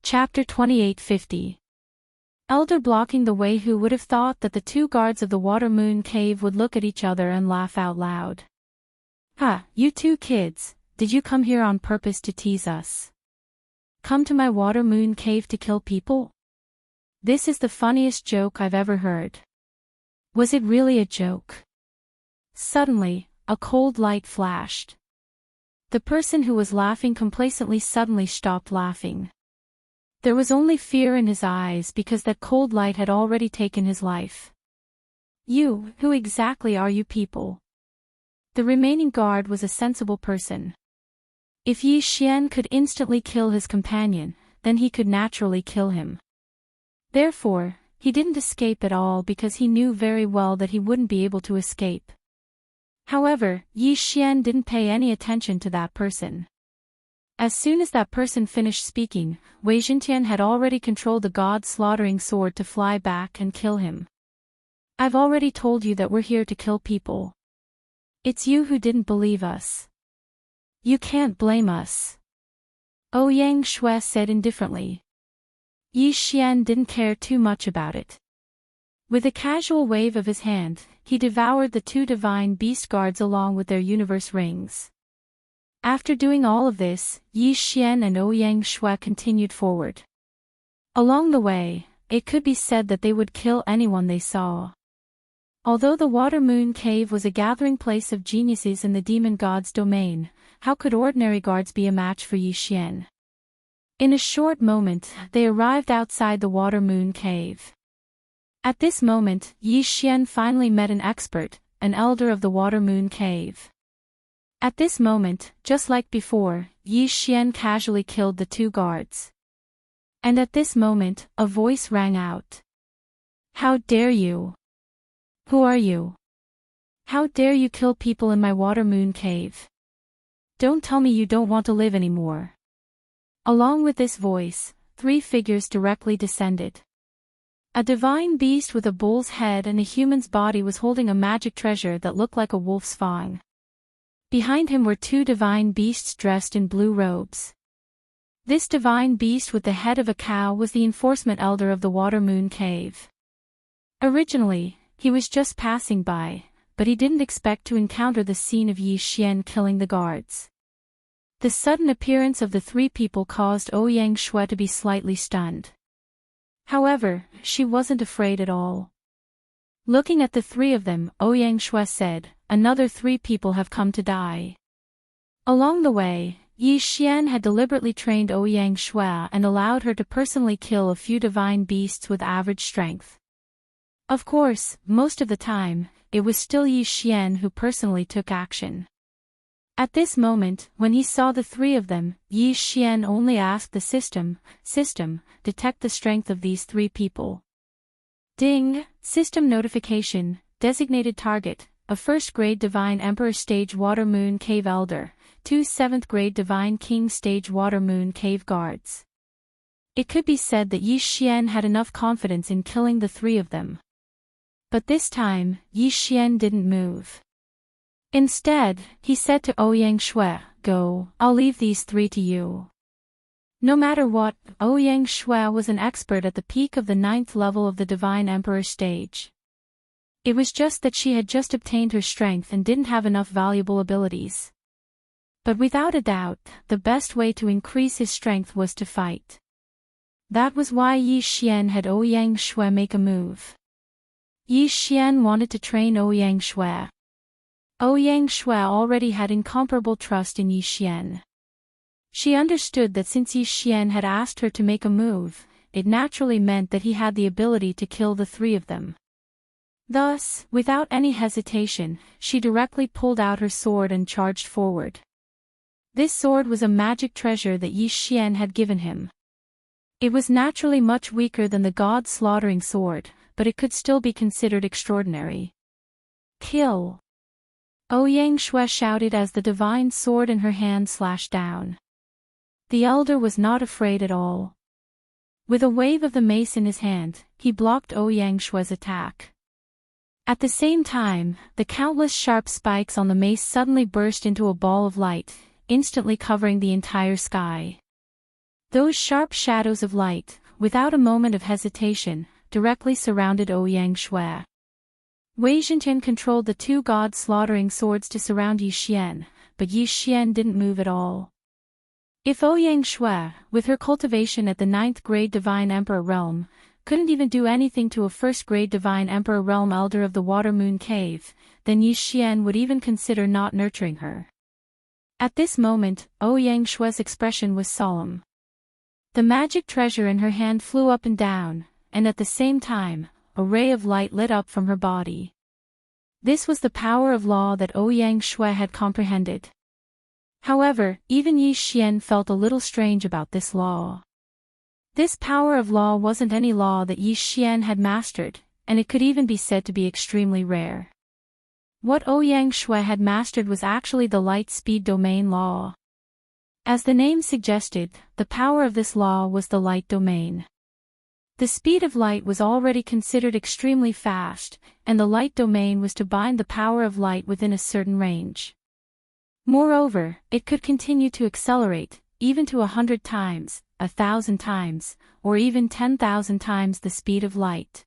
Chapter 2850. Elder blocking the way. Who would have thought that the two guards of the Water Moon Cave would look at each other and laugh out loud? "Ha, you two kids, did you come here on purpose to tease us? Come to my Water Moon Cave to kill people? This is the funniest joke I've ever heard." Was it really a joke? Suddenly, a cold light flashed. The person who was laughing complacently suddenly stopped laughing. There was only fear in his eyes because that cold light had already taken his life. "You, who exactly are you people?" The remaining guard was a sensible person. If Yi Xian could instantly kill his companion, then he could naturally kill him. Therefore, he didn't escape at all because he knew very well that he wouldn't be able to escape. However, Yi Xian didn't pay any attention to that person. As soon as that person finished speaking, Wei Zhentian had already controlled the god-slaughtering sword to fly back and kill him. "I've already told you that we're here to kill people. It's you who didn't believe us. You can't blame us," Ouyang Shui said indifferently. Yi Xian didn't care too much about it. With a casual wave of his hand, he devoured the two divine beast guards along with their universe rings. After doing all of this, Yi Xian and Ouyang Shui continued forward. Along the way, it could be said that they would kill anyone they saw. Although the Water Moon Cave was a gathering place of geniuses in the demon god's domain, how could ordinary guards be a match for Yi Xian? In a short moment, they arrived outside the Water Moon Cave. At this moment, Yi Xian finally met an expert, an elder of the Water Moon Cave. At this moment, just like before, Yi Xian casually killed the two guards. And at this moment, a voice rang out. "How dare you? Who are you? How dare you kill people in my Water Moon Cave? Don't tell me you don't want to live anymore." Along with this voice, three figures directly descended. A divine beast with a bull's head and a human's body was holding a magic treasure that looked like a wolf's fang. Behind him were two divine beasts dressed in blue robes. This divine beast with the head of a cow was the enforcement elder of the Water Moon Cave. Originally, he was just passing by, but he didn't expect to encounter the scene of Yi Xian killing the guards. The sudden appearance of the three people caused Ouyang Shui to be slightly stunned. However, she wasn't afraid at all. Looking at the three of them, Ouyang Shui said, "Another three people have come to die." Along the way, Yi Xian had deliberately trained Ouyang Shui and allowed her to personally kill a few divine beasts with average strength. Of course, most of the time, it was still Yi Xian who personally took action. At this moment, when he saw the three of them, Yi Xian only asked the system, detect the strength of these three people. Ding, system notification, designated target, a 1st grade Divine Emperor Stage Water Moon Cave Elder, 2 7th grade Divine King Stage Water Moon Cave Guards. It could be said that Yi Xian had enough confidence in killing the three of them. But this time, Yi Xian didn't move. Instead, he said to Ouyang Shui, "Go, I'll leave these three to you." No matter what, Ouyang Shui was an expert at the peak of the 9th level of the Divine Emperor stage. It was just that she had just obtained her strength and didn't have enough valuable abilities. But without a doubt, the best way to increase his strength was to fight. That was why Yi Xian had Ouyang Shui make a move. Yi Xian wanted to train Ouyang Shui. Ouyang Shui already had incomparable trust in Yi Xian. She understood that since Yi Xian had asked her to make a move, it naturally meant that he had the ability to kill the three of them. Thus, without any hesitation, she directly pulled out her sword and charged forward. This sword was a magic treasure that Yi Xian had given him. It was naturally much weaker than the god-slaughtering sword, but it could still be considered extraordinary. "Kill!" Ouyang Shui shouted as the divine sword in her hand slashed down. The elder was not afraid at all. With a wave of the mace in his hand, he blocked Ouyang Shui's attack. At the same time, the countless sharp spikes on the mace suddenly burst into a ball of light, instantly covering the entire sky. Those sharp shadows of light, without a moment of hesitation, directly surrounded Ouyang Shui. Wei Zhentian controlled the two gods' slaughtering swords to surround Yi Xian, but Yi Xian didn't move at all. If Ouyang Shui, with her cultivation at the 9th grade Divine Emperor realm, couldn't even do anything to a 1st grade Divine Emperor realm elder of the Water Moon Cave, then Yi Xian would even consider not nurturing her. At this moment, Ouyang Shui's expression was solemn. The magic treasure in her hand flew up and down, and at the same time, a ray of light lit up from her body. This was the power of law that Ouyang Shui had comprehended. However, even Yi Xian felt a little strange about this law. This power of law wasn't any law that Yi Xian had mastered, and it could even be said to be extremely rare. What Ouyang Shui had mastered was actually the light-speed domain law. As the name suggested, the power of this law was the light domain. The speed of light was already considered extremely fast, and the light domain was to bind the power of light within a certain range. Moreover, it could continue to accelerate, even to 100 times, 1,000 times, or even 10,000 times the speed of light.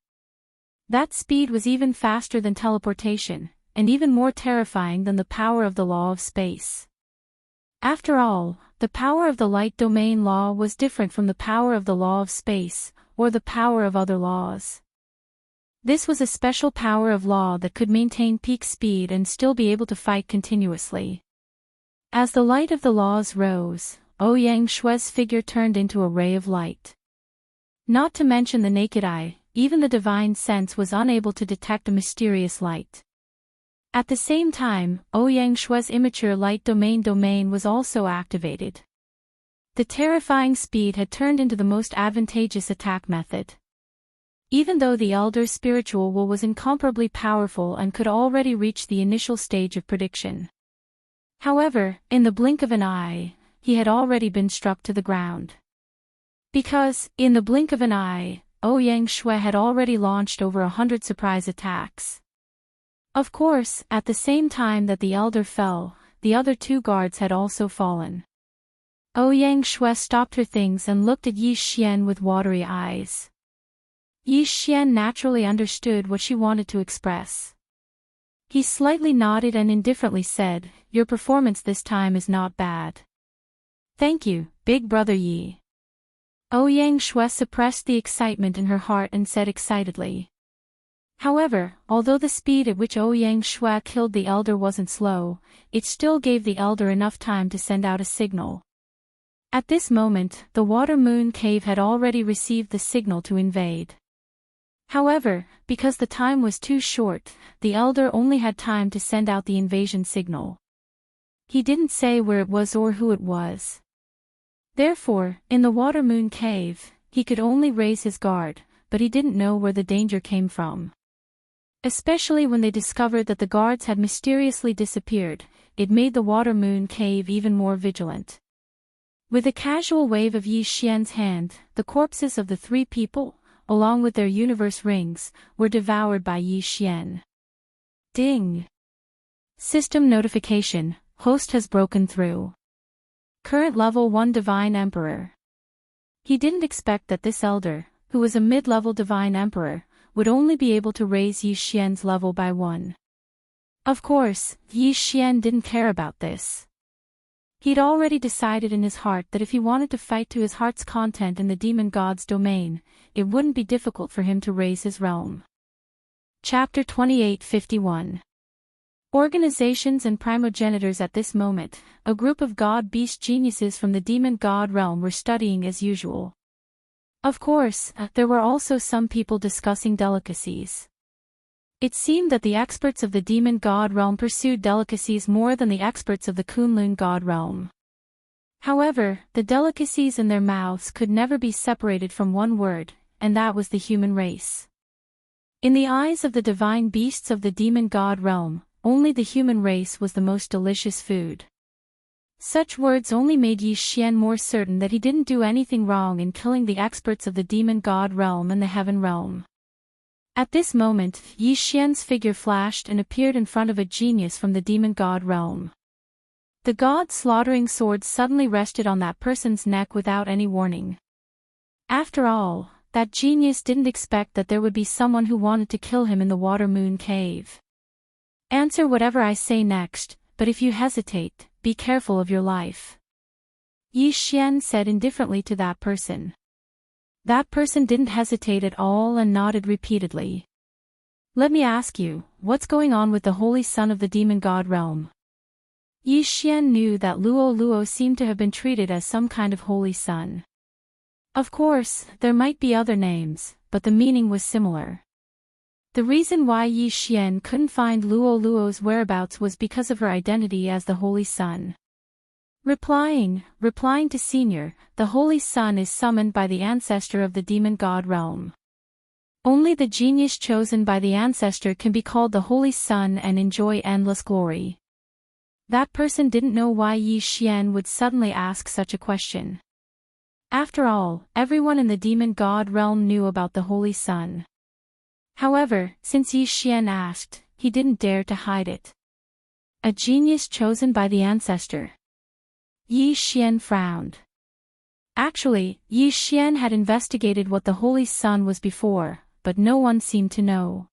That speed was even faster than teleportation, and even more terrifying than the power of the law of space. After all, the power of the light domain law was different from the power of the law of space, or the power of other laws. This was a special power of law that could maintain peak speed and still be able to fight continuously. As the light of the laws rose, Ouyang Shui's figure turned into a ray of light. Not to mention the naked eye, even the divine sense was unable to detect a mysterious light. At the same time, Ouyang Shui's immature light domain was also activated. The terrifying speed had turned into the most advantageous attack method. Even though the elder's spiritual will was incomparably powerful and could already reach the initial stage of prediction. However, in the blink of an eye, he had already been struck to the ground. Because, in the blink of an eye, Ouyang Shui had already launched over 100 surprise attacks. Of course, at the same time that the elder fell, the other two guards had also fallen. Ouyang Shui stopped her things and looked at Yi Xian with watery eyes. Yi Xian naturally understood what she wanted to express. He slightly nodded and indifferently said, "Your performance this time is not bad." "Thank you, big brother Yi." Ouyang Shui suppressed the excitement in her heart and said excitedly. However, although the speed at which Ouyang Shui killed the elder wasn't slow, it still gave the elder enough time to send out a signal. At this moment, the Water Moon Cave had already received the signal to invade. However, because the time was too short, the elder only had time to send out the invasion signal. He didn't say where it was or who it was. Therefore, in the Water Moon Cave, he could only raise his guard, but he didn't know where the danger came from. Especially when they discovered that the guards had mysteriously disappeared, it made the Water Moon Cave even more vigilant. With a casual wave of Yi Xian's hand, the corpses of the three people, along with their universe rings, were devoured by Yi Xian. Ding! System notification, host has broken through. Current level 1 Divine Emperor. He didn't expect that this elder, who was a mid-level Divine Emperor, would only be able to raise Yi Xian's level by 1. Of course, Yi Xian didn't care about this. He'd already decided in his heart that if he wanted to fight to his heart's content in the demon god's domain, it wouldn't be difficult for him to raise his realm. Chapter 2851. Organizations and primogenitors. At this moment, a group of god-beast geniuses from the demon god realm were studying as usual. Of course, there were also some people discussing delicacies. It seemed that the experts of the demon god realm pursued delicacies more than the experts of the Kunlun god realm. However, the delicacies in their mouths could never be separated from one word, and that was the human race. In the eyes of the divine beasts of the demon god realm, only the human race was the most delicious food. Such words only made Yi Xian more certain that he didn't do anything wrong in killing the experts of the demon god realm and the heaven realm. At this moment, Yi Xian's figure flashed and appeared in front of a genius from the demon god realm. The god's slaughtering sword suddenly rested on that person's neck without any warning. After all, that genius didn't expect that there would be someone who wanted to kill him in the water moon cave. Answer whatever I say next, but if you hesitate, be careful of your life. Yi Xian said indifferently to that person. That person didn't hesitate at all and nodded repeatedly. Let me ask you, what's going on with the holy son of the demon god realm? Yi Xian knew that Luo Luo seemed to have been treated as some kind of holy son. Of course, there might be other names, but the meaning was similar. The reason why Yi Xian couldn't find Luo Luo's whereabouts was because of her identity as the holy son. Replying to Senior, the holy son is summoned by the ancestor of the demon god realm. Only the genius chosen by the ancestor can be called the holy son and enjoy endless glory. That person didn't know why Yi Xian would suddenly ask such a question. After all, everyone in the demon god realm knew about the holy son. However, since Yi Xian asked, he didn't dare to hide it. A genius chosen by the ancestor. Yi Xian frowned. Actually, Yi Xian had investigated what the holy son was before, but no one seemed to know.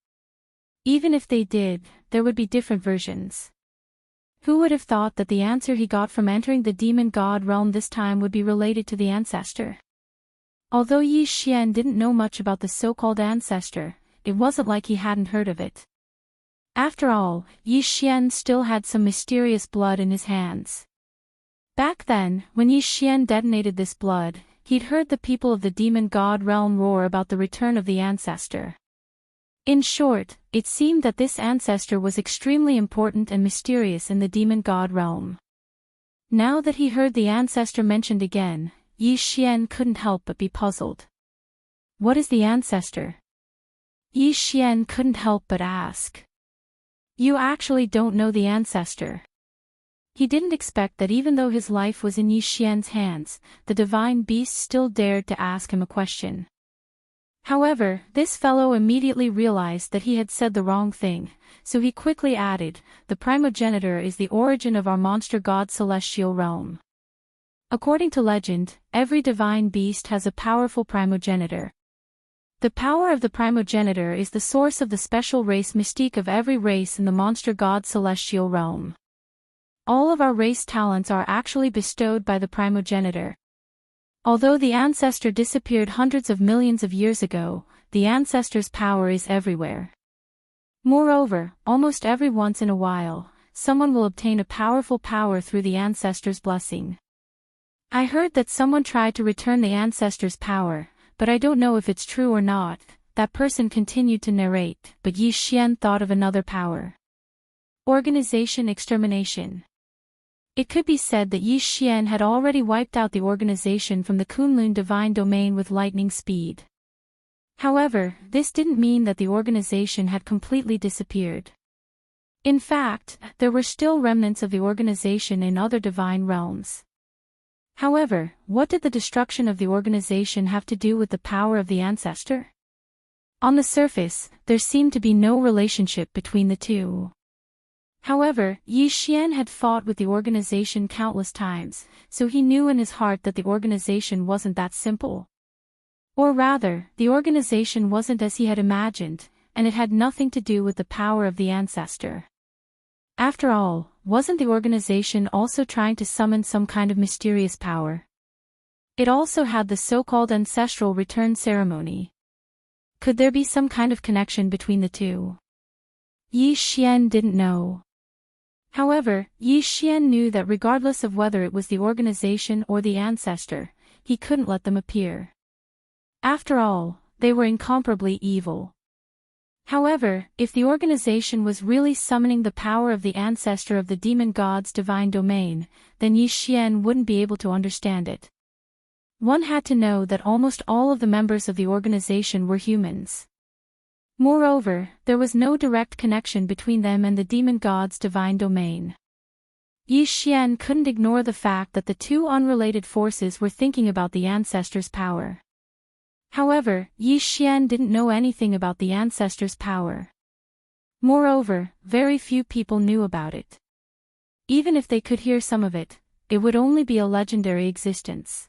Even if they did, there would be different versions. Who would have thought that the answer he got from entering the demon god realm this time would be related to the ancestor? Although Yi Xian didn't know much about the so-called ancestor, it wasn't like he hadn't heard of it. After all, Yi Xian still had some mysterious blood in his hands. Back then, when Yi Xian detonated this blood, he'd heard the people of the demon god realm roar about the return of the ancestor. In short, it seemed that this ancestor was extremely important and mysterious in the demon god realm. Now that he heard the ancestor mentioned again, Yi Xian couldn't help but be puzzled. What is the ancestor? Yi Xian couldn't help but ask. You actually don't know the ancestor? He didn't expect that even though his life was in Yi Xian's hands, the divine beast still dared to ask him a question. However, this fellow immediately realized that he had said the wrong thing, so he quickly added, the primogenitor is the origin of our monster god celestial realm. According to legend, every divine beast has a powerful primogenitor. The power of the primogenitor is the source of the special race mystique of every race in the monster god celestial realm. All of our race talents are actually bestowed by the primogenitor. Although the ancestor disappeared hundreds of millions of years ago, the ancestor's power is everywhere. Moreover, almost every once in a while, someone will obtain a powerful power through the ancestor's blessing. I heard that someone tried to return the ancestor's power, but I don't know if it's true or not, that person continued to narrate, but Yi Xian thought of another power. Organization extermination. It could be said that Yi Xian had already wiped out the organization from the Kunlun divine domain with lightning speed. However, this didn't mean that the organization had completely disappeared. In fact, there were still remnants of the organization in other divine realms. However, what did the destruction of the organization have to do with the power of the ancestor? On the surface, there seemed to be no relationship between the two. However, Yi Xian had fought with the organization countless times, so he knew in his heart that the organization wasn't that simple. Or rather, the organization wasn't as he had imagined, and it had nothing to do with the power of the ancestor. After all, wasn't the organization also trying to summon some kind of mysterious power? It also had the so-called ancestral return ceremony. Could there be some kind of connection between the two? Yi Xian didn't know. However, Yi Xian knew that regardless of whether it was the organization or the ancestor, he couldn't let them appear. After all, they were incomparably evil. However, if the organization was really summoning the power of the ancestor of the demon god's divine domain, then Yi Xian wouldn't be able to understand it. One had to know that almost all of the members of the organization were humans. Moreover, there was no direct connection between them and the demon god's divine domain. Yi Xian couldn't ignore the fact that the two unrelated forces were thinking about the ancestor's power. However, Yi Xian didn't know anything about the ancestor's power. Moreover, very few people knew about it. Even if they could hear some of it, it would only be a legendary existence.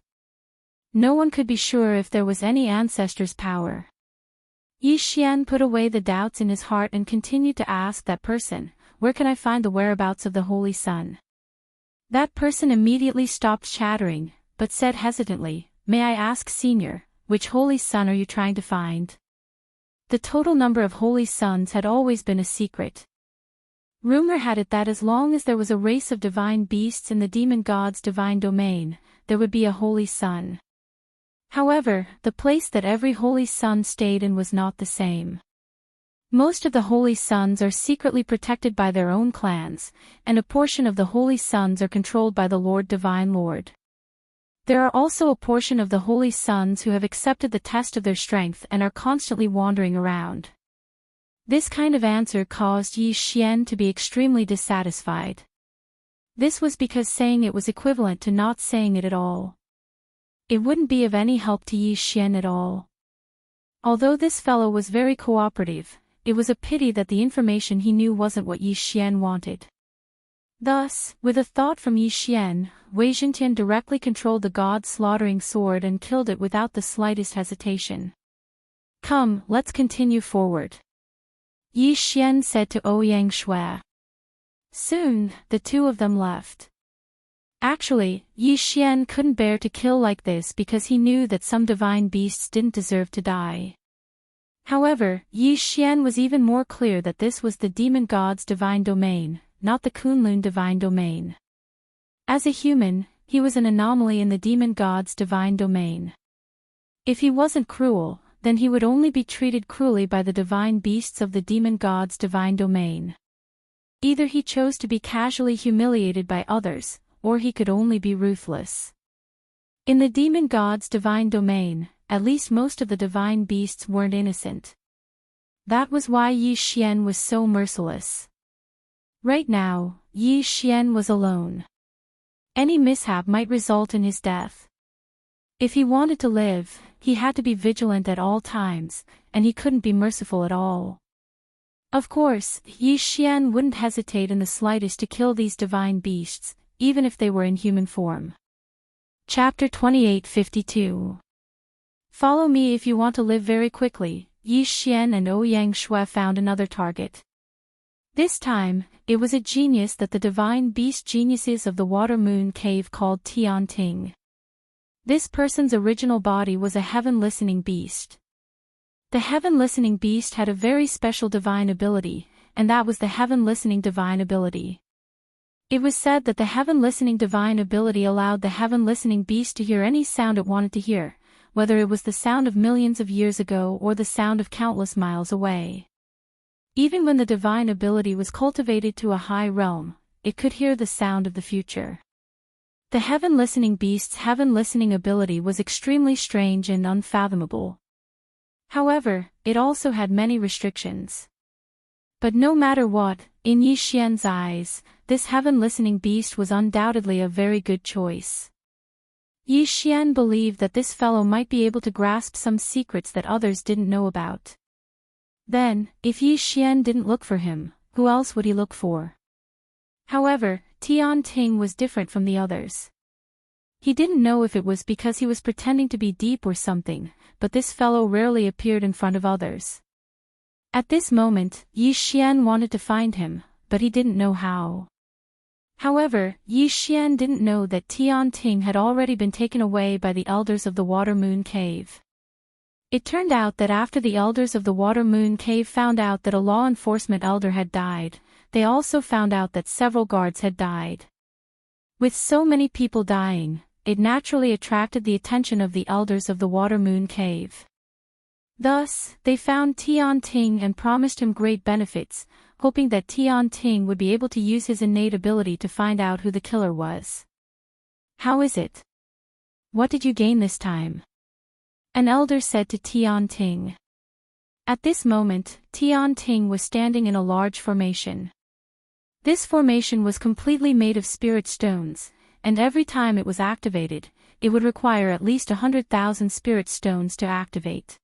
No one could be sure if there was any ancestor's power. Yi Xian put away the doubts in his heart and continued to ask that person, "Where can I find the whereabouts of the Holy Sun?" That person immediately stopped chattering, but said hesitantly, "May I ask, Senior, which Holy Sun are you trying to find?" The total number of Holy Suns had always been a secret. Rumor had it that as long as there was a race of divine beasts in the demon god's divine domain, there would be a Holy Sun. However, the place that every Holy Sun stayed in was not the same. Most of the Holy Suns are secretly protected by their own clans, and a portion of the Holy Suns are controlled by the Lord Divine Lord. There are also a portion of the Holy Suns who have accepted the test of their strength and are constantly wandering around. This kind of answer caused Yi Xian to be extremely dissatisfied. This was because saying it was equivalent to not saying it at all. It wouldn't be of any help to Yi Xian at all. Although this fellow was very cooperative, it was a pity that the information he knew wasn't what Yi Xian wanted. Thus, with a thought from Yi Xian, Wei Zhentian directly controlled the god's slaughtering sword and killed it without the slightest hesitation. "Come, let's continue forward," Yi Xian said to Ouyang Shui. Soon, the two of them left. Actually, Yi Xian couldn't bear to kill like this because he knew that some divine beasts didn't deserve to die. However, Yi Xian was even more clear that this was the demon god's divine domain, not the Kunlun divine domain. As a human, he was an anomaly in the demon god's divine domain. If he wasn't cruel, then he would only be treated cruelly by the divine beasts of the demon god's divine domain. Either he chose to be casually humiliated by others, or he could only be ruthless. In the demon god's divine domain, at least most of the divine beasts weren't innocent. That was why Yi Xian was so merciless. Right now, Yi Xian was alone. Any mishap might result in his death. If he wanted to live, he had to be vigilant at all times, and he couldn't be merciful at all. Of course, Yi Xian wouldn't hesitate in the slightest to kill these divine beasts, even if they were in human form. Chapter 2852. Follow me if you want to live very quickly. Yi Xian and Ouyang Shui found another target. This time, it was a genius that the divine beast geniuses of the Water Moon Cave called Tian Ting. This person's original body was a heaven-listening beast. The heaven-listening beast had a very special divine ability, and that was the heaven-listening divine ability. It was said that the heaven-listening divine ability allowed the heaven-listening beast to hear any sound it wanted to hear, whether it was the sound of millions of years ago or the sound of countless miles away. Even when the divine ability was cultivated to a high realm, it could hear the sound of the future. The heaven-listening beast's heaven-listening ability was extremely strange and unfathomable. However, it also had many restrictions. But no matter what, in Yi Xian's eyes, this heaven-listening beast was undoubtedly a very good choice. Yi Xian believed that this fellow might be able to grasp some secrets that others didn't know about. Then, if Yi Xian didn't look for him, who else would he look for? However, Tian Ting was different from the others. He didn't know if it was because he was pretending to be deep or something, but this fellow rarely appeared in front of others. At this moment, Yi Xian wanted to find him, but he didn't know how. However, Yi Xian didn't know that Tian Ting had already been taken away by the elders of the Water Moon Cave. It turned out that after the elders of the Water Moon Cave found out that a law enforcement elder had died, they also found out that several guards had died. With so many people dying, it naturally attracted the attention of the elders of the Water Moon Cave. Thus, they found Tian Ting and promised him great benefits, hoping that Tian Ting would be able to use his innate ability to find out who the killer was. "How is it? What did you gain this time?" an elder said to Tian Ting. At this moment, Tian Ting was standing in a large formation. This formation was completely made of spirit stones, and every time it was activated, it would require at least 100,000 spirit stones to activate.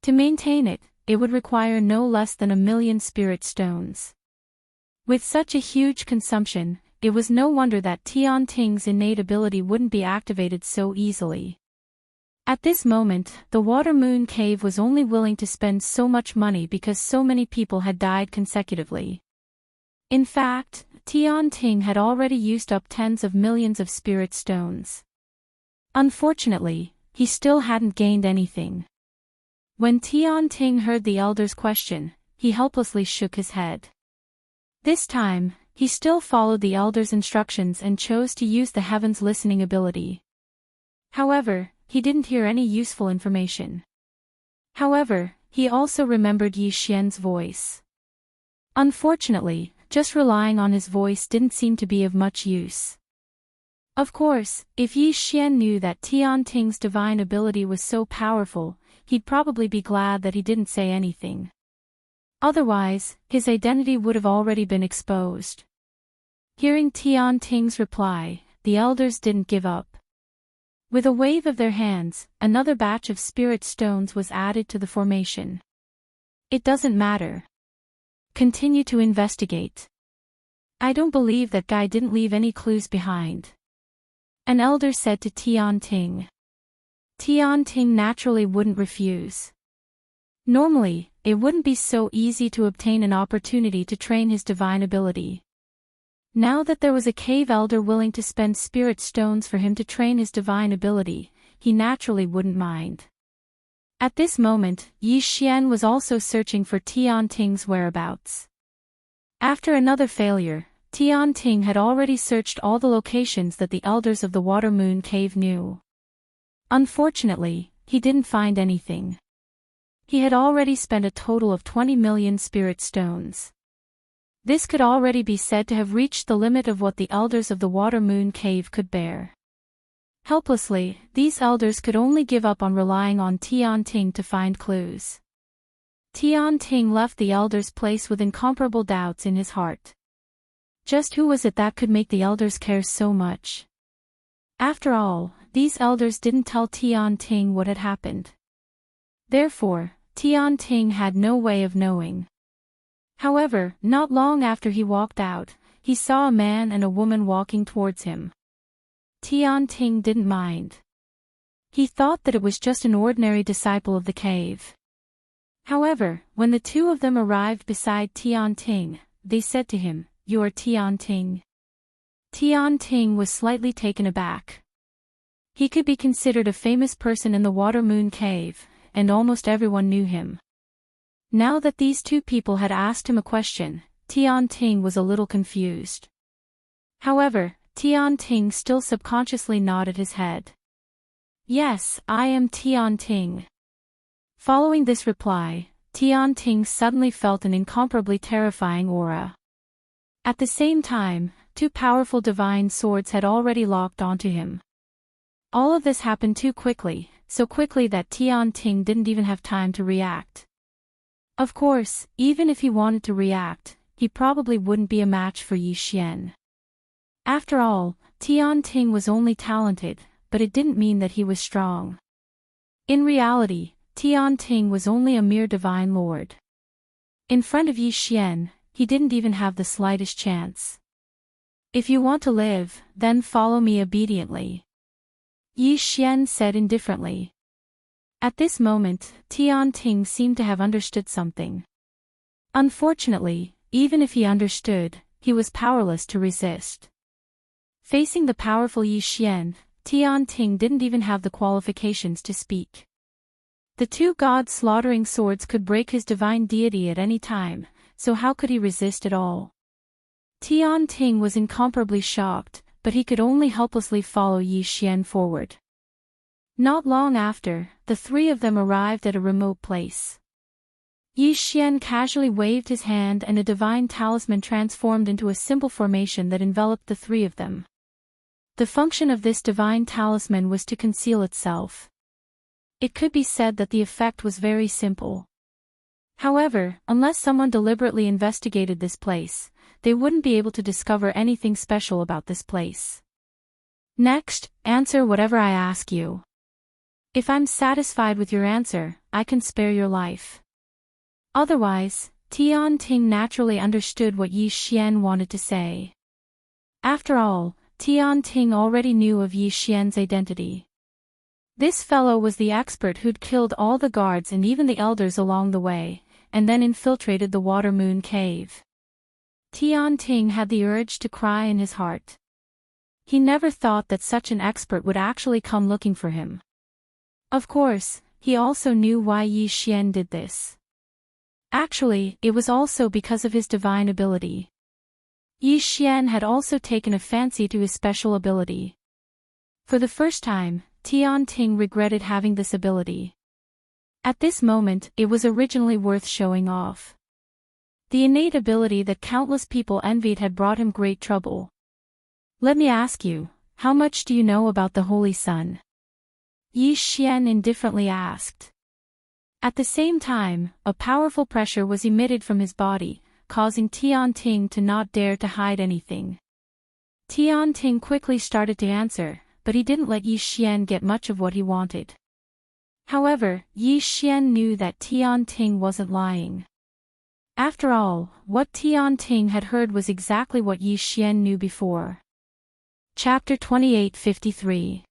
To maintain it, it would require no less than 1,000,000 spirit stones. With such a huge consumption, it was no wonder that Tian Ting's innate ability wouldn't be activated so easily. At this moment, the Water Moon Cave was only willing to spend so much money because so many people had died consecutively. In fact, Tian Ting had already used up tens of millions of spirit stones. Unfortunately, he still hadn't gained anything. When Tian Ting heard the elder's question, he helplessly shook his head. This time, he still followed the elder's instructions and chose to use the heaven's listening ability. However, he didn't hear any useful information. However, he also remembered Yi Xian's voice. Unfortunately, just relying on his voice didn't seem to be of much use. Of course, if Yi Xian knew that Tian Ting's divine ability was so powerful, he'd probably be glad that he didn't say anything. Otherwise, his identity would have already been exposed. Hearing Tian Ting's reply, the elders didn't give up. With a wave of their hands, another batch of spirit stones was added to the formation. It doesn't matter. Continue to investigate. I don't believe that guy didn't leave any clues behind. An elder said to Tian Ting. Tian Ting naturally wouldn't refuse. Normally, it wouldn't be so easy to obtain an opportunity to train his divine ability. Now that there was a cave elder willing to spend spirit stones for him to train his divine ability, he naturally wouldn't mind. At this moment, Yi Xian was also searching for Tian Ting's whereabouts. After another failure, Tian Ting had already searched all the locations that the elders of the Water Moon Cave knew. Unfortunately, he didn't find anything. He had already spent a total of 20 million spirit stones. This could already be said to have reached the limit of what the elders of the Water Moon Cave could bear. Helplessly, these elders could only give up on relying on Tian Ting to find clues. Tian Ting left the elders' place with incomparable doubts in his heart. Just who was it that could make the elders care so much? After all, these elders didn't tell Tian Ting what had happened. Therefore, Tian Ting had no way of knowing. However, not long after he walked out, he saw a man and a woman walking towards him. Tian Ting didn't mind. He thought that it was just an ordinary disciple of the cave. However, when the two of them arrived beside Tian Ting, they said to him, "You are Tian Ting." Tian Ting was slightly taken aback. He could be considered a famous person in the Water Moon Cave, and almost everyone knew him. Now that these two people had asked him a question, Tian Ting was a little confused. However, Tian Ting still subconsciously nodded his head. "Yes, I am Tian Ting." Following this reply, Tian Ting suddenly felt an incomparably terrifying aura. At the same time, two powerful divine swords had already locked onto him. All of this happened too quickly, so quickly that Tian Ting didn't even have time to react. Of course, even if he wanted to react, he probably wouldn't be a match for Yi Xian. After all, Tian Ting was only talented, but it didn't mean that he was strong. In reality, Tian Ting was only a mere divine lord. In front of Yi Xian, he didn't even have the slightest chance. "If you want to live, then follow me obediently," Yi Xian said indifferently. At this moment, Tian Ting seemed to have understood something. Unfortunately, even if he understood, he was powerless to resist. Facing the powerful Yi Xian, Tian Ting didn't even have the qualifications to speak. The two god-slaughtering swords could break his divine deity at any time, so how could he resist at all? Tian Ting was incomparably shocked, but he could only helplessly follow Yi Xian forward. Not long after, the three of them arrived at a remote place. Yi Xian casually waved his hand and a divine talisman transformed into a simple formation that enveloped the three of them. The function of this divine talisman was to conceal itself. It could be said that the effect was very simple. However, unless someone deliberately investigated this place, they wouldn't be able to discover anything special about this place. Next, answer whatever I ask you. If I'm satisfied with your answer, I can spare your life. Otherwise, Tian Ting naturally understood what Yi Xian wanted to say. After all, Tian Ting already knew of Yi Xian's identity. This fellow was the expert who'd killed all the guards and even the elders along the way, and then infiltrated the Water Moon Cave. Tian Ting had the urge to cry in his heart. He never thought that such an expert would actually come looking for him. Of course, he also knew why Yi Xian did this. Actually, it was also because of his divine ability. Yi Xian had also taken a fancy to his special ability. For the first time, Tian Ting regretted having this ability. At this moment, it was originally worth showing off. The innate ability that countless people envied had brought him great trouble. Let me ask you, how much do you know about the Holy Sun? Yi Xian indifferently asked. At the same time, a powerful pressure was emitted from his body, causing Tian Ting to not dare to hide anything. Tian Ting quickly started to answer, but he didn't let Yi Xian get much of what he wanted. However, Yi Xian knew that Tian Ting wasn't lying. After all, what Tian Ting had heard was exactly what Yi Xian knew before. Chapter 28:53.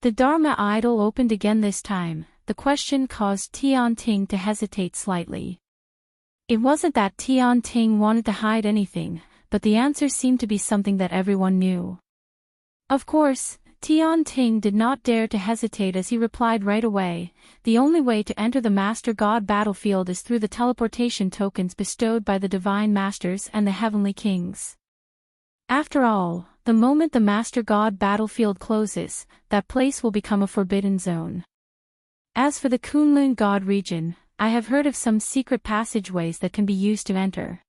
The Dharma idol opened again this time. The question caused Tian Ting to hesitate slightly. It wasn't that Tian Ting wanted to hide anything, but the answer seemed to be something that everyone knew. Of course, Tian Ting did not dare to hesitate as he replied right away, the only way to enter the Master God battlefield is through the teleportation tokens bestowed by the Divine Masters and the Heavenly Kings. After all, the moment the Master God battlefield closes, that place will become a forbidden zone. As for the Kunlun God region, I have heard of some secret passageways that can be used to enter.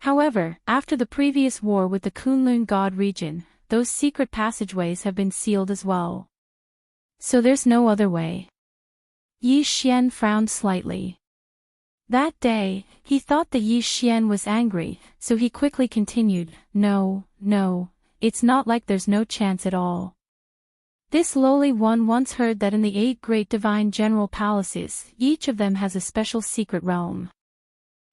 However, after the previous war with the Kunlun God region, those secret passageways have been sealed as well. So there's no other way. Yi Xian frowned slightly. That day, he thought that Yi Xian was angry, so he quickly continued, No, it's not like there's no chance at all. This lowly one once heard that in the 8 great divine general palaces, each of them has a special secret realm.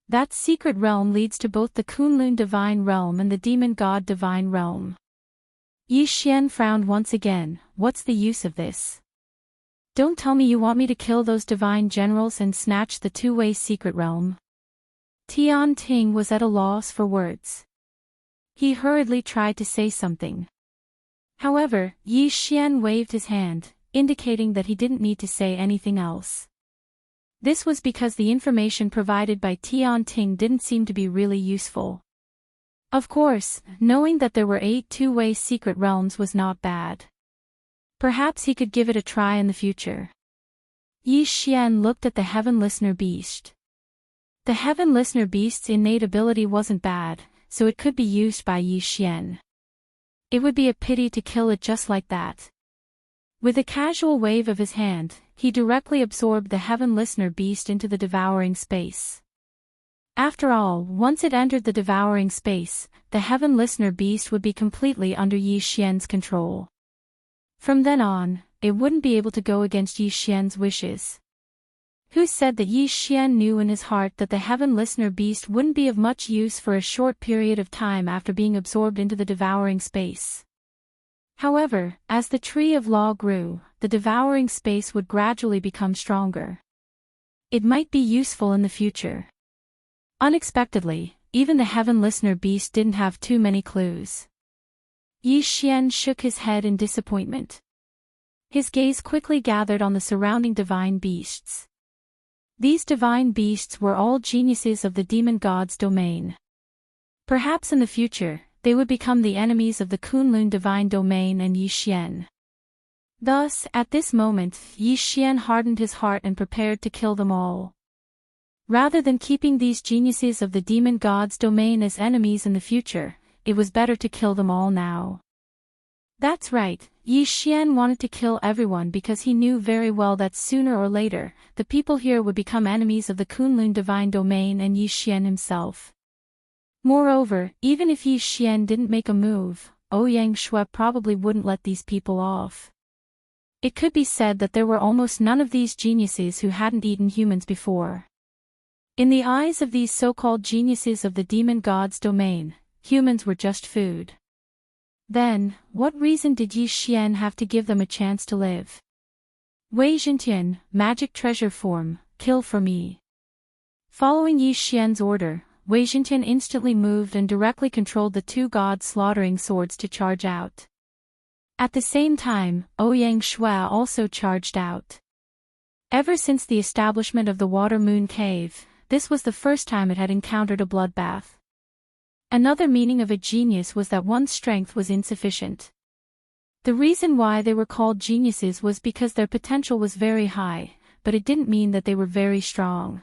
That secret realm leads to both the Kunlun divine realm and the demon god divine realm. Yi Xian frowned once again. What's the use of this? Don't tell me you want me to kill those divine generals and snatch the two-way secret realm. Tian Ting was at a loss for words. He hurriedly tried to say something. However, Yi Xian waved his hand, indicating that he didn't need to say anything else. This was because the information provided by Tian Ting didn't seem to be really useful. Of course, knowing that there were 8 two-way secret realms was not bad. Perhaps he could give it a try in the future. Yi Xian looked at the Heaven Listener Beast. The Heaven Listener Beast's innate ability wasn't bad, so it could be used by Yi Xian. It would be a pity to kill it just like that. With a casual wave of his hand, he directly absorbed the Heaven Listener Beast into the devouring space. After all, once it entered the devouring space, the Heaven Listener Beast would be completely under Yi Xian's control. From then on, it wouldn't be able to go against Yi Xian's wishes. Who said that Yi Xian knew in his heart that the Heaven Listener Beast wouldn't be of much use for a short period of time after being absorbed into the devouring space? However, as the tree of law grew, the devouring space would gradually become stronger. It might be useful in the future. Unexpectedly, even the Heaven Listener Beast didn't have too many clues. Yi Xian shook his head in disappointment. His gaze quickly gathered on the surrounding divine beasts. These divine beasts were all geniuses of the demon god's domain. Perhaps in the future, they would become the enemies of the Kunlun divine domain and Yi Xian. Thus, at this moment, Yi Xian hardened his heart and prepared to kill them all. Rather than keeping these geniuses of the demon god's domain as enemies in the future, it was better to kill them all now. That's right, Yi Xian wanted to kill everyone because he knew very well that sooner or later, the people here would become enemies of the Kunlun divine domain and Yi Xian himself. Moreover, even if Yi Xian didn't make a move, Ouyang Shui probably wouldn't let these people off. It could be said that there were almost none of these geniuses who hadn't eaten humans before. In the eyes of these so-called geniuses of the demon god's domain, humans were just food. Then, what reason did Yi Xian have to give them a chance to live? Wei Zhentian, magic treasure form, kill for me. Following Yi Xian's order, Wei Zhentian instantly moved and directly controlled the two god-slaughtering swords to charge out. At the same time, Ouyang Shui also charged out. Ever since the establishment of the Water Moon Cave, this was the first time it had encountered a bloodbath. Another meaning of a genius was that one's strength was insufficient. The reason why they were called geniuses was because their potential was very high, but it didn't mean that they were very strong.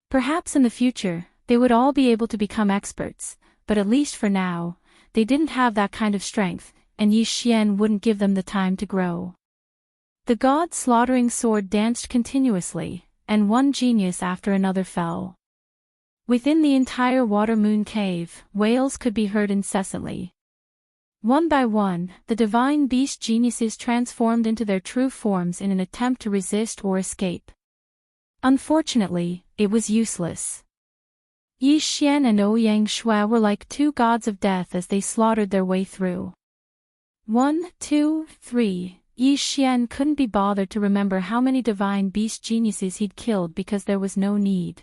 Perhaps in the future, they would all be able to become experts, but at least for now, they didn't have that kind of strength, and Yi Xian wouldn't give them the time to grow. The god-slaughtering sword danced continuously, and one genius after another fell. Within the entire Water Moon Cave, wails could be heard incessantly. One by one, the divine beast geniuses transformed into their true forms in an attempt to resist or escape. Unfortunately, it was useless. Yi Xian and Ouyang Shui were like two gods of death as they slaughtered their way through. 1, 2, 3. Yi Xian couldn't be bothered to remember how many divine beast geniuses he'd killed because there was no need.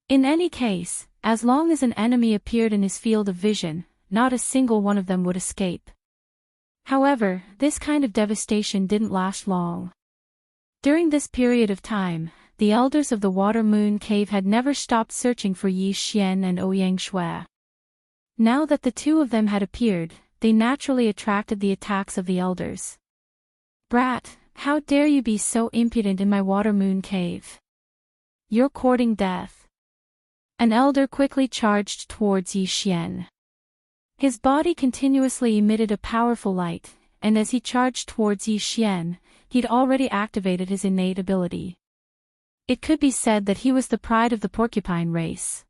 In any case, as long as an enemy appeared in his field of vision, not a single one of them would escape. However, this kind of devastation didn't last long. During this period of time, the elders of the Water Moon Cave had never stopped searching for Yi Xian and Ouyang Shui. Now that the two of them had appeared, they naturally attracted the attacks of the elders. "Brat, how dare you be so impudent in my Water Moon Cave? You're courting death." An elder quickly charged towards Yi Xian. His body continuously emitted a powerful light, and as he charged towards Yi Xian, he'd already activated his innate ability. It could be said that he was the pride of the porcupine race.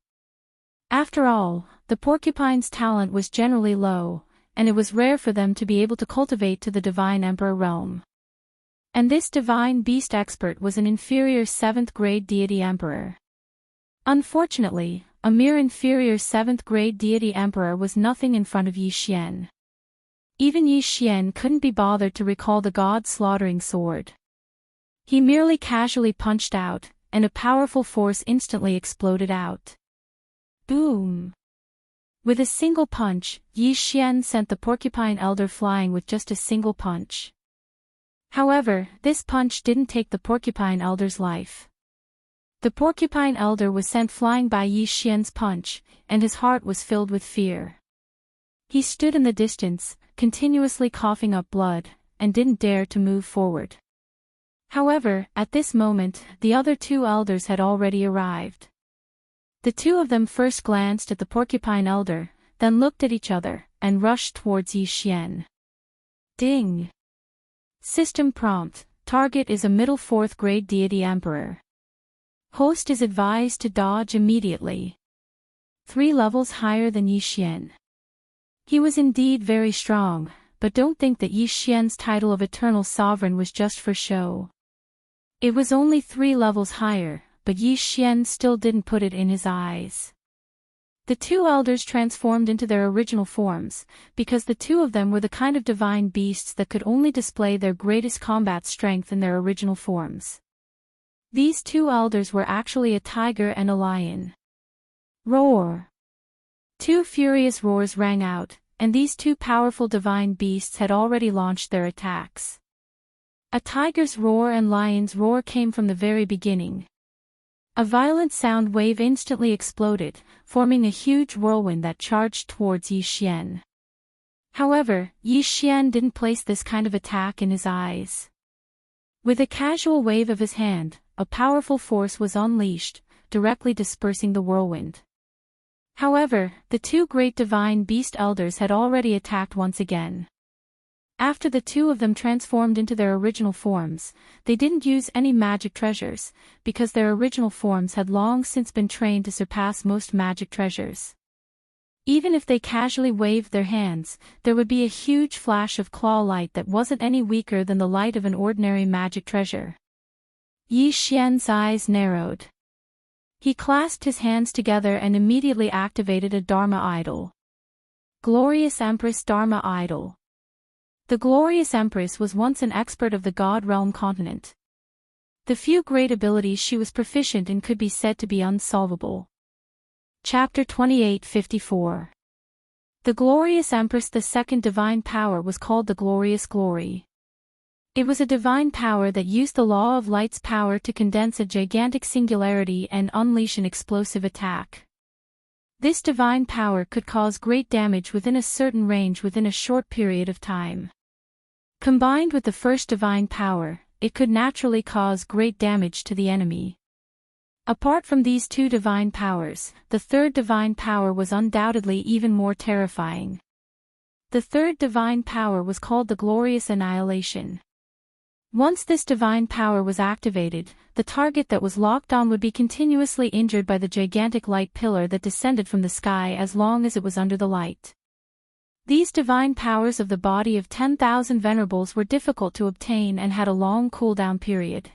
After all, the porcupine's talent was generally low, and it was rare for them to be able to cultivate to the divine emperor realm. And this divine beast expert was an inferior 7th grade deity emperor. Unfortunately, a mere inferior 7th grade deity emperor was nothing in front of Yi Xian. Even Yi Xian couldn't be bothered to recall the god-slaughtering sword. He merely casually punched out, and a powerful force instantly exploded out. Boom! With a single punch, Yi Xian sent the porcupine elder flying with just a single punch. However, this punch didn't take the porcupine elder's life. The porcupine elder was sent flying by Yi Xian's punch, and his heart was filled with fear. He stood in the distance, continuously coughing up blood, and didn't dare to move forward. However, at this moment, the other two elders had already arrived. The two of them first glanced at the porcupine elder, then looked at each other, and rushed towards Yi Xian. Ding! System prompt: target is a middle 4th grade deity emperor. Host is advised to dodge immediately. 3 levels higher than Yi Xian. He was indeed very strong, but don't think that Yi Xian's title of Eternal Sovereign was just for show. It was only 3 levels higher, but Yi Xian still didn't put it in his eyes. The two elders transformed into their original forms, because the two of them were the kind of divine beasts that could only display their greatest combat strength in their original forms. These two elders were actually a tiger and a lion. Roar! 2 furious roars rang out, and these two powerful divine beasts had already launched their attacks. A tiger's roar and lion's roar came from the very beginning. A violent sound wave instantly exploded, forming a huge whirlwind that charged towards Yi Xian. However, Yi Xian didn't place this kind of attack in his eyes. With a casual wave of his hand, a powerful force was unleashed, directly dispersing the whirlwind. However, the two great divine beast elders had already attacked once again. After the two of them transformed into their original forms, they didn't use any magic treasures, because their original forms had long since been trained to surpass most magic treasures. Even if they casually waved their hands, there would be a huge flash of claw light that wasn't any weaker than the light of an ordinary magic treasure. Yi Xian's eyes narrowed. He clasped his hands together and immediately activated a Dharma idol. Glorious Empress Dharma Idol. The glorious Empress was once an expert of the God Realm continent. The few great abilities she was proficient in could be said to be unsolvable. Chapter 28:54. The glorious Empress. The second divine power was called the Glorious Glory. It was a divine power that used the law of light's power to condense a gigantic singularity and unleash an explosive attack. This divine power could cause great damage within a certain range within a short period of time. Combined with the first divine power, it could naturally cause great damage to the enemy. Apart from these two divine powers, the third divine power was undoubtedly even more terrifying. The third divine power was called the Glorious Annihilation. Once this divine power was activated, the target that was locked on would be continuously injured by the gigantic light pillar that descended from the sky as long as it was under the light. These divine powers of the body of 10,000 venerables were difficult to obtain and had a long cooldown period.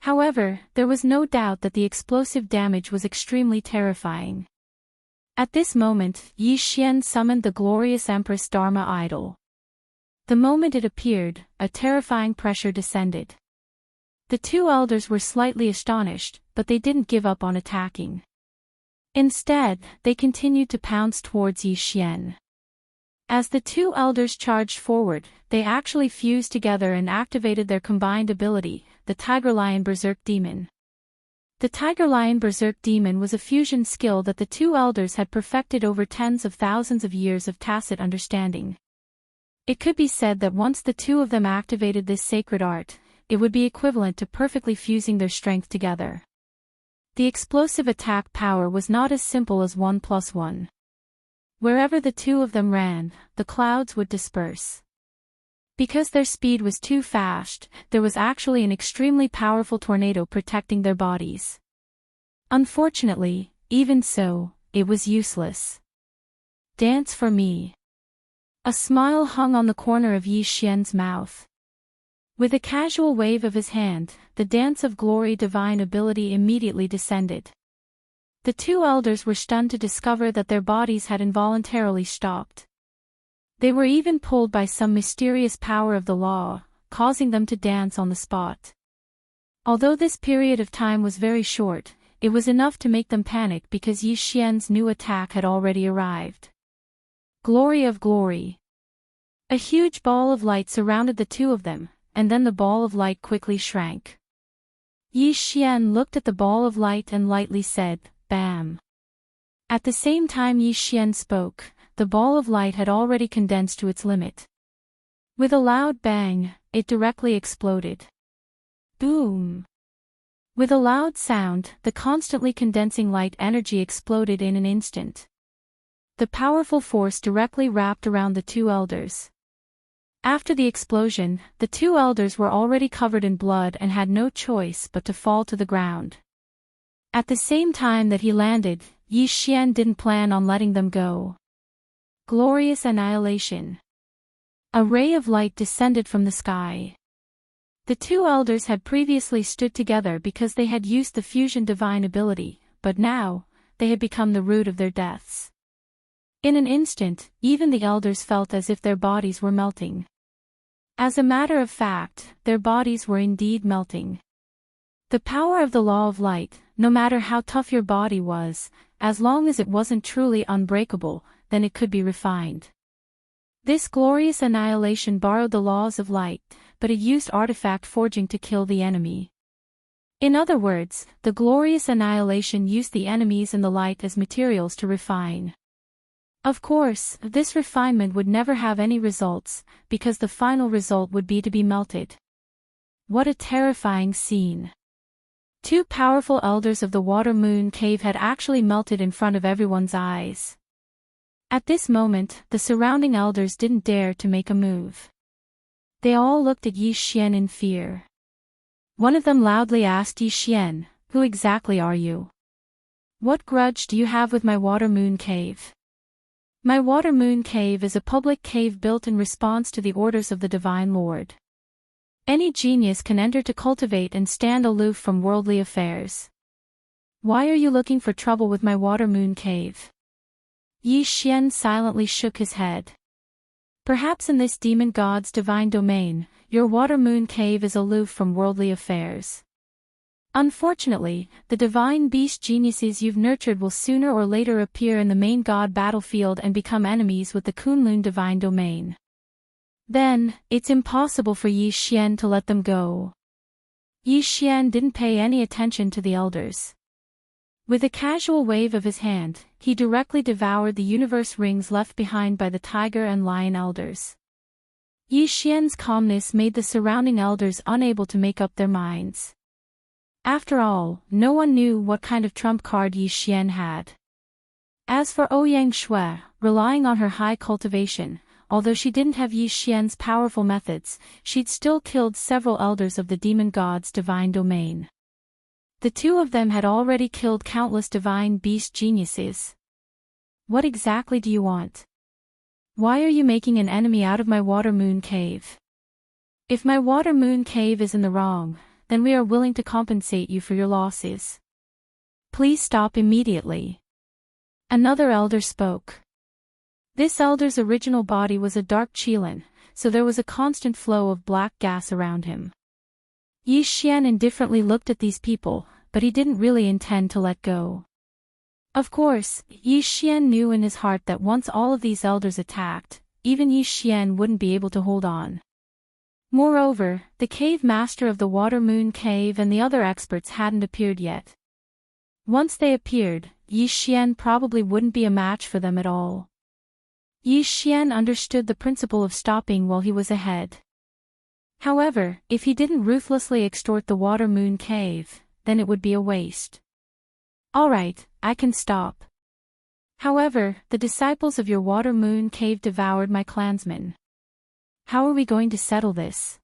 However, there was no doubt that the explosive damage was extremely terrifying. At this moment, Yi Xian summoned the glorious Empress Dharma Idol. The moment it appeared, a terrifying pressure descended. The two elders were slightly astonished, but they didn't give up on attacking. Instead, they continued to pounce towards Yi Xian. As the two elders charged forward, they actually fused together and activated their combined ability, the Tiger Lion Berserk Demon. The Tiger Lion Berserk Demon was a fusion skill that the two elders had perfected over tens of thousands of years of tacit understanding. It could be said that once the two of them activated this sacred art, it would be equivalent to perfectly fusing their strength together. The explosive attack power was not as simple as 1 + 1. Wherever the two of them ran, the clouds would disperse. Because their speed was too fast, there was actually an extremely powerful tornado protecting their bodies. Unfortunately, even so, it was useless. Dance for me. A smile hung on the corner of Yi Xian's mouth. With a casual wave of his hand, the dance of glory divine ability immediately descended. The two elders were stunned to discover that their bodies had involuntarily stopped. They were even pulled by some mysterious power of the law, causing them to dance on the spot. Although this period of time was very short, it was enough to make them panic because Yi Xian's new attack had already arrived. Glory of glory. A huge ball of light surrounded the two of them, and then the ball of light quickly shrank. Yi Xian looked at the ball of light and lightly said, "Bam." At the same time Yi Xian spoke, the ball of light had already condensed to its limit. With a loud bang, it directly exploded. Boom! With a loud sound, the constantly condensing light energy exploded in an instant. The powerful force directly wrapped around the two elders. After the explosion, the two elders were already covered in blood and had no choice but to fall to the ground. At the same time that he landed, Yi Xian didn't plan on letting them go. Glorious annihilation. A ray of light descended from the sky. The two elders had previously stood together because they had used the fusion divine ability, but now, they had become the root of their deaths. In an instant, even the elders felt as if their bodies were melting. As a matter of fact, their bodies were indeed melting. The power of the law of light, no matter how tough your body was, as long as it wasn't truly unbreakable, then it could be refined. This glorious annihilation borrowed the laws of light, but it used artifact forging to kill the enemy. In other words, the glorious annihilation used the enemies and the light as materials to refine. Of course, this refinement would never have any results, because the final result would be to be melted. What a terrifying scene. Two powerful elders of the Water Moon Cave had actually melted in front of everyone's eyes. At this moment, the surrounding elders didn't dare to make a move. They all looked at Yi Xian in fear. One of them loudly asked Yi Xian, "Who exactly are you? What grudge do you have with my Water Moon Cave?" My Water Moon Cave is a public cave built in response to the orders of the Divine Lord. Any genius can enter to cultivate and stand aloof from worldly affairs. Why are you looking for trouble with my Water Moon Cave? Yi Xian silently shook his head. Perhaps in this demon god's divine domain, your water moon cave is aloof from worldly affairs. Unfortunately, the divine beast geniuses you've nurtured will sooner or later appear in the main god battlefield and become enemies with the Kunlun divine domain. Then, it's impossible for Yi Xian to let them go. Yi Xian didn't pay any attention to the elders. With a casual wave of his hand, he directly devoured the universe rings left behind by the tiger and lion elders. Yi Xian's calmness made the surrounding elders unable to make up their minds. After all, no one knew what kind of trump card Yi Xian had. As for Ouyang Shui, relying on her high cultivation, although she didn't have Yi Xian's powerful methods, she'd still killed several elders of the demon god's divine domain. The two of them had already killed countless divine beast geniuses. What exactly do you want? Why are you making an enemy out of my water moon cave? If my water moon cave is in the wrong, then we are willing to compensate you for your losses. Please stop immediately. Another elder spoke. This elder's original body was a dark Qilin, so there was a constant flow of black gas around him. Yi Xian indifferently looked at these people, but he didn't really intend to let go. Of course, Yi Xian knew in his heart that once all of these elders attacked, even Yi Xian wouldn't be able to hold on. Moreover, the cave master of the water moon cave and the other experts hadn't appeared yet. Once they appeared, Yi Xian probably wouldn't be a match for them at all. Yi Xian understood the principle of stopping while he was ahead. However, if he didn't ruthlessly extort the water moon cave, then it would be a waste. Alright, I can stop. However, the disciples of your water moon cave devoured my clansmen. How are we going to settle this?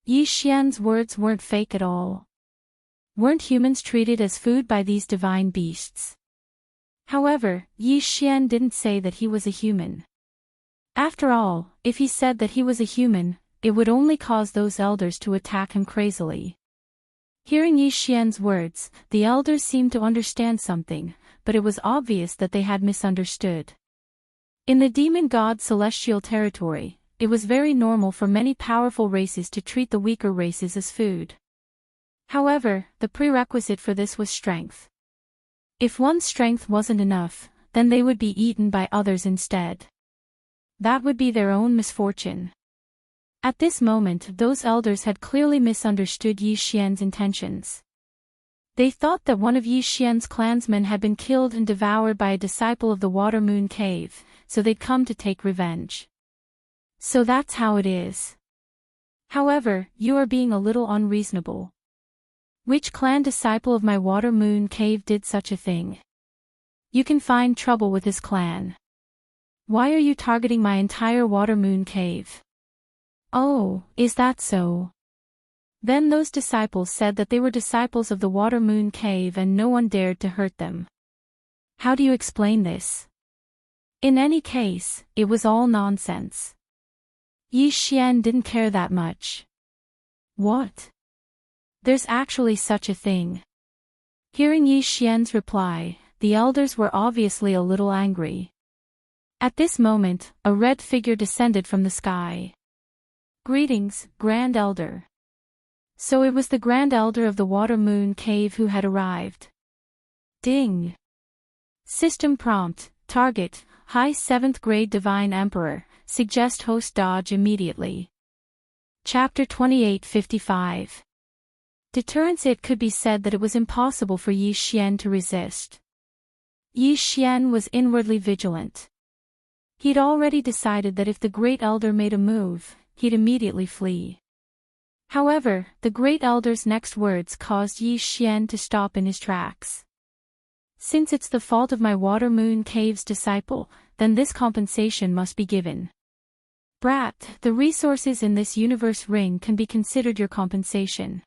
Yi Xian's words weren't fake at all. Weren't humans treated as food by these divine beasts? However, Yi Xian didn't say that he was a human. After all, if he said that he was a human, it would only cause those elders to attack him crazily. Hearing Yi Xian's words, the elders seemed to understand something, but it was obvious that they had misunderstood. In the demon god celestial territory, it was very normal for many powerful races to treat the weaker races as food. However, the prerequisite for this was strength. If one's strength wasn't enough, then they would be eaten by others instead. That would be their own misfortune. At this moment, those elders had clearly misunderstood Yi Xian's intentions. They thought that one of Yi Xian's clansmen had been killed and devoured by a disciple of the Water Moon Cave, so they'd come to take revenge. So that's how it is. However, you are being a little unreasonable. Which clan disciple of my Water Moon Cave did such a thing? You can find trouble with his clan. Why are you targeting my entire Water Moon Cave? Oh, is that so? Then those disciples said that they were disciples of the Water Moon Cave and no one dared to hurt them. How do you explain this? In any case, it was all nonsense. Yi Xian didn't care that much. What? There's actually such a thing. Hearing Yi Xian's reply, the elders were obviously a little angry. At this moment, a red figure descended from the sky. Greetings, Grand Elder. So it was the Grand Elder of the Water Moon Cave who had arrived. Ding. System prompt, target, high 7th grade Divine Emperor, suggest host dodge immediately. Chapter 2855. Deterrence. It could be said that it was impossible for Yi Xian to resist. Yi Xian was inwardly vigilant. He'd already decided that if the Great Elder made a move, he'd immediately flee. However, the Great Elder's next words caused Yi Xian to stop in his tracks. Since it's the fault of my Water Moon Cave's disciple, then this compensation must be given. Brat, the resources in this universe ring can be considered your compensation.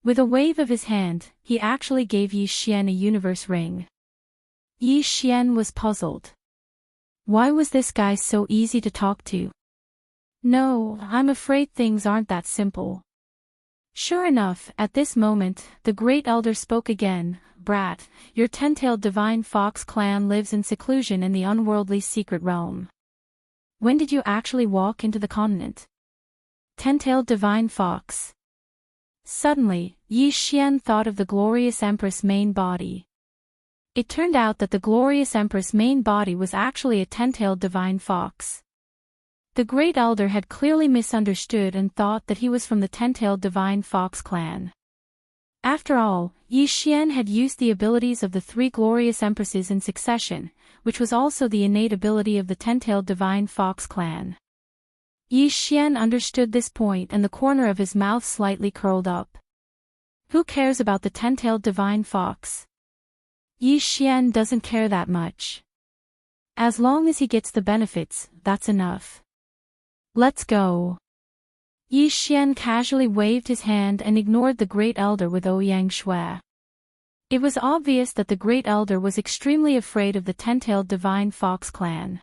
With a wave of his hand, he actually gave Yi Xian a universe ring. Yi Xian was puzzled. Why was this guy so easy to talk to? No, I'm afraid things aren't that simple. Sure enough, at this moment, the Great Elder spoke again, brat, your 10-tailed divine fox clan lives in seclusion in the unworldly secret realm. When did you actually walk into the continent? 10-tailed divine fox. Suddenly, Yi Xian thought of the glorious Empress' main body. It turned out that the glorious Empress' main body was actually a 10-tailed divine fox. The Great Elder had clearly misunderstood and thought that he was from the 10-tailed divine fox clan. After all, Yi Xian had used the abilities of the 3 glorious empresses in succession, which was also the innate ability of the 10-tailed divine fox clan. Yi Xian understood this point and the corner of his mouth slightly curled up. Who cares about the 10-tailed divine fox? Yi Xian doesn't care that much. As long as he gets the benefits, that's enough. Let's go. Yi Xian casually waved his hand and ignored the Great Elder with Ouyang Shui. It was obvious that the Great Elder was extremely afraid of the 10-tailed divine fox clan.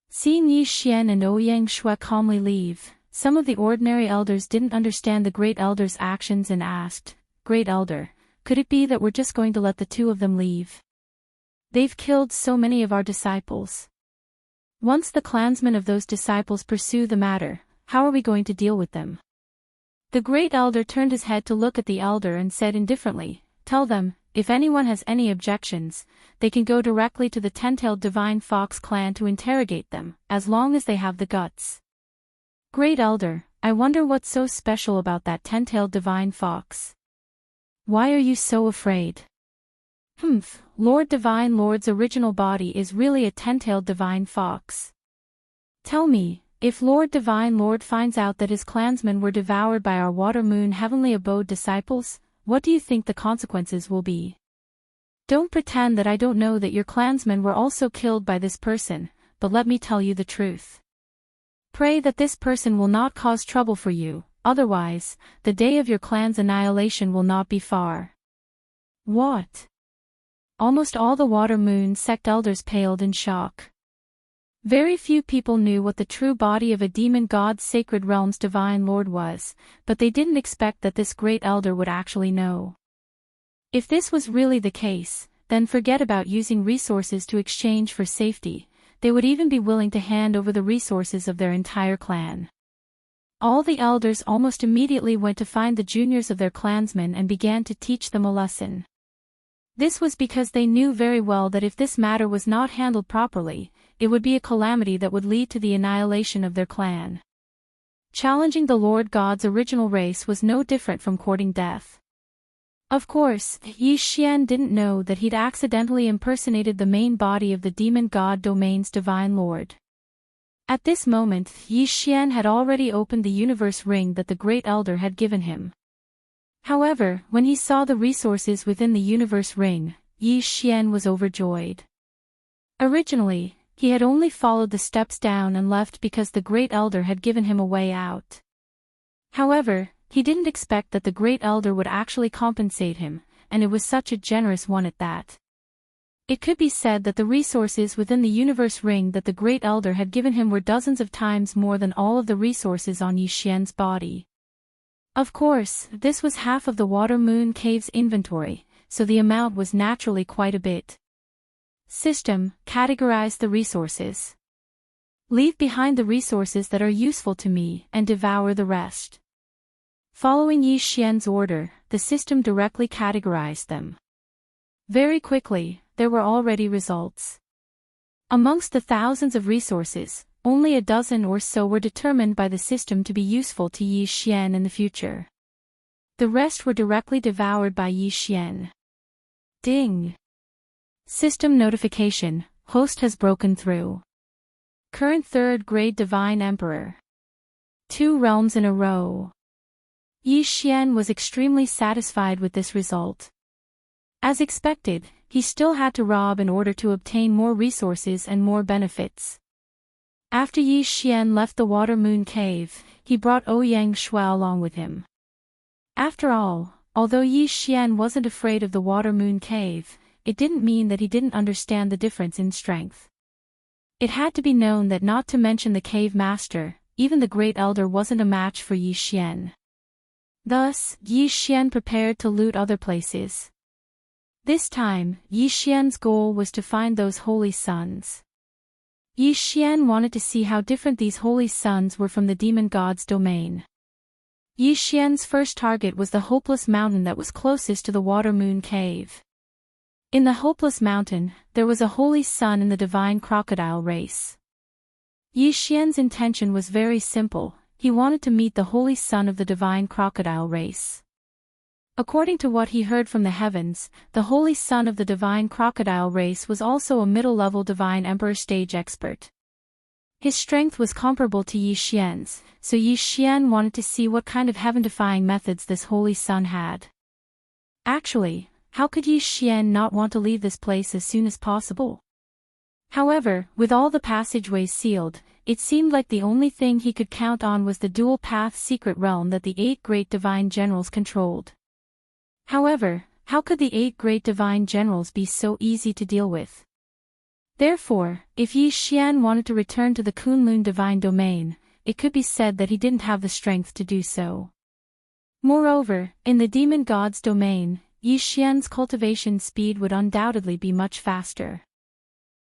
Seeing Yi Xian and Ouyang Shui calmly leave, some of the ordinary elders didn't understand the Great Elder's actions and asked, "Great Elder, could it be that we're just going to let the 2 of them leave? They've killed so many of our disciples. Once the clansmen of those disciples pursue the matter, how are we going to deal with them?" The Great Elder turned his head to look at the elder and said indifferently, "Tell them, if anyone has any objections, they can go directly to the 10-tailed divine fox clan to interrogate them, as long as they have the guts." Great Elder, I wonder what's so special about that 10-tailed divine fox. Why are you so afraid? Lord Divine Lord's original body is really a 10-tailed divine fox. Tell me, if Lord Divine Lord finds out that his clansmen were devoured by our Water Moon Heavenly Abode disciples, what do you think the consequences will be? Don't pretend that I don't know that your clansmen were also killed by this person, but let me tell you the truth. Pray that this person will not cause trouble for you, otherwise, the day of your clan's annihilation will not be far. What? Almost all the Water Moon sect elders paled in shock. Very few people knew what the true body of a demon god's sacred realm's divine lord was, but they didn't expect that this great elder would actually know. If this was really the case, then forget about using resources to exchange for safety. They would even be willing to hand over the resources of their entire clan. All the elders almost immediately went to find the juniors of their clansmen and began to teach them a lesson. This was because they knew very well that if this matter was not handled properly, it would be a calamity that would lead to the annihilation of their clan. Challenging the Lord God's original race was no different from courting death. Of course, Yi Xian didn't know that he'd accidentally impersonated the main body of the demon god domain's divine lord. At this moment, Yi Xian had already opened the universe ring that the Great Elder had given him. However, when he saw the resources within the universe ring, Yi Xian was overjoyed. Originally, he had only followed the steps down and left because the Great Elder had given him a way out. However, he didn't expect that the Great Elder would actually compensate him, and it was such a generous one at that. It could be said that the resources within the universe ring that the Great Elder had given him were dozens of times more than all of the resources on Yi Xian's body. Of course, this was half of the Water Moon Cave's inventory, so the amount was naturally quite a bit. System, categorize the resources. Leave behind the resources that are useful to me and devour the rest. Following Yi Xian's order, the system directly categorized them. Very quickly, there were already results. Amongst the thousands of resources, only a dozen or so were determined by the system to be useful to Yi Xian in the future. The rest were directly devoured by Yi Xian. Ding! System notification, host has broken through. Current 3rd grade Divine Emperor. 2 realms in a row. Yi Xian was extremely satisfied with this result. As expected, he still had to rob in order to obtain more resources and more benefits. After Yi Xian left the Water Moon Cave, he brought Ouyang Shui along with him. After all, although Yi Xian wasn't afraid of the Water Moon Cave, it didn't mean that he didn't understand the difference in strength. It had to be known that not to mention the Cave Master, even the Great Elder wasn't a match for Yi Xian. Thus, Yi Xian prepared to loot other places. This time, Yi Xian's goal was to find those holy sons. Yi Xian wanted to see how different these holy sons were from the demon god's domain. Yi Xian's first target was the hopeless mountain that was closest to the water moon cave. In the hopeless mountain, there was a holy son in the divine crocodile race. Yi Xian's intention was very simple. He wanted to meet the holy son of the divine crocodile race. According to what he heard from the heavens, the holy son of the divine crocodile race was also a middle-level divine emperor stage expert. His strength was comparable to Yi Xian's, so Yi Xian wanted to see what kind of heaven-defying methods this holy son had. Actually, how could Yi Xian not want to leave this place as soon as possible? However, with all the passageways sealed, it seemed like the only thing he could count on was the dual-path secret realm that the 8 great divine generals controlled. However, how could the 8 great divine generals be so easy to deal with? Therefore, if Yi Xian wanted to return to the Kunlun divine domain, it could be said that he didn't have the strength to do so. Moreover, in the demon god's domain, Yi Xian's cultivation speed would undoubtedly be much faster.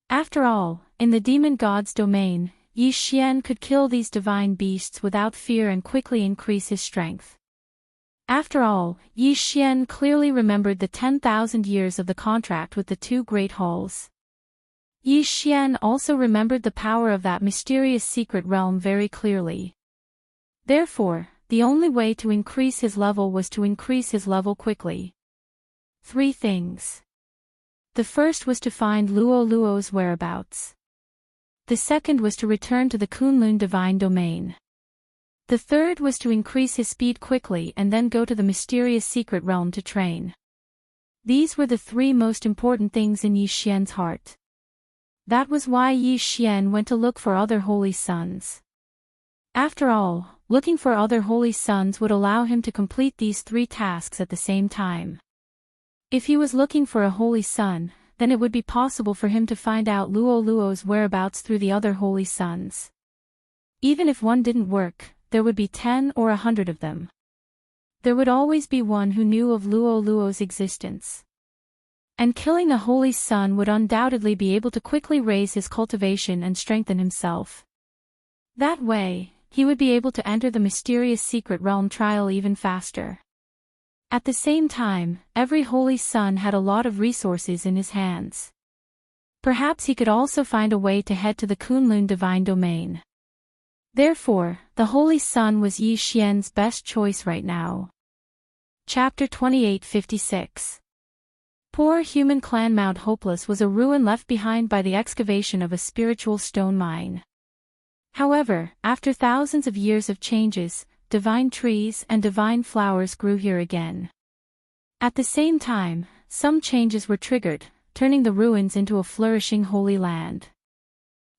After all, in the demon god's domain, Yi Xian could kill these divine beasts without fear and quickly increase his strength. After all, Yi Xian clearly remembered the 10,000 years of the contract with the 2 great halls. Yi Xian also remembered the power of that mysterious secret realm very clearly. Therefore, the only way to increase his level was to increase his level quickly. 3 things. The first was to find Luo Luo's whereabouts. The second was to return to the Kunlun divine domain. The third was to increase his speed quickly and then go to the mysterious secret realm to train. These were the 3 most important things in Yi Xian's heart. That was why Yi Xian went to look for other holy sons. After all, looking for other holy sons would allow him to complete these 3 tasks at the same time. If he was looking for a holy son, then it would be possible for him to find out Luo Luo's whereabouts through the other holy sons. Even if one didn't work, there would be 10 or 100 of them. There would always be one who knew of Luo Luo's existence. And killing a holy son would undoubtedly be able to quickly raise his cultivation and strengthen himself. That way, he would be able to enter the mysterious secret realm trial even faster. At the same time, every holy son had a lot of resources in his hands. Perhaps he could also find a way to head to the Kunlun divine domain. Therefore, the holy son was Yi Xian's best choice right now. Chapter 2856. Poor human clan Mount Hopeless was a ruin left behind by the excavation of a spiritual stone mine. However, after thousands of years of changes, divine trees and divine flowers grew here again. At the same time, some changes were triggered, turning the ruins into a flourishing holy land.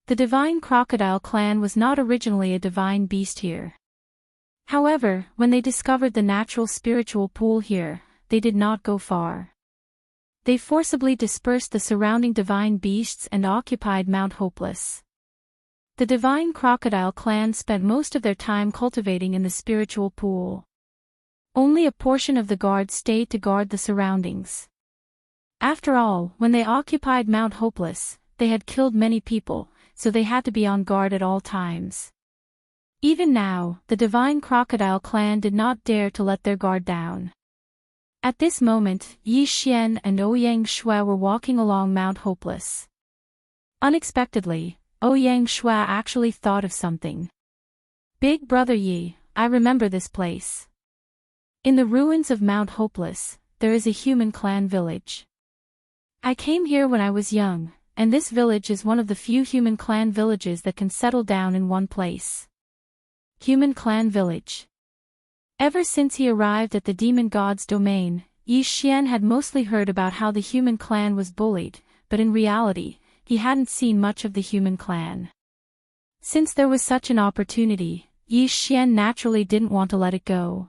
The divine crocodile clan was not originally a divine beast here. However, when they discovered the natural spiritual pool here, they did not go far. They forcibly dispersed the surrounding divine beasts and occupied Mount Hopeless. The divine crocodile clan spent most of their time cultivating in the spiritual pool. Only a portion of the guards stayed to guard the surroundings. After all, when they occupied Mount Hopeless, they had killed many people, so they had to be on guard at all times. Even now, the divine crocodile clan did not dare to let their guard down. At this moment, Yi Xian and Ouyang Shui were walking along Mount Hopeless. Unexpectedly, Ouyang Shui actually thought of something. Big brother Yi, I remember this place. In the ruins of Mount Hopeless, there is a human clan village. I came here when I was young, and this village is one of the few human clan villages that can settle down in one place. Human clan village. Ever since he arrived at the demon god's domain, Yi Xian had mostly heard about how the human clan was bullied, but in reality, he hadn't seen much of the human clan. Since there was such an opportunity, Yi Xian naturally didn't want to let it go.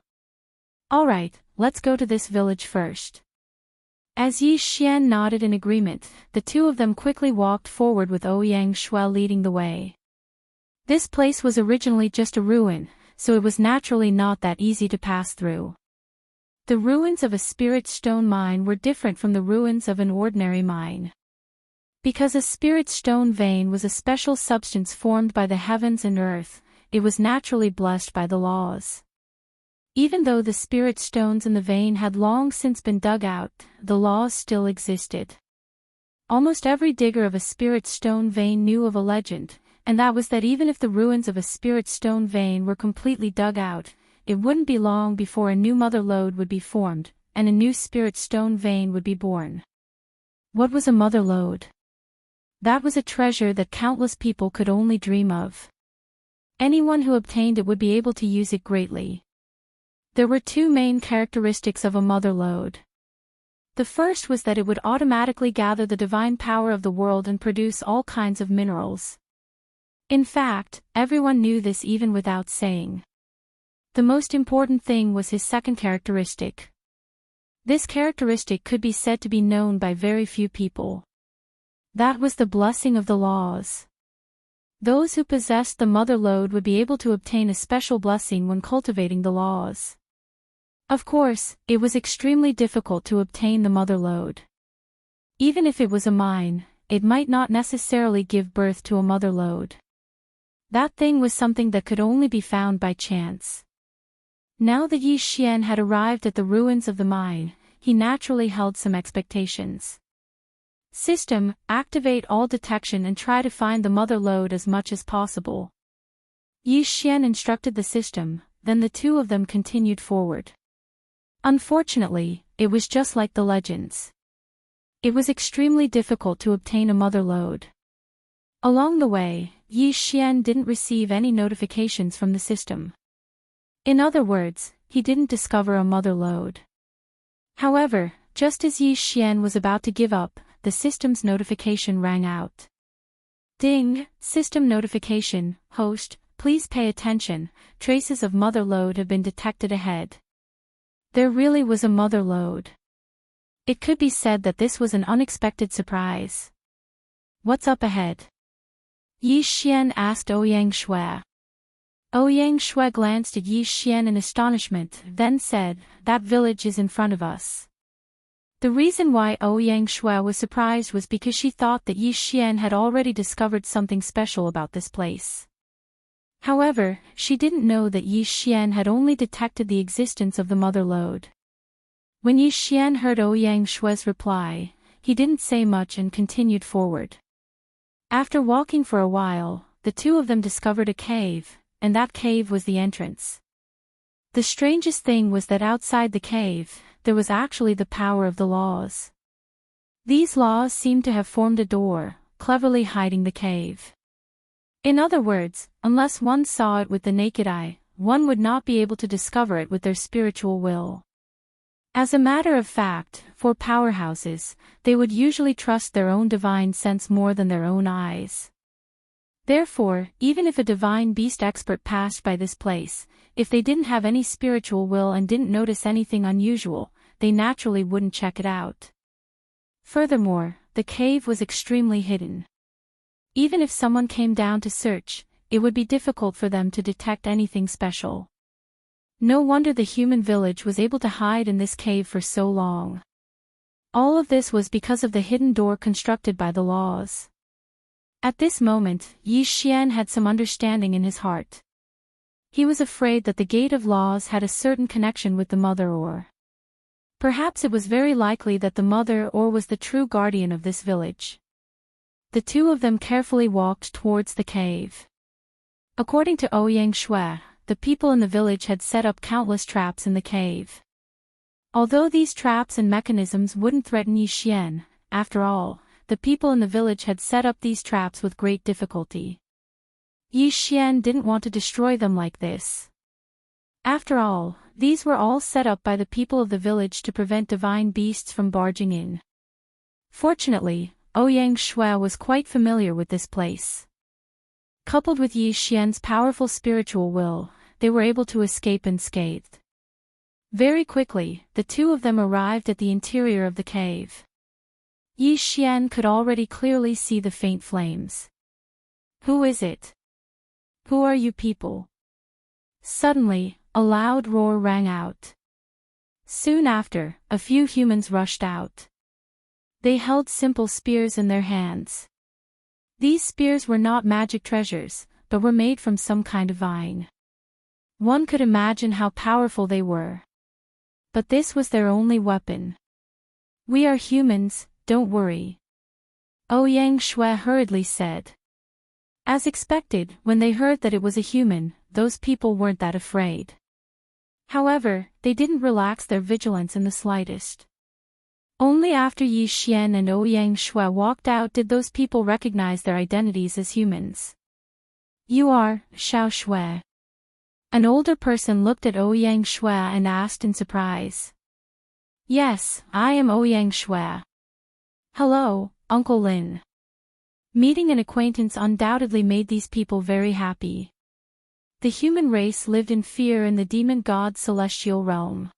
Alright, let's go to this village first. As Yi Xian nodded in agreement, the two of them quickly walked forward with Ouyang Shui leading the way. This place was originally just a ruin, so it was naturally not that easy to pass through. The ruins of a spirit stone mine were different from the ruins of an ordinary mine. Because a spirit stone vein was a special substance formed by the heavens and earth, it was naturally blessed by the laws. Even though the spirit stones in the vein had long since been dug out, the laws still existed. Almost every digger of a spirit stone vein knew of a legend, and that was that even if the ruins of a spirit stone vein were completely dug out, it wouldn't be long before a new mother lode would be formed, and a new spirit stone vein would be born. What was a mother lode? That was a treasure that countless people could only dream of. Anyone who obtained it would be able to use it greatly. There were two main characteristics of a mother lode. The first was that it would automatically gather the divine power of the world and produce all kinds of minerals. In fact, everyone knew this even without saying. The most important thing was his second characteristic. This characteristic could be said to be known by very few people. That was the blessing of the laws. Those who possessed the mother lode would be able to obtain a special blessing when cultivating the laws. Of course, it was extremely difficult to obtain the mother lode. Even if it was a mine, it might not necessarily give birth to a mother lode. That thing was something that could only be found by chance. Now that Yi Xian had arrived at the ruins of the mine, he naturally held some expectations. System, activate all detection and try to find the mother lode as much as possible. Yi Xian instructed the system, then the two of them continued forward. Unfortunately, it was just like the legends. It was extremely difficult to obtain a mother lode. Along the way, Yi Xian didn't receive any notifications from the system. In other words, he didn't discover a mother lode. However, just as Yi Xian was about to give up, the system's notification rang out. Ding, system notification, host, please pay attention, traces of mother lode have been detected ahead. There really was a mother lode. It could be said that this was an unexpected surprise. What's up ahead? Yi Xian asked Ouyang Shui. Ouyang Shui glanced at Yi Xian in astonishment, then said, that village is in front of us. The reason why Ouyang Shui was surprised was because she thought that Yi Xian had already discovered something special about this place. However, she didn't know that Yi Xian had only detected the existence of the mother lode. When Yi Xian heard Ouyang Shui's reply, he didn't say much and continued forward. After walking for a while, the two of them discovered a cave, and that cave was the entrance. The strangest thing was that outside the cave, there was actually the power of the laws. These laws seemed to have formed a door, cleverly hiding the cave. In other words, unless one saw it with the naked eye, one would not be able to discover it with their spiritual will. As a matter of fact, for powerhouses, they would usually trust their own divine sense more than their own eyes. Therefore, even if a divine beast expert passed by this place, if they didn't have any spiritual will and didn't notice anything unusual, they naturally wouldn't check it out. Furthermore, the cave was extremely hidden. Even if someone came down to search, it would be difficult for them to detect anything special. No wonder the human village was able to hide in this cave for so long. All of this was because of the hidden door constructed by the laws. At this moment, Yi Xian had some understanding in his heart. He was afraid that the gate of laws had a certain connection with the mother ore. Perhaps it was very likely that the mother ore was the true guardian of this village. The two of them carefully walked towards the cave. According to Ouyang Shui, the people in the village had set up countless traps in the cave. Although these traps and mechanisms wouldn't threaten Yi Xian, after all, the people in the village had set up these traps with great difficulty. Yi Xian didn't want to destroy them like this. After all, these were all set up by the people of the village to prevent divine beasts from barging in. Fortunately, Ouyang Shui was quite familiar with this place. Coupled with Yi Xian's powerful spiritual will, they were able to escape unscathed. Very quickly, the two of them arrived at the interior of the cave. Yi Xian could already clearly see the faint flames. Who is it? Who are you people? Suddenly, a loud roar rang out. Soon after, a few humans rushed out. They held simple spears in their hands. These spears were not magic treasures, but were made from some kind of vine. One could imagine how powerful they were. But this was their only weapon. "We are humans, don't worry," Ouyang Shui hurriedly said. As expected, when they heard that it was a human, those people weren't that afraid. However, they didn't relax their vigilance in the slightest. Only after Yi Xian and Ouyang Shui walked out did those people recognize their identities as humans. "You are Xiao Shui." An older person looked at Ouyang Shui and asked in surprise. "Yes, I am Ouyang Shui." "Hello, Uncle Lin." Meeting an acquaintance undoubtedly made these people very happy. The human race lived in fear in the demon god's celestial realm.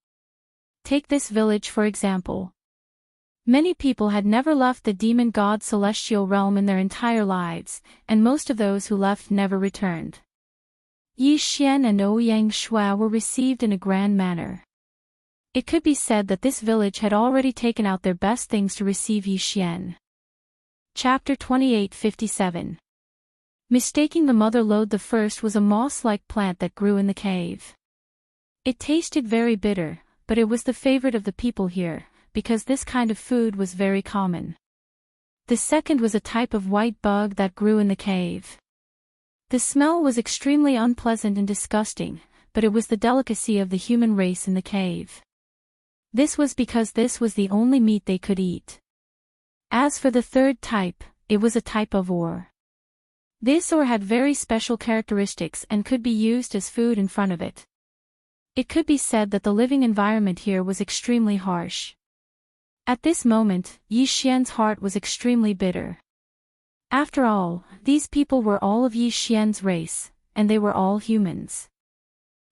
Take this village for example. Many people had never left the demon god's celestial realm in their entire lives, and most of those who left never returned. Yi Xian and Ouyang Shui were received in a grand manner. It could be said that this village had already taken out their best things to receive Yi Xian. Chapter 28:57. Mistaking the mother lode. The first was a moss-like plant that grew in the cave. It tasted very bitter, but it was the favorite of the people here, because this kind of food was very common. The second was a type of white bug that grew in the cave. The smell was extremely unpleasant and disgusting, but it was the delicacy of the human race in the cave. This was because this was the only meat they could eat. As for the third type, it was a type of ore. This ore had very special characteristics and could be used as food in front of it. It could be said that the living environment here was extremely harsh. At this moment, Yi Xian's heart was extremely bitter. After all, these people were all of Yi Xian's race, and they were all humans.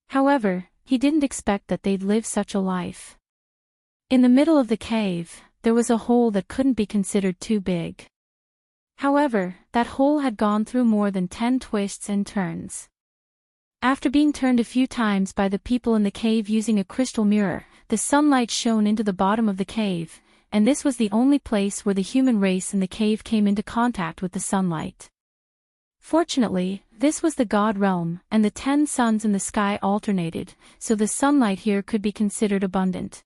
However, he didn't expect that they'd live such a life. In the middle of the cave, there was a hole that couldn't be considered too big. However, that hole had gone through more than 10 twists and turns. After being turned a few times by the people in the cave using a crystal mirror, the sunlight shone into the bottom of the cave, and this was the only place where the human race in the cave came into contact with the sunlight. Fortunately, this was the god realm, and the 10 suns in the sky alternated, so the sunlight here could be considered abundant.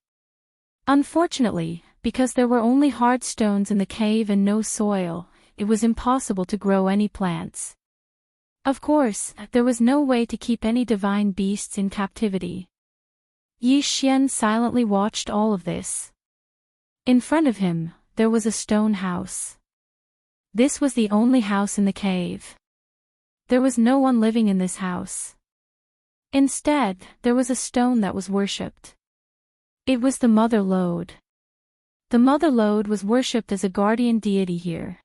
Unfortunately, because there were only hard stones in the cave and no soil, it was impossible to grow any plants. Of course, there was no way to keep any divine beasts in captivity. Yi Xian silently watched all of this. In front of him, there was a stone house. This was the only house in the cave. There was no one living in this house. Instead, there was a stone that was worshipped. It was the Mother Lode. The Mother Lode was worshipped as a guardian deity here.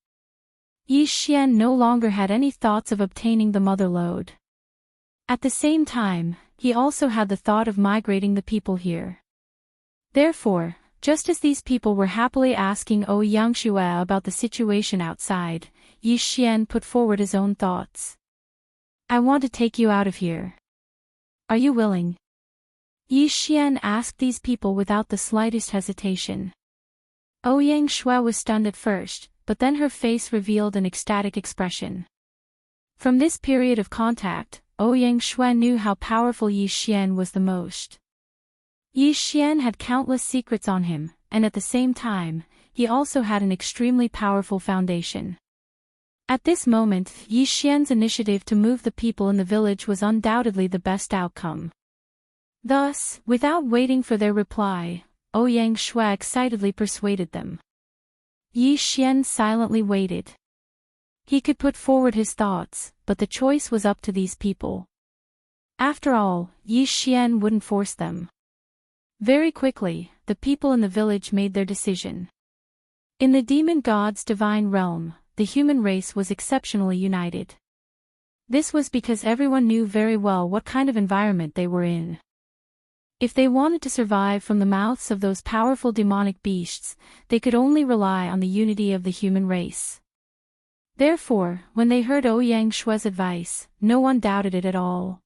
Yi Xian no longer had any thoughts of obtaining the Mother Lode. At the same time, he also had the thought of migrating the people here. Therefore, just as these people were happily asking Ouyang Shui about the situation outside, Yi Xian put forward his own thoughts. "I want to take you out of here. Are you willing?" Yi Xian asked these people without the slightest hesitation. Ouyang Shui was stunned at first, but then her face revealed an ecstatic expression. From this period of contact, Ouyang Shui knew how powerful Yi Xian was the most. Yi Xian had countless secrets on him, and at the same time, he also had an extremely powerful foundation. At this moment, Yi Xian's initiative to move the people in the village was undoubtedly the best outcome. Thus, without waiting for their reply, Ouyang Shui excitedly persuaded them. Yi Xian silently waited. He could put forward his thoughts, but the choice was up to these people. After all, Yi Xian wouldn't force them. Very quickly, the people in the village made their decision. In the demon god's divine realm, the human race was exceptionally united. This was because everyone knew very well what kind of environment they were in. If they wanted to survive from the mouths of those powerful demonic beasts, they could only rely on the unity of the human race. Therefore, when they heard Ouyang Shui's advice, no one doubted it at all.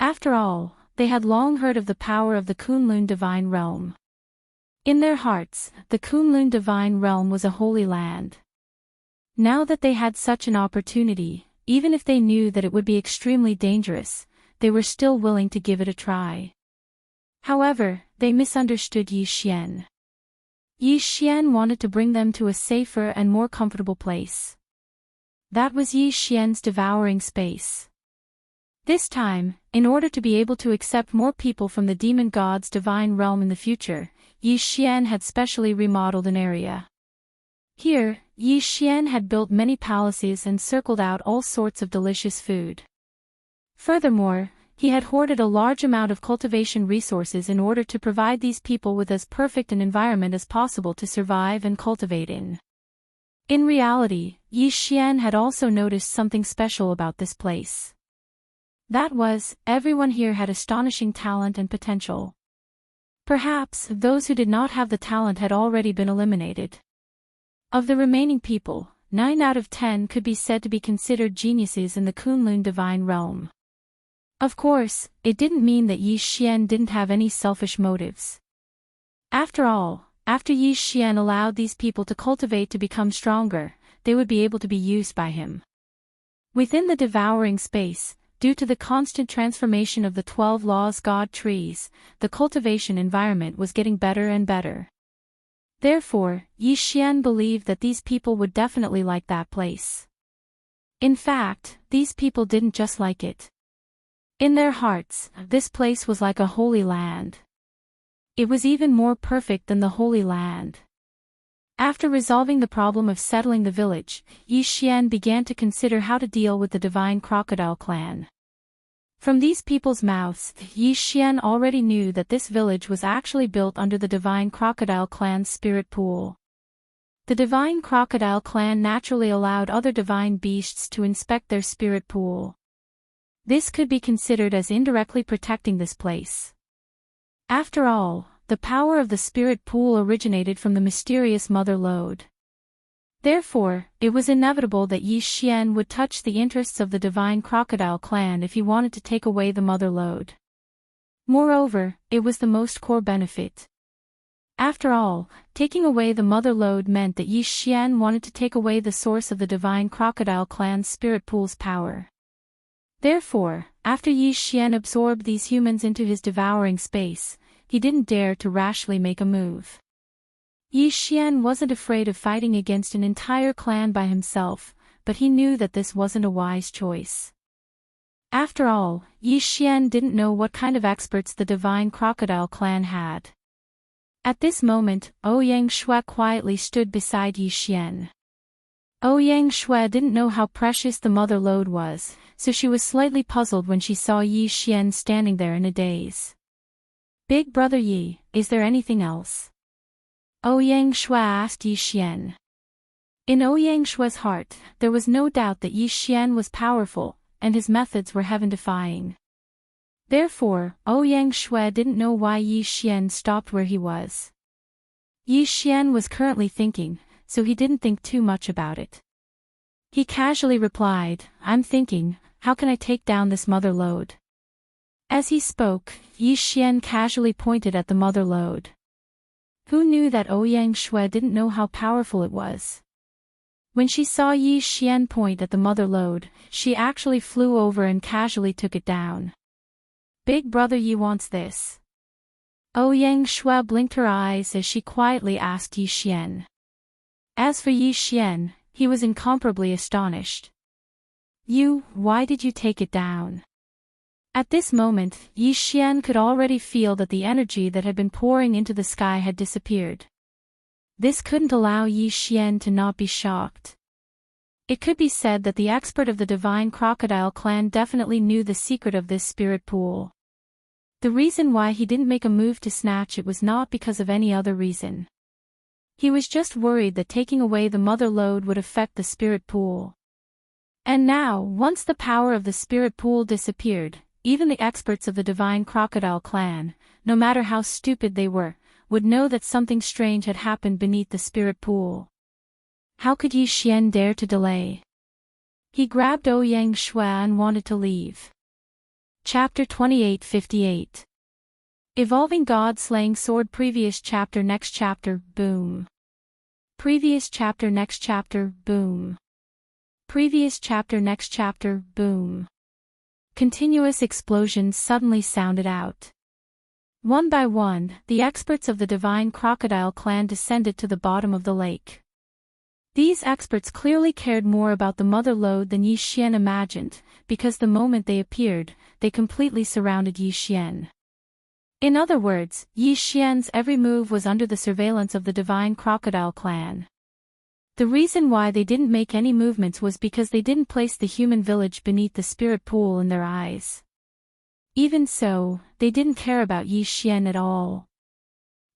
After all, they had long heard of the power of the Kunlun divine realm. In their hearts, the Kunlun divine realm was a holy land. Now that they had such an opportunity, even if they knew that it would be extremely dangerous, they were still willing to give it a try. However, they misunderstood Yi Xian. Yi Xian wanted to bring them to a safer and more comfortable place. That was Yi Xian's devouring space. This time, in order to be able to accept more people from the demon god's divine realm in the future, Yi Xian had specially remodeled an area. Here, Yi Xian had built many palaces and circled out all sorts of delicious food. Furthermore, he had hoarded a large amount of cultivation resources in order to provide these people with as perfect an environment as possible to survive and cultivate in. In reality, Yi Xian had also noticed something special about this place. That was, everyone here had astonishing talent and potential. Perhaps, those who did not have the talent had already been eliminated. Of the remaining people, 9 out of 10 could be said to be considered geniuses in the Kunlun divine realm. Of course, it didn't mean that Yi Xian didn't have any selfish motives. After all, after Yi Xian allowed these people to cultivate to become stronger, they would be able to be used by him. Within the devouring space, due to the constant transformation of the 12 laws god trees, the cultivation environment was getting better and better. Therefore, Yi Xian believed that these people would definitely like that place. In fact, these people didn't just like it. In their hearts, this place was like a holy land. It was even more perfect than the Holy Land. After resolving the problem of settling the village, Yi Xian began to consider how to deal with the divine crocodile clan. From these people's mouths, Yi Xian already knew that this village was actually built under the divine crocodile clan's spirit pool. The divine crocodile clan naturally allowed other divine beasts to inspect their spirit pool. This could be considered as indirectly protecting this place. After all, the power of the spirit pool originated from the mysterious mother lode. Therefore, it was inevitable that Yi Xian would touch the interests of the divine crocodile clan if he wanted to take away the mother lode. Moreover, it was the most core benefit. After all, taking away the mother lode meant that Yi Xian wanted to take away the source of the divine crocodile clan's spirit pool's power. Therefore, after Yi Xian absorbed these humans into his devouring space, he didn't dare to rashly make a move. Yi Xian wasn't afraid of fighting against an entire clan by himself, but he knew that this wasn't a wise choice. After all, Yi Xian didn't know what kind of experts the divine crocodile clan had. At this moment, Ouyang Shui quietly stood beside Yi Xian. Ouyang Shui didn't know how precious the mother lode was, so she was slightly puzzled when she saw Yi Xian standing there in a daze. "Big brother Yi, is there anything else?" Ouyang Shui asked Yi Xian. In Ouyang Shui's heart, there was no doubt that Yi Xian was powerful, and his methods were heaven-defying. Therefore, Ouyang Shui didn't know why Yi Xian stopped where he was. Yi Xian was currently thinking, so he didn't think too much about it. He casually replied, "I'm thinking, how can I take down this mother lode?" As he spoke, Yi Xian casually pointed at the mother lode. Who knew that Ouyang Shui didn't know how powerful it was? When she saw Yi Xian point at the mother lode, she actually flew over and casually took it down. "Big brother Yi wants this." Ouyang Shui blinked her eyes as she quietly asked Yi Xian. As for Yi Xian, he was incomparably astonished. Why did you take it down?" At this moment, Yi Xian could already feel that the energy that had been pouring into the sky had disappeared. This couldn't allow Yi Xian to not be shocked. It could be said that the expert of the divine crocodile clan definitely knew the secret of this spirit pool. The reason why he didn't make a move to snatch it was not because of any other reason. He was just worried that taking away the mother lode would affect the spirit pool. And now, once the power of the spirit pool disappeared, even the experts of the divine crocodile clan, no matter how stupid they were, would know that something strange had happened beneath the spirit pool. How could Yi Xian dare to delay? He grabbed Ouyang Shui and wanted to leave. Chapter 2858. Evolving God Slaying Sword. Previous chapter. Next chapter. Boom. Previous chapter. Next chapter. Boom. Previous chapter. Next chapter. Boom. Continuous explosions suddenly sounded out. One by one, the experts of the divine crocodile clan descended to the bottom of the lake. These experts clearly cared more about the mother lode than Yi Xian imagined, because the moment they appeared, they completely surrounded Yi Xian. In other words, Yi Xian's every move was under the surveillance of the divine crocodile clan. The reason why they didn't make any movements was because they didn't place the human village beneath the spirit pool in their eyes. Even so, they didn't care about Yi Xian at all.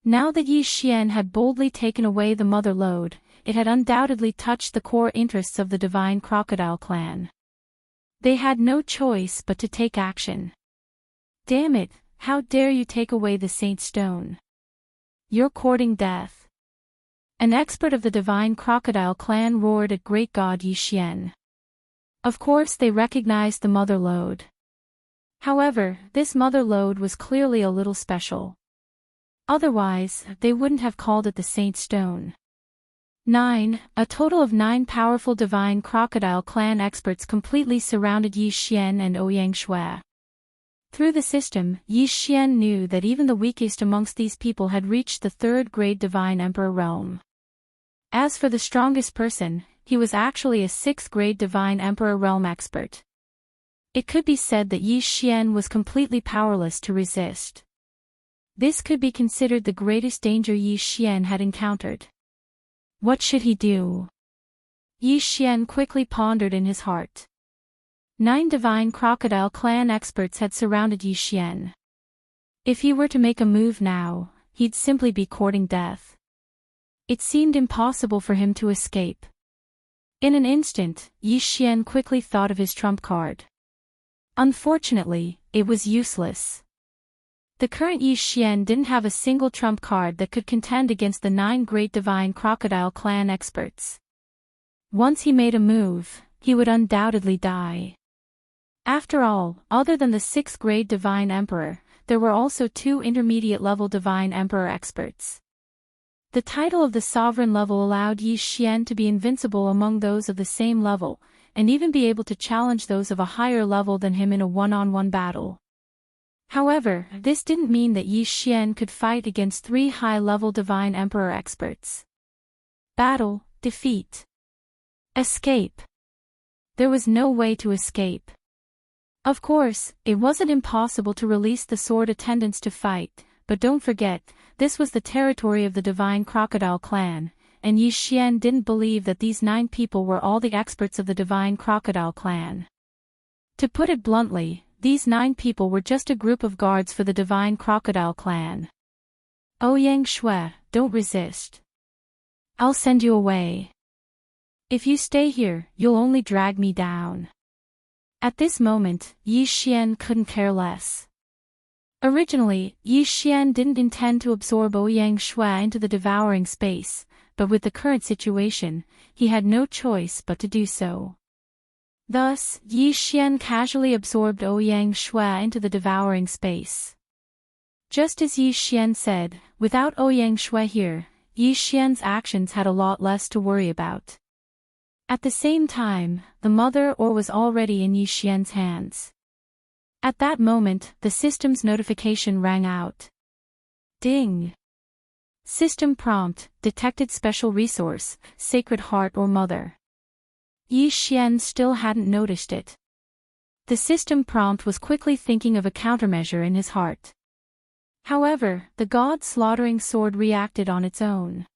Now that Yi Xian had boldly taken away the mother lode, it had undoubtedly touched the core interests of the divine crocodile clan. They had no choice but to take action. Damn it, how dare you take away the saint stone? You're courting death. An expert of the divine crocodile clan roared at great god Yi Xian. Of course they recognized the mother lode. However, this mother lode was clearly a little special. Otherwise, they wouldn't have called it the saint stone. A total of 9 powerful divine crocodile clan experts completely surrounded Yi Xian and Ouyang Shui. Through the system, Yi Xian knew that even the weakest amongst these people had reached the 3rd grade divine emperor realm. As for the strongest person, he was actually a 6th grade divine emperor realm expert. It could be said that Yi Xian was completely powerless to resist. This could be considered the greatest danger Yi Xian had encountered. What should he do? Yi Xian quickly pondered in his heart. 9 divine crocodile clan experts had surrounded Yi Xian. If he were to make a move now, he'd simply be courting death. It seemed impossible for him to escape. In an instant, Yi Xian quickly thought of his trump card. Unfortunately, it was useless. The current Yi Xian didn't have a single trump card that could contend against the 9 great divine crocodile clan experts. Once he made a move, he would undoubtedly die. After all, other than the 6th grade divine emperor, there were also 2 intermediate level divine emperor experts. The title of the sovereign level allowed Yi Xian to be invincible among those of the same level, and even be able to challenge those of a higher level than him in a one-on-one battle. However, this didn't mean that Yi Xian could fight against 3 high-level divine emperor experts. Battle, defeat. Escape. There was no way to escape. Of course, it wasn't impossible to release the sword attendants to fight, but don't forget, this was the territory of the divine crocodile clan, and Yi Xian didn't believe that these 9 people were all the experts of the divine crocodile clan. To put it bluntly, these 9 people were just a group of guards for the divine crocodile clan. Ouyang Shui, don't resist. I'll send you away. If you stay here, you'll only drag me down. At this moment, Yi Xian couldn't care less. Originally, Yi Xian didn't intend to absorb Ouyang Shui into the devouring space, but with the current situation, he had no choice but to do so. Thus, Yi Xian casually absorbed Ouyang Shui into the devouring space. Just as Yi Xian said, without Ouyang Shui here, Yi Xian's actions had a lot less to worry about. At the same time, the mother ore was already in Yi Xian's hands. At that moment, the system's notification rang out. Ding! System prompt, detected special resource, Sacred Heart or Mother. Yi Xian still hadn't noticed it. The system prompt was quickly thinking of a countermeasure in his heart. However, the god-slaughtering sword reacted on its own.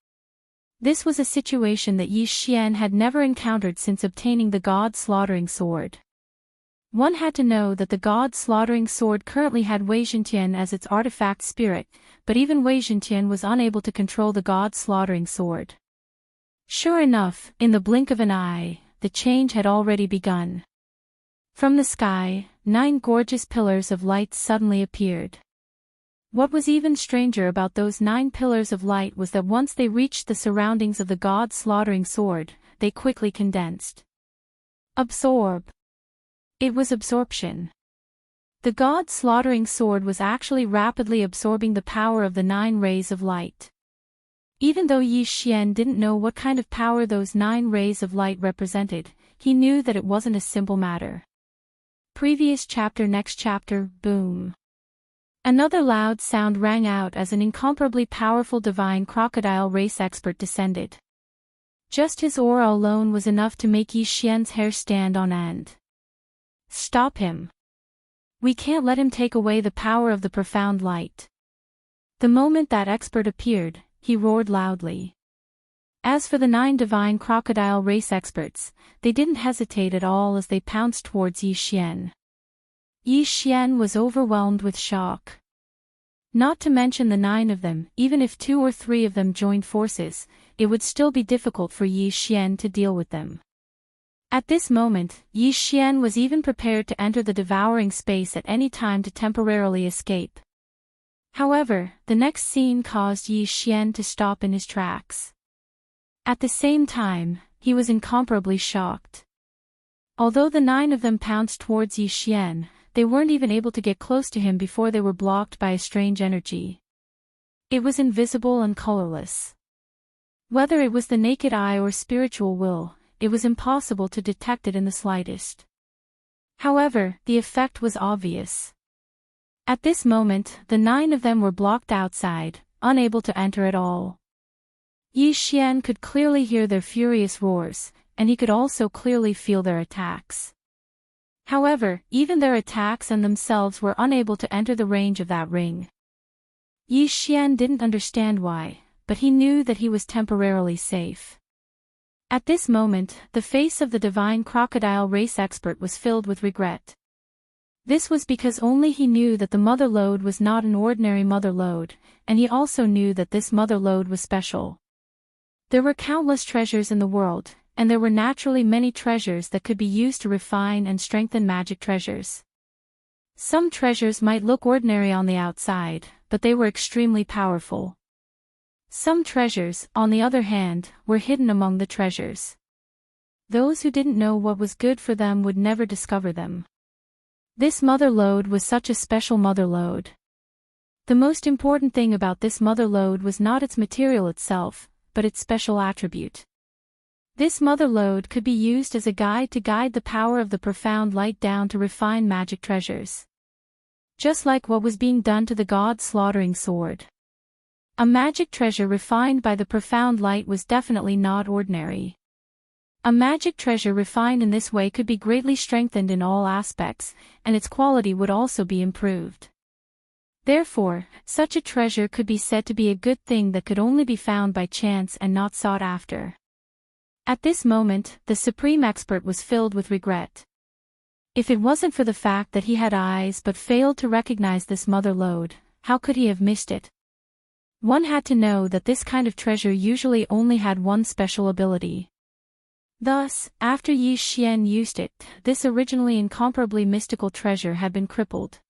This was a situation that Yi Xian had never encountered since obtaining the god-slaughtering sword. One had to know that the god-slaughtering sword currently had Wei Zhentian as its artifact spirit, but even Wei Zhentian was unable to control the god-slaughtering sword. Sure enough, in the blink of an eye, the change had already begun. From the sky, 9 gorgeous pillars of light suddenly appeared. What was even stranger about those 9 pillars of light was that once they reached the surroundings of the god-slaughtering sword, they quickly condensed. Absorb. It was absorption. The god's slaughtering sword was actually rapidly absorbing the power of the 9 rays of light. Even though Yi Xian didn't know what kind of power those 9 rays of light represented, he knew that it wasn't a simple matter. Previous chapter. Next chapter. Boom. Another loud sound rang out as an incomparably powerful divine crocodile race expert descended. Just his aura alone was enough to make Yi Xian's hair stand on end. Stop him. We can't let him take away the power of the profound light. The moment that expert appeared, he roared loudly. As for the 9 divine crocodile race experts, they didn't hesitate at all as they pounced towards Yi Xian. Yi Xian was overwhelmed with shock. Not to mention the 9 of them, even if 2 or 3 of them joined forces, it would still be difficult for Yi Xian to deal with them. At this moment, Yi Xian was even prepared to enter the devouring space at any time to temporarily escape. However, the next scene caused Yi Xian to stop in his tracks. At the same time, he was incomparably shocked. Although the 9 of them pounced towards Yi Xian, they weren't even able to get close to him before they were blocked by a strange energy. It was invisible and colorless. Whether it was the naked eye or spiritual will, it was impossible to detect it in the slightest. However, the effect was obvious. At this moment, the 9 of them were blocked outside, unable to enter at all. Yi Xian could clearly hear their furious roars, and he could also clearly feel their attacks. However, even their attacks and themselves were unable to enter the range of that ring. Yi Xian didn't understand why, but he knew that he was temporarily safe. At this moment, the face of the divine crocodile race expert was filled with regret. This was because only he knew that the mother lode was not an ordinary mother lode, and he also knew that this mother lode was special. There were countless treasures in the world, and there were naturally many treasures that could be used to refine and strengthen magic treasures. Some treasures might look ordinary on the outside, but they were extremely powerful. Some treasures, on the other hand, were hidden among the treasures. Those who didn't know what was good for them would never discover them. This mother lode was such a special mother lode. The most important thing about this mother lode was not its material itself, but its special attribute. This mother lode could be used as a guide to guide the power of the profound light down to refine magic treasures. Just like what was being done to the god's slaughtering sword. A magic treasure refined by the profound light was definitely not ordinary. A magic treasure refined in this way could be greatly strengthened in all aspects, and its quality would also be improved. Therefore, such a treasure could be said to be a good thing that could only be found by chance and not sought after. At this moment, the supreme expert was filled with regret. If it wasn't for the fact that he had eyes but failed to recognize this mother lode, how could he have missed it? One had to know that this kind of treasure usually only had one special ability. Thus, after Yi Xian used it, this originally incomparably mystical treasure had been crippled.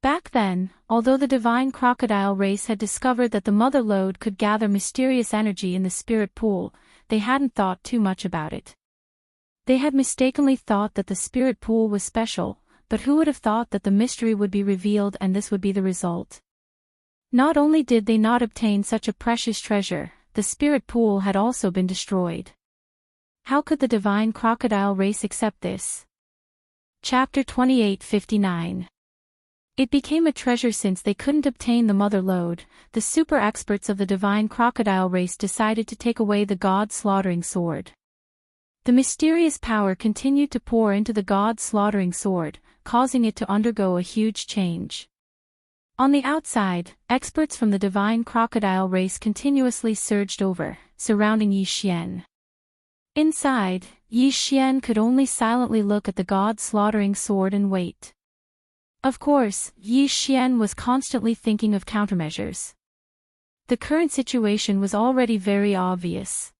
Back then, although the divine crocodile race had discovered that the mother lode could gather mysterious energy in the spirit pool, they hadn't thought too much about it. They had mistakenly thought that the spirit pool was special, but who would have thought that the mystery would be revealed and this would be the result? Not only did they not obtain such a precious treasure, the spirit pool had also been destroyed. How could the divine crocodile race accept this? Chapter 28:59. It became a treasure since they couldn't obtain the mother lode. The super experts of the divine crocodile race decided to take away the god's slaughtering sword. The mysterious power continued to pour into the god's slaughtering sword, causing it to undergo a huge change. On the outside, experts from the divine crocodile race continuously surged over, surrounding Yi Xian. Inside, Yi Xian could only silently look at the god's slaughtering sword and wait. Of course, Yi Xian was constantly thinking of countermeasures. The current situation was already very obvious.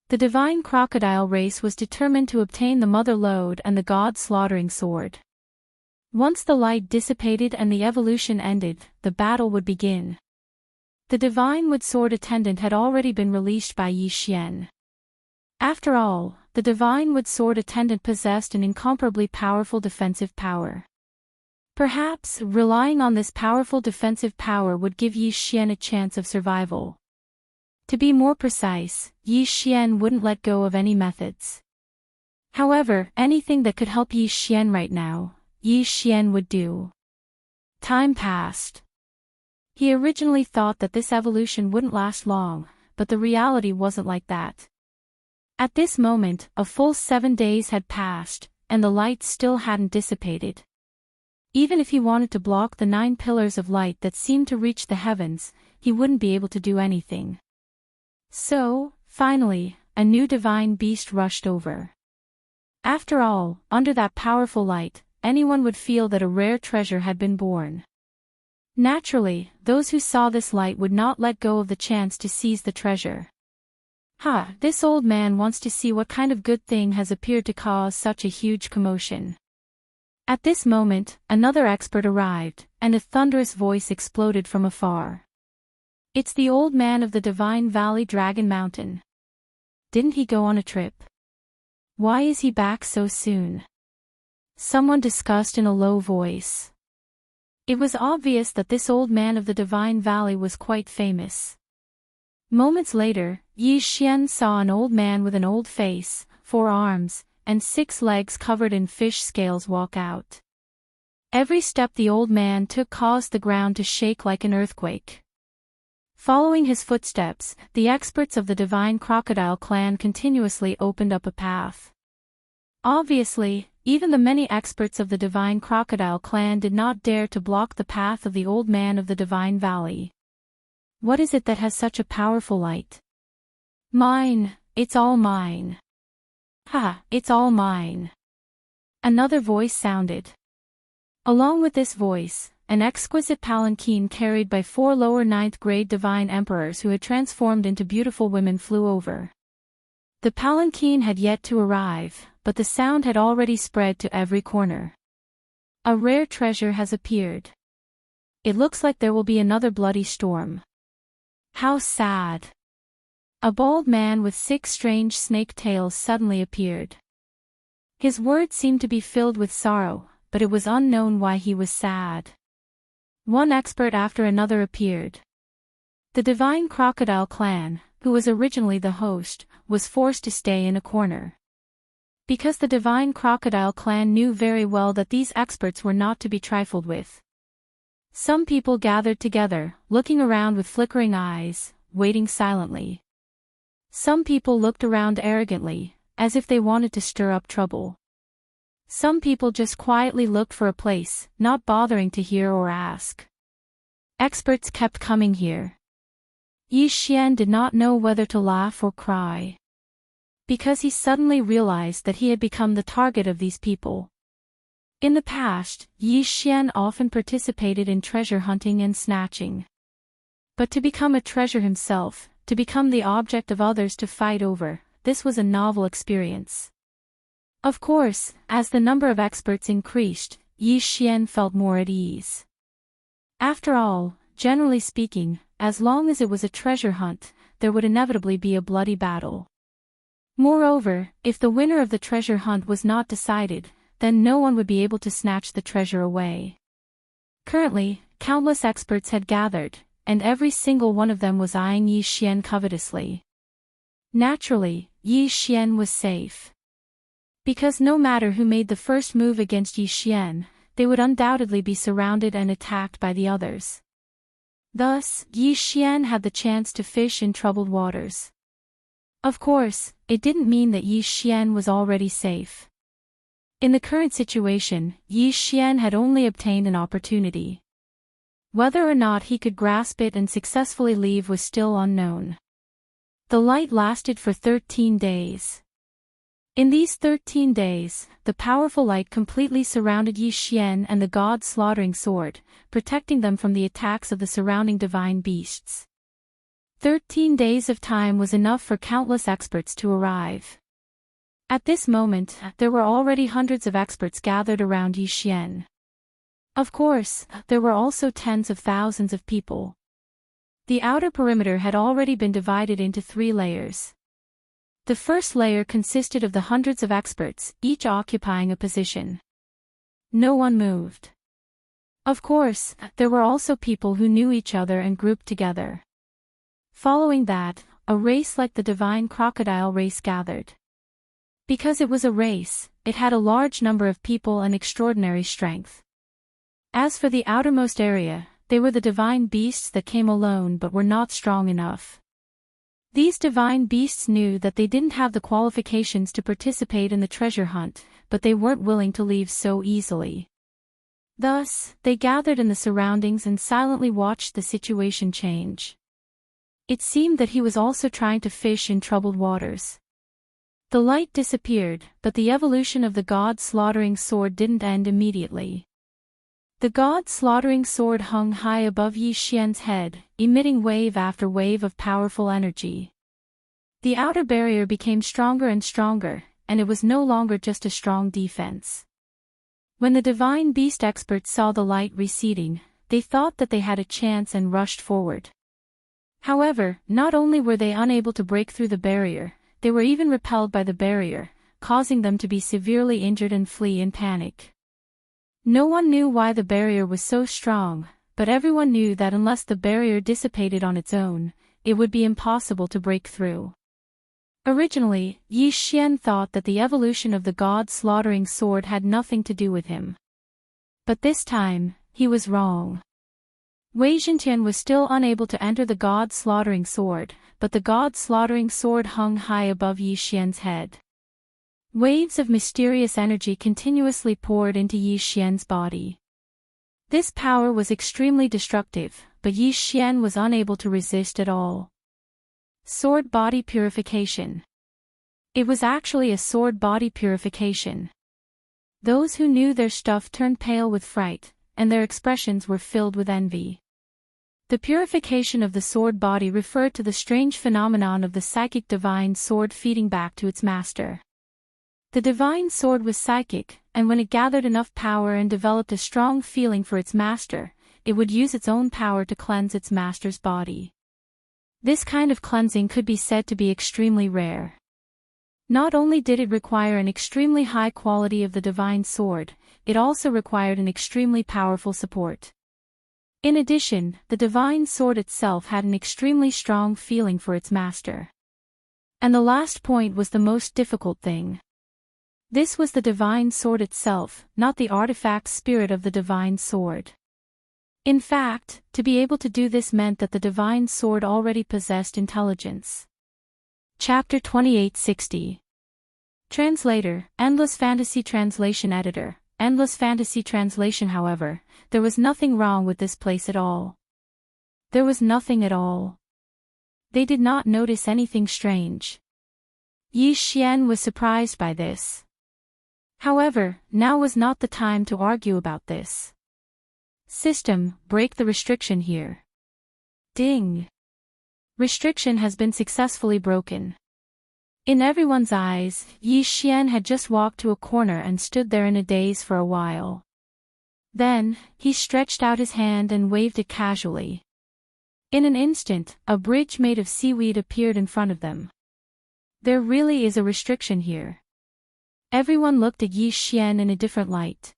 The divine crocodile race was determined to obtain the mother lode and the god's slaughtering sword. Once the light dissipated and the evolution ended, the battle would begin. The divine wood sword attendant had already been released by Yi Xian. After all, the divine wood sword attendant possessed an incomparably powerful defensive power. Perhaps, relying on this powerful defensive power would give Yi Xian a chance of survival. To be more precise, Yi Xian wouldn't let go of any methods. However, anything that could help Yi Xian right now, Yi Xian would do. Time passed. He originally thought that this evolution wouldn't last long, but the reality wasn't like that. At this moment, a full 7 days had passed, and the light still hadn't dissipated. Even if he wanted to block the 9 pillars of light that seemed to reach the heavens, he wouldn't be able to do anything. So, finally, a new divine beast rushed over. After all, under that powerful light, anyone would feel that a rare treasure had been born. Naturally, those who saw this light would not let go of the chance to seize the treasure. This old man wants to see what kind of good thing has appeared to cause such a huge commotion. At this moment, another expert arrived, and a thunderous voice exploded from afar. It's the old man of the Divine Valley Dragon Mountain. Didn't he go on a trip? Why is he back so soon? Someone discussed in a low voice. It was obvious that this old man of the Divine Valley was quite famous. Moments later, Yi Xian saw an old man with an old face, 4 arms, and 6 legs covered in fish scales walk out. Every step the old man took caused the ground to shake like an earthquake. Following his footsteps, the experts of the Divine Crocodile clan continuously opened up a path. Obviously, even the many experts of the Divine Crocodile clan did not dare to block the path of the old man of the Divine Valley. What is it that has such a powerful light? Mine, it's all mine. It's all mine. Another voice sounded. Along with this voice, an exquisite palanquin carried by 4 lower 9th grade divine emperors who had transformed into beautiful women flew over. The palanquin had yet to arrive, but the sound had already spread to every corner. A rare treasure has appeared. It looks like there will be another bloody storm. How sad. A bald man with 6 strange snake tails suddenly appeared. His words seemed to be filled with sorrow, but it was unknown why he was sad. One expert after another appeared. The Divine Crocodile clan, who was originally the host, was forced to stay in a corner. Because the Divine Crocodile clan knew very well that these experts were not to be trifled with. Some people gathered together, looking around with flickering eyes, waiting silently. Some people looked around arrogantly, as if they wanted to stir up trouble. Some people just quietly looked for a place, not bothering to hear or ask. Experts kept coming here. Yi Xian did not know whether to laugh or cry. Because he suddenly realized that he had become the target of these people. In the past, Yi Xian often participated in treasure hunting and snatching. But to become a treasure himself, to become the object of others to fight over, this was a novel experience. Of course, as the number of experts increased, Yi Xian felt more at ease. After all, generally speaking, as long as it was a treasure hunt, there would inevitably be a bloody battle. Moreover, if the winner of the treasure hunt was not decided, then no one would be able to snatch the treasure away. Currently, countless experts had gathered, and every single one of them was eyeing Yi Xian covetously. Naturally, Yi Xian was safe. Because no matter who made the first move against Yi Xian, they would undoubtedly be surrounded and attacked by the others. Thus, Yi Xian had the chance to fish in troubled waters. Of course, it didn't mean that Yi Xian was already safe. In the current situation, Yi Xian had only obtained an opportunity. Whether or not he could grasp it and successfully leave was still unknown. The light lasted for 13 days. In these 13 days, the powerful light completely surrounded Yi Xian and the god's slaughtering sword, protecting them from the attacks of the surrounding divine beasts. 13 days of time was enough for countless experts to arrive. At this moment, there were already hundreds of experts gathered around Yi Xian. Of course, there were also tens of thousands of people. The outer perimeter had already been divided into 3 layers. The first layer consisted of the hundreds of experts, each occupying a position. No one moved. Of course, there were also people who knew each other and grouped together. Following that, a race like the divine crocodile race gathered. Because it was a race, it had a large number of people and extraordinary strength. As for the outermost area, they were the divine beasts that came alone but were not strong enough. These divine beasts knew that they didn't have the qualifications to participate in the treasure hunt, but they weren't willing to leave so easily. Thus, they gathered in the surroundings and silently watched the situation change. It seemed that he was also trying to fish in troubled waters. The light disappeared, but the evolution of the god-slaughtering sword didn't end immediately. The god-slaughtering sword hung high above Yi Xian's head, emitting wave after wave of powerful energy. The outer barrier became stronger and stronger, and it was no longer just a strong defense. When the divine beast experts saw the light receding, they thought that they had a chance and rushed forward. However, not only were they unable to break through the barrier, they were even repelled by the barrier, causing them to be severely injured and flee in panic. No one knew why the barrier was so strong, but everyone knew that unless the barrier dissipated on its own, it would be impossible to break through. Originally, Yi Xian thought that the evolution of the god-slaughtering sword had nothing to do with him. But this time, he was wrong. Wei Zhentian was still unable to enter the god-slaughtering sword, but the god-slaughtering sword hung high above Yi Xian's head. Waves of mysterious energy continuously poured into Yi Xian's body. This power was extremely destructive, but Yi Xian was unable to resist at all. Sword body purification. It was actually a sword body purification. Those who knew their stuff turned pale with fright, and their expressions were filled with envy. The purification of the sword body referred to the strange phenomenon of the psychic divine sword feeding back to its master. The divine sword was psychic, and when it gathered enough power and developed a strong feeling for its master, it would use its own power to cleanse its master's body. This kind of cleansing could be said to be extremely rare. Not only did it require an extremely high quality of the divine sword, it also required an extremely powerful support. In addition, the divine sword itself had an extremely strong feeling for its master. And the last point was the most difficult thing. This was the divine sword itself, not the artifact spirit of the divine sword. In fact, to be able to do this meant that the divine sword already possessed intelligence. Chapter 2860. Translator, Endless Fantasy Translation Editor, Endless Fantasy Translation. However, there was nothing wrong with this place at all. There was nothing at all. They did not notice anything strange. Yi Xian was surprised by this. However, now was not the time to argue about this. System, break the restriction here. Ding. Restriction has been successfully broken. In everyone's eyes, Yi Xian had just walked to a corner and stood there in a daze for a while. Then, he stretched out his hand and waved it casually. In an instant, a bridge made of seaweed appeared in front of them. There really is a restriction here. Everyone looked at Yi Xian in a different light.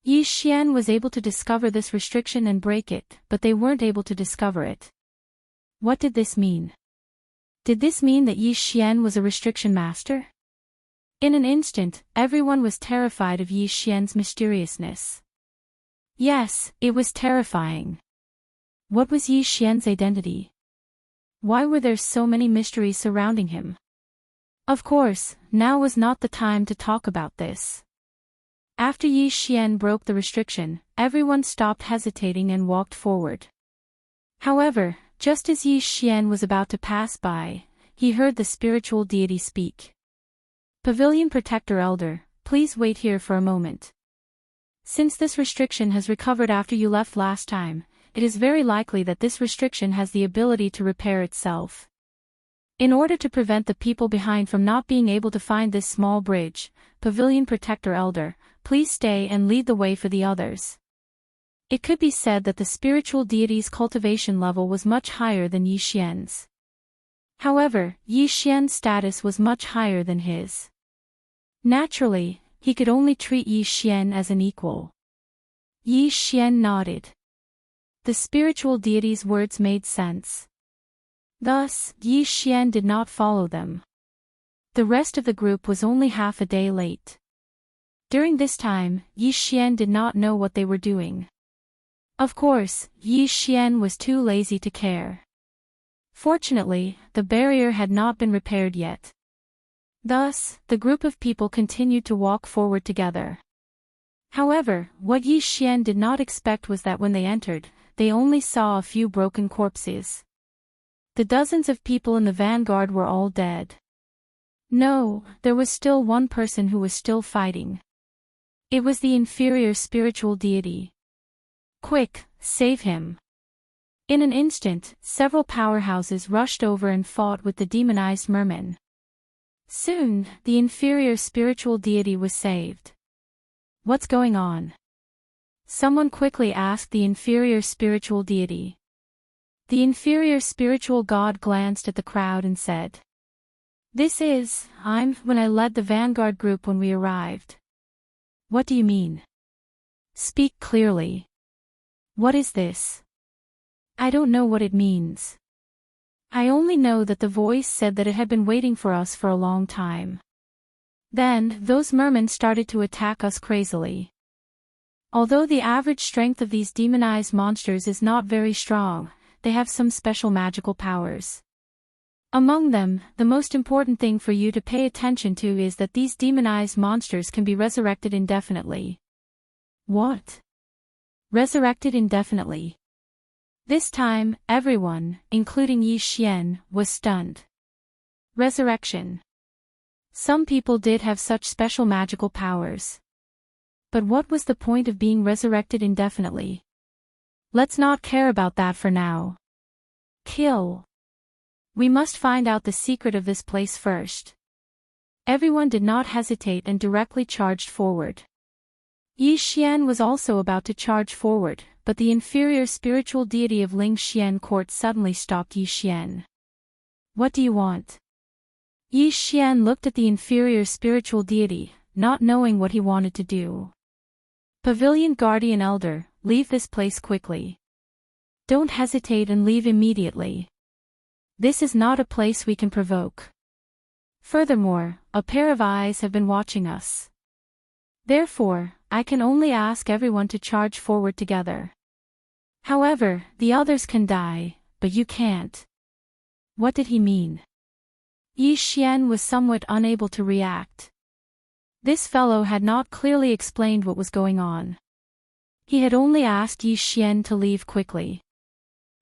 Yi Xian was able to discover this restriction and break it, but they weren't able to discover it. What did this mean? Did this mean that Yi Xian was a restriction master? In an instant, everyone was terrified of Yi Xian's mysteriousness. Yes, it was terrifying. What was Yi Xian's identity? Why were there so many mysteries surrounding him? Of course, now was not the time to talk about this. After Yi Xian broke the restriction, everyone stopped hesitating and walked forward. However, just as Yi Xian was about to pass by, he heard the spiritual deity speak. Pavilion Protector Elder, please wait here for a moment. Since this restriction has recovered after you left last time, it is very likely that this restriction has the ability to repair itself. In order to prevent the people behind from not being able to find this small bridge, Pavilion Protector Elder, please stay and lead the way for the others. It could be said that the spiritual deity's cultivation level was much higher than Yi Xian's. However, Yi Xian's status was much higher than his. Naturally, he could only treat Yi Xian as an equal. Yi Xian nodded. The spiritual deity's words made sense. Thus, Yi Xian did not follow them. The rest of the group was only half a day late. During this time, Yi Xian did not know what they were doing. Of course, Yi Xian was too lazy to care. Fortunately, the barrier had not been repaired yet. Thus, the group of people continued to walk forward together. However, what Yi Xian did not expect was that when they entered, they only saw a few broken corpses. The dozens of people in the vanguard were all dead. No, there was still one person who was still fighting. It was the inferior spiritual deity. Quick, save him. In an instant, several powerhouses rushed over and fought with the demonized merman. Soon, the inferior spiritual deity was saved. What's going on? Someone quickly asked the inferior spiritual deity. The inferior spiritual god glanced at the crowd and said, I'm when I led the vanguard group when we arrived. What do you mean? Speak clearly. What is this? I don't know what it means. I only know that the voice said that it had been waiting for us for a long time. Then, those mermen started to attack us crazily. Although the average strength of these demonized monsters is not very strong, they have some special magical powers. Among them, the most important thing for you to pay attention to is that these demonized monsters can be resurrected indefinitely. What? Resurrected indefinitely? This time, everyone, including Yi Xian, was stunned. Resurrection. Some people did have such special magical powers. But what was the point of being resurrected indefinitely? Let's not care about that for now. Kill. We must find out the secret of this place first. Everyone did not hesitate and directly charged forward. Yi Xian was also about to charge forward, but the inferior spiritual deity of Ling Xian Court suddenly stopped Yi Xian. What do you want? Yi Xian looked at the inferior spiritual deity, not knowing what he wanted to do. Pavilion Guardian Elder, leave this place quickly. Don't hesitate and leave immediately. This is not a place we can provoke. Furthermore, a pair of eyes have been watching us. Therefore, I can only ask everyone to charge forward together. However, the others can die, but you can't. What did he mean? Yi Xian was somewhat unable to react. This fellow had not clearly explained what was going on. He had only asked Yi Xian to leave quickly.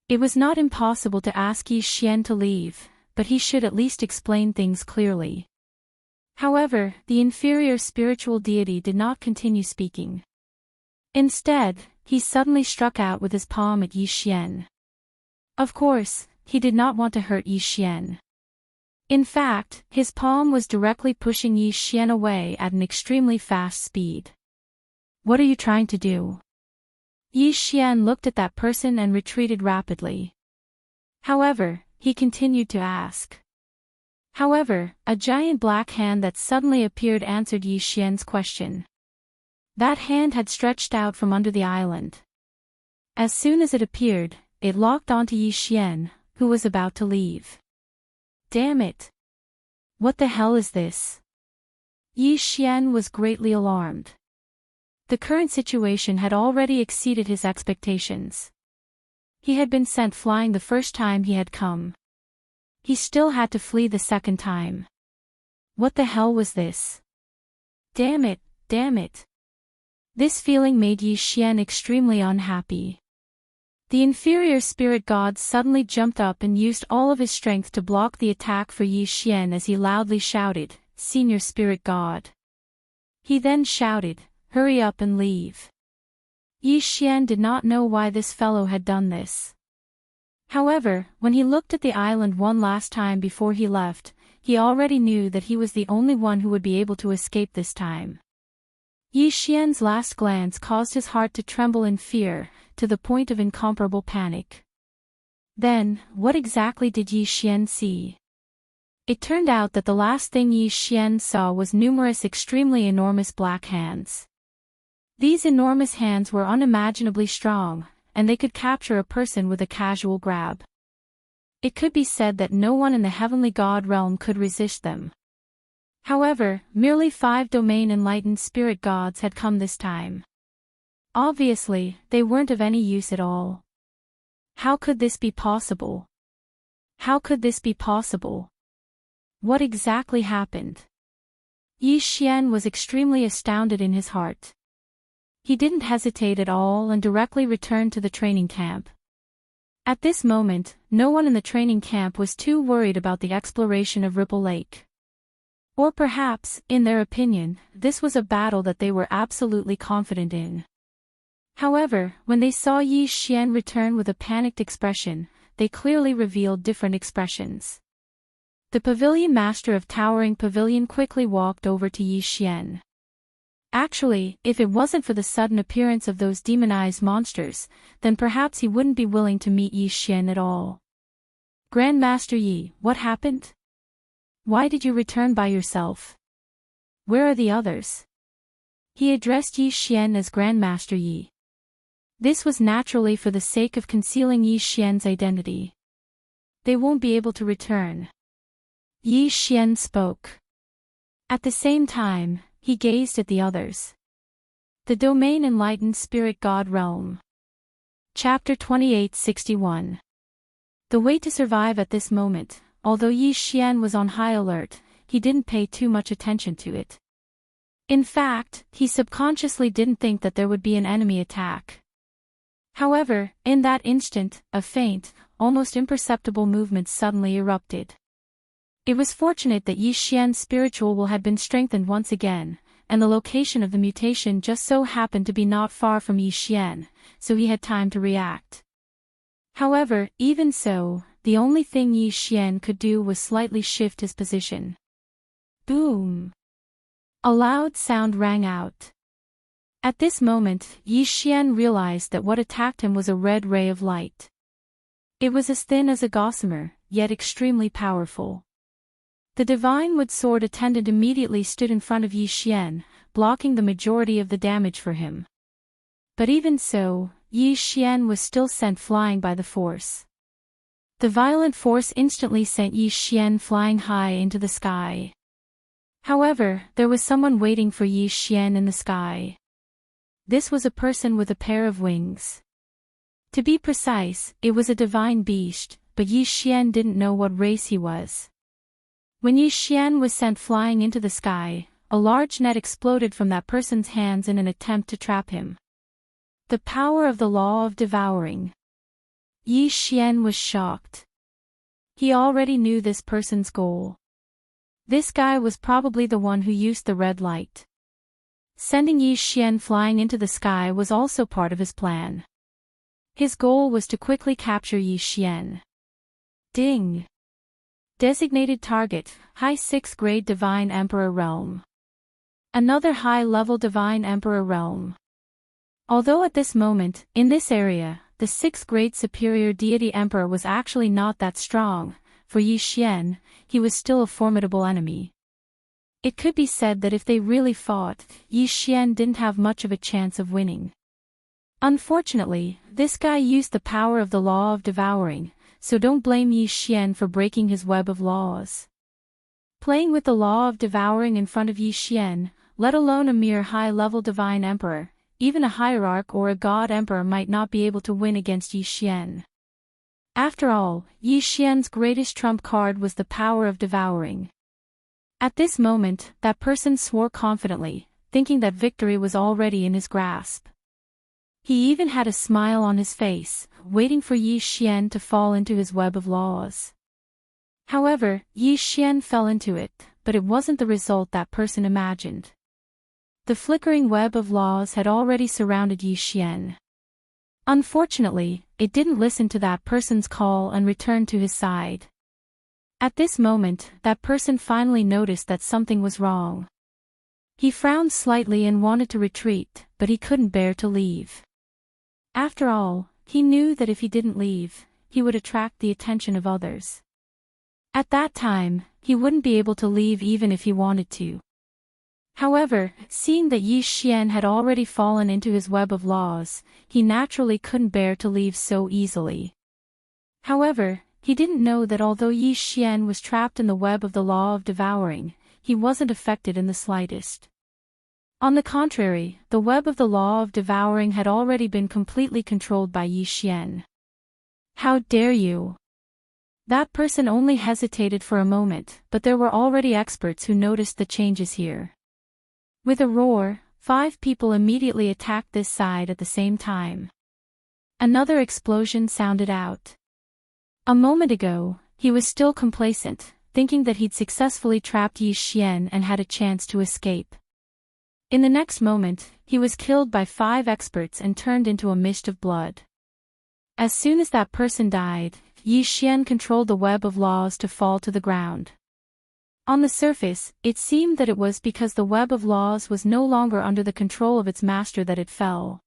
It was not impossible to ask Yi Xian to leave, but he should at least explain things clearly. However, the inferior spiritual deity did not continue speaking. Instead, he suddenly struck out with his palm at Yi Xian. Of course, he did not want to hurt Yi Xian. In fact, his palm was directly pushing Yi Xian away at an extremely fast speed. What are you trying to do? Yi Xian looked at that person and retreated rapidly. However, he continued to ask. However, a giant black hand that suddenly appeared answered Yi Xian's question. That hand had stretched out from under the island. As soon as it appeared, it locked onto Yi Xian, who was about to leave. Damn it! What the hell is this? Yi Xian was greatly alarmed. The current situation had already exceeded his expectations. He had been sent flying the first time he had come. He still had to flee the second time. What the hell was this? Damn it, damn it. This feeling made Yi Xian extremely unhappy. The inferior spirit god suddenly jumped up and used all of his strength to block the attack for Yi Xian as he loudly shouted, "Senior spirit god." He then shouted, "Hurry up and leave." Yi Xian did not know why this fellow had done this. However, when he looked at the island one last time before he left, he already knew that he was the only one who would be able to escape this time. Yi Xian's last glance caused his heart to tremble in fear, to the point of incomparable panic. Then, what exactly did Yi Xian see? It turned out that the last thing Yi Xian saw was numerous extremely enormous black hands. These enormous hands were unimaginably strong, and they could capture a person with a casual grab. It could be said that no one in the heavenly god realm could resist them. However, merely 5 domain-enlightened spirit gods had come this time. Obviously, they weren't of any use at all. How could this be possible? How could this be possible? What exactly happened? Yi Xian was extremely astounded in his heart. He didn't hesitate at all and directly returned to the training camp. At this moment, no one in the training camp was too worried about the exploration of Ripple Lake. Or perhaps, in their opinion, this was a battle that they were absolutely confident in. However, when they saw Yi Xian return with a panicked expression, they clearly revealed different expressions. The pavilion master of Towering Pavilion quickly walked over to Yi Xian. Actually, if it wasn't for the sudden appearance of those demonized monsters, then perhaps he wouldn't be willing to meet Yi Xian at all. Grandmaster Yi, what happened? Why did you return by yourself? Where are the others? He addressed Yi Xian as Grandmaster Yi. This was naturally for the sake of concealing Yi Xian's identity. They won't be able to return. Yi Xian spoke. At the same time, he gazed at the others. The Domain Enlightened Spirit God Realm. Chapter 2861. The way to survive at this moment, although Yi Xian was on high alert, he didn't pay too much attention to it. In fact, he subconsciously didn't think that there would be an enemy attack. However, in that instant, a faint, almost imperceptible movement suddenly erupted. It was fortunate that Yi Xian's spiritual will had been strengthened once again, and the location of the mutation just so happened to be not far from Yi Xian, so he had time to react. However, even so, the only thing Yi Xian could do was slightly shift his position. Boom! A loud sound rang out. At this moment, Yi Xian realized that what attacked him was a red ray of light. It was as thin as a gossamer, yet extremely powerful. The divine wood sword attendant immediately stood in front of Yi Xian, blocking the majority of the damage for him. But even so, Yi Xian was still sent flying by the force. The violent force instantly sent Yi Xian flying high into the sky. However, there was someone waiting for Yi Xian in the sky. This was a person with a pair of wings. To be precise, it was a divine beast, but Yi Xian didn't know what race he was. When Yi Xian was sent flying into the sky, a large net exploded from that person's hands in an attempt to trap him. The power of the law of devouring. Yi Xian was shocked. He already knew this person's goal. This guy was probably the one who used the red light. Sending Yi Xian flying into the sky was also part of his plan. His goal was to quickly capture Yi Xian. Ding! Designated target, High 6th Grade Divine Emperor Realm. Another high-level Divine Emperor Realm. Although at this moment, in this area, the 6th Grade Superior Deity Emperor was actually not that strong, for Yi Xian, he was still a formidable enemy. It could be said that if they really fought, Yi Xian didn't have much of a chance of winning. Unfortunately, this guy used the power of the law of devouring, so don't blame Yi Xian for breaking his web of laws. Playing with the law of devouring in front of Yi Xian, let alone a mere high-level divine emperor, even a hierarch or a god emperor might not be able to win against Yi Xian. After all, Yi Xian's greatest trump card was the power of devouring. At this moment, that person swore confidently, thinking that victory was already in his grasp. He even had a smile on his face, waiting for Yi Xian to fall into his web of laws. However, Yi Xian fell into it, but it wasn't the result that person imagined. The flickering web of laws had already surrounded Yi Xian. Unfortunately, it didn't listen to that person's call and returned to his side. At this moment, that person finally noticed that something was wrong. He frowned slightly and wanted to retreat, but he couldn't bear to leave. After all, he knew that if he didn't leave, he would attract the attention of others. At that time, he wouldn't be able to leave even if he wanted to. However, seeing that Yi Xian had already fallen into his web of laws, he naturally couldn't bear to leave so easily. However, he didn't know that although Yi Xian was trapped in the web of the law of devouring, he wasn't affected in the slightest. On the contrary, the web of the law of devouring had already been completely controlled by Yi Xian. "How dare you!" That person only hesitated for a moment, but there were already experts who noticed the changes here. With a roar, 5 people immediately attacked this side at the same time. Another explosion sounded out. A moment ago, he was still complacent, thinking that he'd successfully trapped Yi Xian and had a chance to escape. In the next moment, he was killed by 5 experts and turned into a mist of blood. As soon as that person died, Yi Xian controlled the web of laws to fall to the ground. On the surface, it seemed that it was because the web of laws was no longer under the control of its master that it fell.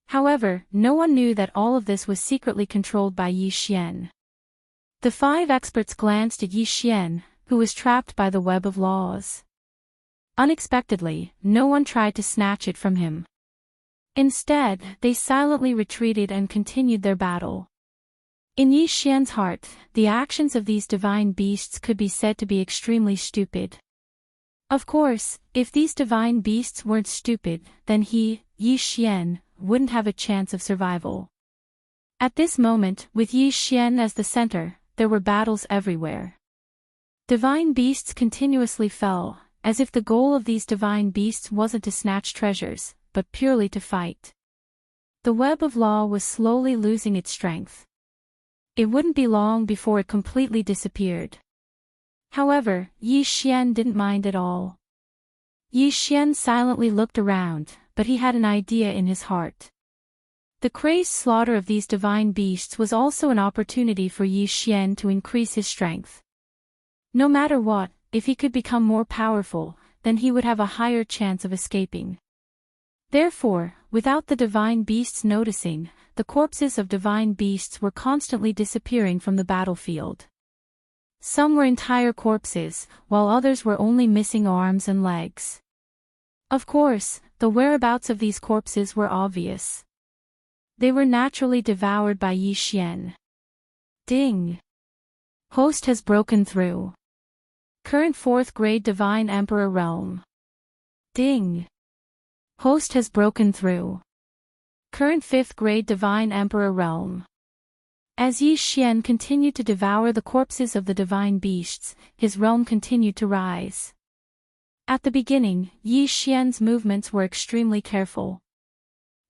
However, no one knew that all of this was secretly controlled by Yi Xian. The 5 experts glanced at Yi Xian, who was trapped by the web of laws. Unexpectedly, no one tried to snatch it from him. Instead, they silently retreated and continued their battle. In Yi Xian's heart, the actions of these divine beasts could be said to be extremely stupid. Of course, if these divine beasts weren't stupid, then he, Yi Xian, wouldn't have a chance of survival. At this moment, with Yi Xian as the center, there were battles everywhere. Divine beasts continuously fell, as if the goal of these divine beasts wasn't to snatch treasures, but purely to fight. The web of law was slowly losing its strength. It wouldn't be long before it completely disappeared. However, Yi Xian didn't mind at all. Yi Xian silently looked around, but he had an idea in his heart. The crazed slaughter of these divine beasts was also an opportunity for Yi Xian to increase his strength. No matter what, if he could become more powerful, then he would have a higher chance of escaping. Therefore, without the divine beasts noticing, the corpses of divine beasts were constantly disappearing from the battlefield. Some were entire corpses, while others were only missing arms and legs. Of course, the whereabouts of these corpses were obvious. They were naturally devoured by Yi Xian. Ding! Host has broken through. Current 4th grade Divine Emperor Realm. Ding! Host has broken through. Current 5th grade Divine Emperor Realm. As Yi Xian continued to devour the corpses of the divine beasts, his realm continued to rise. At the beginning, Yi Xian's movements were extremely careful.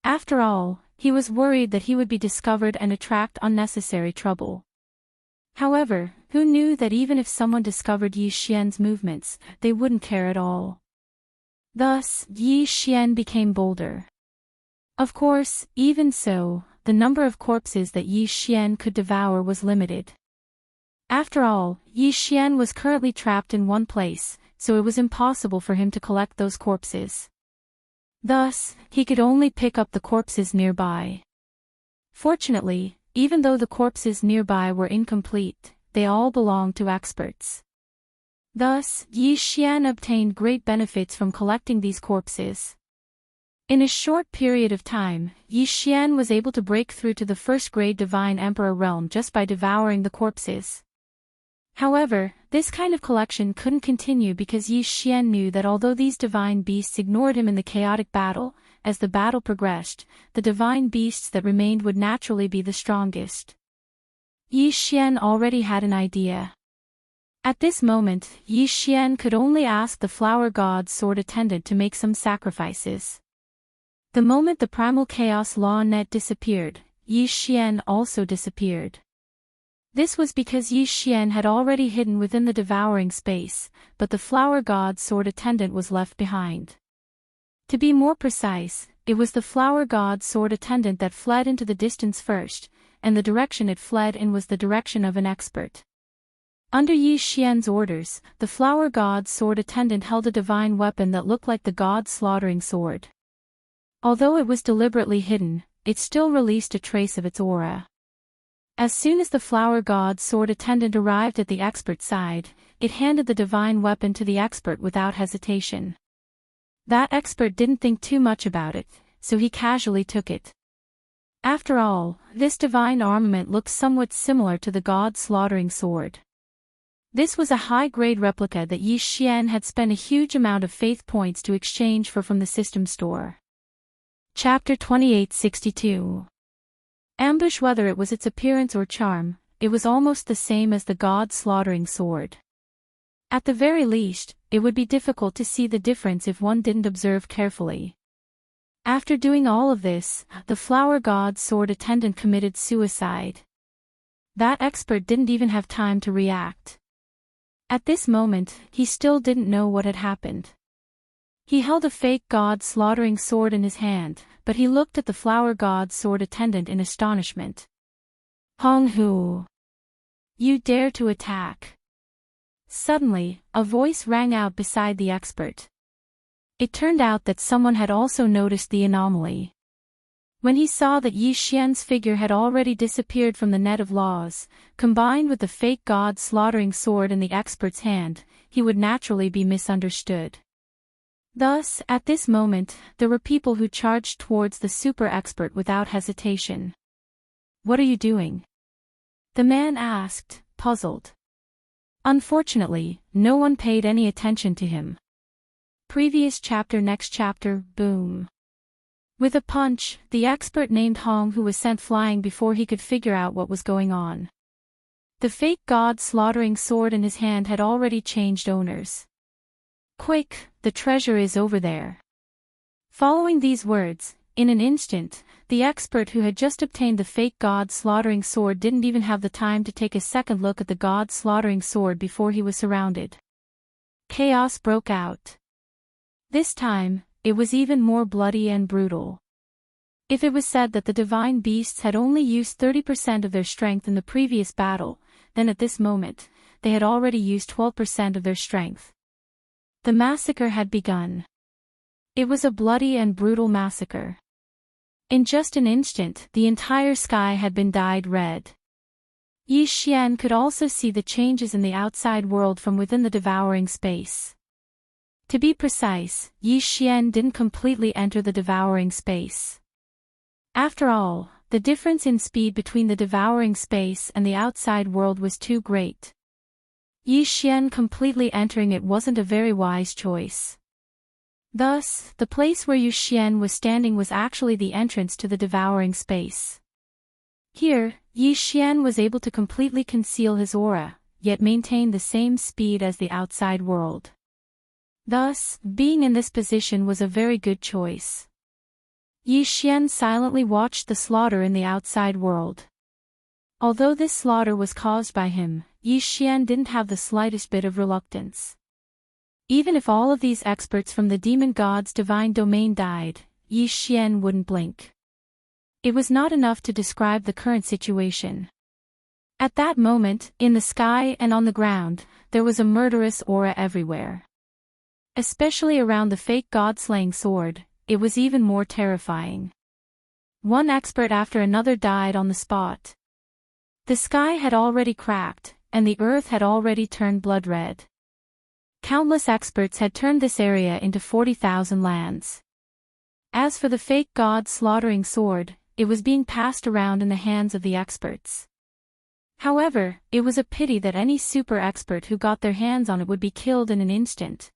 After all, he was worried that he would be discovered and attract unnecessary trouble. However, who knew that even if someone discovered Yi Xian's movements, they wouldn't care at all. Thus, Yi Xian became bolder. Of course, even so, the number of corpses that Yi Xian could devour was limited. After all, Yi Xian was currently trapped in one place, so it was impossible for him to collect those corpses. Thus, he could only pick up the corpses nearby. Fortunately, even though the corpses nearby were incomplete, they all belonged to experts. Thus, Yi Xian obtained great benefits from collecting these corpses. In a short period of time, Yi Xian was able to break through to the 1st grade Divine Emperor realm just by devouring the corpses. However, this kind of collection couldn't continue because Yi Xian knew that although these divine beasts ignored him in the chaotic battle, as the battle progressed, the divine beasts that remained would naturally be the strongest. Yi Xian already had an idea. At this moment, Yi Xian could only ask the flower god's sword attendant to make some sacrifices. The moment the primal chaos law net disappeared, Yi Xian also disappeared. This was because Yi Xian had already hidden within the devouring space, but the flower god's sword attendant was left behind. To be more precise, it was the flower god's sword attendant that fled into the distance first, and the direction it fled in was the direction of an expert. Under Yi Xian's orders, the flower god's sword attendant held a divine weapon that looked like the god's slaughtering sword. Although it was deliberately hidden, it still released a trace of its aura. As soon as the flower god's sword attendant arrived at the expert's side, it handed the divine weapon to the expert without hesitation. That expert didn't think too much about it, so he casually took it. After all, this divine armament looked somewhat similar to the god-slaughtering sword. This was a high-grade replica that Yi Xian had spent a huge amount of faith points to exchange for from the system store. Chapter 2862. Ambush. Whether it was its appearance or charm, it was almost the same as the god-slaughtering sword. At the very least, it would be difficult to see the difference if one didn't observe carefully. After doing all of this, the flower god's sword attendant committed suicide. That expert didn't even have time to react. At this moment, he still didn't know what had happened. He held a fake god-slaughtering sword in his hand, but he looked at the flower god's sword attendant in astonishment. Hong Hu! You dare to attack! Suddenly, a voice rang out beside the expert. It turned out that someone had also noticed the anomaly. When he saw that Yi Xian's figure had already disappeared from the net of laws, combined with the fake god-slaughtering sword in the expert's hand, he would naturally be misunderstood. Thus, at this moment, there were people who charged towards the super expert without hesitation. What are you doing? The man asked, puzzled. Unfortunately, no one paid any attention to him. Previous chapter. Next chapter. Boom. With a punch, the expert named Hong Hu was sent flying before he could figure out what was going on. The fake god-slaughtering sword in his hand had already changed owners. Quick, the treasure is over there. Following these words, in an instant, the expert who had just obtained the fake god-slaughtering sword didn't even have the time to take a second look at the god-slaughtering sword before he was surrounded. Chaos broke out. This time, it was even more bloody and brutal. If it was said that the divine beasts had only used 30% of their strength in the previous battle, then at this moment, they had already used 12% of their strength. The massacre had begun. It was a bloody and brutal massacre. In just an instant, the entire sky had been dyed red. Yi Xian could also see the changes in the outside world from within the devouring space. To be precise, Yi Xian didn't completely enter the devouring space. After all, the difference in speed between the devouring space and the outside world was too great. Yi Xian completely entering it wasn't a very wise choice. Thus, the place where Yi Xian was standing was actually the entrance to the devouring space. Here, Yi Xian was able to completely conceal his aura, yet maintain the same speed as the outside world. Thus, being in this position was a very good choice. Yi Xian silently watched the slaughter in the outside world. Although this slaughter was caused by him, Yi Xian didn't have the slightest bit of reluctance. Even if all of these experts from the demon god's divine domain died, Yi Xian wouldn't blink. It was not enough to describe the current situation. At that moment, in the sky and on the ground, there was a murderous aura everywhere. Especially around the fake god-slaying sword, it was even more terrifying. One expert after another died on the spot. The sky had already cracked, and the earth had already turned blood red. Countless experts had turned this area into 40,000 lands. As for the fake god-slaughtering sword, it was being passed around in the hands of the experts. However, it was a pity that any super expert who got their hands on it would be killed in an instant.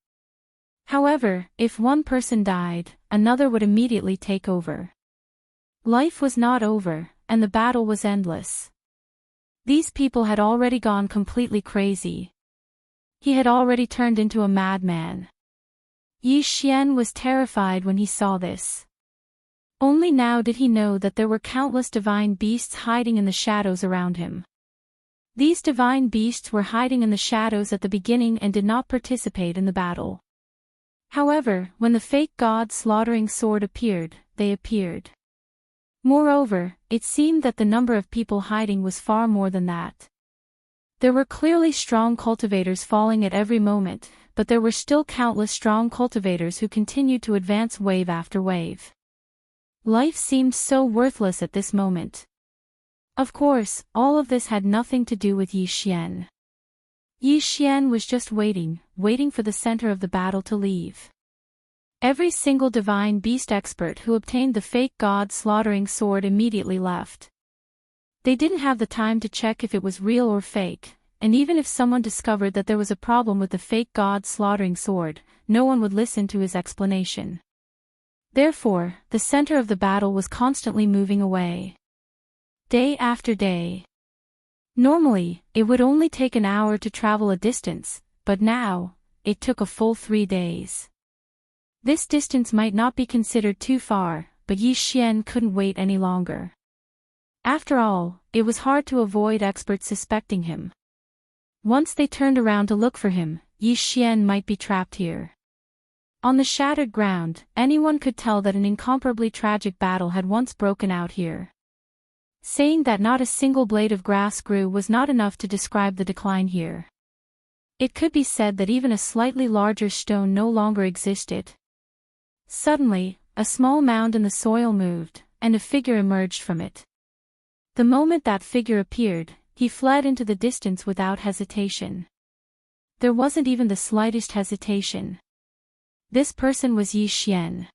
However, if one person died, another would immediately take over. Life was not over, and the battle was endless. These people had already gone completely crazy. He had already turned into a madman. Yi Xian was terrified when he saw this. Only now did he know that there were countless divine beasts hiding in the shadows around him. These divine beasts were hiding in the shadows at the beginning and did not participate in the battle. However, when the fake god-slaughtering sword appeared, they appeared. Moreover, it seemed that the number of people hiding was far more than that. There were clearly strong cultivators falling at every moment, but there were still countless strong cultivators who continued to advance wave after wave. Life seemed so worthless at this moment. Of course, all of this had nothing to do with Yi Xian. Yi Xian was just waiting for the center of the battle to leave. Every single divine beast expert who obtained the fake god-slaughtering sword immediately left. They didn't have the time to check if it was real or fake, and even if someone discovered that there was a problem with the fake god-slaughtering sword, no one would listen to his explanation. Therefore, the center of the battle was constantly moving away. Day after day. Normally, it would only take an hour to travel a distance, but now, it took a full 3 days. This distance might not be considered too far, but Yi Xian couldn't wait any longer. After all, it was hard to avoid experts suspecting him. Once they turned around to look for him, Yi Xian might be trapped here. On the shattered ground, anyone could tell that an incomparably tragic battle had once broken out here. Saying that not a single blade of grass grew was not enough to describe the decline here. It could be said that even a slightly larger stone no longer existed. Suddenly, a small mound in the soil moved, and a figure emerged from it. The moment that figure appeared, he fled into the distance without hesitation. There wasn't even the slightest hesitation. This person was Yi Xian.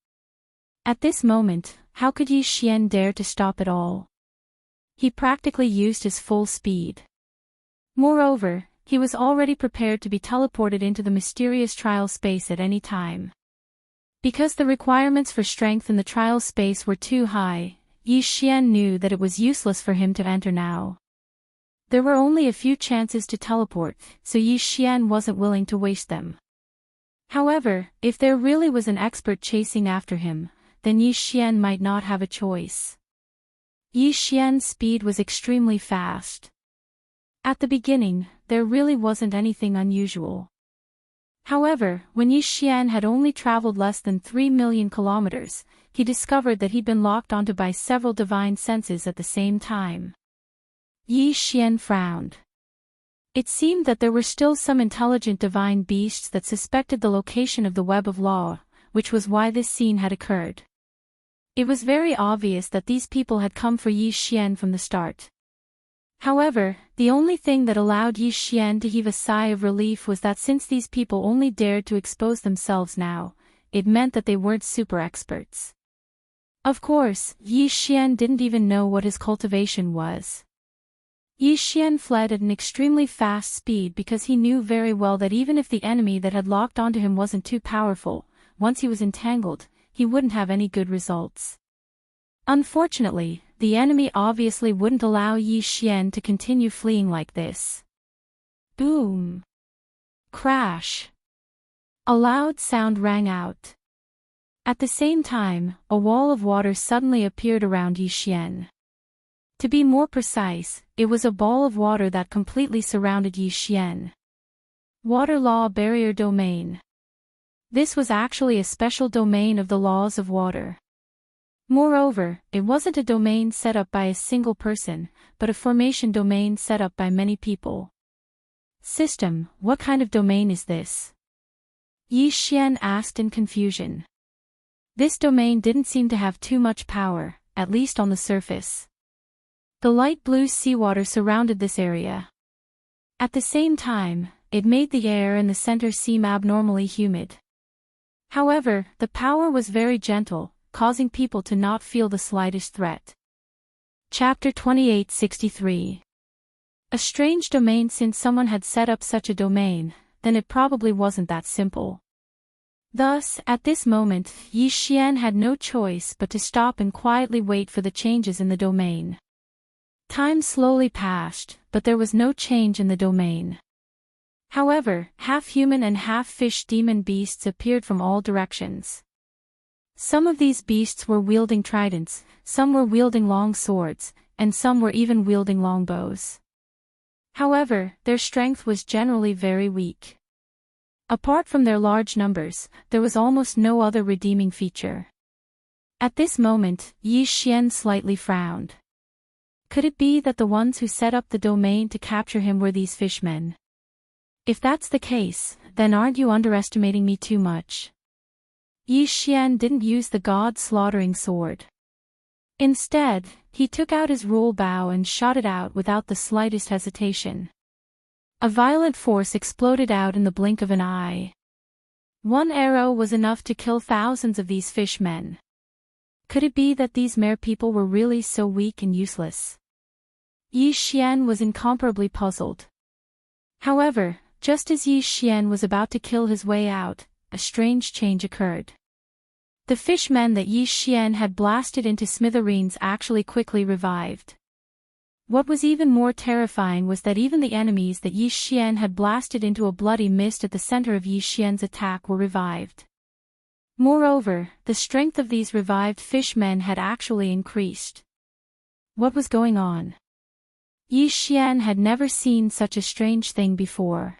At this moment, how could Yi Xian dare to stop at all? He practically used his full speed. Moreover, he was already prepared to be teleported into the mysterious trial space at any time. Because the requirements for strength in the trial space were too high, Yi Xian knew that it was useless for him to enter now. There were only a few chances to teleport, so Yi Xian wasn't willing to waste them. However, if there really was an expert chasing after him, then Yi Xian might not have a choice. Yi Xian's speed was extremely fast. At the beginning, there really wasn't anything unusual. However, when Yi Xian had only traveled less than 3 million kilometers, he discovered that he'd been locked onto by several divine senses at the same time. Yi Xian frowned. It seemed that there were still some intelligent divine beasts that suspected the location of the web of law, which was why this scene had occurred. It was very obvious that these people had come for Yi Xian from the start. However, the only thing that allowed Yi Xian to heave a sigh of relief was that since these people only dared to expose themselves now, it meant that they weren't super experts. Of course, Yi Xian didn't even know what his cultivation was. Yi Xian fled at an extremely fast speed because he knew very well that even if the enemy that had locked onto him wasn't too powerful, once he was entangled, he wouldn't have any good results. Unfortunately, the enemy obviously wouldn't allow Yi Xian to continue fleeing like this. Boom! Crash! A loud sound rang out. At the same time, a wall of water suddenly appeared around Yi Xian. To be more precise, it was a ball of water that completely surrounded Yi Xian. Water Law Barrier Domain. This was actually a special domain of the laws of water. Moreover, it wasn't a domain set up by a single person, but a formation domain set up by many people. System, what kind of domain is this? Yi Xian asked in confusion. This domain didn't seem to have too much power, at least on the surface. The light blue seawater surrounded this area. At the same time, it made the air in the center seem abnormally humid. However, the power was very gentle, causing people to not feel the slightest threat. Chapter 2863. A strange domain. Since someone had set up such a domain, then it probably wasn't that simple. Thus, at this moment, Yi Xian had no choice but to stop and quietly wait for the changes in the domain. Time slowly passed, but there was no change in the domain. However, half-human and half-fish demon beasts appeared from all directions. Some of these beasts were wielding tridents, some were wielding long swords, and some were even wielding longbows. However, their strength was generally very weak. Apart from their large numbers, there was almost no other redeeming feature. At this moment, Yi Xian slightly frowned. Could it be that the ones who set up the domain to capture him were these fishmen? If that's the case, then aren't you underestimating me too much? Yi Xian didn't use the god-slaughtering sword. Instead, he took out his rule bow and shot it out without the slightest hesitation. A violent force exploded out in the blink of an eye. One arrow was enough to kill thousands of these fishmen. Could it be that these mere people were really so weak and useless? Yi Xian was incomparably puzzled. However, just as Yi Xian was about to kill his way out, a strange change occurred. The fishmen that Yi Xian had blasted into smithereens actually quickly revived. What was even more terrifying was that even the enemies that Yi Xian had blasted into a bloody mist at the center of Yi Xian's attack were revived. Moreover, the strength of these revived fishmen had actually increased. What was going on? Yi Xian had never seen such a strange thing before.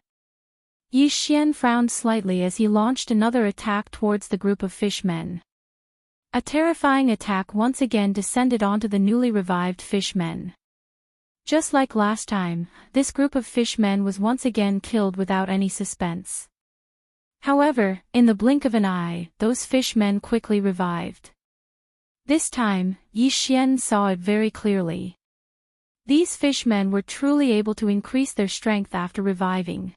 Yi Xian frowned slightly as he launched another attack towards the group of fishmen. A terrifying attack once again descended onto the newly revived fishmen. Just like last time, this group of fishmen was once again killed without any suspense. However, in the blink of an eye, those fishmen quickly revived. This time, Yi Xian saw it very clearly. These fishmen were truly able to increase their strength after reviving.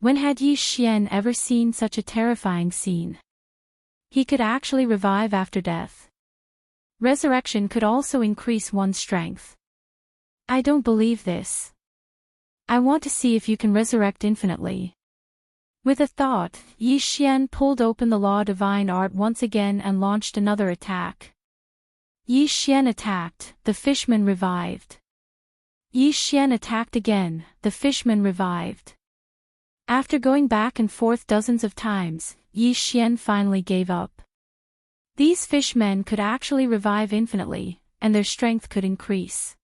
When had Yi Xian ever seen such a terrifying scene? He could actually revive after death. Resurrection could also increase one's strength. I don't believe this. I want to see if you can resurrect infinitely. With a thought, Yi Xian pulled open the Law Divine Art once again and launched another attack. Yi Xian attacked, the fishman revived. Yi Xian attacked again, the fishman revived. After going back and forth dozens of times, Yi Xian finally gave up. These fishmen could actually revive infinitely, and their strength could increase.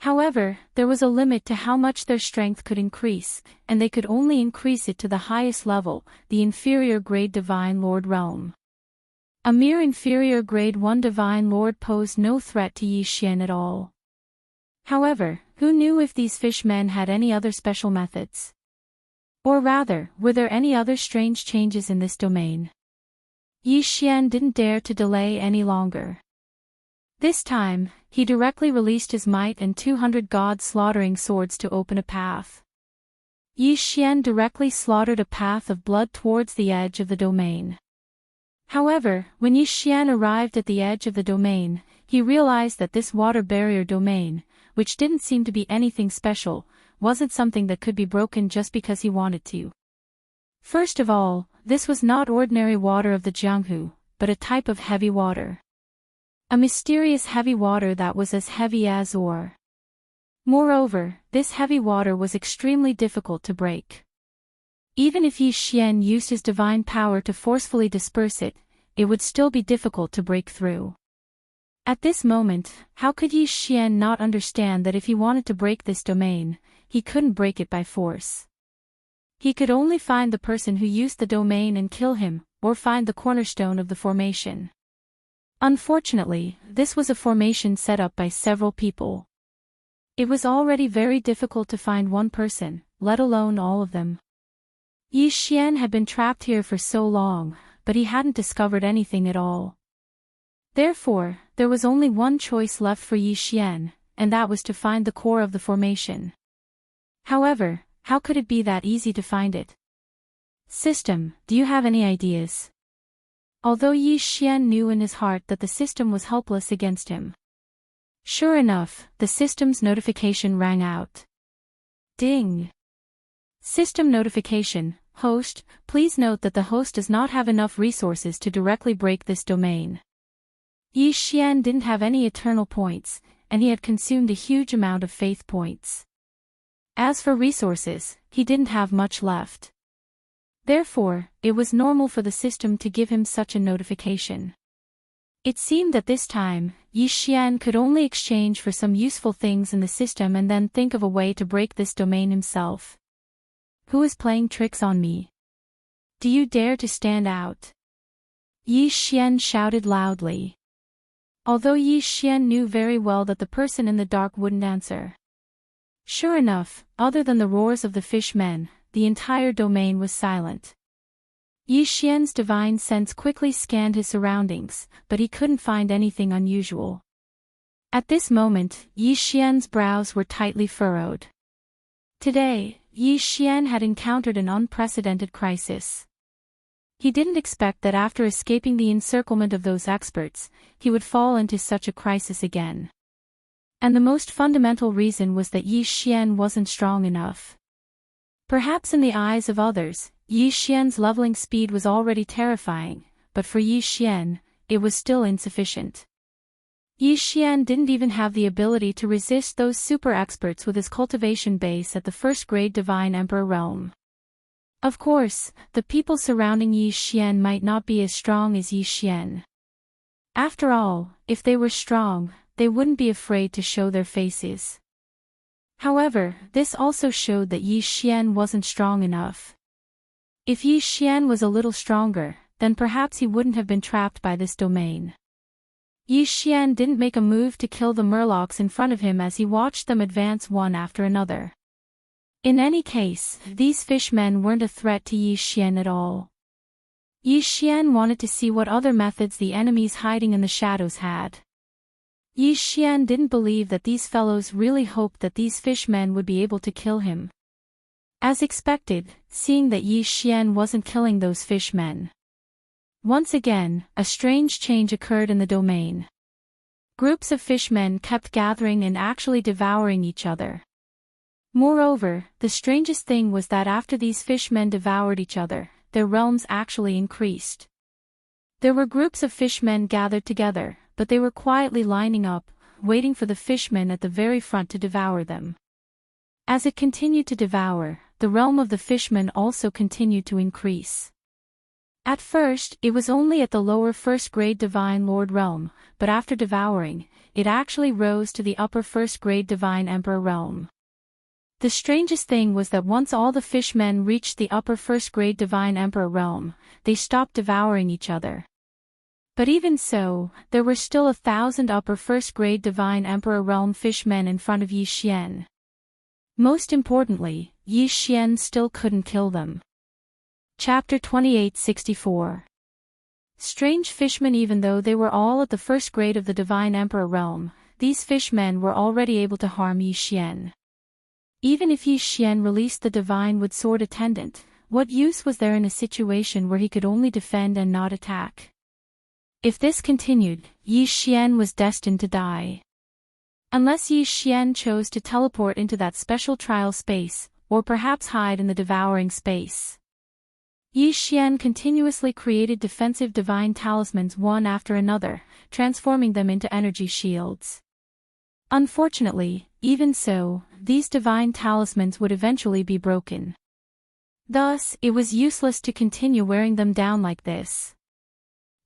However, there was a limit to how much their strength could increase, and they could only increase it to the highest level, the inferior grade Divine Lord realm. A mere inferior grade 1 Divine Lord posed no threat to Yi Xian at all. However, who knew if these fishmen had any other special methods? Or rather, were there any other strange changes in this domain? Yi Xian didn't dare to delay any longer. This time, he directly released his might and 200 god-slaughtering swords to open a path. Yi Xian directly slaughtered a path of blood towards the edge of the domain. However, when Yi Xian arrived at the edge of the domain, he realized that this water barrier domain, which didn't seem to be anything special, wasn't something that could be broken just because he wanted to. First of all, this was not ordinary water of the Jianghu, but a type of heavy water. A mysterious heavy water that was as heavy as ore. Moreover, this heavy water was extremely difficult to break. Even if Yi Xian used his divine power to forcefully disperse it, it would still be difficult to break through. At this moment, how could Yi Xian not understand that if he wanted to break this domain, he couldn't break it by force? He could only find the person who used the domain and kill him, or find the cornerstone of the formation. Unfortunately, this was a formation set up by several people. It was already very difficult to find one person, let alone all of them. Yi Xian had been trapped here for so long, but he hadn't discovered anything at all. Therefore, there was only one choice left for Yi Xian, and that was to find the core of the formation. However, how could it be that easy to find it? System, do you have any ideas? Although Yi Xian knew in his heart that the system was helpless against him. Sure enough, the system's notification rang out. Ding! System notification, host, please note that the host does not have enough resources to directly break this domain. Yi Xian didn't have any eternal points, and he had consumed a huge amount of faith points. As for resources, he didn't have much left. Therefore, it was normal for the system to give him such a notification. It seemed that this time, Yi Xian could only exchange for some useful things in the system and then think of a way to break this domain himself. Who is playing tricks on me? Do you dare to stand out? Yi Xian shouted loudly. Although Yi Xian knew very well that the person in the dark wouldn't answer. Sure enough, other than the roars of the fishmen, the entire domain was silent. Yi Xian's divine sense quickly scanned his surroundings, but he couldn't find anything unusual. At this moment, Yi Xian's brows were tightly furrowed. Today, Yi Xian had encountered an unprecedented crisis. He didn't expect that after escaping the encirclement of those experts, he would fall into such a crisis again. And the most fundamental reason was that Yi Xian wasn't strong enough. Perhaps in the eyes of others, Yi Xian's leveling speed was already terrifying, but for Yi Xian, it was still insufficient. Yi Xian didn't even have the ability to resist those super experts with his cultivation base at the first-grade Divine Emperor realm. Of course, the people surrounding Yi Xian might not be as strong as Yi Xian. After all, if they were strong, they wouldn't be afraid to show their faces. However, this also showed that Yi Xian wasn't strong enough. If Yi Xian was a little stronger, then perhaps he wouldn't have been trapped by this domain. Yi Xian didn't make a move to kill the murlocs in front of him as he watched them advance one after another. In any case, these fishmen weren't a threat to Yi Xian at all. Yi Xian wanted to see what other methods the enemies hiding in the shadows had. Yi Xian didn't believe that these fellows really hoped that these fishmen would be able to kill him. As expected, seeing that Yi Xian wasn't killing those fishmen. Once again, a strange change occurred in the domain. Groups of fishmen kept gathering and actually devouring each other. Moreover, the strangest thing was that after these fishmen devoured each other, their realms actually increased. There were groups of fishmen gathered together, but they were quietly lining up, waiting for the fishmen at the very front to devour them. As it continued to devour, the realm of the fishmen also continued to increase. At first, it was only at the lower first-grade Divine Lord realm, but after devouring, it actually rose to the upper first-grade Divine Emperor realm. The strangest thing was that once all the fishmen reached the upper first-grade Divine Emperor realm, they stopped devouring each other. But even so, there were still 1,000 upper first-grade Divine Emperor realm fishmen in front of Yi Xian. Most importantly, Yi Xian still couldn't kill them. Chapter 2864. Strange fishmen. Even though they were all at the first grade of the Divine Emperor realm, these fishmen were already able to harm Yi Xian. Even if Yi Xian released the Divine Wood Sword Attendant, what use was there in a situation where he could only defend and not attack? If this continued, Yi Xian was destined to die. Unless Yi Xian chose to teleport into that special trial space, or perhaps hide in the devouring space. Yi Xian continuously created defensive divine talismans one after another, transforming them into energy shields. Unfortunately, even so, these divine talismans would eventually be broken. Thus, it was useless to continue wearing them down like this.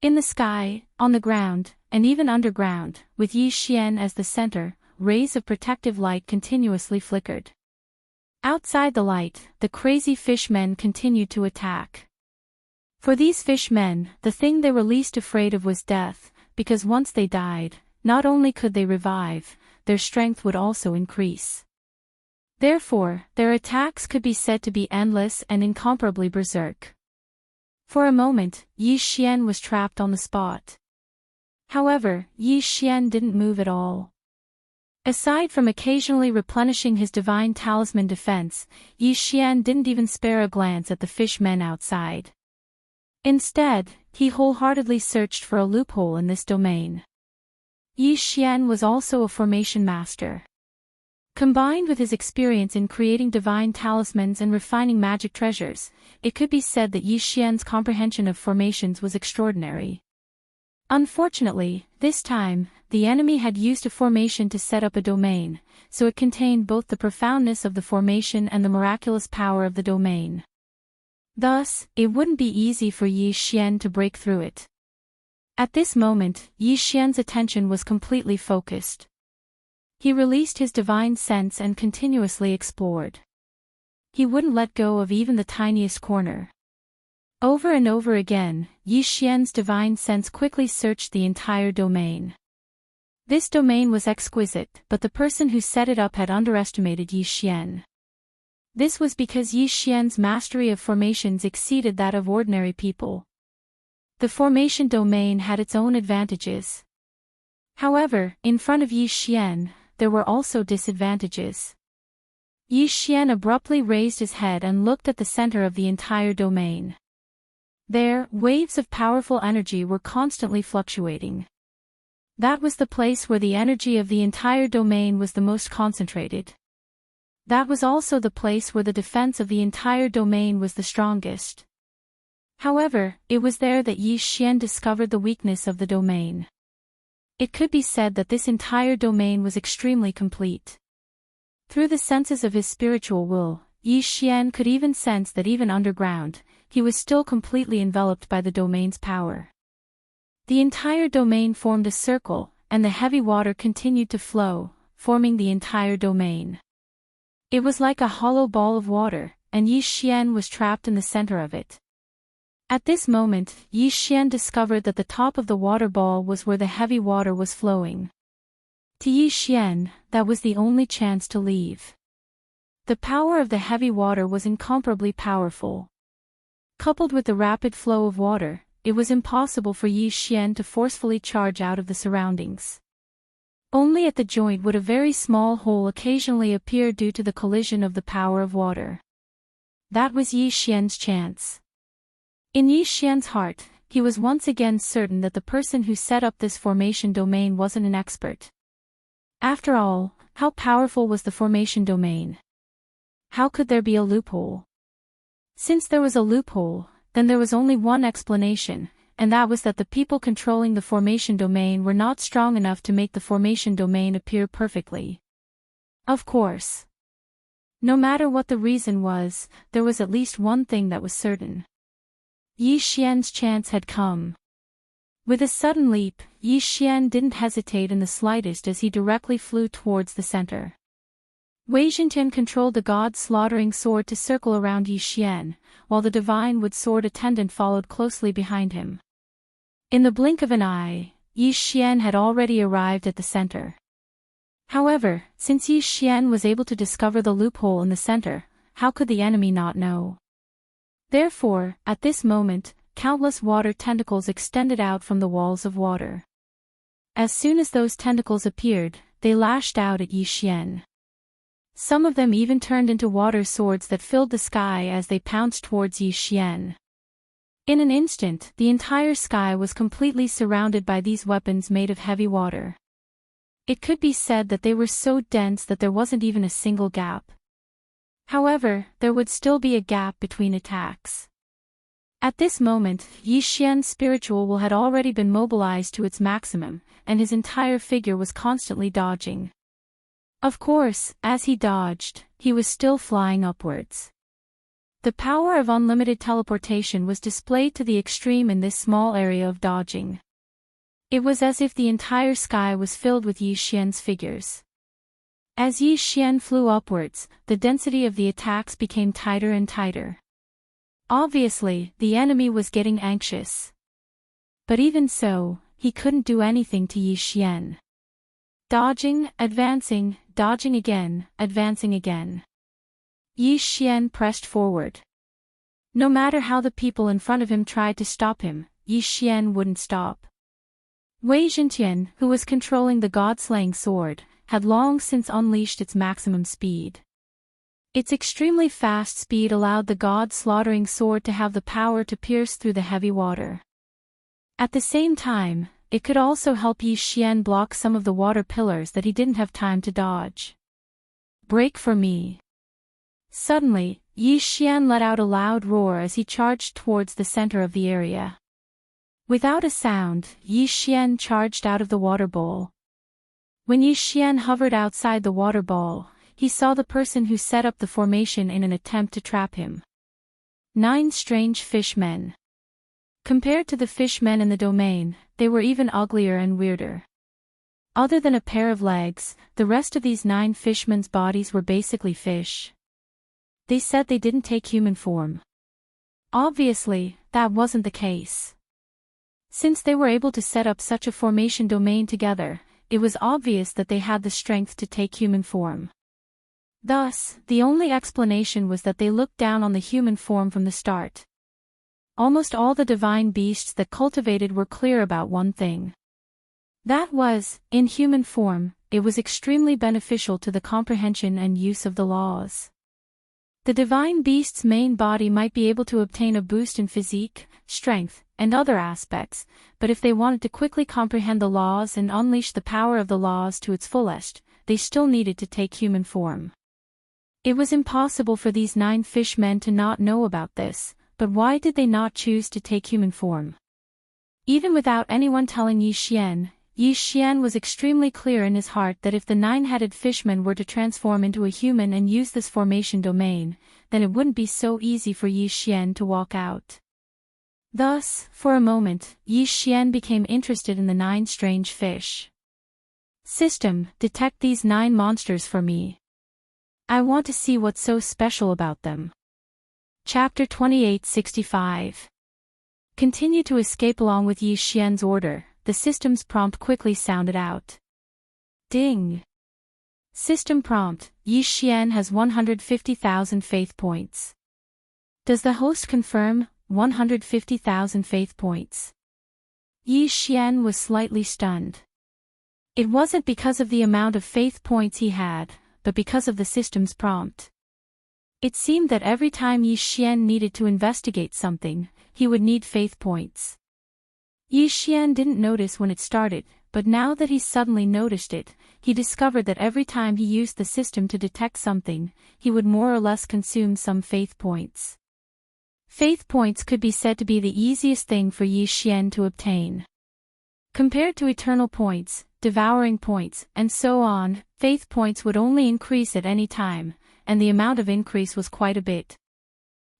In the sky, on the ground, and even underground, with Yi Xian as the center, rays of protective light continuously flickered. Outside the light, the crazy fishmen continued to attack. For these fishmen, the thing they were least afraid of was death, because once they died, not only could they revive, their strength would also increase. Therefore, their attacks could be said to be endless and incomparably berserk. For a moment, Yi Xian was trapped on the spot. However, Yi Xian didn't move at all. Aside from occasionally replenishing his divine talisman defense, Yi Xian didn't even spare a glance at the fishmen outside. Instead, he wholeheartedly searched for a loophole in this domain. Yi Xian was also a formation master. Combined with his experience in creating divine talismans and refining magic treasures, it could be said that Yi Xian's comprehension of formations was extraordinary. Unfortunately, this time, the enemy had used a formation to set up a domain, so it contained both the profoundness of the formation and the miraculous power of the domain. Thus, it wouldn't be easy for Yi Xian to break through it. At this moment, Yi Xian's attention was completely focused. He released his divine sense and continuously explored. He wouldn't let go of even the tiniest corner. Over and over again, Yi Xian's divine sense quickly searched the entire domain. This domain was exquisite, but the person who set it up had underestimated Yi Xian. This was because Yi Xian's mastery of formations exceeded that of ordinary people. The formation domain had its own advantages. However, in front of Yi Xian, there were also disadvantages. Yi Xian abruptly raised his head and looked at the center of the entire domain. There, waves of powerful energy were constantly fluctuating. That was the place where the energy of the entire domain was the most concentrated. That was also the place where the defense of the entire domain was the strongest. However, it was there that Yi Xian discovered the weakness of the domain. It could be said that this entire domain was extremely complete. Through the senses of his spiritual will, Yi Xian could even sense that even underground, he was still completely enveloped by the domain's power. The entire domain formed a circle, and the heavy water continued to flow, forming the entire domain. It was like a hollow ball of water, and Yi Xian was trapped in the center of it. At this moment, Yi Xian discovered that the top of the water ball was where the heavy water was flowing. To Yi Xian, that was the only chance to leave. The power of the heavy water was incomparably powerful. Coupled with the rapid flow of water, it was impossible for Yi Xian to forcefully charge out of the surroundings. Only at the joint would a very small hole occasionally appear due to the collision of the power of water. That was Yi Xian's chance. In Yi Xian's heart, he was once again certain that the person who set up this formation domain wasn't an expert. After all, how powerful was the formation domain? How could there be a loophole? Since there was a loophole, then there was only one explanation, and that was that the people controlling the formation domain were not strong enough to make the formation domain appear perfectly. Of course. No matter what the reason was, there was at least one thing that was certain. Yi Xian's chance had come. With a sudden leap, Yi Xian didn't hesitate in the slightest as he directly flew towards the center. Wei Zhentian controlled the god-slaughtering sword to circle around Yi Xian, while the divine wood sword attendant followed closely behind him. In the blink of an eye, Yi Xian had already arrived at the center. However, since Yi Xian was able to discover the loophole in the center, how could the enemy not know? Therefore, at this moment, countless water tentacles extended out from the walls of water. As soon as those tentacles appeared, they lashed out at Yi Xian. Some of them even turned into water swords that filled the sky as they pounced towards Yi Xian. In an instant, the entire sky was completely surrounded by these weapons made of heavy water. It could be said that they were so dense that there wasn't even a single gap. However, there would still be a gap between attacks. At this moment, Yi Xian's spiritual will had already been mobilized to its maximum, and his entire figure was constantly dodging. Of course, as he dodged, he was still flying upwards. The power of unlimited teleportation was displayed to the extreme in this small area of dodging. It was as if the entire sky was filled with Yi Xian's figures. As Yi Xian flew upwards, the density of the attacks became tighter and tighter. Obviously, the enemy was getting anxious. But even so, he couldn't do anything to Yi Xian. Dodging, advancing, dodging again, advancing again. Yi Xian pressed forward. No matter how the people in front of him tried to stop him, Yi Xian wouldn't stop. Wei Zhentian, who was controlling the god-slaying sword, had long since unleashed its maximum speed. Its extremely fast speed allowed the god-slaughtering sword to have the power to pierce through the heavy water. At the same time, it could also help Yi Xian block some of the water pillars that he didn't have time to dodge. Break for me. Suddenly, Yi Xian let out a loud roar as he charged towards the center of the area. Without a sound, Yi Xian charged out of the water bowl. When Yi Xian hovered outside the water ball, he saw the person who set up the formation in an attempt to trap him. 9 strange fishmen. Compared to the fishmen in the domain, they were even uglier and weirder. Other than a pair of legs, the rest of these 9 fishmen's bodies were basically fish. They said they didn't take human form. Obviously, that wasn't the case. Since they were able to set up such a formation domain together, it was obvious that they had the strength to take human form. Thus, the only explanation was that they looked down on the human form from the start. Almost all the divine beasts that cultivated were clear about one thing. That was, in human form, it was extremely beneficial to the comprehension and use of the laws. The divine beast's main body might be able to obtain a boost in physique, strength, and other aspects, but if they wanted to quickly comprehend the laws and unleash the power of the laws to its fullest, they still needed to take human form. It was impossible for these 9 fishmen to not know about this, but why did they not choose to take human form? Even without anyone telling Yi Xian was extremely clear in his heart that if the 9-headed fishmen were to transform into a human and use this formation domain, then it wouldn't be so easy for Yi Xian to walk out. Thus, for a moment, Yi Xian became interested in the 9 strange fish. System, detect these 9 monsters for me. I want to see what's so special about them. Chapter 2865. Continue to escape along with Yi Xian's order. The system's prompt quickly sounded out. Ding. System prompt, Yi Xian has 150,000 faith points. Does the host confirm 150,000 faith points? Yi Xian was slightly stunned. It wasn't because of the amount of faith points he had, but because of the system's prompt. It seemed that every time Yi Xian needed to investigate something, he would need faith points. Yi Xian didn't notice when it started, but now that he suddenly noticed it, he discovered that every time he used the system to detect something, he would more or less consume some faith points. Faith points could be said to be the easiest thing for Yi Xian to obtain. Compared to eternal points, devouring points, and so on, faith points would only increase at any time, and the amount of increase was quite a bit.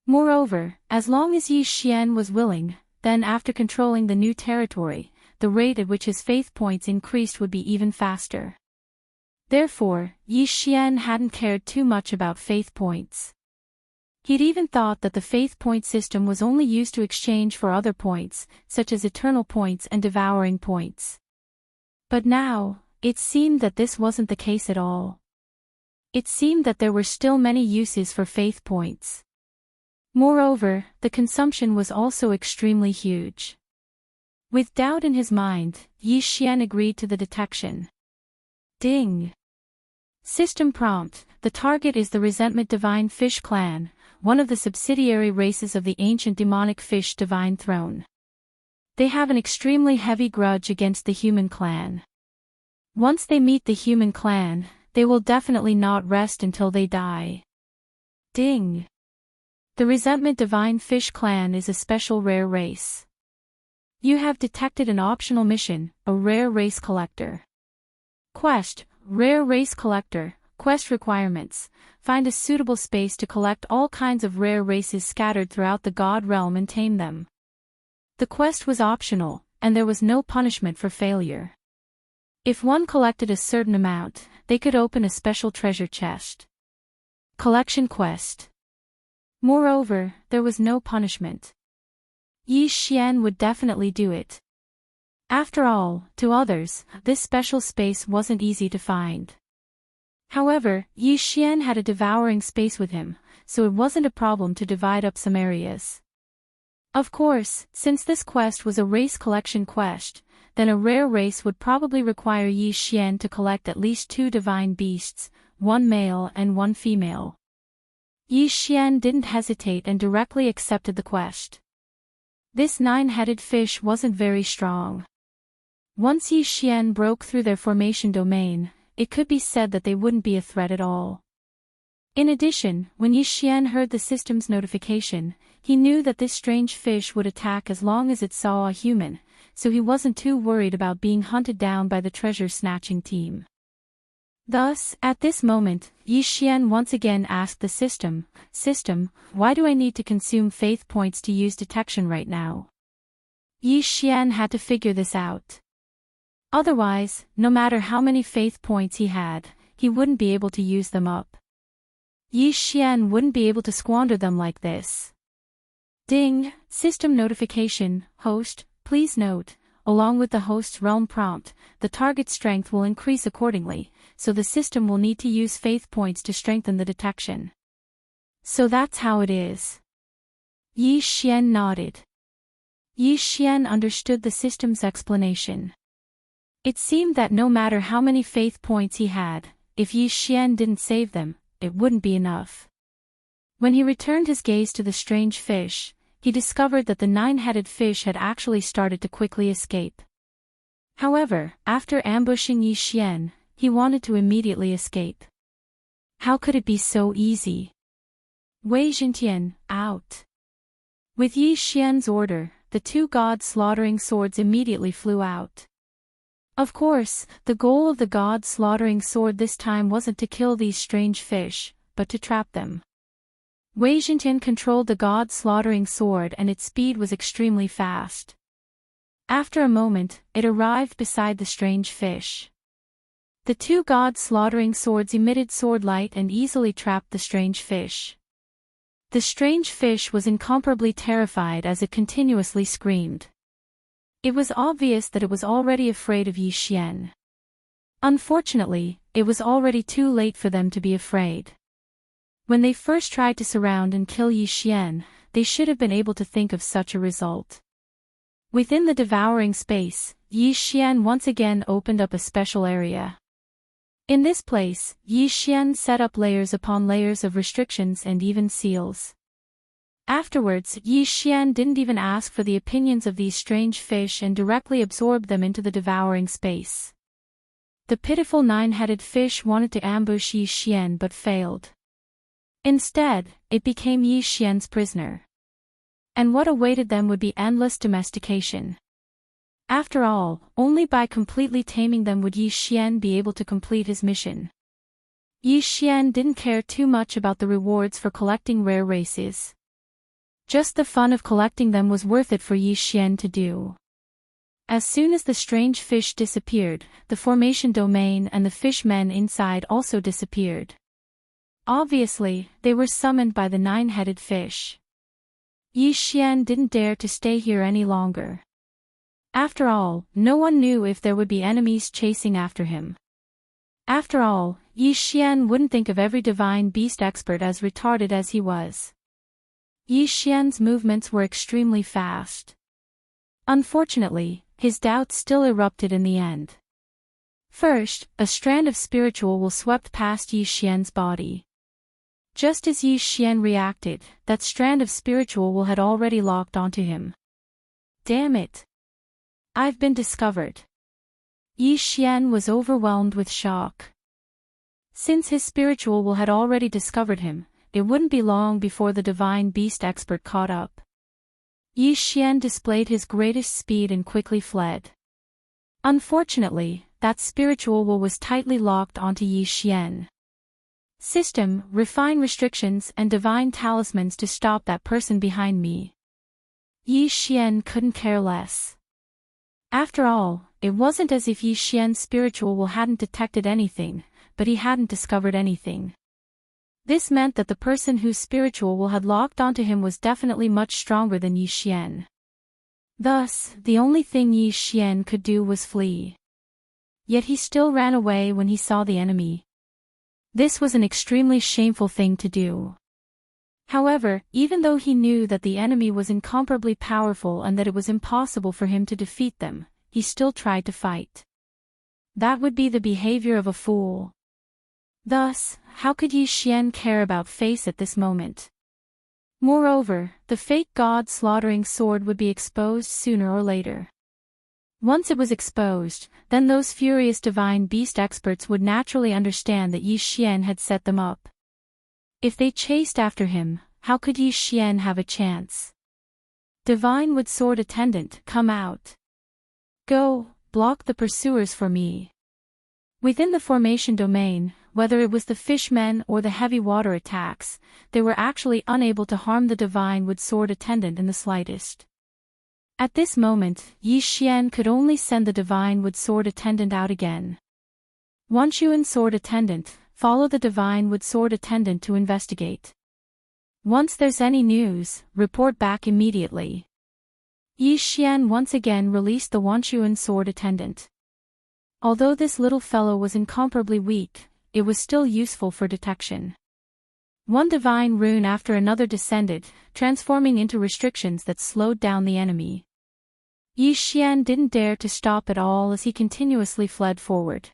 Moreover, as long as Yi Xian was willing, then after controlling the new territory, the rate at which his faith points increased would be even faster. Therefore, Yi Xian hadn't cared too much about faith points. He'd even thought that the faith point system was only used to exchange for other points, such as eternal points and devouring points. But now, it seemed that this wasn't the case at all. It seemed that there were still many uses for faith points. Moreover, the consumption was also extremely huge. With doubt in his mind, Yi Xian agreed to the detection. Ding. System prompt, the target is the Resentment Divine Fish Clan, one of the subsidiary races of the ancient demonic fish Divine Throne. They have an extremely heavy grudge against the human clan. Once they meet the human clan, they will definitely not rest until they die. Ding. The Resentment Divine Fish Clan is a special rare race. You have detected an optional mission, a Rare Race Collector. Quest, Rare Race Collector, Quest requirements, find a suitable space to collect all kinds of rare races scattered throughout the God Realm and tame them. The quest was optional, and there was no punishment for failure. If one collected a certain amount, they could open a special treasure chest. Collection quest. Moreover, there was no punishment. Yi Xian would definitely do it. After all, to others, this special space wasn't easy to find. However, Yi Xian had a devouring space with him, so it wasn't a problem to divide up some areas. Of course, since this quest was a race collection quest, then a rare race would probably require Yi Xian to collect at least 2 divine beasts, 1 male and 1 female. Yi Xian didn't hesitate and directly accepted the quest. This 9-headed fish wasn't very strong. Once Yi Xian broke through their formation domain, it could be said that they wouldn't be a threat at all. In addition, when Yi Xian heard the system's notification, he knew that this strange fish would attack as long as it saw a human, so he wasn't too worried about being hunted down by the treasure-snatching team. Thus, at this moment, Yi Xian once again asked the system, why do I need to consume faith points to use detection right now? Yi Xian had to figure this out. Otherwise, no matter how many faith points he had, he wouldn't be able to use them up. Yi Xian wouldn't be able to squander them like this. Ding, system notification, host, please note, along with the host's realm prompt, the target strength will increase accordingly, so the system will need to use faith points to strengthen the detection. So that's how it is. Yi Xian nodded. Yi Xian understood the system's explanation. It seemed that no matter how many faith points he had, if Yi Xian didn't save them, it wouldn't be enough. When he returned his gaze to the strange fish, he discovered that the nine-headed fish had actually started to quickly escape. However, after ambushing Yi Xian, he wanted to immediately escape. How could it be so easy? Wei Zhentian, out. With Yi Xian's order, the two god-slaughtering swords immediately flew out. Of course, the goal of the god-slaughtering sword this time wasn't to kill these strange fish, but to trap them. Wei Zhentian controlled the god-slaughtering sword and its speed was extremely fast. After a moment, it arrived beside the strange fish. The two god-slaughtering swords emitted sword light and easily trapped the strange fish. The strange fish was incomparably terrified as it continuously screamed. It was obvious that it was already afraid of Yi Xian. Unfortunately, it was already too late for them to be afraid. When they first tried to surround and kill Yi Xian, they should have been able to think of such a result. Within the devouring space, Yi Xian once again opened up a special area. In this place, Yi Xian set up layers upon layers of restrictions and even seals. Afterwards, Yi Xian didn't even ask for the opinions of these strange fish and directly absorbed them into the devouring space. The pitiful nine-headed fish wanted to ambush Yi Xian but failed. Instead, it became Yi Xian's prisoner. And what awaited them would be endless domestication. After all, only by completely taming them would Yi Xian be able to complete his mission. Yi Xian didn't care too much about the rewards for collecting rare races. Just the fun of collecting them was worth it for Yi Xian to do. As soon as the strange fish disappeared, the formation domain and the fishmen inside also disappeared. Obviously, they were summoned by the nine-headed fish. Yi Xian didn't dare to stay here any longer. After all, no one knew if there would be enemies chasing after him. After all, Yi Xian wouldn't think of every divine beast expert as retarded as he was. Yi Xian's movements were extremely fast. Unfortunately, his doubts still erupted in the end. First, a strand of spiritual will swept past Yi Xian's body. Just as Yi Xian reacted, that strand of spiritual will had already locked onto him. Damn it! I've been discovered. Yi Xian was overwhelmed with shock. Since his spiritual will had already discovered him, it wouldn't be long before the divine beast expert caught up. Yi Xian displayed his greatest speed and quickly fled. Unfortunately, that spiritual will was tightly locked onto Yi Xian. System, refine restrictions and divine talismans to stop that person behind me. Yi Xian couldn't care less. After all, it wasn't as if Yi Xian's spiritual will hadn't detected anything, but he hadn't discovered anything. This meant that the person whose spiritual will had locked onto him was definitely much stronger than Yi Xian. Thus, the only thing Yi Xian could do was flee. Yet he still ran away when he saw the enemy. This was an extremely shameful thing to do. However, even though he knew that the enemy was incomparably powerful and that it was impossible for him to defeat them, he still tried to fight. That would be the behavior of a fool. Thus, how could Yi Xian care about face at this moment? Moreover, the fake god-slaughtering sword would be exposed sooner or later. Once it was exposed, then those furious divine beast experts would naturally understand that Yi Xian had set them up. If they chased after him, how could Yi Xian have a chance? Divine Wood Sword Attendant, come out. Go, block the pursuers for me. Within the formation domain, whether it was the fishmen or the heavy water attacks, they were actually unable to harm the Divine Wood Sword Attendant in the slightest. At this moment, Yi Xian could only send the Divine Wood Sword Attendant out again. Wanshuan Sword Attendant, follow the Divine Wood Sword Attendant to investigate. Once there's any news, report back immediately. Yi Xian once again released the Wanshuan Sword Attendant. Although this little fellow was incomparably weak, it was still useful for detection. One divine rune after another descended, transforming into restrictions that slowed down the enemy. Yi Xian didn't dare to stop at all as he continuously fled forward.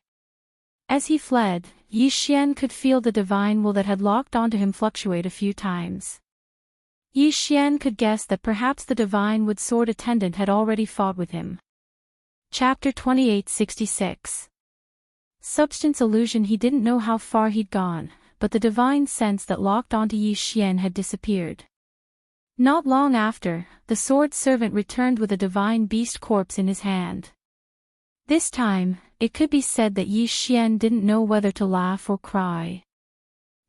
As he fled, Yi Xian could feel the divine will that had locked onto him fluctuate a few times. Yi Xian could guess that perhaps the divine wood sword attendant had already fought with him. Chapter 2866. Substance illusion. He didn't know how far he'd gone, but the divine sense that locked onto Yi Xian had disappeared. Not long after, the sword servant returned with a divine beast corpse in his hand. This time, it could be said that Yi Xian didn't know whether to laugh or cry.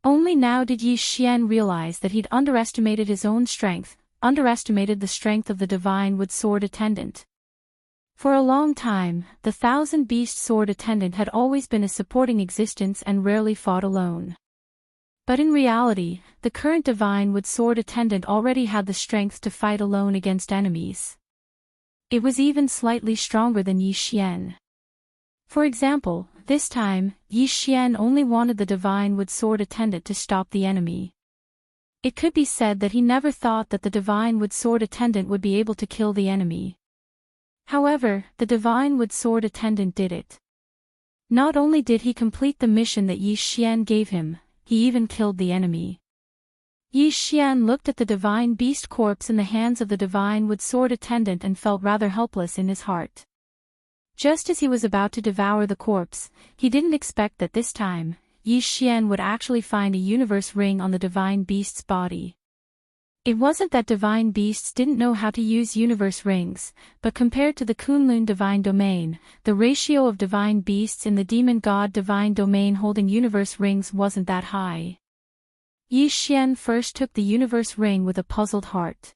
Only now did Yi Xian realize that he'd underestimated his own strength, underestimated the strength of the divine wood sword attendant. For a long time, the thousand-beast sword attendant had always been a supporting existence and rarely fought alone. But in reality, the current divine wood sword attendant already had the strength to fight alone against enemies. It was even slightly stronger than Yi Xian. For example, this time, Yi Xian only wanted the divine wood sword attendant to stop the enemy. It could be said that he never thought that the divine wood sword attendant would be able to kill the enemy. However, the divine wood sword attendant did it. Not only did he complete the mission that Yi Xian gave him, he even killed the enemy. Yi Xian looked at the divine beast corpse in the hands of the divine wood sword attendant and felt rather helpless in his heart. Just as he was about to devour the corpse, he didn't expect that this time, Yi Xian would actually find a universe ring on the divine beast's body. It wasn't that divine beasts didn't know how to use universe rings, but compared to the Kunlun divine domain, the ratio of divine beasts in the demon god divine domain holding universe rings wasn't that high. Yi Xian first took the universe ring with a puzzled heart.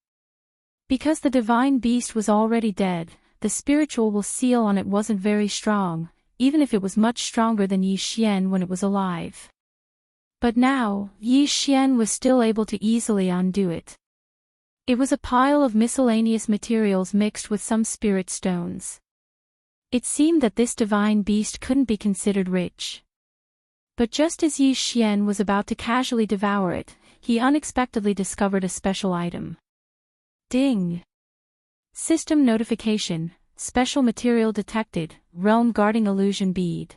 Because the divine beast was already dead, the spiritual will seal on it wasn't very strong, even if it was much stronger than Yi Xian when it was alive. But now, Yi Xian was still able to easily undo it. It was a pile of miscellaneous materials mixed with some spirit stones. It seemed that this divine beast couldn't be considered rich. But just as Yi Xian was about to casually devour it, he unexpectedly discovered a special item. Ding! System notification, special material detected, realm guarding illusion bead.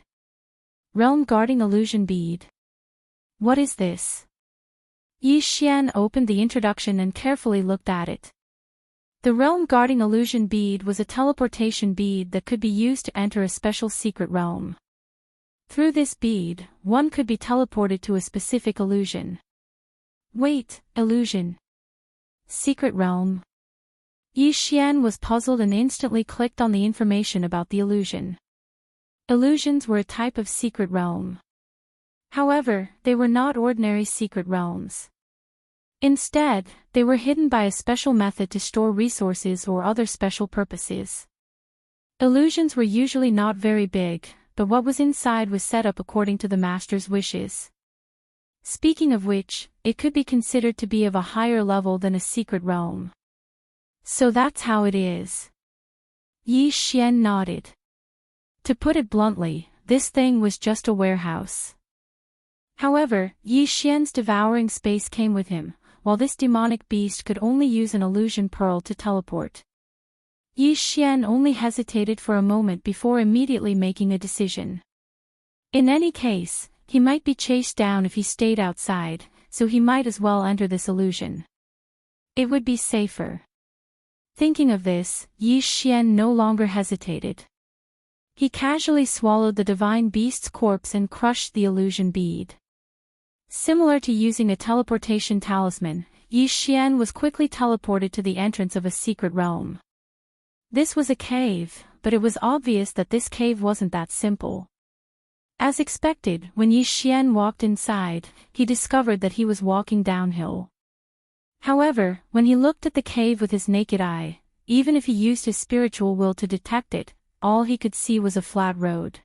Realm guarding illusion bead. What is this? Yi Xian opened the introduction and carefully looked at it. The realm guarding illusion bead was a teleportation bead that could be used to enter a special secret realm. Through this bead, one could be teleported to a specific illusion. Wait, illusion. Secret realm. Yi Xian was puzzled and instantly clicked on the information about the illusion. Illusions were a type of secret realm. However, they were not ordinary secret realms. Instead, they were hidden by a special method to store resources or other special purposes. Illusions were usually not very big, but what was inside was set up according to the master's wishes. Speaking of which, it could be considered to be of a higher level than a secret realm. So that's how it is. Yi Xian nodded. To put it bluntly, this thing was just a warehouse. However, Yi Xian's devouring space came with him, while this demonic beast could only use an illusion pearl to teleport. Yi Xian only hesitated for a moment before immediately making a decision. In any case, he might be chased down if he stayed outside, so he might as well enter this illusion. It would be safer. Thinking of this, Yi Xian no longer hesitated. He casually swallowed the divine beast's corpse and crushed the illusion bead. Similar to using a teleportation talisman, Yi Xian was quickly teleported to the entrance of a secret realm. This was a cave, but it was obvious that this cave wasn't that simple. As expected, when Yi Xian walked inside, he discovered that he was walking downhill. However, when he looked at the cave with his naked eye, even if he used his spiritual will to detect it, all he could see was a flat road.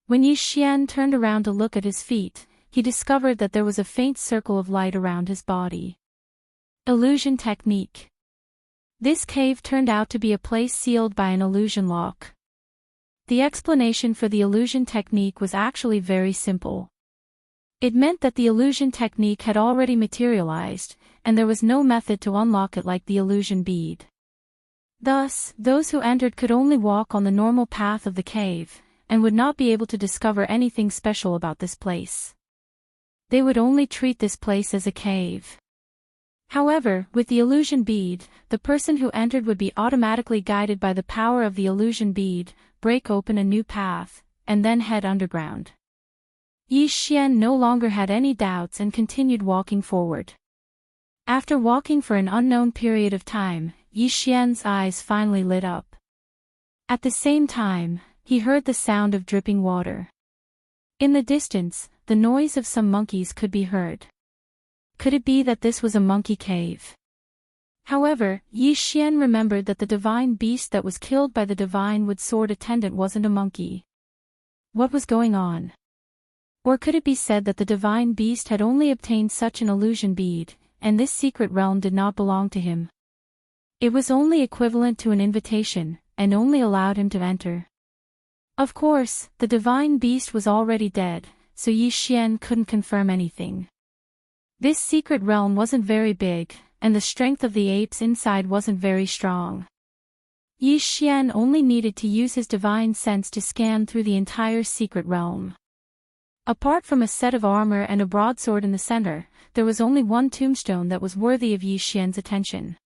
When Yi Xian turned around to look at his feet, he discovered that there was a faint circle of light around his body. Illusion technique. This cave turned out to be a place sealed by an illusion lock. The explanation for the illusion technique was actually very simple. It meant that the illusion technique had already materialized, and there was no method to unlock it like the illusion bead. Thus, those who entered could only walk on the normal path of the cave, and would not be able to discover anything special about this place. They would only treat this place as a cave. However, with the illusion bead, the person who entered would be automatically guided by the power of the illusion bead, break open a new path, and then head underground. Yi Xian no longer had any doubts and continued walking forward. After walking for an unknown period of time, Yi Xian's eyes finally lit up. At the same time, he heard the sound of dripping water. In the distance, the noise of some monkeys could be heard. Could it be that this was a monkey cave? However, Yi Xian remembered that the divine beast that was killed by the divine wood sword attendant wasn't a monkey. What was going on? Or could it be said that the divine beast had only obtained such an illusion bead, and this secret realm did not belong to him? It was only equivalent to an invitation, and only allowed him to enter. Of course, the divine beast was already dead, so Yi Xian couldn't confirm anything. This secret realm wasn't very big, and the strength of the apes inside wasn't very strong. Yi Xian only needed to use his divine sense to scan through the entire secret realm. Apart from a set of armor and a broadsword in the center, there was only one tombstone that was worthy of Yi Xian's attention.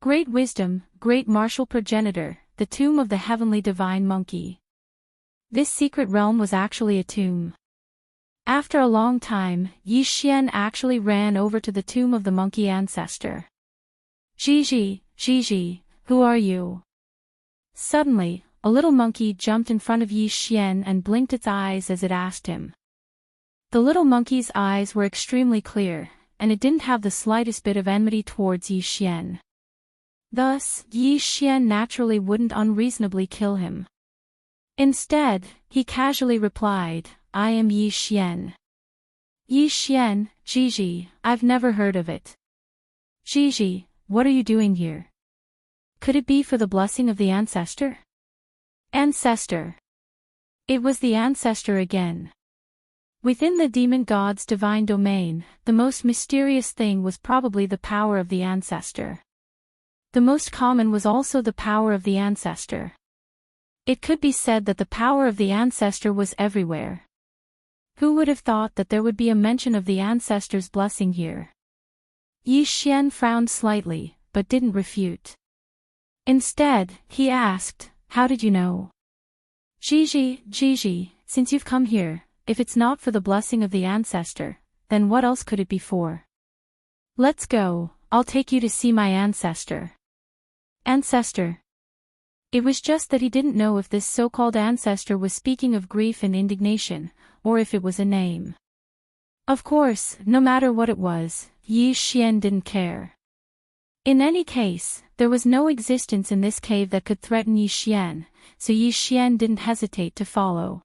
Great wisdom, great martial progenitor, the tomb of the heavenly divine monkey. This secret realm was actually a tomb. After a long time, Yi Xian actually ran over to the tomb of the monkey ancestor. Gigi, who are you? Suddenly, a little monkey jumped in front of Yi Xian and blinked its eyes as it asked him. The little monkey's eyes were extremely clear, and it didn't have the slightest bit of enmity towards Yi Xian. Thus, Yi Xian naturally wouldn't unreasonably kill him. Instead, he casually replied, I am Yi Xian. Yi Xian, Gigi, I've never heard of it. Gigi, what are you doing here? Could it be for the blessing of the ancestor? Ancestor. It was the ancestor again. Within the demon god's divine domain, the most mysterious thing was probably the power of the ancestor. The most common was also the power of the ancestor. It could be said that the power of the ancestor was everywhere. Who would have thought that there would be a mention of the ancestor's blessing here? Yi Xian frowned slightly, but didn't refute. Instead, he asked, how did you know? Gigi, since you've come here, if it's not for the blessing of the ancestor, then what else could it be for? Let's go, I'll take you to see my ancestor. Ancestor. It was just that he didn't know if this so-called ancestor was speaking of grief and indignation, or if it was a name. Of course, no matter what it was, Yi Xian didn't care. In any case, there was no existence in this cave that could threaten Yi Xian, so Yi Xian didn't hesitate to follow.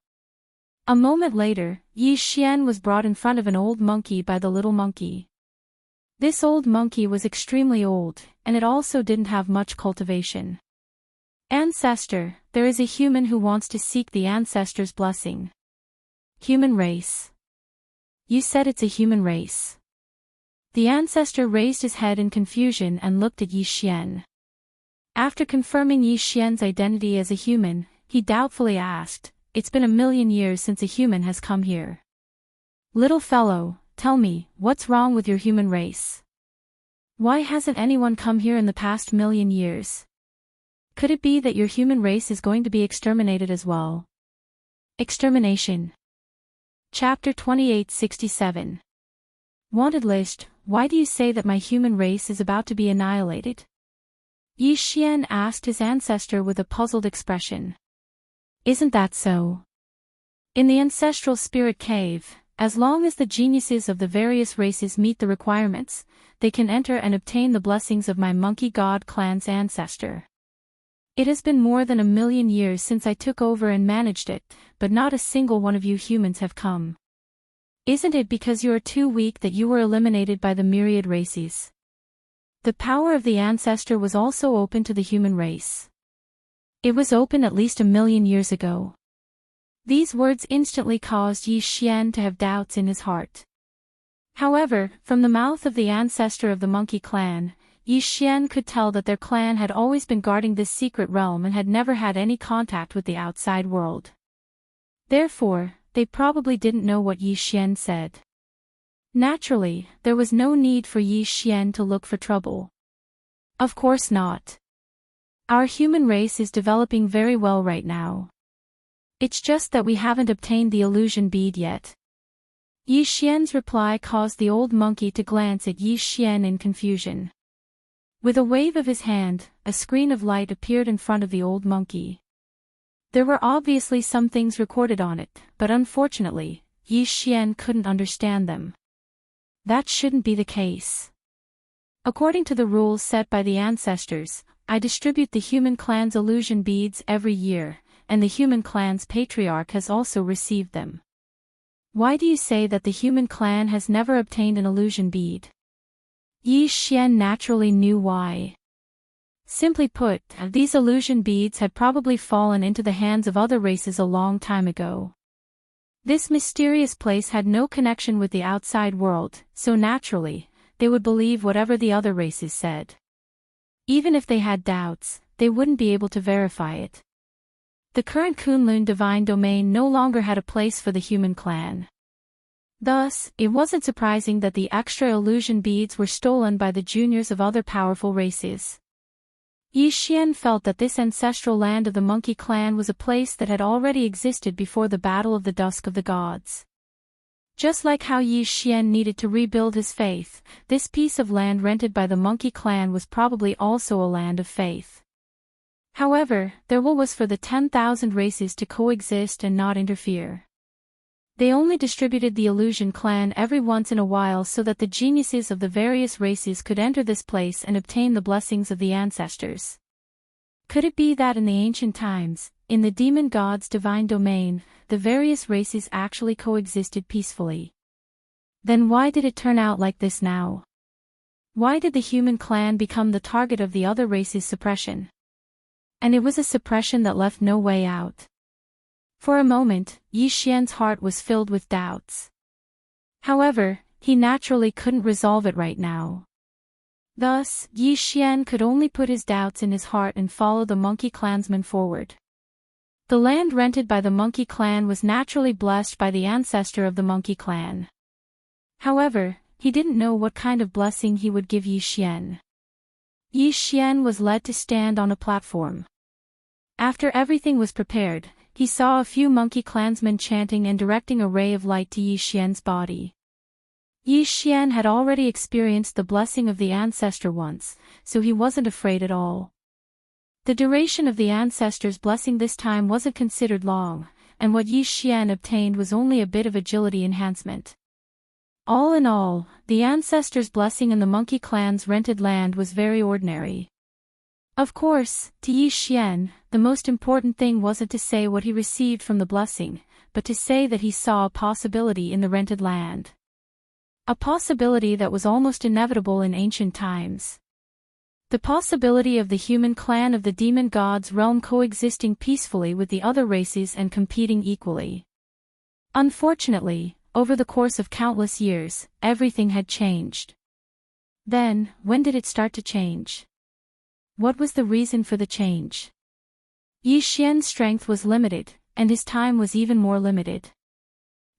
A moment later, Yi Xian was brought in front of an old monkey by the little monkey. This old monkey was extremely old, and it also didn't have much cultivation. Ancestor, there is a human who wants to seek the ancestor's blessing. Human race. You said it's a human race. The ancestor raised his head in confusion and looked at Yi Xian. After confirming Yi Xian's identity as a human, he doubtfully asked, it's been 1,000,000 years since a human has come here. Little fellow, tell me, what's wrong with your human race? Why hasn't anyone come here in the past 1,000,000 years? Could it be that your human race is going to be exterminated as well? Extermination. Chapter 2867. Wanted list, why do you say that my human race is about to be annihilated? Yi Xian asked his ancestor with a puzzled expression. Isn't that so? In the ancestral spirit cave, as long as the geniuses of the various races meet the requirements, they can enter and obtain the blessings of my monkey god clan's ancestor. It has been more than 1,000,000 years since I took over and managed it, but not a single one of you humans have come. Isn't it because you are too weak that you were eliminated by the myriad races? The power of the ancestor was also open to the human race. It was open at least 1,000,000 years ago. These words instantly caused Yi Xian to have doubts in his heart. However, from the mouth of the ancestor of the monkey clan, Yi Xian could tell that their clan had always been guarding this secret realm and had never had any contact with the outside world. Therefore, they probably didn't know what Yi Xian said. Naturally, there was no need for Yi Xian to look for trouble. Of course not. Our human race is developing very well right now. It's just that we haven't obtained the illusion bead yet. Yi Xian's reply caused the old monkey to glance at Yi Xian in confusion. With a wave of his hand, a screen of light appeared in front of the old monkey. There were obviously some things recorded on it, but unfortunately, Yi Xian couldn't understand them. That shouldn't be the case. According to the rules set by the ancestors, I distribute the human clan's illusion beads every year, and the human clan's patriarch has also received them. Why do you say that the human clan has never obtained an illusion bead? Yi Xian naturally knew why. Simply put, these illusion beads had probably fallen into the hands of other races a long time ago. This mysterious place had no connection with the outside world, so naturally, they would believe whatever the other races said. Even if they had doubts, they wouldn't be able to verify it. The current Kunlun divine domain no longer had a place for the human clan. Thus, it wasn't surprising that the extra illusion beads were stolen by the juniors of other powerful races. Yi Xian felt that this ancestral land of the monkey clan was a place that had already existed before the Battle of the Dusk of the Gods. Just like how Yi Xian needed to rebuild his faith, this piece of land rented by the monkey clan was probably also a land of faith. However, their will was for the 10,000 races to coexist and not interfere. They only distributed the illusion clan every once in a while so that the geniuses of the various races could enter this place and obtain the blessings of the ancestors. Could it be that in the ancient times, in the demon god's divine domain, the various races actually coexisted peacefully? Then why did it turn out like this now? Why did the human clan become the target of the other races' suppression? And it was a suppression that left no way out. For a moment, Yi Xian's heart was filled with doubts. However, he naturally couldn't resolve it right now. Thus, Yi Xian could only put his doubts in his heart and follow the monkey clansman forward. The land rented by the monkey clan was naturally blessed by the ancestor of the monkey clan. However, he didn't know what kind of blessing he would give Yi Xian. Yi Xian was led to stand on a platform. After everything was prepared, he saw a few monkey clansmen chanting and directing a ray of light to Yi Xian's body. Yi Xian had already experienced the blessing of the ancestor once, so he wasn't afraid at all. The duration of the ancestor's blessing this time wasn't considered long, and what Yi Xian obtained was only a bit of agility enhancement. All in all, the ancestor's blessing in the monkey clan's rented land was very ordinary. Of course, to Yi Xian, the most important thing wasn't to say what he received from the blessing, but to say that he saw a possibility in the rented land. A possibility that was almost inevitable in ancient times. The possibility of the human clan of the demon god's realm coexisting peacefully with the other races and competing equally. Unfortunately, over the course of countless years, everything had changed. Then, when did it start to change? What was the reason for the change? Yi Xian's strength was limited, and his time was even more limited.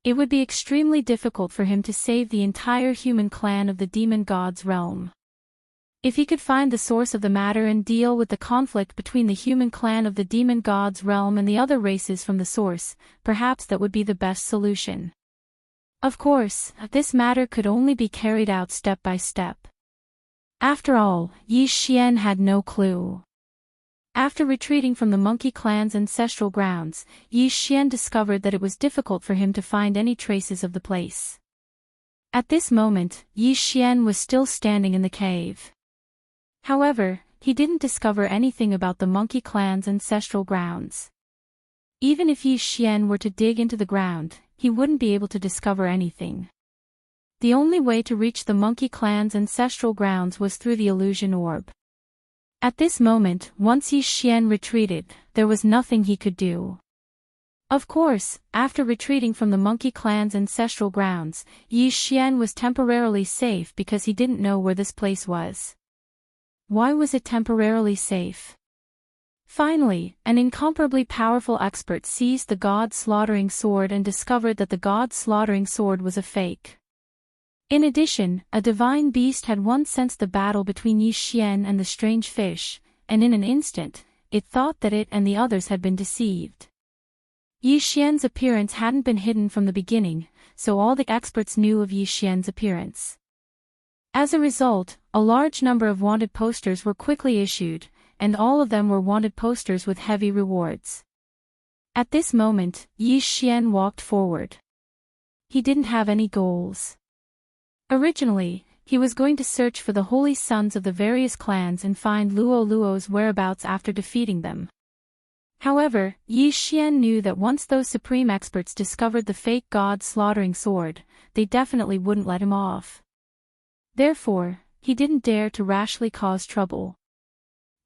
It would be extremely difficult for him to save the entire human clan of the demon god's realm. If he could find the source of the matter and deal with the conflict between the human clan of the demon god's realm and the other races from the source, perhaps that would be the best solution. Of course, this matter could only be carried out step by step. After all, Yi Xian had no clue. After retreating from the monkey clan's ancestral grounds, Yi Xian discovered that it was difficult for him to find any traces of the place. At this moment, Yi Xian was still standing in the cave. However, he didn't discover anything about the monkey clan's ancestral grounds. Even if Yi Xian were to dig into the ground, he wouldn't be able to discover anything. The only way to reach the monkey clan's ancestral grounds was through the illusion orb. At this moment, once Yi Xian retreated, there was nothing he could do. Of course, after retreating from the monkey clan's ancestral grounds, Yi Xian was temporarily safe because he didn't know where this place was. Why was it temporarily safe? Finally, an incomparably powerful expert seized the god-slaughtering sword and discovered that the god-slaughtering sword was a fake. In addition, a divine beast had once sensed the battle between Yi Xian and the strange fish, and in an instant, it thought that it and the others had been deceived. Yi Xian's appearance hadn't been hidden from the beginning, so all the experts knew of Yi Xian's appearance. As a result, a large number of wanted posters were quickly issued, and all of them were wanted posters with heavy rewards. At this moment, Yi Xian walked forward. He didn't have any goals. Originally, he was going to search for the holy sons of the various clans and find Luo Luo's whereabouts after defeating them. However, Yi Xian knew that once those supreme experts discovered the fake god-slaughtering sword, they definitely wouldn't let him off. Therefore, he didn't dare to rashly cause trouble.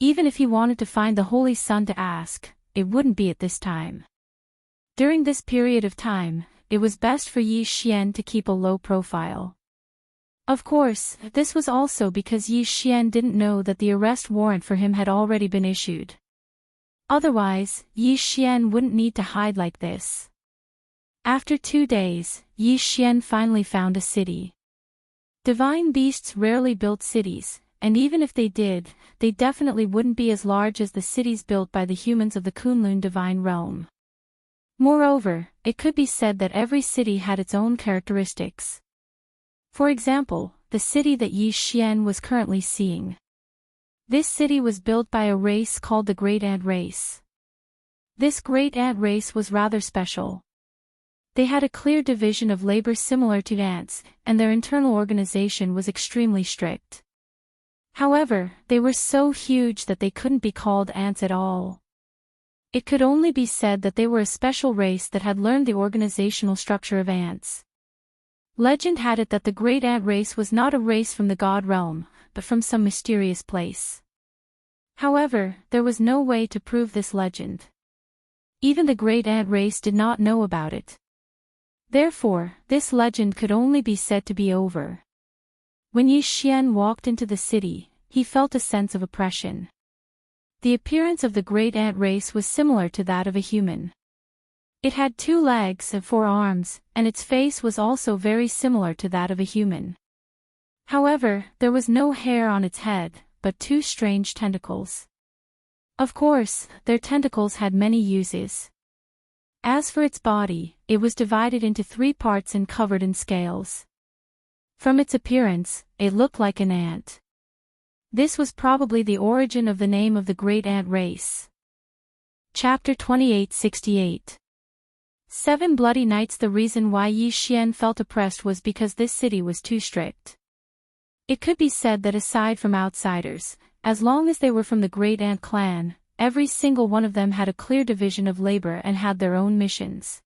Even if he wanted to find the holy son to ask, it wouldn't be at this time. During this period of time, it was best for Yi Xian to keep a low profile. Of course, this was also because Yi Xian didn't know that the arrest warrant for him had already been issued. Otherwise, Yi Xian wouldn't need to hide like this. After 2 days, Yi Xian finally found a city. Divine beasts rarely built cities, and even if they did, they definitely wouldn't be as large as the cities built by the humans of the Kunlun divine realm. Moreover, it could be said that every city had its own characteristics. For example, the city that Yi Xian was currently seeing. This city was built by a race called the Great Ant Race. This Great Ant Race was rather special. They had a clear division of labor similar to ants, and their internal organization was extremely strict. However, they were so huge that they couldn't be called ants at all. It could only be said that they were a special race that had learned the organizational structure of ants. Legend had it that the Great Ant Race was not a race from the god realm, but from some mysterious place. However, there was no way to prove this legend. Even the Great Ant Race did not know about it. Therefore, this legend could only be said to be over. When Yi Xian walked into the city, he felt a sense of oppression. The appearance of the Great Ant Race was similar to that of a human. It had 2 legs and 4 arms, and its face was also very similar to that of a human. However, there was no hair on its head, but 2 strange tentacles. Of course, their tentacles had many uses. As for its body, it was divided into 3 parts and covered in scales. From its appearance, it looked like an ant. This was probably the origin of the name of the Great Ant Race. Chapter 2868. 7 Bloody Nights. The reason why Yi Xian felt oppressed was because this city was too strict. It could be said that aside from outsiders, as long as they were from the Great Ant clan, every single one of them had a clear division of labor and had their own missions.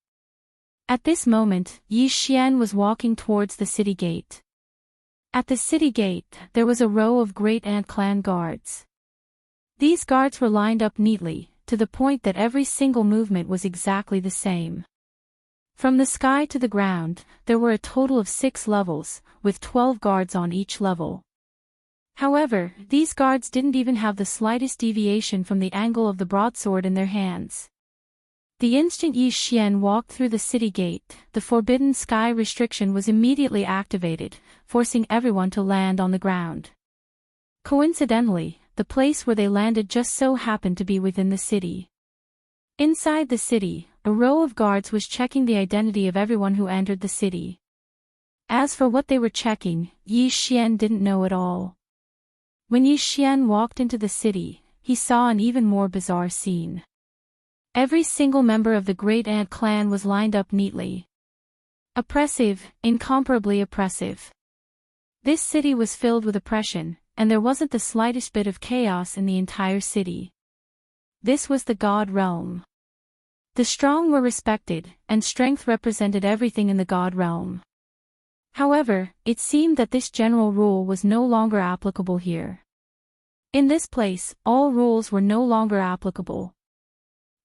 At this moment, Yi Xian was walking towards the city gate. At the city gate, there was a row of Great Ant clan guards. These guards were lined up neatly, to the point that every single movement was exactly the same. From the sky to the ground, there were a total of 6 levels, with 12 guards on each level. However, these guards didn't even have the slightest deviation from the angle of the broadsword in their hands. The instant Yi Xian walked through the city gate, the forbidden sky restriction was immediately activated, forcing everyone to land on the ground. Coincidentally, the place where they landed just so happened to be within the city. Inside the city, a row of guards was checking the identity of everyone who entered the city. As for what they were checking, Yi Xian didn't know at all. When Yi Xian walked into the city, he saw an even more bizarre scene. Every single member of the Great Ant clan was lined up neatly. Oppressive, incomparably oppressive. This city was filled with oppression, and there wasn't the slightest bit of chaos in the entire city. This was the god realm. The strong were respected, and strength represented everything in the god realm. However, it seemed that this general rule was no longer applicable here. In this place, all rules were no longer applicable.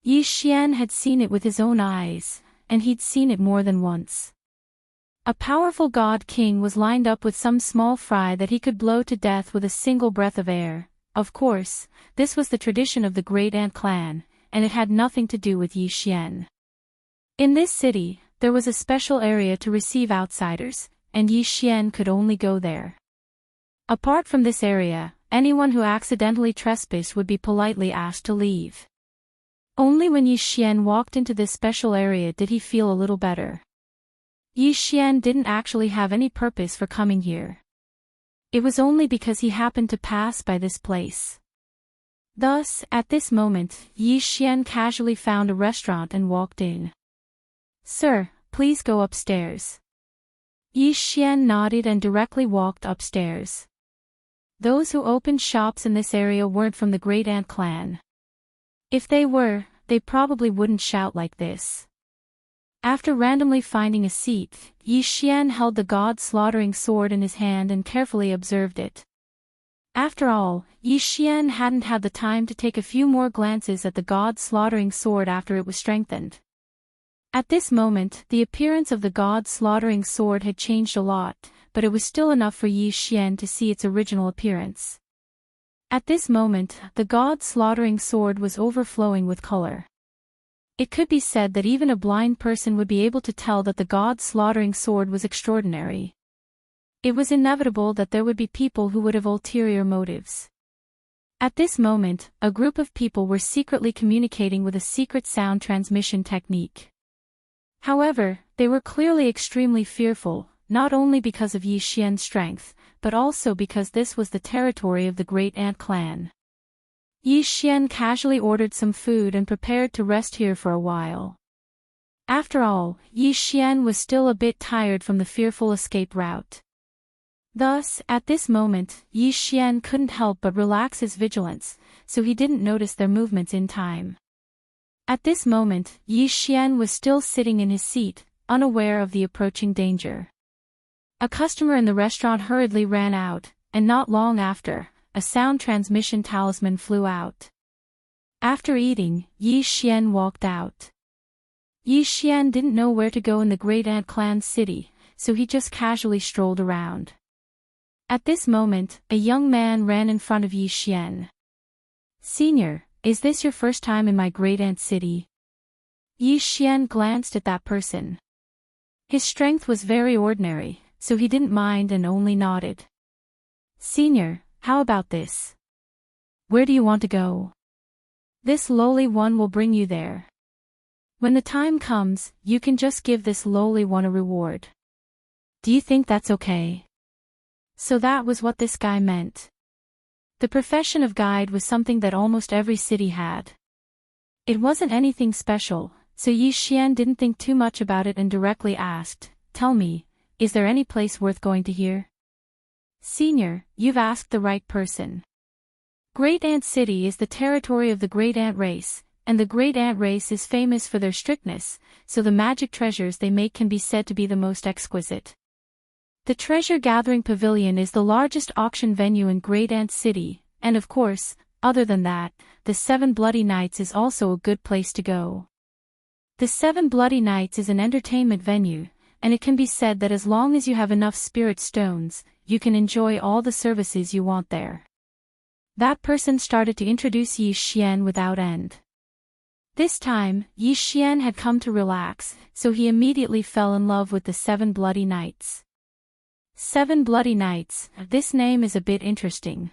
Yi Xian had seen it with his own eyes, and he'd seen it more than once. A powerful god king was lined up with some small fry that he could blow to death with a single breath of air, Of course, this was the tradition of the Great Ant clan, and it had nothing to do with Yi Xian. In this city, there was a special area to receive outsiders, and Yi Xian could only go there. Apart from this area, anyone who accidentally trespassed would be politely asked to leave. Only when Yi Xian walked into this special area did he feel a little better. Yi Xian didn't actually have any purpose for coming here. It was only because he happened to pass by this place. Thus, at this moment, Yi Xian casually found a restaurant and walked in. "Sir, please go upstairs." Yi Xian nodded and directly walked upstairs. Those who opened shops in this area weren't from the Great Ant clan. If they were, they probably wouldn't shout like this. After randomly finding a seat, Yi Xian held the god-slaughtering sword in his hand and carefully observed it. After all, Yi Xian hadn't had the time to take a few more glances at the god-slaughtering sword after it was strengthened. At this moment, the appearance of the god-slaughtering sword had changed a lot, but it was still enough for Yi Xian to see its original appearance. At this moment, the god-slaughtering sword was overflowing with color. It could be said that even a blind person would be able to tell that the god-slaughtering sword was extraordinary. It was inevitable that there would be people who would have ulterior motives. At this moment, a group of people were secretly communicating with a secret sound transmission technique. However, they were clearly extremely fearful, not only because of Yi Xian's strength, but also because this was the territory of the Great Ant clan. Yi Xian casually ordered some food and prepared to rest here for a while. After all, Yi Xian was still a bit tired from the fearful escape route. Thus, at this moment, Yi Xian couldn't help but relax his vigilance, so he didn't notice their movements in time. At this moment, Yi Xian was still sitting in his seat, unaware of the approaching danger. A customer in the restaurant hurriedly ran out, and not long after, a sound transmission talisman flew out. After eating, Yi Xian walked out. Yi Xian didn't know where to go in the Great Ant clan's city, so he just casually strolled around. At this moment, a young man ran in front of Yi Xian. "Senior, is this your first time in my Great Ant city?" Yi Xian glanced at that person. His strength was very ordinary, so he didn't mind and only nodded. "Senior, how about this? Where do you want to go? This lowly one will bring you there. When the time comes, you can just give this lowly one a reward. Do you think that's okay?" So that was what this guy meant. The profession of guide was something that almost every city had. It wasn't anything special, so Yi Xian didn't think too much about it and directly asked, "Tell me, is there any place worth going to here?" "Senior, you've asked the right person. Great Ant City is the territory of the Great Ant race, and the Great Ant race is famous for their strictness, so the magic treasures they make can be said to be the most exquisite. The Treasure Gathering Pavilion is the largest auction venue in Great Ant City, and of course, other than that, the Seven Bloody Nights is also a good place to go. The Seven Bloody Nights is an entertainment venue, and it can be said that as long as you have enough spirit stones, you can enjoy all the services you want there." That person started to introduce Yi Xian without end. This time, Yi Xian had come to relax, so he immediately fell in love with the Seven Bloody Nights. Seven Bloody Nights, this name is a bit interesting.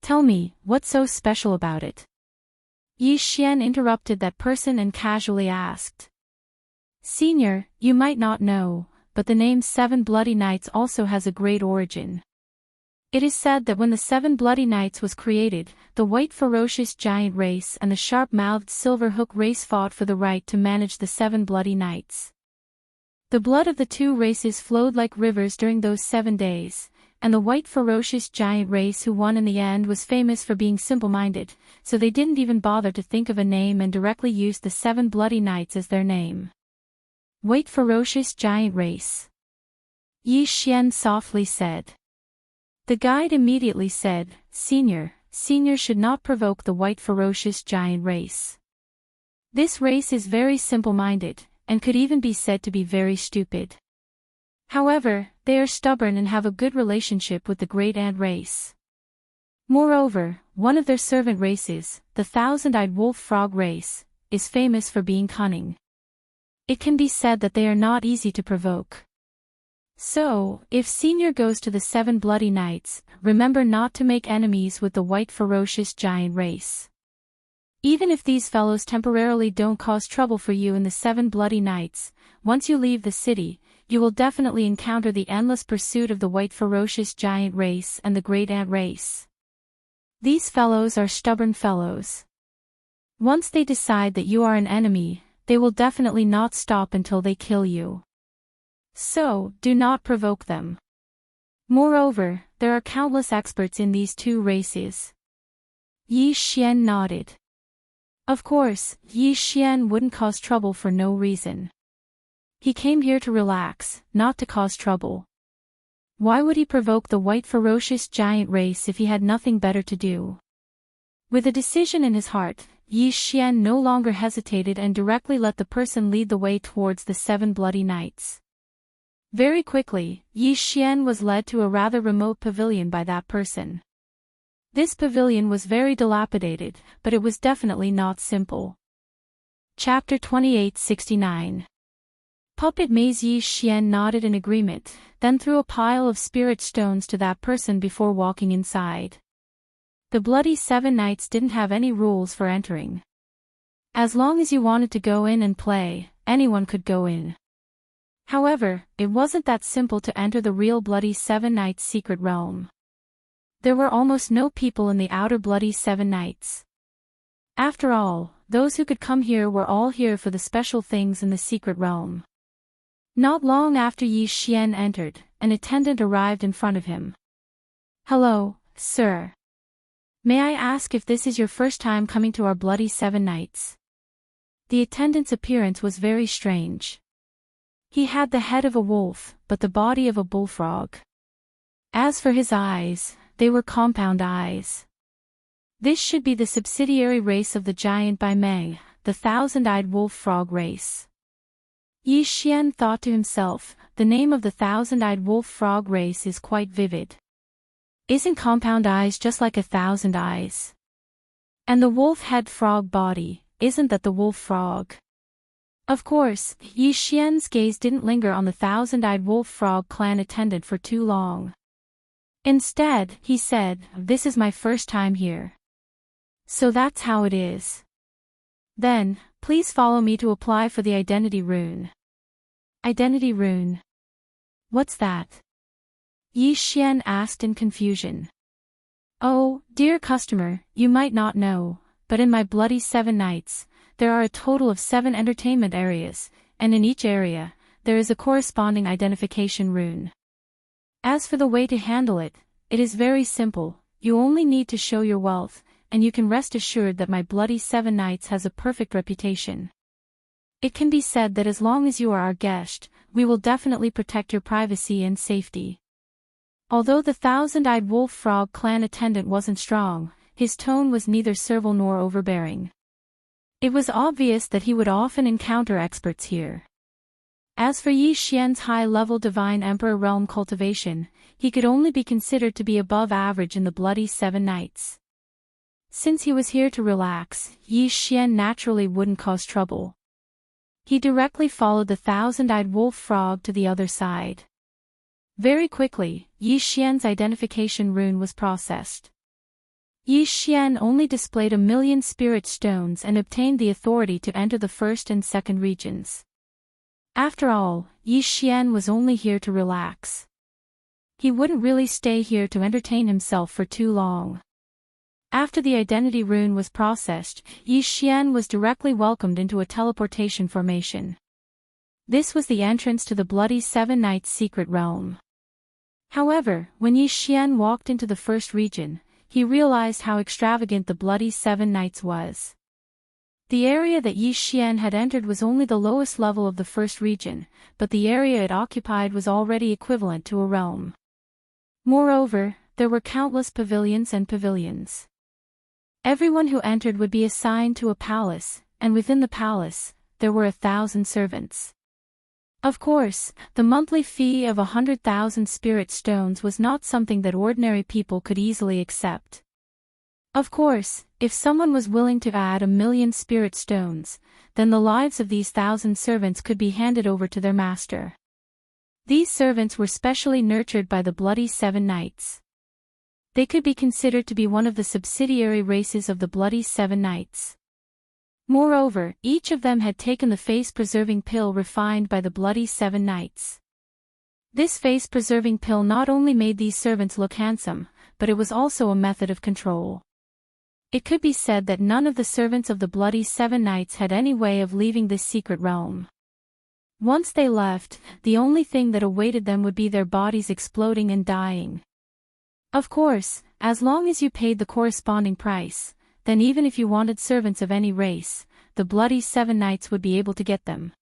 Tell me, what's so special about it? Yi Xian interrupted that person and casually asked. "Senior, you might not know, but the name Seven Bloody Nights also has a great origin. It is said that when the Seven Bloody Nights was created, the white ferocious giant race and the sharp-mouthed silver hook race fought for the right to manage the Seven Bloody Nights. The blood of the two races flowed like rivers during those 7 days, and the white ferocious giant race who won in the end was famous for being simple-minded, so they didn't even bother to think of a name and directly used the Seven Bloody Nights as their name. White ferocious giant race," Yi Xian softly said. The guide immediately said, Senior should not provoke the white ferocious giant race. This race is very simple-minded, and could even be said to be very stupid. However, they are stubborn and have a good relationship with the Great Ant race. Moreover, one of their servant races, the thousand-eyed wolf frog race, is famous for being cunning. It can be said that they are not easy to provoke. So, if Senior goes to the 7 bloody nights, remember not to make enemies with the white ferocious giant race. Even if these fellows temporarily don't cause trouble for you in the 7 bloody nights, once you leave the city, you will definitely encounter the endless pursuit of the white ferocious giant race and the great ant race. These fellows are stubborn fellows. Once they decide that you are an enemy, they will definitely not stop until they kill you. So, do not provoke them. Moreover, there are countless experts in these 2 races. Yi Xian nodded. Of course, Yi Xian wouldn't cause trouble for no reason. He came here to relax, not to cause trouble. Why would he provoke the white ferocious giant race if he had nothing better to do? With a decision in his heart, Yi Xian no longer hesitated and directly let the person lead the way towards the 7 bloody nights. Very quickly, Yi Xian was led to a rather remote pavilion by that person. This pavilion was very dilapidated, but it was definitely not simple. Chapter 2869. Puppet Maze. Yi Xian nodded in agreement, then threw a pile of spirit stones to that person before walking inside. The bloody 7 nights didn't have any rules for entering. As long as you wanted to go in and play, anyone could go in. However, it wasn't that simple to enter the real bloody 7 nights secret realm. There were almost no people in the outer bloody 7 nights. After all, those who could come here were all here for the special things in the secret realm. Not long after Yi Xian entered, an attendant arrived in front of him. Hello, sir. May I ask if this is your first time coming to our bloody 7 nights? The attendant's appearance was very strange. He had the head of a wolf, but the body of a bullfrog. As for his eyes, they were compound eyes. This should be the subsidiary race of the giant Bai Mei, the thousand-eyed wolf frog race. Yi Xian thought to himself, the name of the thousand-eyed wolf frog race is quite vivid. Isn't compound eyes just like 1,000 eyes? And the wolf head frog body, isn't that the wolf frog? Of course, Yi Xian's gaze didn't linger on the thousand-eyed wolf frog clan attendant for too long. Instead, he said, this is my first time here. So that's how it is. Then, please follow me to apply for the identity rune. Identity rune? What's that? Yi Xian asked in confusion. Oh, dear customer, you might not know, but in my bloody 7 nights, there are a total of 7 entertainment areas, and in each area, there is a corresponding identification rune. As for the way to handle it, it is very simple. You only need to show your wealth, and you can rest assured that my bloody 7 nights has a perfect reputation. It can be said that as long as you are our guest, we will definitely protect your privacy and safety. Although the thousand-eyed wolf frog clan attendant wasn't strong, his tone was neither servile nor overbearing. It was obvious that he would often encounter experts here. As for Yi Xian's high-level divine emperor realm cultivation, he could only be considered to be above average in the bloody 7 nights. Since he was here to relax, Yi Xian naturally wouldn't cause trouble. He directly followed the thousand-eyed wolf frog to the other side. Very quickly, Yi Xian's identification rune was processed. Yi Xian only displayed 1,000,000 spirit stones and obtained the authority to enter the 1st and 2nd regions. After all, Yi Xian was only here to relax. He wouldn't really stay here to entertain himself for too long. After the identity rune was processed, Yi Xian was directly welcomed into a teleportation formation. This was the entrance to the bloody 7 nights secret realm. However, when Yi Xian walked into the 1st region, he realized how extravagant the bloody 7 nights was. The area that Yi Xian had entered was only the lowest level of the 1st region, but the area it occupied was already equivalent to a realm. Moreover, there were countless pavilions and pavilions. Everyone who entered would be assigned to a palace, and within the palace, there were 1,000 servants. Of course, the monthly fee of 100,000 spirit stones was not something that ordinary people could easily accept. Of course, if someone was willing to add 1,000,000 spirit stones, then the lives of these 1,000 servants could be handed over to their master. These servants were specially nurtured by the Bloody Seven Knights. They could be considered to be one of the subsidiary races of the Bloody Seven Knights. Moreover, each of them had taken the face-preserving pill refined by the Bloody Seven Knights. This face-preserving pill not only made these servants look handsome, but it was also a method of control. It could be said that none of the servants of the Bloody Seven Knights had any way of leaving this secret realm. Once they left, the only thing that awaited them would be their bodies exploding and dying. Of course, as long as you paid the corresponding price, then even if you wanted servants of any race, the Bloody Seven Knights would be able to get them.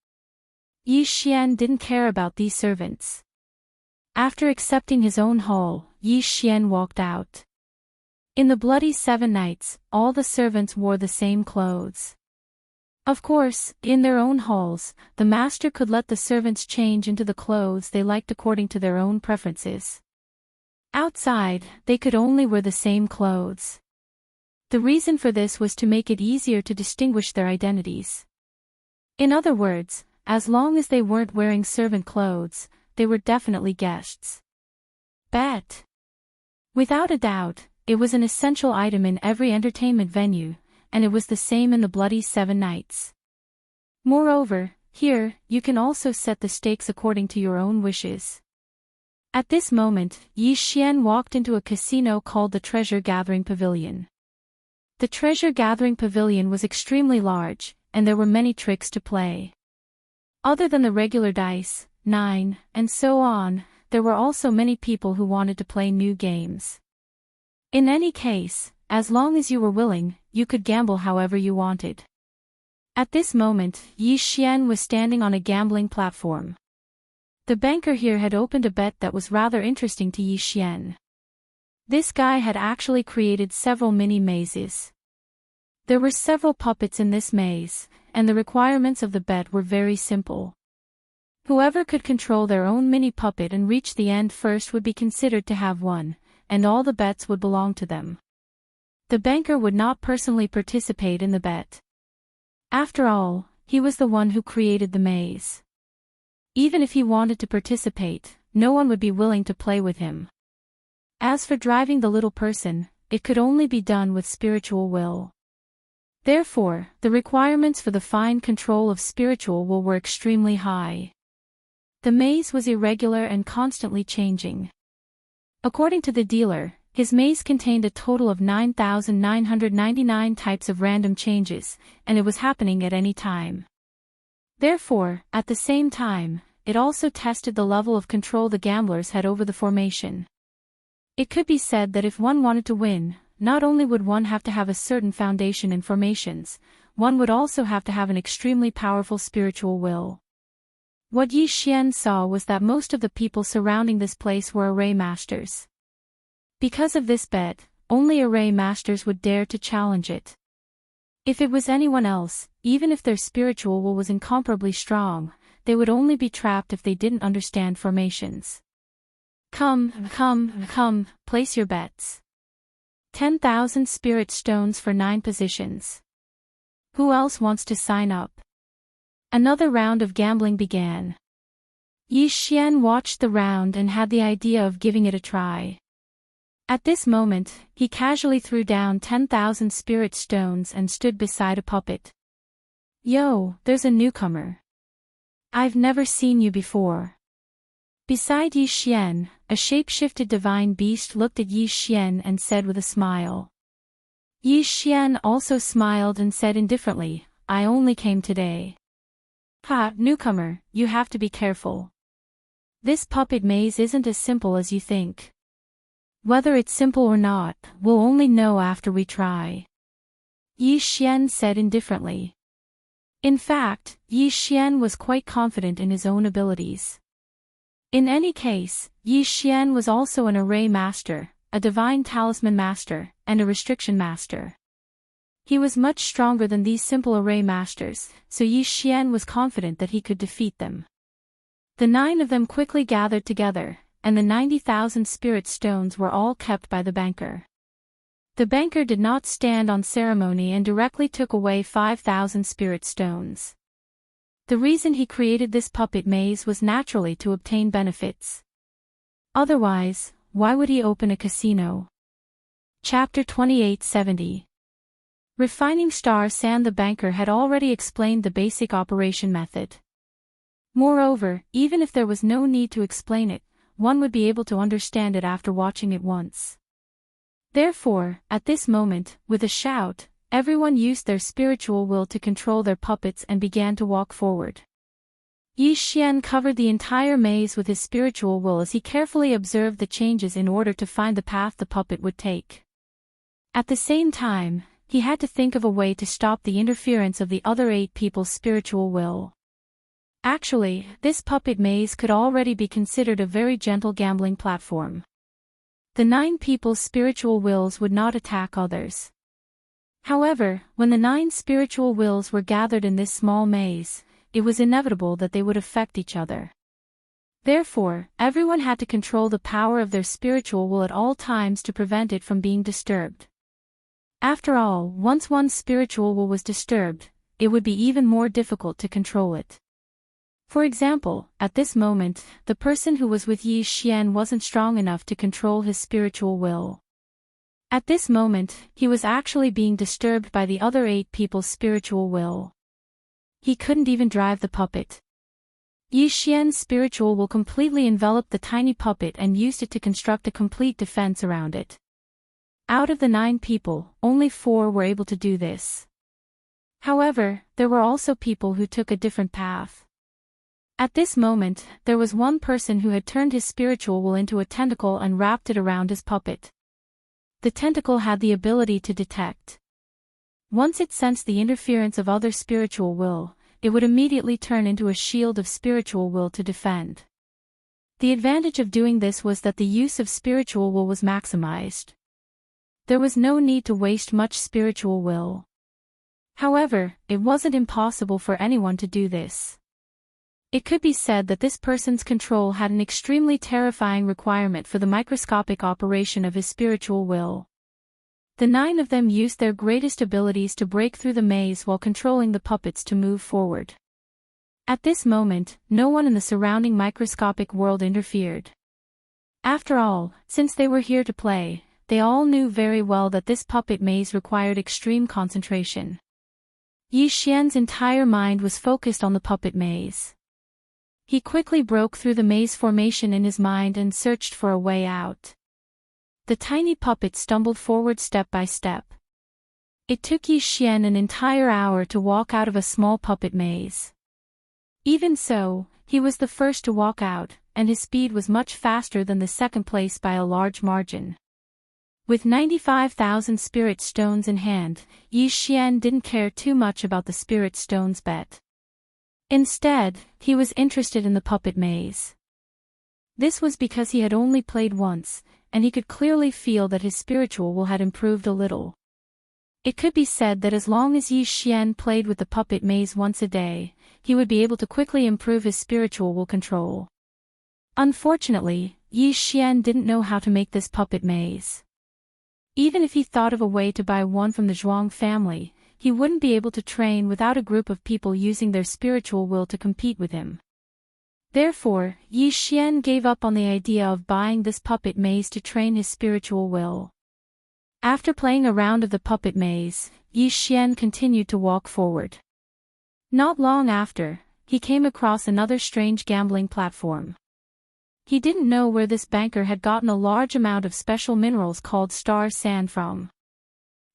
Yi Xian didn't care about these servants. After accepting his own haul, Yi Xian walked out. In the Bloody Seven Knights, all the servants wore the same clothes. Of course, in their own halls, the master could let the servants change into the clothes they liked according to their own preferences. Outside, they could only wear the same clothes. The reason for this was to make it easier to distinguish their identities. In other words, as long as they weren't wearing servant clothes, they were definitely guests. Bet. Without a doubt, it was an essential item in every entertainment venue, and it was the same in the Bloody Seven Knights. Moreover, here, you can also set the stakes according to your own wishes. At this moment, Yi Xian walked into a casino called the Treasure Gathering Pavilion. The Treasure Gathering Pavilion was extremely large, and there were many tricks to play. Other than the regular dice, 9, and so on, there were also many people who wanted to play new games. In any case, as long as you were willing, you could gamble however you wanted. At this moment, Yi Xian was standing on a gambling platform. The banker here had opened a bet that was rather interesting to Yi Xian. This guy had actually created several mini mazes. There were several puppets in this maze, and the requirements of the bet were very simple. Whoever could control their own mini puppet and reach the end first would be considered to have won, and all the bets would belong to them. The banker would not personally participate in the bet. After all, he was the one who created the maze. Even if he wanted to participate, no one would be willing to play with him. As for driving the little person, it could only be done with spiritual will. Therefore, the requirements for the fine control of spiritual will were extremely high. The maze was irregular and constantly changing. According to the dealer, his maze contained a total of 9,999 types of random changes, and it was happening at any time. Therefore, at the same time, it also tested the level of control the gamblers had over the formation. It could be said that if one wanted to win, not only would one have to have a certain foundation in formations, one would also have to have an extremely powerful spiritual will. What Yi Xian saw was that most of the people surrounding this place were array masters. Because of this bet, only array masters would dare to challenge it. If it was anyone else, even if their spiritual will was incomparably strong, they would only be trapped if they didn't understand formations. Come, place your bets. 10,000 spirit stones for 9 positions. Who else wants to sign up? Another round of gambling began. Yi Xian watched the round and had the idea of giving it a try. At this moment, he casually threw down 10,000 spirit stones and stood beside a puppet. Yo, there's a newcomer. I've never seen you before. Beside Yi Xian, a shape-shifted divine beast looked at Yi Xian and said with a smile. Yi Xian also smiled and said indifferently, I only came today. Ha, newcomer, you have to be careful. This puppet maze isn't as simple as you think. Whether it's simple or not, we'll only know after we try. Yi Xian said indifferently. In fact, Yi Xian was quite confident in his own abilities. In any case, Yi Xian was also an array master, a divine talisman master, and a restriction master. He was much stronger than these simple array masters, so Yi Xian was confident that he could defeat them. The 9 of them quickly gathered together, and the 90,000 spirit stones were all kept by the banker. The banker did not stand on ceremony and directly took away 5,000 spirit stones. The reason he created this puppet maze was naturally to obtain benefits. Otherwise, why would he open a casino? Chapter 2870. Refining star sand. The banker had already explained the basic operation method. Moreover, even if there was no need to explain it, one would be able to understand it after watching it once. Therefore, at this moment, with a shout, everyone used their spiritual will to control their puppets and began to walk forward. Yi Xian covered the entire maze with his spiritual will as he carefully observed the changes in order to find the path the puppet would take. At the same time, he had to think of a way to stop the interference of the other 8 people's spiritual will. Actually, this puppet maze could already be considered a very gentle gambling platform. The 9 people's spiritual wills would not attack others. However, when the 9 spiritual wills were gathered in this small maze, it was inevitable that they would affect each other. Therefore, everyone had to control the power of their spiritual will at all times to prevent it from being disturbed. After all, once one's spiritual will was disturbed, it would be even more difficult to control it. For example, at this moment, the person who was with Yi Xian wasn't strong enough to control his spiritual will. At this moment, he was actually being disturbed by the other 8 people's spiritual will. He couldn't even drive the puppet. Yi Xian's spiritual will completely enveloped the tiny puppet and used it to construct a complete defense around it. Out of the 9 people, only 4 were able to do this. However, there were also people who took a different path. At this moment, there was one person who had turned his spiritual will into a tentacle and wrapped it around his puppet. The tentacle had the ability to detect. Once it sensed the interference of other spiritual will, it would immediately turn into a shield of spiritual will to defend. The advantage of doing this was that the use of spiritual will was maximized. There was no need to waste much spiritual will. However, it wasn't impossible for anyone to do this. It could be said that this person's control had an extremely terrifying requirement for the microscopic operation of his spiritual will. The 9 of them used their greatest abilities to break through the maze while controlling the puppets to move forward. At this moment, no one in the surrounding microscopic world interfered. After all, since they were here to play, they all knew very well that this puppet maze required extreme concentration. Yi Xian's entire mind was focused on the puppet maze. He quickly broke through the maze formation in his mind and searched for a way out. The tiny puppet stumbled forward step by step. It took Yi Xian an entire hour to walk out of a small puppet maze. Even so, he was the first to walk out, and his speed was much faster than the second place by a large margin. With 95,000 spirit stones in hand, Yi Xian didn't care too much about the spirit stones bet. Instead, he was interested in the puppet maze. This was because he had only played once, and he could clearly feel that his spiritual will had improved a little. It could be said that as long as Yi Xian played with the puppet maze once a day, he would be able to quickly improve his spiritual will control. Unfortunately, Yi Xian didn't know how to make this puppet maze. Even if he thought of a way to buy one from the Zhuang family, he wouldn't be able to train without a group of people using their spiritual will to compete with him. Therefore, Yi Xian gave up on the idea of buying this puppet maze to train his spiritual will. After playing a round of the puppet maze, Yi Xian continued to walk forward. Not long after, he came across another strange gambling platform. He didn't know where this banker had gotten a large amount of special minerals called star sand from.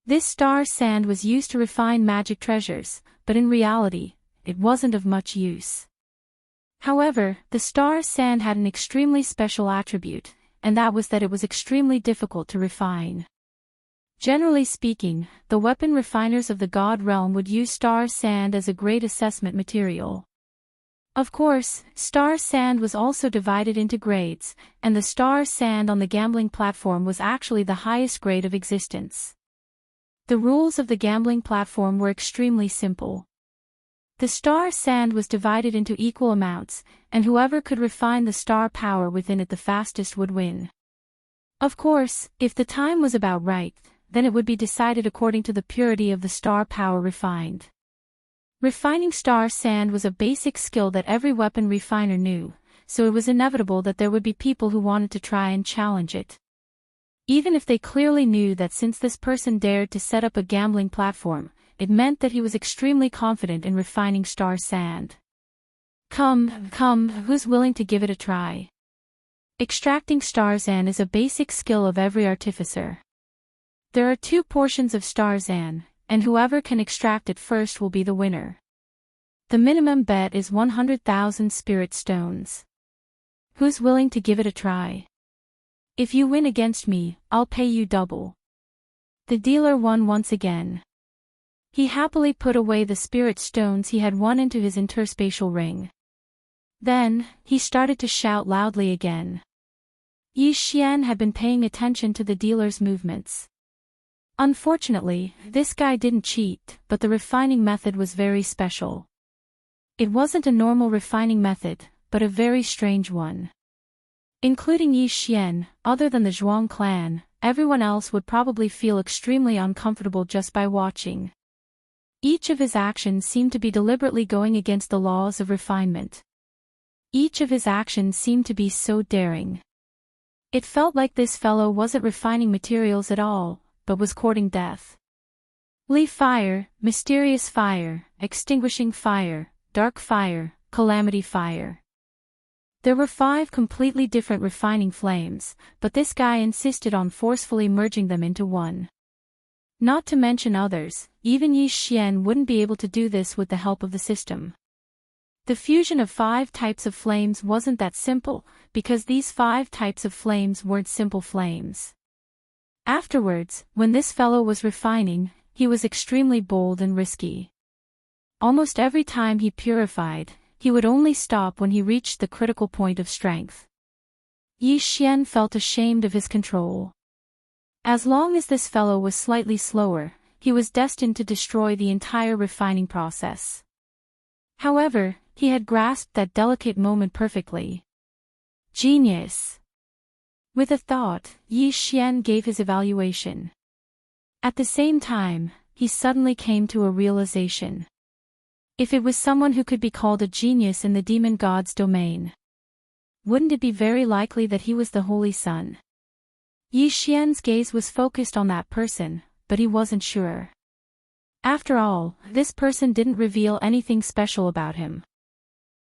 This star sand was used to refine magic treasures, but in reality, it wasn't of much use. However, the star sand had an extremely special attribute, and that was that it was extremely difficult to refine. Generally speaking, the weapon refiners of the God realm would use star sand as a great assessment material. Of course, star sand was also divided into grades, and the star sand on the gambling platform was actually the highest grade of existence. The rules of the gambling platform were extremely simple. The star sand was divided into equal amounts, and whoever could refine the star power within it the fastest would win. Of course, if the time was about right, then it would be decided according to the purity of the star power refined. Refining star sand was a basic skill that every weapon refiner knew, so it was inevitable that there would be people who wanted to try and challenge it. Even if they clearly knew that since this person dared to set up a gambling platform, it meant that he was extremely confident in refining star sand. Come, who's willing to give it a try? Extracting star sand is a basic skill of every artificer. There are 2 portions of star sand, and whoever can extract it first will be the winner. The minimum bet is 100,000 spirit stones. Who's willing to give it a try? If you win against me, I'll pay you double. The dealer won once again. He happily put away the spirit stones he had won into his interspatial ring. Then, he started to shout loudly again. Yi Xian had been paying attention to the dealer's movements. Unfortunately, this guy didn't cheat, but the refining method was very special. It wasn't a normal refining method, but a very strange one. Including Yi Xian, other than the Zhuang clan, everyone else would probably feel extremely uncomfortable just by watching. Each of his actions seemed to be deliberately going against the laws of refinement. Each of his actions seemed to be so daring. It felt like this fellow wasn't refining materials at all, but was courting death. Li fire, mysterious fire, extinguishing fire, dark fire, calamity fire. There were 5 completely different refining flames, but this guy insisted on forcefully merging them into one. Not to mention others, even Yi Xian wouldn't be able to do this with the help of the system. The fusion of 5 types of flames wasn't that simple, because these 5 types of flames weren't simple flames. Afterwards, when this fellow was refining, he was extremely bold and risky. Almost every time he purified, he would only stop when he reached the critical point of strength. Yi Xian felt ashamed of his control. As long as this fellow was slightly slower, he was destined to destroy the entire refining process. However, he had grasped that delicate moment perfectly. Genius! With a thought, Yi Xian gave his evaluation. At the same time, he suddenly came to a realization. If it was someone who could be called a genius in the demon god's domain, wouldn't it be very likely that he was the Holy Sun? Yi Xian's gaze was focused on that person, but he wasn't sure. After all, this person didn't reveal anything special about him.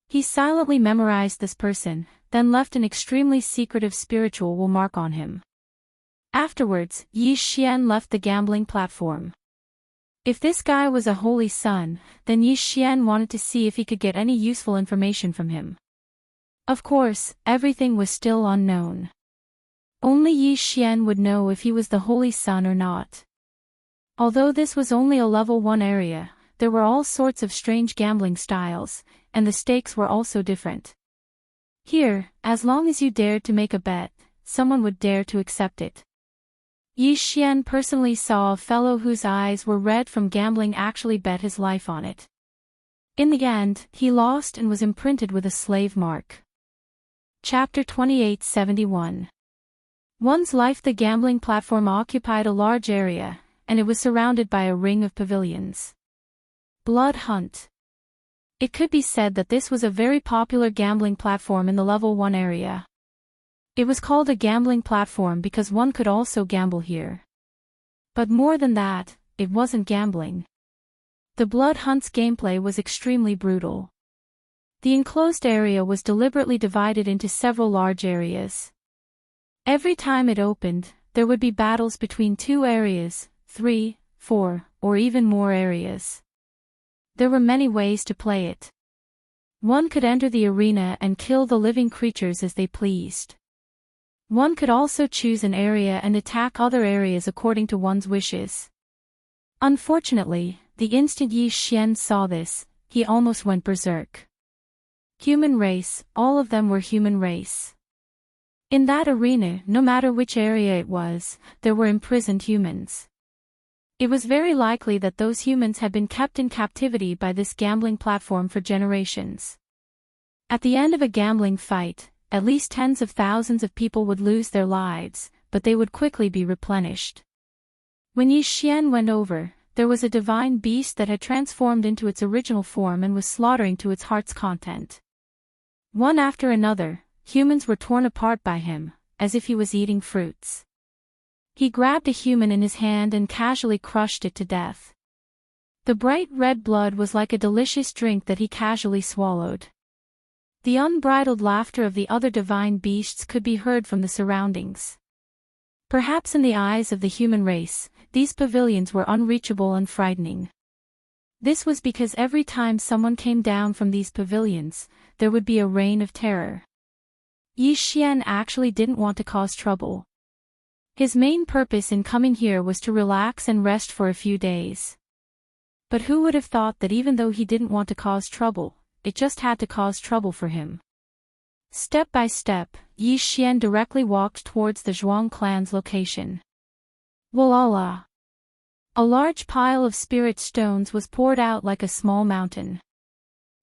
He silently memorized this person, then left an extremely secretive spiritual mark on him. Afterwards, Yi Xian left the gambling platform. If this guy was a holy son, then Yi Xian wanted to see if he could get any useful information from him. Of course, everything was still unknown. Only Yi Xian would know if he was the holy son or not. Although this was only a level 1 area, there were all sorts of strange gambling styles, and the stakes were also different. Here, as long as you dared to make a bet, someone would dare to accept it. Yi Xian personally saw a fellow whose eyes were red from gambling actually bet his life on it. In the end, he lost and was imprinted with a slave mark. Chapter 2871. One's life. The gambling platform occupied a large area, and it was surrounded by a ring of pavilions. Blood Hunt. It could be said that this was a very popular gambling platform in the level 1 area. It was called a gambling platform because one could also gamble here. But more than that, it wasn't gambling. The Blood Hunt's gameplay was extremely brutal. The enclosed area was deliberately divided into several large areas. Every time it opened, there would be battles between 2 areas, 3, 4, or even more areas. There were many ways to play it. One could enter the arena and kill the living creatures as they pleased. One could also choose an area and attack other areas according to one's wishes. Unfortunately, the instant Yi Xian saw this, he almost went berserk. Human race, all of them were human race. In that arena, no matter which area it was, there were imprisoned humans. It was very likely that those humans had been kept in captivity by this gambling platform for generations. At the end of a gambling fight, at least tens of thousands of people would lose their lives, but they would quickly be replenished. When Yi Xian went over, there was a divine beast that had transformed into its original form and was slaughtering to its heart's content. One after another, humans were torn apart by him, as if he was eating fruits. He grabbed a human in his hand and casually crushed it to death. The bright red blood was like a delicious drink that he casually swallowed. The unbridled laughter of the other divine beasts could be heard from the surroundings. Perhaps in the eyes of the human race, these pavilions were unreachable and frightening. This was because every time someone came down from these pavilions, there would be a reign of terror. Yi Xian actually didn't want to cause trouble. His main purpose in coming here was to relax and rest for a few days. But who would have thought that even though he didn't want to cause trouble, it just had to cause trouble for him? Step by step, Yi Xian directly walked towards the Zhuang clan's location. Voila! A large pile of spirit stones was poured out like a small mountain.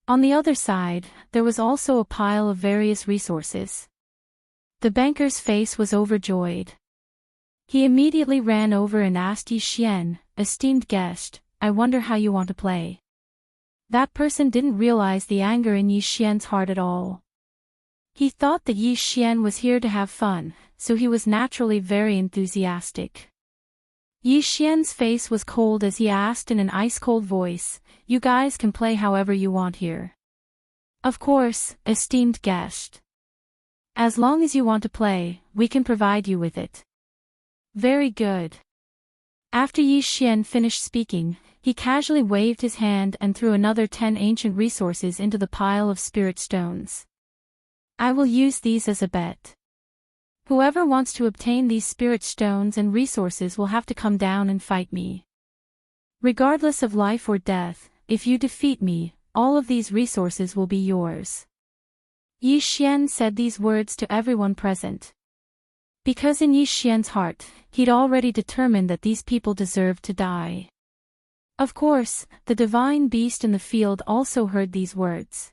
On the other side, there was also a pile of various resources. The banker's face was overjoyed. He immediately ran over and asked Yi Xian, "Esteemed guest, I wonder how you want to play." That person didn't realize the anger in Yi Xian's heart at all. He thought that Yi Xian was here to have fun, so he was naturally very enthusiastic. Yi Xian's face was cold as he asked in an ice-cold voice, "You guys can play however you want here." "Of course, esteemed guest. As long as you want to play, we can provide you with it." "Very good." After Yi Xian finished speaking, he casually waved his hand and threw another 10 ancient resources into the pile of spirit stones. "I will use these as a bet. Whoever wants to obtain these spirit stones and resources will have to come down and fight me. Regardless of life or death, if you defeat me, all of these resources will be yours." Yi Xian said these words to everyone present. Because in Yi Xian's heart, he'd already determined that these people deserved to die. Of course, the divine beast in the field also heard these words.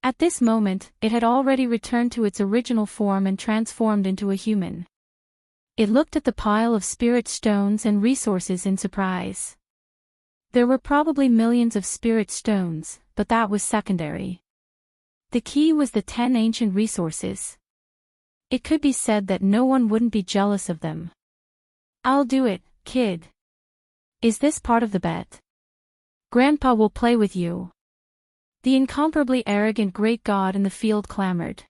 At this moment, it had already returned to its original form and transformed into a human. It looked at the pile of spirit stones and resources in surprise. There were probably millions of spirit stones, but that was secondary. The key was the 10 ancient resources. It could be said that no one wouldn't be jealous of them. "I'll do it, kid. Is this part of the bet? Grandpa will play with you." The incomparably arrogant great god in the field clamored.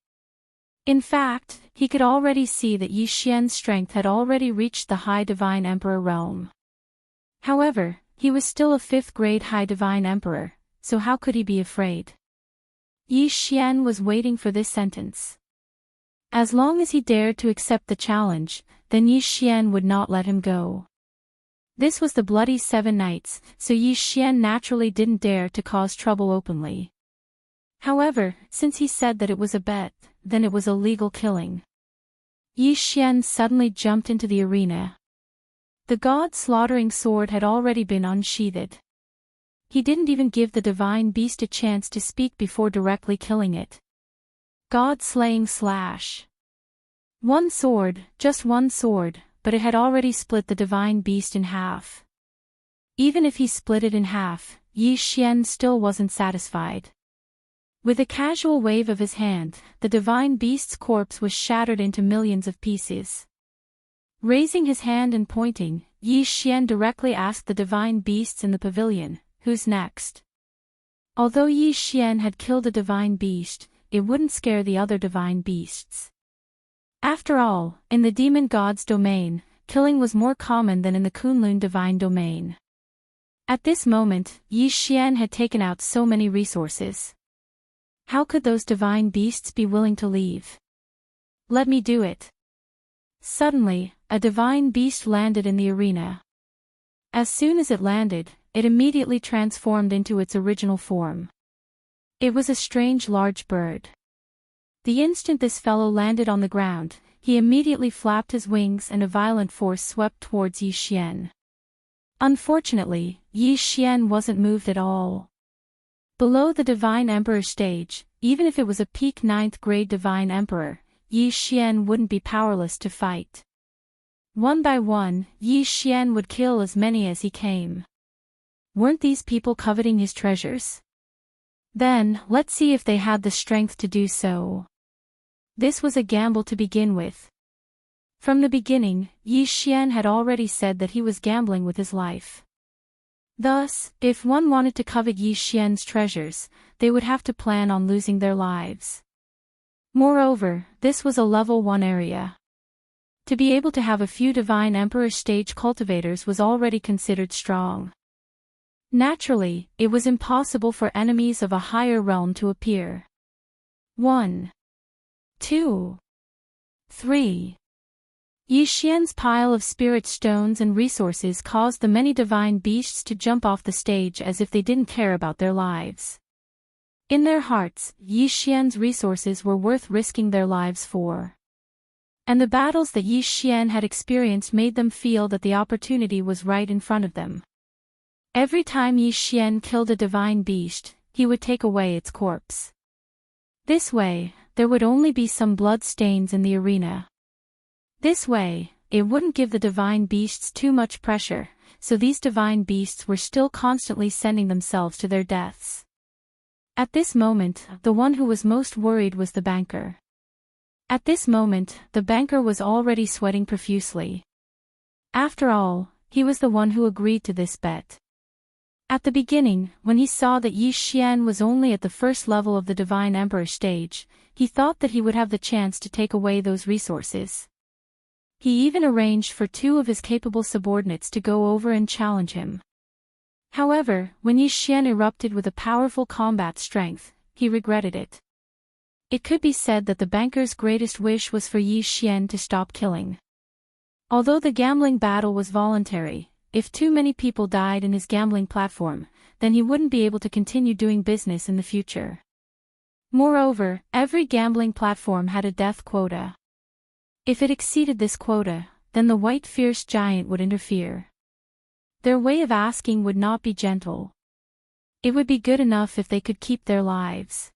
In fact, he could already see that Yi Xian's strength had already reached the High Divine Emperor realm. However, he was still a 5th grade High Divine Emperor, so how could he be afraid? Yi Xian was waiting for this sentence. As long as he dared to accept the challenge, then Yi Xian would not let him go. This was the Bloody 7 Nights, so Yi Xian naturally didn't dare to cause trouble openly. However, since he said that it was a bet, then it was a legal killing. Yi Xian suddenly jumped into the arena. The god-slaughtering sword had already been unsheathed. He didn't even give the divine beast a chance to speak before directly killing it. God-slaying slash. One sword, just one sword, but it had already split the divine beast in half. Even if he split it in half, Yi Xian still wasn't satisfied. With a casual wave of his hand, the divine beast's corpse was shattered into millions of pieces. Raising his hand and pointing, Yi Xian directly asked the divine beasts in the pavilion, "Who's next?" Although Yi Xian had killed a divine beast, it wouldn't scare the other divine beasts. After all, in the demon god's domain, killing was more common than in the Kunlun divine domain. At this moment, Yi Xian had taken out so many resources. How could those divine beasts be willing to leave? "Let me do it." Suddenly, a divine beast landed in the arena. As soon as it landed, it immediately transformed into its original form. It was a strange large bird. The instant this fellow landed on the ground, he immediately flapped his wings and a violent force swept towards Yi Xian. Unfortunately, Yi Xian wasn't moved at all. Below the Divine Emperor stage, even if it was a peak 9th grade Divine Emperor, Yi Xian wouldn't be powerless to fight. One by one, Yi Xian would kill as many as he came. Weren't these people coveting his treasures? Then, let's see if they had the strength to do so. This was a gamble to begin with. From the beginning, Yi Xian had already said that he was gambling with his life. Thus, if one wanted to covet Yi Xian's treasures, they would have to plan on losing their lives. Moreover, this was a level 1 area. To be able to have a few divine emperor stage cultivators was already considered strong. Naturally, it was impossible for enemies of a higher realm to appear. 1, 2, 3. Yi Xian's pile of spirit stones and resources caused the many divine beasts to jump off the stage as if they didn't care about their lives. In their hearts, Yi Xian's resources were worth risking their lives for. And the battles that Yi Xian had experienced made them feel that the opportunity was right in front of them. Every time Yi Xian killed a divine beast, he would take away its corpse. This way, there would only be some blood stains in the arena. This way, it wouldn't give the divine beasts too much pressure, so these divine beasts were still constantly sending themselves to their deaths. At this moment, the one who was most worried was the banker. At this moment, the banker was already sweating profusely. After all, he was the one who agreed to this bet. At the beginning, when he saw that Yi Xian was only at the first level of the Divine Emperor stage, he thought that he would have the chance to take away those resources. He even arranged for 2 of his capable subordinates to go over and challenge him. However, when Yi Xian erupted with a powerful combat strength, he regretted it. It could be said that the banker's greatest wish was for Yi Xian to stop killing. Although the gambling battle was voluntary, if too many people died in his gambling platform, then he wouldn't be able to continue doing business in the future. Moreover, every gambling platform had a death quota. If it exceeded this quota, then the white fierce giant would interfere. Their way of asking would not be gentle. It would be good enough if they could keep their lives.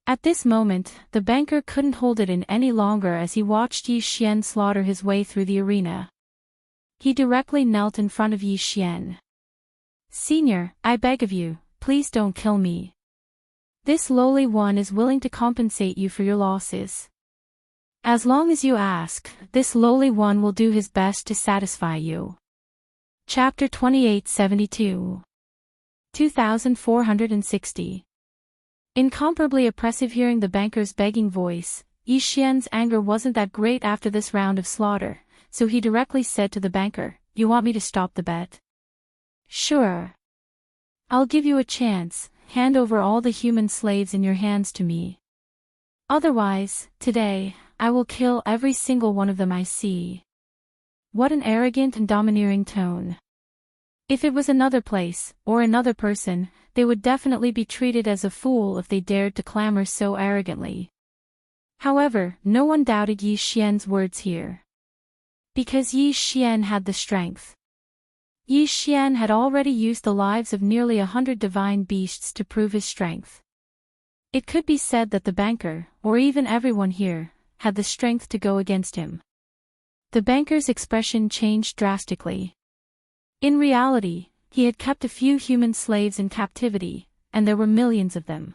At this moment, the banker couldn't hold it in any longer as he watched Yi Xian slaughter his way through the arena. He directly knelt in front of Yi Xian. "Senior, I beg of you, please don't kill me. This lowly one is willing to compensate you for your losses. As long as you ask, this lowly one will do his best to satisfy you." Chapter 2872. 2460. Incomparably oppressive. Hearing the banker's begging voice, Yi Xian's anger wasn't that great after this round of slaughter, so he directly said to the banker, "You want me to stop the bet?" "Sure. I'll give you a chance, hand over all the human slaves in your hands to me. Otherwise, today, I will kill every single one of them I see." What an arrogant and domineering tone. If it was another place, or another person, they would definitely be treated as a fool if they dared to clamor so arrogantly. However, no one doubted Yi Xian's words here. Because Yi Xian had the strength. Yi Xian had already used the lives of nearly 100 divine beasts to prove his strength. It could be said that the banker, or even everyone here, had the strength to go against him. The banker's expression changed drastically. In reality, he had kept a few human slaves in captivity, and there were millions of them.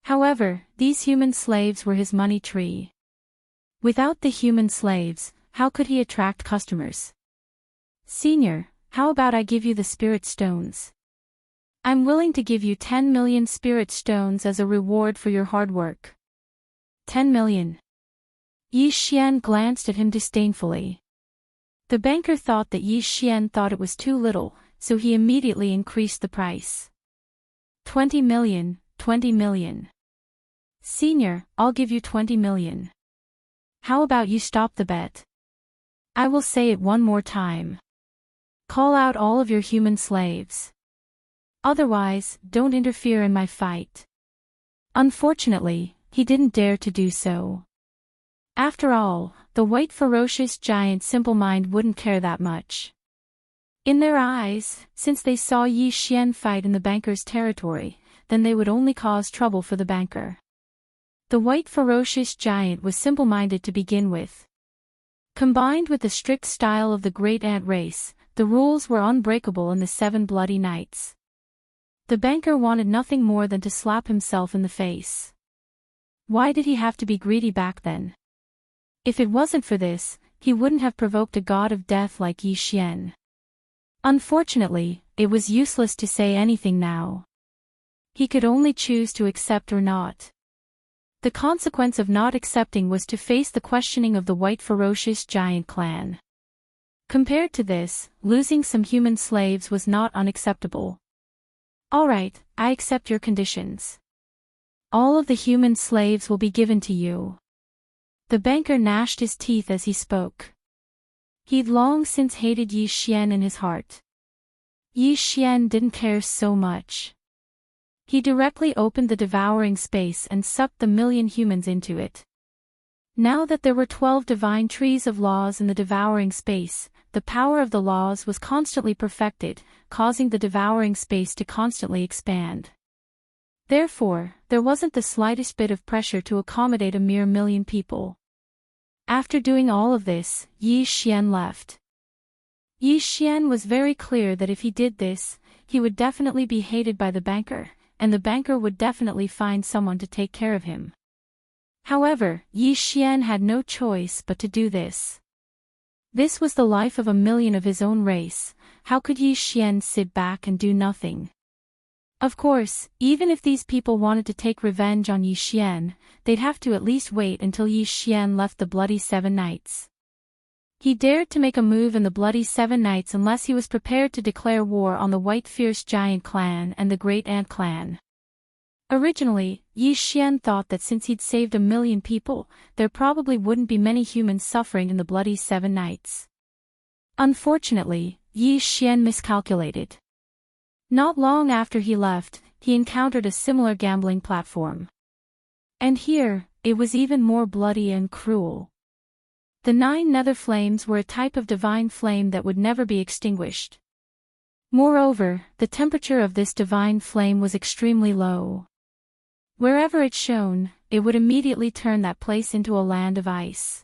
However, these human slaves were his money tree. Without the human slaves, how could he attract customers? "Senior, how about I give you the spirit stones? I'm willing to give you 10 million spirit stones as a reward for your hard work." 10 million. Yi Xian glanced at him disdainfully. The banker thought that Yi Xian thought it was too little, so he immediately increased the price. 20 million, 20 million. "Senior, I'll give you 20 million. How about you stop the bet? I will say it one more time. Call out all of your human slaves. Otherwise, don't interfere in my fight." Unfortunately, he didn't dare to do so. After all, the white ferocious giant Simple Mind wouldn't care that much. In their eyes, since they saw Yi Xian fight in the banker's territory, then they would only cause trouble for the banker. The white ferocious giant was simple-minded to begin with. Combined with the strict style of the great ant race, the rules were unbreakable in the 7 bloody nights. The banker wanted nothing more than to slap himself in the face. Why did he have to be greedy back then? If it wasn't for this, he wouldn't have provoked a god of death like Yi Xian. Unfortunately, it was useless to say anything now. He could only choose to accept or not. The consequence of not accepting was to face the questioning of the white ferocious giant clan. Compared to this, losing some human slaves was not unacceptable. All right, I accept your conditions. All of the human slaves will be given to you. The banker gnashed his teeth as he spoke. He'd long since hated Yi Xian in his heart. Yi Xian didn't care so much. He directly opened the devouring space and sucked the million humans into it. Now that there were 12 divine trees of laws in the devouring space, the power of the laws was constantly perfected, causing the devouring space to constantly expand. Therefore, there wasn't the slightest bit of pressure to accommodate a mere million people. After doing all of this, Yi Xian left. Yi Xian was very clear that if he did this, he would definitely be hated by the banker, and the banker would definitely find someone to take care of him. However, Yi Xian had no choice but to do this. This was the life of a million of his own race. How could Yi Xian sit back and do nothing? Of course, even if these people wanted to take revenge on Yi Xian, they'd have to at least wait until Yi Xian left the bloody 7 nights. He dared to make a move in the bloody 7 nights unless he was prepared to declare war on the white fierce giant clan and the great ant clan. Originally, Yi Xian thought that since he'd saved a million people, there probably wouldn't be many humans suffering in the bloody 7 nights. Unfortunately, Yi Xian miscalculated. Not long after he left, he encountered a similar gambling platform. And here, it was even more bloody and cruel. The 9 nether flames were a type of divine flame that would never be extinguished. Moreover, the temperature of this divine flame was extremely low. Wherever it shone, it would immediately turn that place into a land of ice.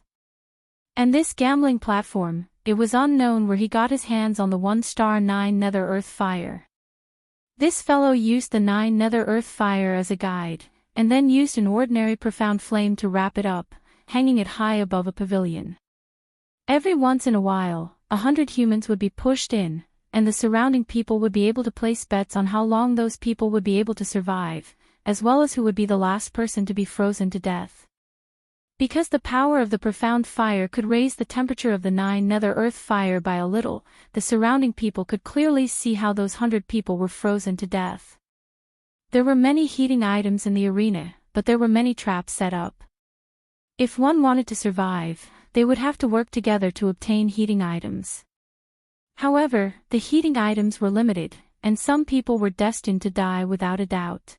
And this gambling platform, it was unknown where he got his hands on the 1-star 9 nether earth fire. This fellow used the 9 nether earth fire as a guide, and then used an ordinary profound flame to wrap it up, hanging it high above a pavilion. Every once in a while, 100 humans would be pushed in, and the surrounding people would be able to place bets on how long those people would be able to survive, as well as who would be the last person to be frozen to death. Because the power of the profound fire could raise the temperature of the 9 nether earth fire by a little, the surrounding people could clearly see how those 100 people were frozen to death. There were many heating items in the arena, but there were many traps set up. If one wanted to survive, they would have to work together to obtain heating items. However, the heating items were limited, and some people were destined to die without a doubt.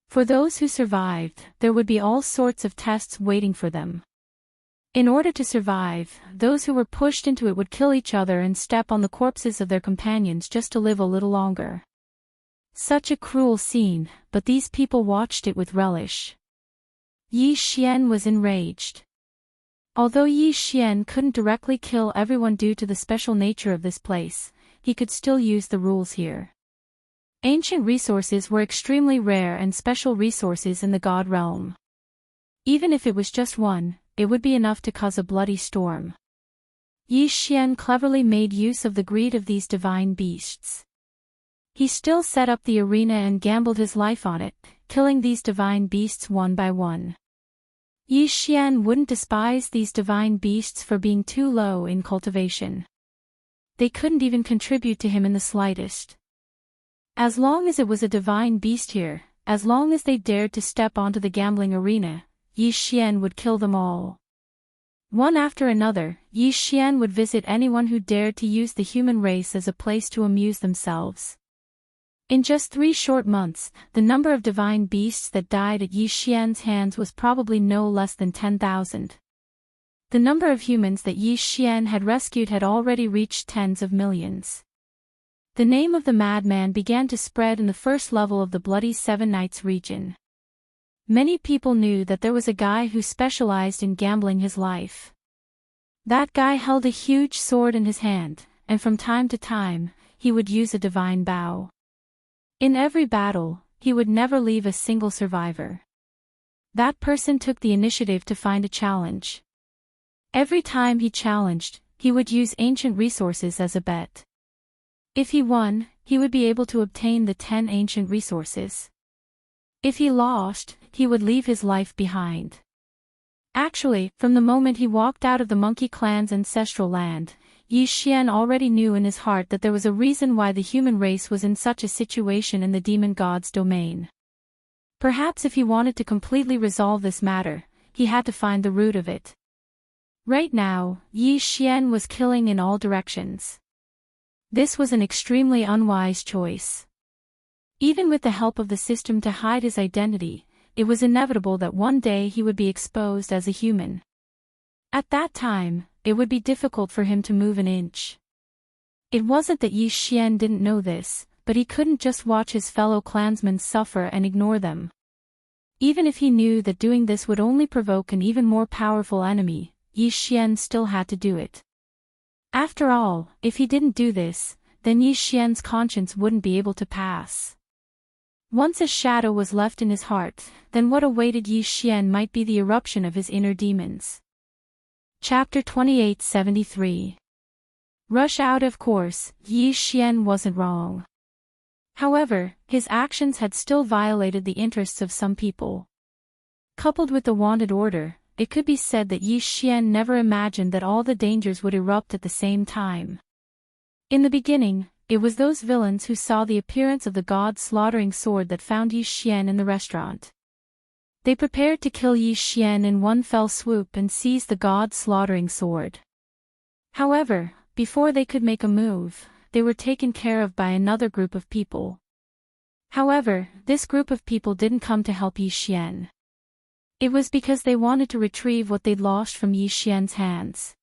For those who survived, there would be all sorts of tests waiting for them. In order to survive, those who were pushed into it would kill each other and step on the corpses of their companions just to live a little longer. Such a cruel scene, but these people watched it with relish. Yi Xian was enraged. Although Yi Xian couldn't directly kill everyone due to the special nature of this place, he could still use the rules here. Ancient resources were extremely rare and special resources in the god realm. Even if it was just one, it would be enough to cause a bloody storm. Yi Xian cleverly made use of the greed of these divine beasts. He still set up the arena and gambled his life on it, killing these divine beasts one by one. Yi Xian wouldn't despise these divine beasts for being too low in cultivation. They couldn't even contribute to him in the slightest. As long as it was a divine beast here, as long as they dared to step onto the gambling arena, Yi Xian would kill them all. One after another, Yi Xian would visit anyone who dared to use the human race as a place to amuse themselves. In just 3 short months, the number of divine beasts that died at Yi Xian's hands was probably no less than 10,000. The number of humans that Yi Xian had rescued had already reached tens of millions. The name of the madman began to spread in the first level of the Bloody 7 Nights region. Many people knew that there was a guy who specialized in gambling his life. That guy held a huge sword in his hand, and from time to time, he would use a divine bow. In every battle, he would never leave a single survivor. That person took the initiative to find a challenge. Every time he challenged, he would use ancient resources as a bet. If he won, he would be able to obtain the 10 ancient resources. If he lost, he would leave his life behind. Actually, from the moment he walked out of the Monkey Clan's ancestral land, Yi Xian already knew in his heart that there was a reason why the human race was in such a situation in the demon god's domain. Perhaps if he wanted to completely resolve this matter, he had to find the root of it. Right now, Yi Xian was killing in all directions. This was an extremely unwise choice. Even with the help of the system to hide his identity, it was inevitable that one day he would be exposed as a human. At that time, it would be difficult for him to move an inch. It wasn't that Yi Xian didn't know this, but he couldn't just watch his fellow clansmen suffer and ignore them. Even if he knew that doing this would only provoke an even more powerful enemy, Yi Xian still had to do it. After all, if he didn't do this, then Yi Xian's conscience wouldn't be able to pass. Once a shadow was left in his heart, then what awaited Yi Xian might be the eruption of his inner demons. Chapter 2873. Rush out. Of course, Yi Xian wasn't wrong. However, his actions had still violated the interests of some people. Coupled with the wanted order, it could be said that Yi Xian never imagined that all the dangers would erupt at the same time. In the beginning, it was those villains who saw the appearance of the god's slaughtering sword that found Yi Xian in the restaurant. They prepared to kill Yi Xian in one fell swoop and seize the god's slaughtering sword. However, before they could make a move, they were taken care of by another group of people. However, this group of people didn't come to help Yi Xian. It was because they wanted to retrieve what they'd lost from Yi Xian's hands.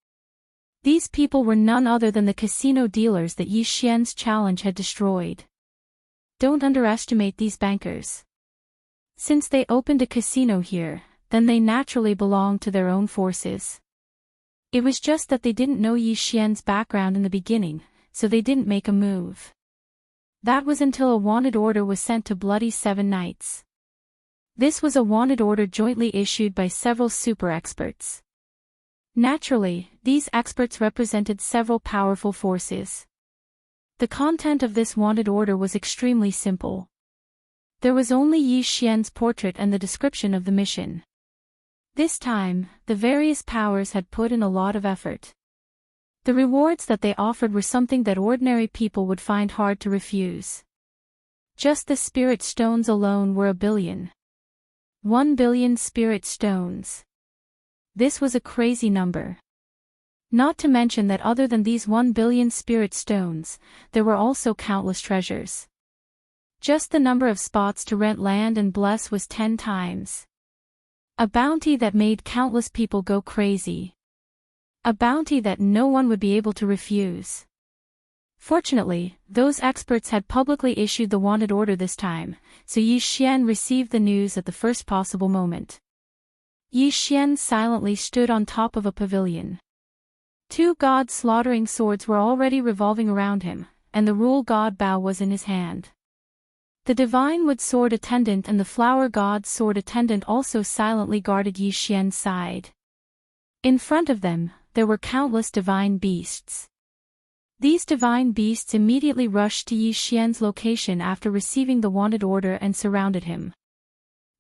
These people were none other than the casino dealers that Yi Xian's challenge had destroyed. Don't underestimate these bankers. Since they opened a casino here, then they naturally belong to their own forces. It was just that they didn't know Yi Xian's background in the beginning, so they didn't make a move. That was until a wanted order was sent to Bloody Seven Knights. This was a wanted order jointly issued by several super experts. Naturally, these experts represented several powerful forces. The content of this wanted order was extremely simple. There was only Yi Xian's portrait and the description of the mission. This time, the various powers had put in a lot of effort. The rewards that they offered were something that ordinary people would find hard to refuse. Just the spirit stones alone were 1 billion. 1 billion spirit stones. This was a crazy number. Not to mention that other than these 1 billion spirit stones, there were also countless treasures. Just the number of spots to rent land and bless was 10 times. A bounty that made countless people go crazy. A bounty that no one would be able to refuse. Fortunately, those experts had publicly issued the wanted order this time, so Yi Xian received the news at the first possible moment. Yi Xian silently stood on top of a pavilion. 2 god slaughtering swords were already revolving around him, and the rule god bow was in his hand. The divine wood sword attendant and the flower god's sword attendant also silently guarded Yi Xian's side. In front of them, there were countless divine beasts. These divine beasts immediately rushed to Yi Xian's location after receiving the wanted order and surrounded him.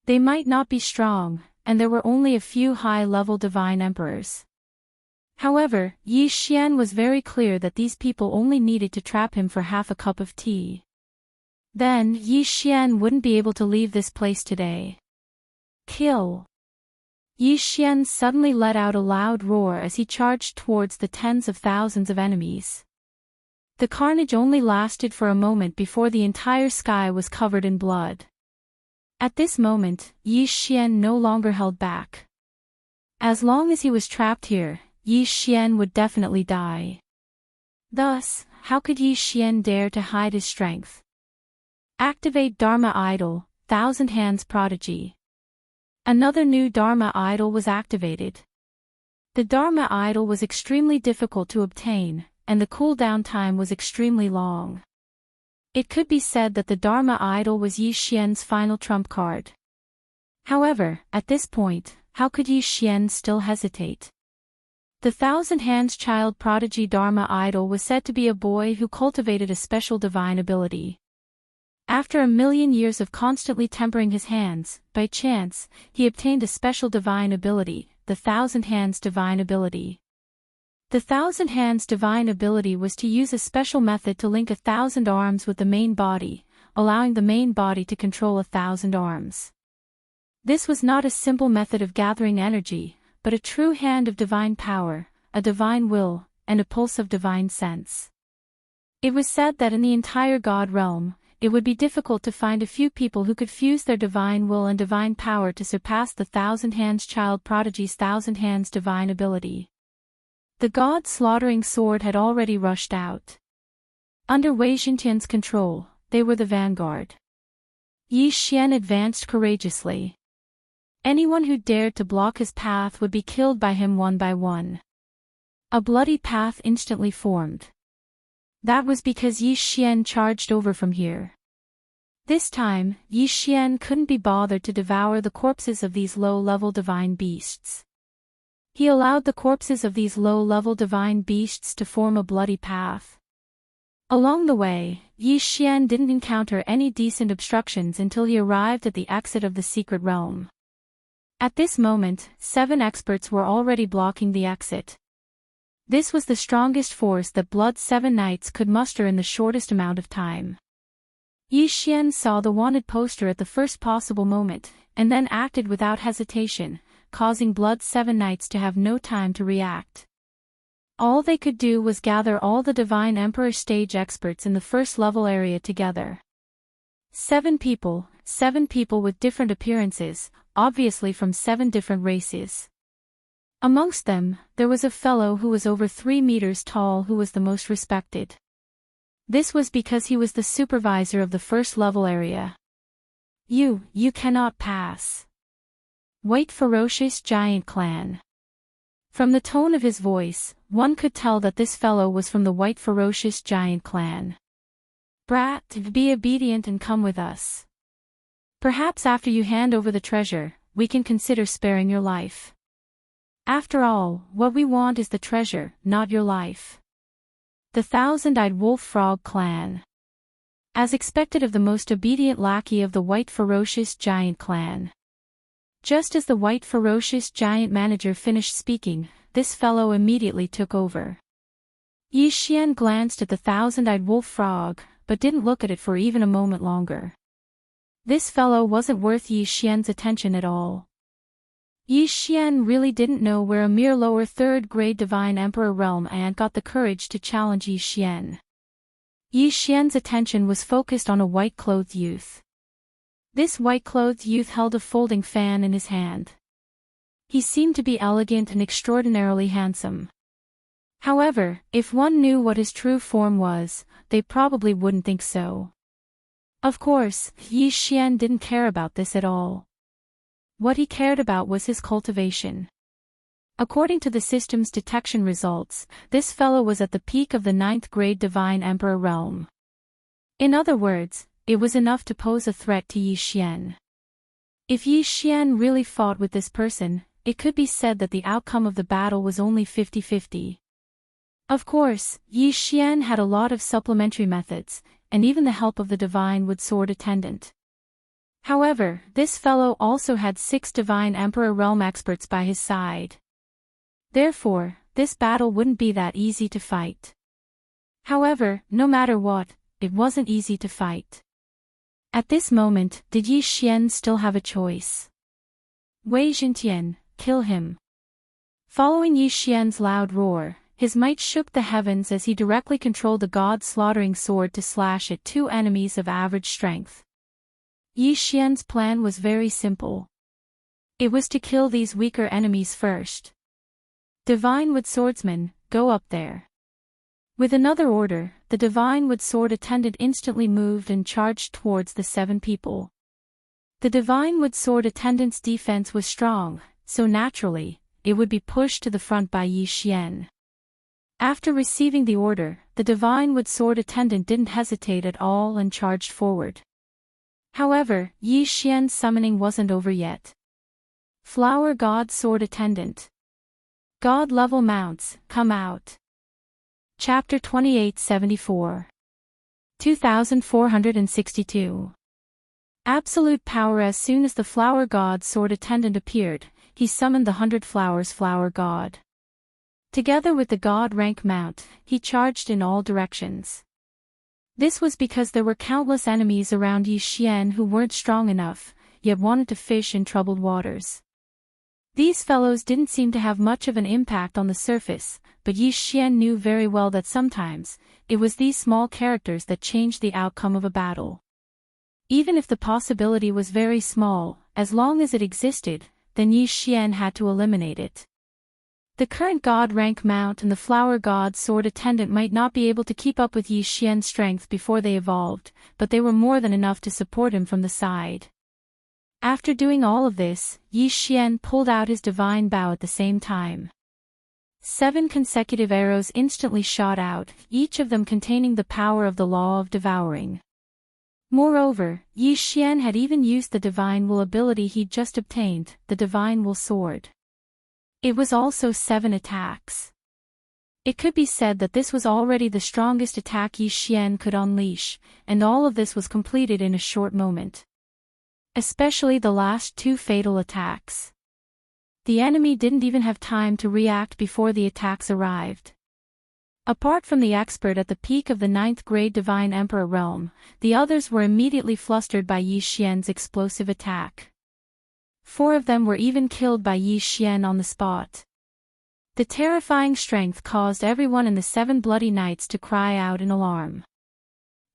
They might not be strong, and there were only a few high-level divine emperors. However, Yi Xian was very clear that these people only needed to trap him for half a cup of tea. Then Yi Xian wouldn't be able to leave this place today. Kill! Yi Xian suddenly let out a loud roar as he charged towards the tens of thousands of enemies. The carnage only lasted for a moment before the entire sky was covered in blood. At this moment, Yi Xian no longer held back. As long as he was trapped here, Yi Xian would definitely die. Thus, how could Yi Xian dare to hide his strength? Activate Dharma Idol, Thousand Hands Prodigy. Another new Dharma Idol was activated. The Dharma idol was extremely difficult to obtain, and the cooldown time was extremely long. It could be said that the Dharma idol was Yi Xian's final trump card. However, at this point, how could Yi Xian still hesitate? The Thousand Hands child prodigy Dharma idol was said to be a boy who cultivated a special divine ability. After a million years of constantly tempering his hands, by chance, he obtained a special divine ability, the Thousand Hands divine ability. The Thousand Hands divine ability was to use a special method to link 1,000 arms with the main body, allowing the main body to control 1,000 arms. This was not a simple method of gathering energy, but a true hand of divine power, a divine will, and a pulse of divine sense. It was said that in the entire God realm, it would be difficult to find a few people who could fuse their divine will and divine power to surpass the Thousand Hands child prodigy's Thousand Hands divine ability. The God-slaughtering sword had already rushed out. Under Wei Xintian's control, they were the vanguard. Yi Xian advanced courageously. Anyone who dared to block his path would be killed by him one by one. A bloody path instantly formed. That was because Yi Xian charged over from here. This time, Yi Xian couldn't be bothered to devour the corpses of these low-level divine beasts. He allowed the corpses of these low-level divine beasts to form a bloody path. Along the way, Yi Xian didn't encounter any decent obstructions until he arrived at the exit of the secret realm. At this moment, 7 experts were already blocking the exit. This was the strongest force that Blood's 7 Knights could muster in the shortest amount of time. Yi Xian saw the wanted poster at the first possible moment, and then acted without hesitation, causing Blood's 7 Knights to have no time to react. All they could do was gather all the Divine Emperor stage experts in the first level area together. 7 people with different appearances, obviously from 7 different races. Amongst them, there was a fellow who was over 3 meters tall who was the most respected. This was because he was the supervisor of the first level area. You cannot pass. White Ferocious Giant Clan. From the tone of his voice, one could tell that this fellow was from the White Ferocious Giant Clan. Brat, be obedient and come with us. Perhaps after you hand over the treasure, we can consider sparing your life. After all, what we want is the treasure, not your life. The Thousand-Eyed Wolf Frog Clan. As expected of the most obedient lackey of the White Ferocious Giant Clan. Just as the White Ferocious Giant manager finished speaking, this fellow immediately took over. Yi Xian glanced at the Thousand-Eyed Wolf Frog, but didn't look at it for even a moment longer. This fellow wasn't worth Yi Xian's attention at all. Yi Xian really didn't know where a mere lower 3rd-grade Divine Emperor realm ant got the courage to challenge Yi Xian. Yi Xian's attention was focused on a white-clothed youth. This white-clothed youth held a folding fan in his hand. He seemed to be elegant and extraordinarily handsome. However, if one knew what his true form was, they probably wouldn't think so. Of course, Yi Xian didn't care about this at all. What he cared about was his cultivation. According to the system's detection results, this fellow was at the peak of the 9th-grade Divine Emperor realm. In other words, it was enough to pose a threat to Yi Xian. If Yi Xian really fought with this person, it could be said that the outcome of the battle was only 50-50. Of course, Yi Xian had a lot of supplementary methods, and even the help of the Divine Wood Sword attendant. However, this fellow also had 6 Divine Emperor realm experts by his side. Therefore, this battle wouldn't be that easy to fight. However, no matter what, it wasn't easy to fight. At this moment, did Yi Xian still have a choice? Wei Xintian, kill him. Following Yi Xian's loud roar, his might shook the heavens as he directly controlled the god-slaughtering sword to slash at 2 enemies of average strength. Yi Xian's plan was very simple. It was to kill these weaker enemies first. Divine Wood Swordsman, go up there. With another order, the Divine Wood Sword attendant instantly moved and charged towards the 7 people. The Divine Wood Sword attendant's defense was strong, so naturally, it would be pushed to the front by Yi Xian. After receiving the order, the divine wood sword attendant didn't hesitate at all and charged forward. However, Yi Xian's summoning wasn't over yet. Flower God Sword Attendant. God level mounts, come out. Chapter 2874. 2462. Absolute power. As soon as the Flower God Sword Attendant appeared, he summoned the 100 Flowers Flower God. Together with the God rank mount, he charged in all directions. This was because there were countless enemies around Yi Xian who weren't strong enough, yet wanted to fish in troubled waters. These fellows didn't seem to have much of an impact on the surface, but Yi Xian knew very well that sometimes, it was these small characters that changed the outcome of a battle. Even if the possibility was very small, as long as it existed, then Yi Xian had to eliminate it. The current God rank mount and the Flower God Sword Attendant might not be able to keep up with Yi Xian's strength before they evolved, but they were more than enough to support him from the side. After doing all of this, Yi Xian pulled out his divine bow at the same time. 7 consecutive arrows instantly shot out, each of them containing the power of the law of devouring. Moreover, Yi Xian had even used the divine will ability he'd just obtained, the divine will sword. It was also 7 attacks. It could be said that this was already the strongest attack Yi Xian could unleash, and all of this was completed in a short moment. Especially the last 2 fatal attacks. The enemy didn't even have time to react before the attacks arrived. Apart from the expert at the peak of the 9th grade Divine Emperor realm, the others were immediately flustered by Yi Xian's explosive attack. 4 of them were even killed by Yi Xian on the spot. The terrifying strength caused everyone in the 7 bloody knights to cry out in alarm.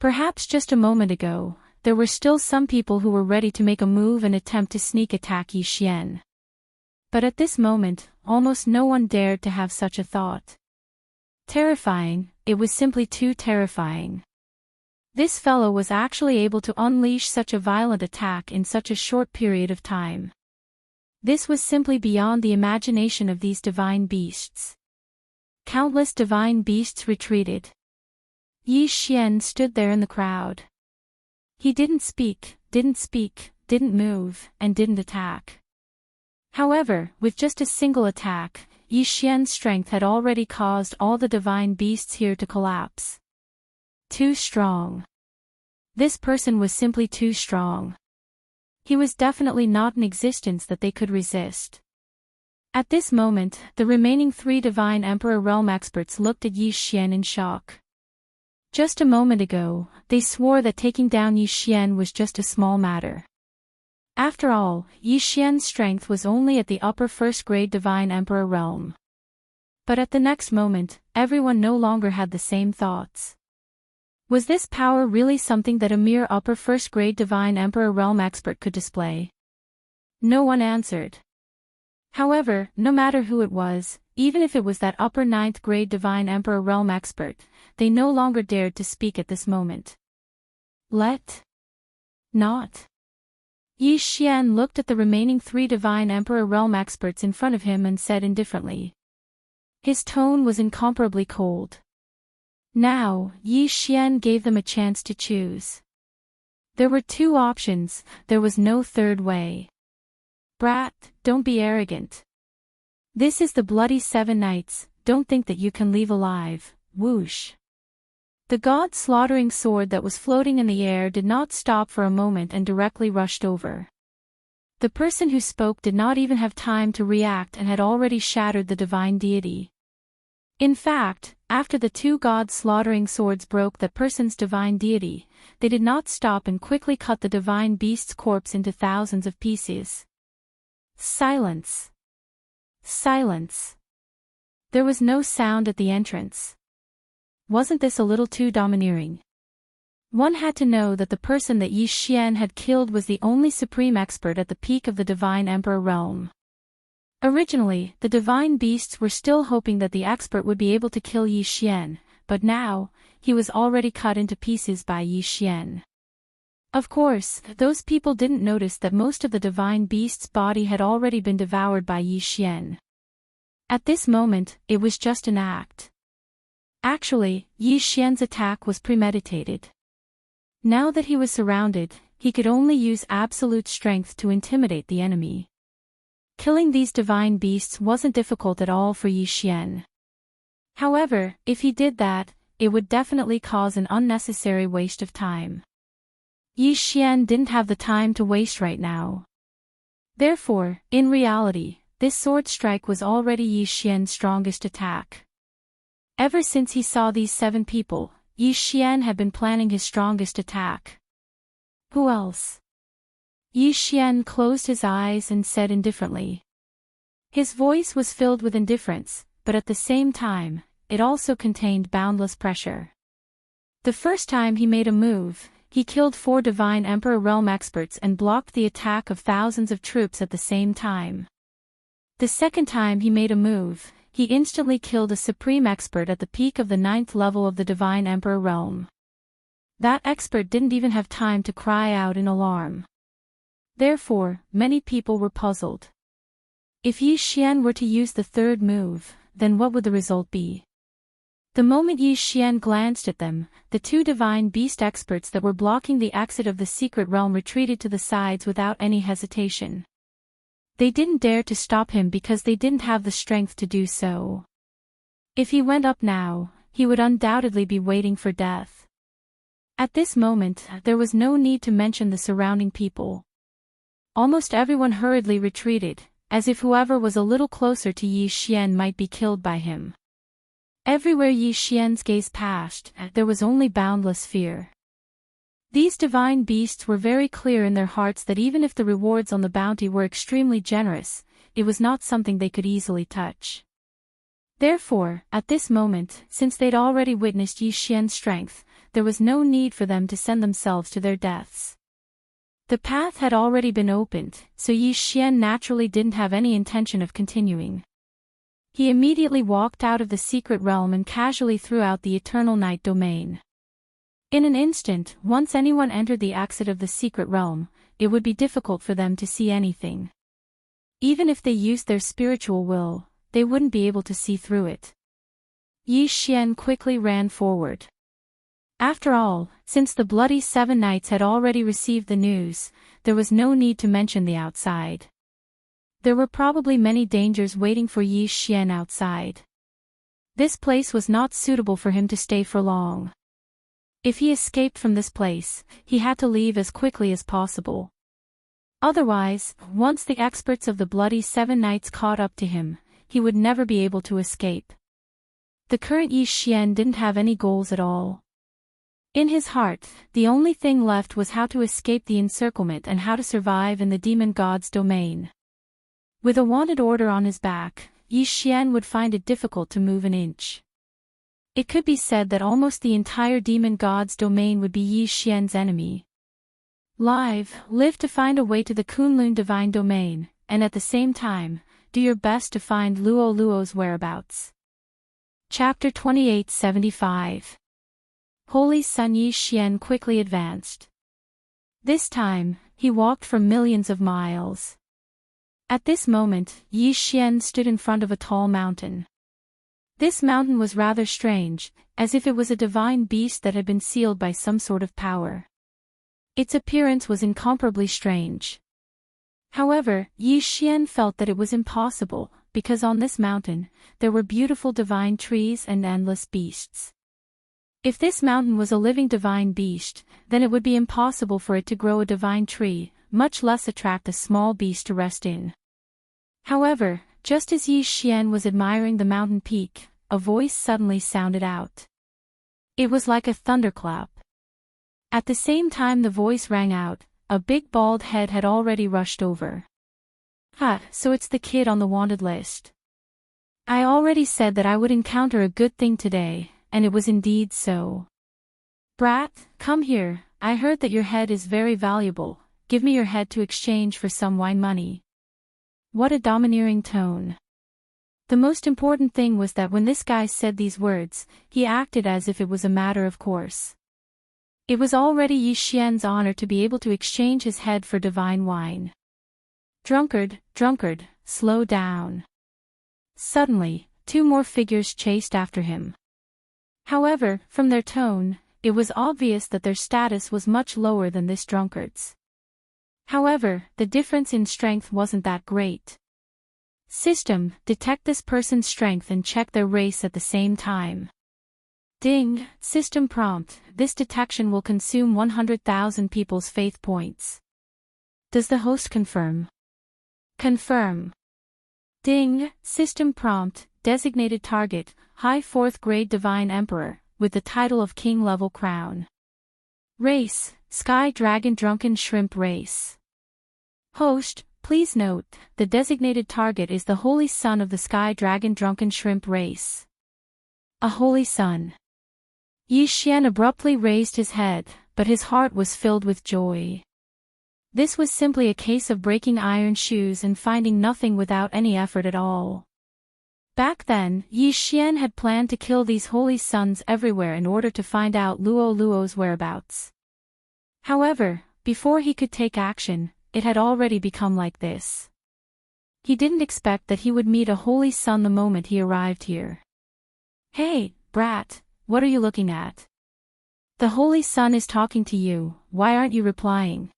Perhaps just a moment ago, there were still some people who were ready to make a move and attempt to sneak attack Yi Xian. But at this moment, almost no one dared to have such a thought. Terrifying, it was simply too terrifying. This fellow was actually able to unleash such a violent attack in such a short period of time. This was simply beyond the imagination of these divine beasts. Countless divine beasts retreated. Yi Xian stood there in the crowd. He didn't speak, didn't move, and didn't attack. However, with just a single attack, Yi Xian's strength had already caused all the divine beasts here to collapse. Too strong. This person was simply too strong. He was definitely not an existence that they could resist. At this moment, the remaining 3 Divine Emperor Realm experts looked at Yi Xian in shock. Just a moment ago, they swore that taking down Yi Xian was just a small matter. After all, Yi Xian's strength was only at the upper 1st grade Divine Emperor Realm. But at the next moment, everyone no longer had the same thoughts. Was this power really something that a mere upper 1st grade Divine Emperor Realm expert could display? No one answered. However, no matter who it was, even if it was that upper 9th grade Divine Emperor Realm expert, they no longer dared to speak at this moment. Not. Yi Xian looked at the remaining 3 Divine Emperor Realm experts in front of him and said indifferently. His tone was incomparably cold. Now, Yi Xian gave them a chance to choose. There were 2 options, there was no third way. Brat, don't be arrogant. This is the bloody 7 Knights, don't think that you can leave alive, whoosh. The god-slaughtering sword that was floating in the air did not stop for a moment and directly rushed over. The person who spoke did not even have time to react and had already shattered the divine deity. In fact, after the 2 god-slaughtering swords broke that person's divine deity, they did not stop and quickly cut the divine beast's corpse into thousands of pieces. Silence. Silence. There was no sound at the entrance. Wasn't this a little too domineering? One had to know that the person that Yi Xian had killed was the only supreme expert at the peak of the Divine Emperor realm. Originally, the divine beasts were still hoping that the expert would be able to kill Yi Xian, but now, he was already cut into pieces by Yi Xian. Of course, those people didn't notice that most of the divine beast's body had already been devoured by Yi Xian. At this moment, it was just an act. Actually, Yi Xian's attack was premeditated. Now that he was surrounded, he could only use absolute strength to intimidate the enemy. Killing these divine beasts wasn't difficult at all for Yi Xian. However, if he did that, it would definitely cause an unnecessary waste of time. Yi Xian didn't have the time to waste right now. Therefore, in reality, this sword strike was already Yi Xian's strongest attack. Ever since he saw these 7 people, Yi Xian had been planning his strongest attack. Who else? Yi Xian closed his eyes and said indifferently. His voice was filled with indifference, but at the same time, it also contained boundless pressure. The first time he made a move, he killed 4 Divine Emperor Realm experts and blocked the attack of thousands of troops at the same time. The second time he made a move, he instantly killed a Supreme Expert at the peak of the 9th level of the Divine Emperor Realm. That expert didn't even have time to cry out in alarm. Therefore, many people were puzzled. If Yi Xian were to use the third move, then what would the result be? The moment Yi Xian glanced at them, the 2 divine beast experts that were blocking the exit of the secret realm retreated to the sides without any hesitation. They didn't dare to stop him because they didn't have the strength to do so. If he went up now, he would undoubtedly be waiting for death. At this moment, there was no need to mention the surrounding people. Almost everyone hurriedly retreated, as if whoever was a little closer to Yi Xian might be killed by him. Everywhere Yi Xian's gaze passed, there was only boundless fear. These divine beasts were very clear in their hearts that even if the rewards on the bounty were extremely generous, it was not something they could easily touch. Therefore, at this moment, since they'd already witnessed Yi Xian's strength, there was no need for them to send themselves to their deaths. The path had already been opened, so Yi Xian naturally didn't have any intention of continuing. He immediately walked out of the secret realm and casually threw out the Eternal Night domain. In an instant, once anyone entered the exit of the secret realm, it would be difficult for them to see anything. Even if they used their spiritual will, they wouldn't be able to see through it. Yi Xian quickly ran forward. After all, since the bloody 7 knights had already received the news, there was no need to mention the outside. There were probably many dangers waiting for Yi Xian outside. This place was not suitable for him to stay for long. If he escaped from this place, he had to leave as quickly as possible. Otherwise, once the experts of the bloody 7 knights caught up to him, he would never be able to escape. The current Yi Xian didn't have any goals at all. In his heart, the only thing left was how to escape the encirclement and how to survive in the demon god's domain. With a wanted order on his back, Yi Xian would find it difficult to move an inch. It could be said that almost the entire demon god's domain would be Yi Xian's enemy. Live to find a way to the Kunlun divine domain, and at the same time, do your best to find Luo Luo's whereabouts. Chapter 2875. Holy Sun. Yi Xian quickly advanced. This time, he walked for millions of miles. At this moment, Yi Xian stood in front of a tall mountain. This mountain was rather strange, as if it was a divine beast that had been sealed by some sort of power. Its appearance was incomparably strange. However, Yi Xian felt that it was impossible, because on this mountain, there were beautiful divine trees and endless beasts. If this mountain was a living divine beast, then it would be impossible for it to grow a divine tree, much less attract a small beast to rest in. However, just as Yi Xian was admiring the mountain peak, a voice suddenly sounded out. It was like a thunderclap. At the same time the voice rang out, a big bald head had already rushed over. So it's the kid on the wanted list. I already said that I would encounter a good thing today, and it was indeed so. Brat, come here, I heard that your head is very valuable, give me your head to exchange for some wine money. What a domineering tone. The most important thing was that when this guy said these words, he acted as if it was a matter of course. It was already Yi Xian's honor to be able to exchange his head for divine wine. Drunkard, slow down. Suddenly, two more figures chased after him. However, from their tone, it was obvious that their status was much lower than this drunkard's. However, the difference in strength wasn't that great. System, detect this person's strength and check their race at the same time. Ding, system prompt, this detection will consume 100,000 people's faith points. Does the host confirm? Confirm. Ding, system prompt, designated target, high 4th grade divine emperor, with the title of king level crown. Race, sky dragon drunken shrimp race. Host, please note, the designated target is the holy son of the sky dragon drunken shrimp race. A holy son. Yi Xian abruptly raised his head, but his heart was filled with joy. This was simply a case of breaking iron shoes and finding nothing without any effort at all. Back then, Yi Xian had planned to kill these holy sons everywhere in order to find out Luo Luo's whereabouts. However, before he could take action, it had already become like this. He didn't expect that he would meet a holy son the moment he arrived here. Hey, brat, what are you looking at? The holy son is talking to you, why aren't you replying?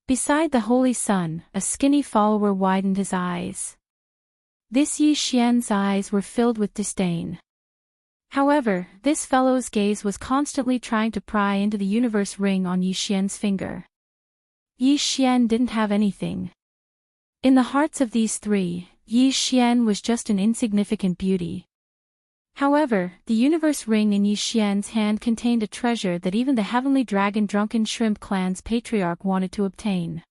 Beside the holy son, a skinny follower widened his eyes. This Yi Xian's eyes were filled with disdain. However, this fellow's gaze was constantly trying to pry into the universe ring on Yi Xian's finger. Yi Xian didn't have anything. In the hearts of these three, Yi Xian was just an insignificant beauty. However, the universe ring in Yi Xian's hand contained a treasure that even the heavenly dragon drunken shrimp clan's patriarch wanted to obtain.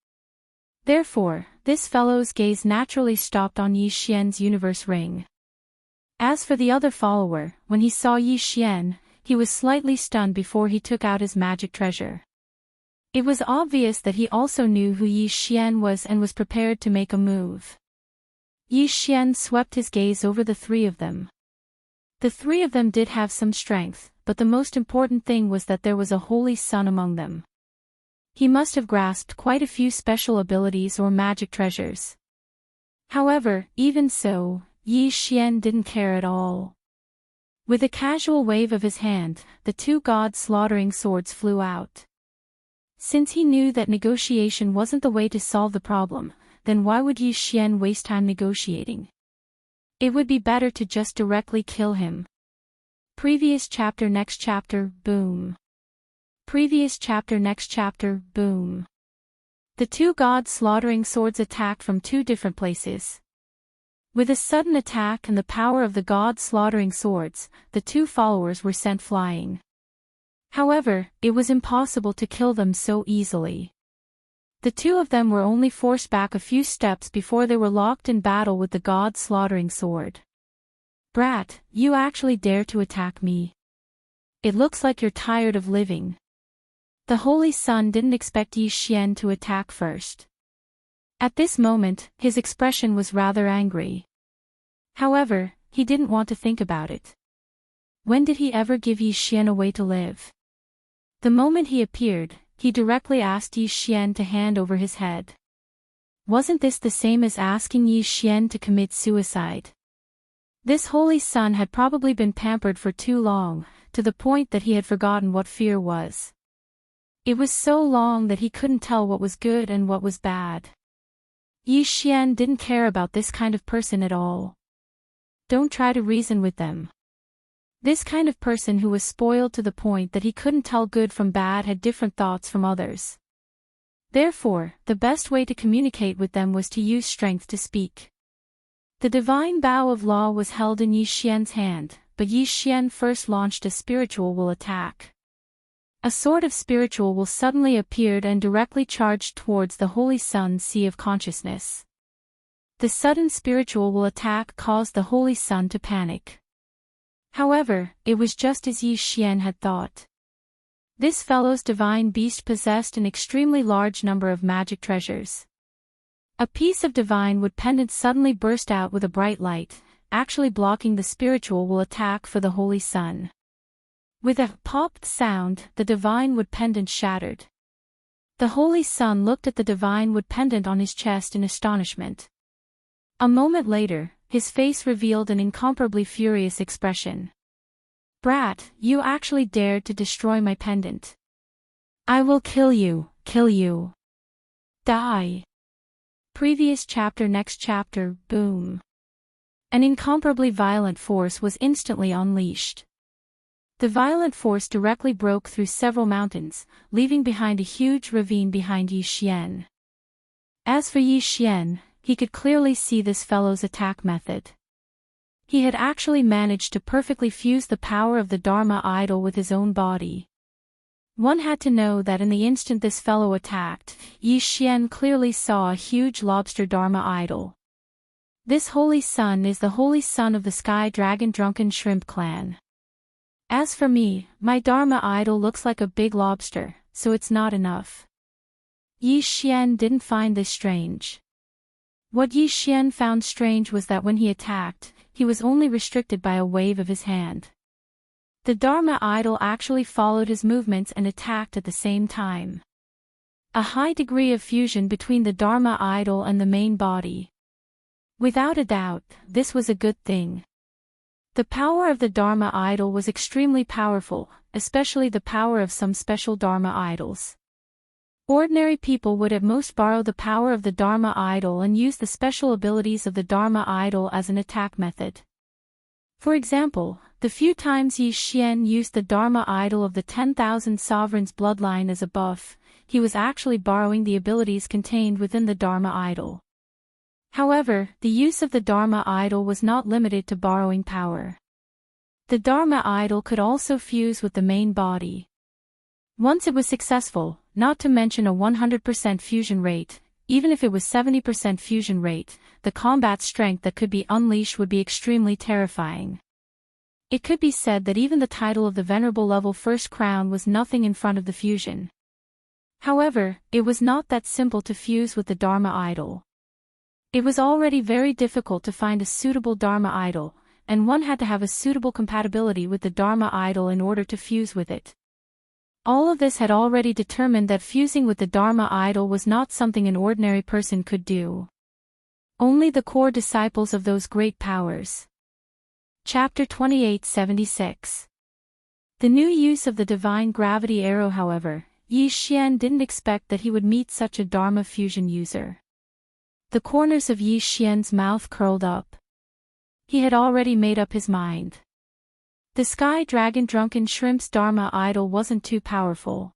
Therefore, this fellow's gaze naturally stopped on Yi Xian's universe ring. As for the other follower, when he saw Yi Xian, he was slightly stunned before he took out his magic treasure. It was obvious that he also knew who Yi Xian was and was prepared to make a move. Yi Xian swept his gaze over the three of them. The three of them did have some strength, but the most important thing was that there was a holy son among them. He must have grasped quite a few special abilities or magic treasures. However, even so, Yi Xian didn't care at all. With a casual wave of his hand, the two god-slaughtering swords flew out. Since he knew that negotiation wasn't the way to solve the problem, then why would Yi Xian waste time negotiating? It would be better to just directly kill him. Previous chapter next chapter, boom. Previous chapter next chapter, boom. The two god-slaughtering swords attacked from two different places. With a sudden attack and the power of the god-slaughtering swords, the two followers were sent flying. However, it was impossible to kill them so easily. The two of them were only forced back a few steps before they were locked in battle with the god-slaughtering sword. Brat, you actually dare to attack me? It looks like you're tired of living. The holy son didn't expect Yi Xian to attack first. At this moment, his expression was rather angry. However, he didn't want to think about it. When did he ever give Yi Xian a way to live? The moment he appeared, he directly asked Yi Xian to hand over his head. Wasn't this the same as asking Yi Xian to commit suicide? This holy son had probably been pampered for too long, to the point that he had forgotten what fear was. It was so long that he couldn't tell what was good and what was bad. Yi Xian didn't care about this kind of person at all. Don't try to reason with them. This kind of person who was spoiled to the point that he couldn't tell good from bad had different thoughts from others. Therefore, the best way to communicate with them was to use strength to speak. The divine bow of law was held in Yi Xian's hand, but Yi Xian first launched a spiritual will attack. A sword of spiritual will suddenly appeared and directly charged towards the Holy Sun's sea of consciousness. The sudden spiritual will attack caused the Holy Sun to panic. However, it was just as Yi Xian had thought. This fellow's divine beast possessed an extremely large number of magic treasures. A piece of divine wood pendant suddenly burst out with a bright light, actually blocking the spiritual will attack for the Holy Sun. With a popped sound, the divine wood pendant shattered. The Holy Sun looked at the divine wood pendant on his chest in astonishment. A moment later, his face revealed an incomparably furious expression. "Brat, you actually dared to destroy my pendant. I will kill you, kill you. Die." Previous chapter. Next chapter. Boom. An incomparably violent force was instantly unleashed. The violent force directly broke through several mountains, leaving behind a huge ravine behind Yi Xian. As for Yi Xian, he could clearly see this fellow's attack method. He had actually managed to perfectly fuse the power of the Dharma idol with his own body. One had to know that in the instant this fellow attacked, Yi Xian clearly saw a huge lobster Dharma idol. This holy sun is the holy sun of the Sky Dragon Drunken Shrimp clan. As for me, my Dharma idol looks like a big lobster, so it's not enough. Yi Xian didn't find this strange. What Yi Xian found strange was that when he attacked, he was only restricted by a wave of his hand. The Dharma idol actually followed his movements and attacked at the same time. A high degree of fusion between the Dharma idol and the main body. Without a doubt, this was a good thing. The power of the Dharma idol was extremely powerful, especially the power of some special Dharma idols. Ordinary people would at most borrow the power of the Dharma idol and use the special abilities of the Dharma idol as an attack method. For example, the few times Yi Xian used the Dharma idol of the 10,000 sovereigns bloodline as a buff, he was actually borrowing the abilities contained within the Dharma idol. However, the use of the Dharma idol was not limited to borrowing power. The Dharma idol could also fuse with the main body. Once it was successful, not to mention a 100% fusion rate, even if it was 70% fusion rate, the combat strength that could be unleashed would be extremely terrifying. It could be said that even the title of the Venerable Level First Crown was nothing in front of the fusion. However, it was not that simple to fuse with the Dharma idol. It was already very difficult to find a suitable Dharma idol, and one had to have a suitable compatibility with the Dharma idol in order to fuse with it. All of this had already determined that fusing with the Dharma idol was not something an ordinary person could do. Only the core disciples of those great powers. Chapter 2876. The new use of the divine gravity arrow. However, Yi Xian didn't expect that he would meet such a Dharma fusion user. The corners of Yi Xian's mouth curled up. He had already made up his mind. The Sky Dragon Drunken Shrimp's Dharma idol wasn't too powerful.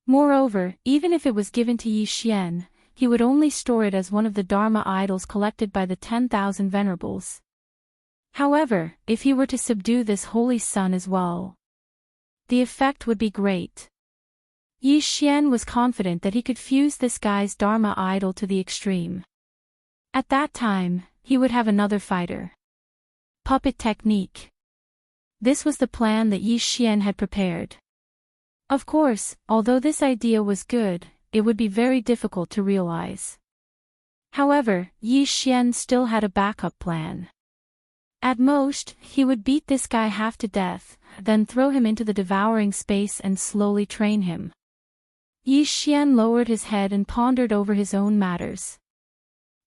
Moreover, even if it was given to Yi Xian, he would only store it as one of the Dharma idols collected by the 10,000 venerables. However, if he were to subdue this holy sun as well, the effect would be great. Yi Xian was confident that he could fuse this guy's Dharma idol to the extreme. At that time, he would have another fighter. Puppet technique. This was the plan that Yi Xian had prepared. Of course, although this idea was good, it would be very difficult to realize. However, Yi Xian still had a backup plan. At most, he would beat this guy half to death, then throw him into the devouring space and slowly train him. Yi Xian lowered his head and pondered over his own matters.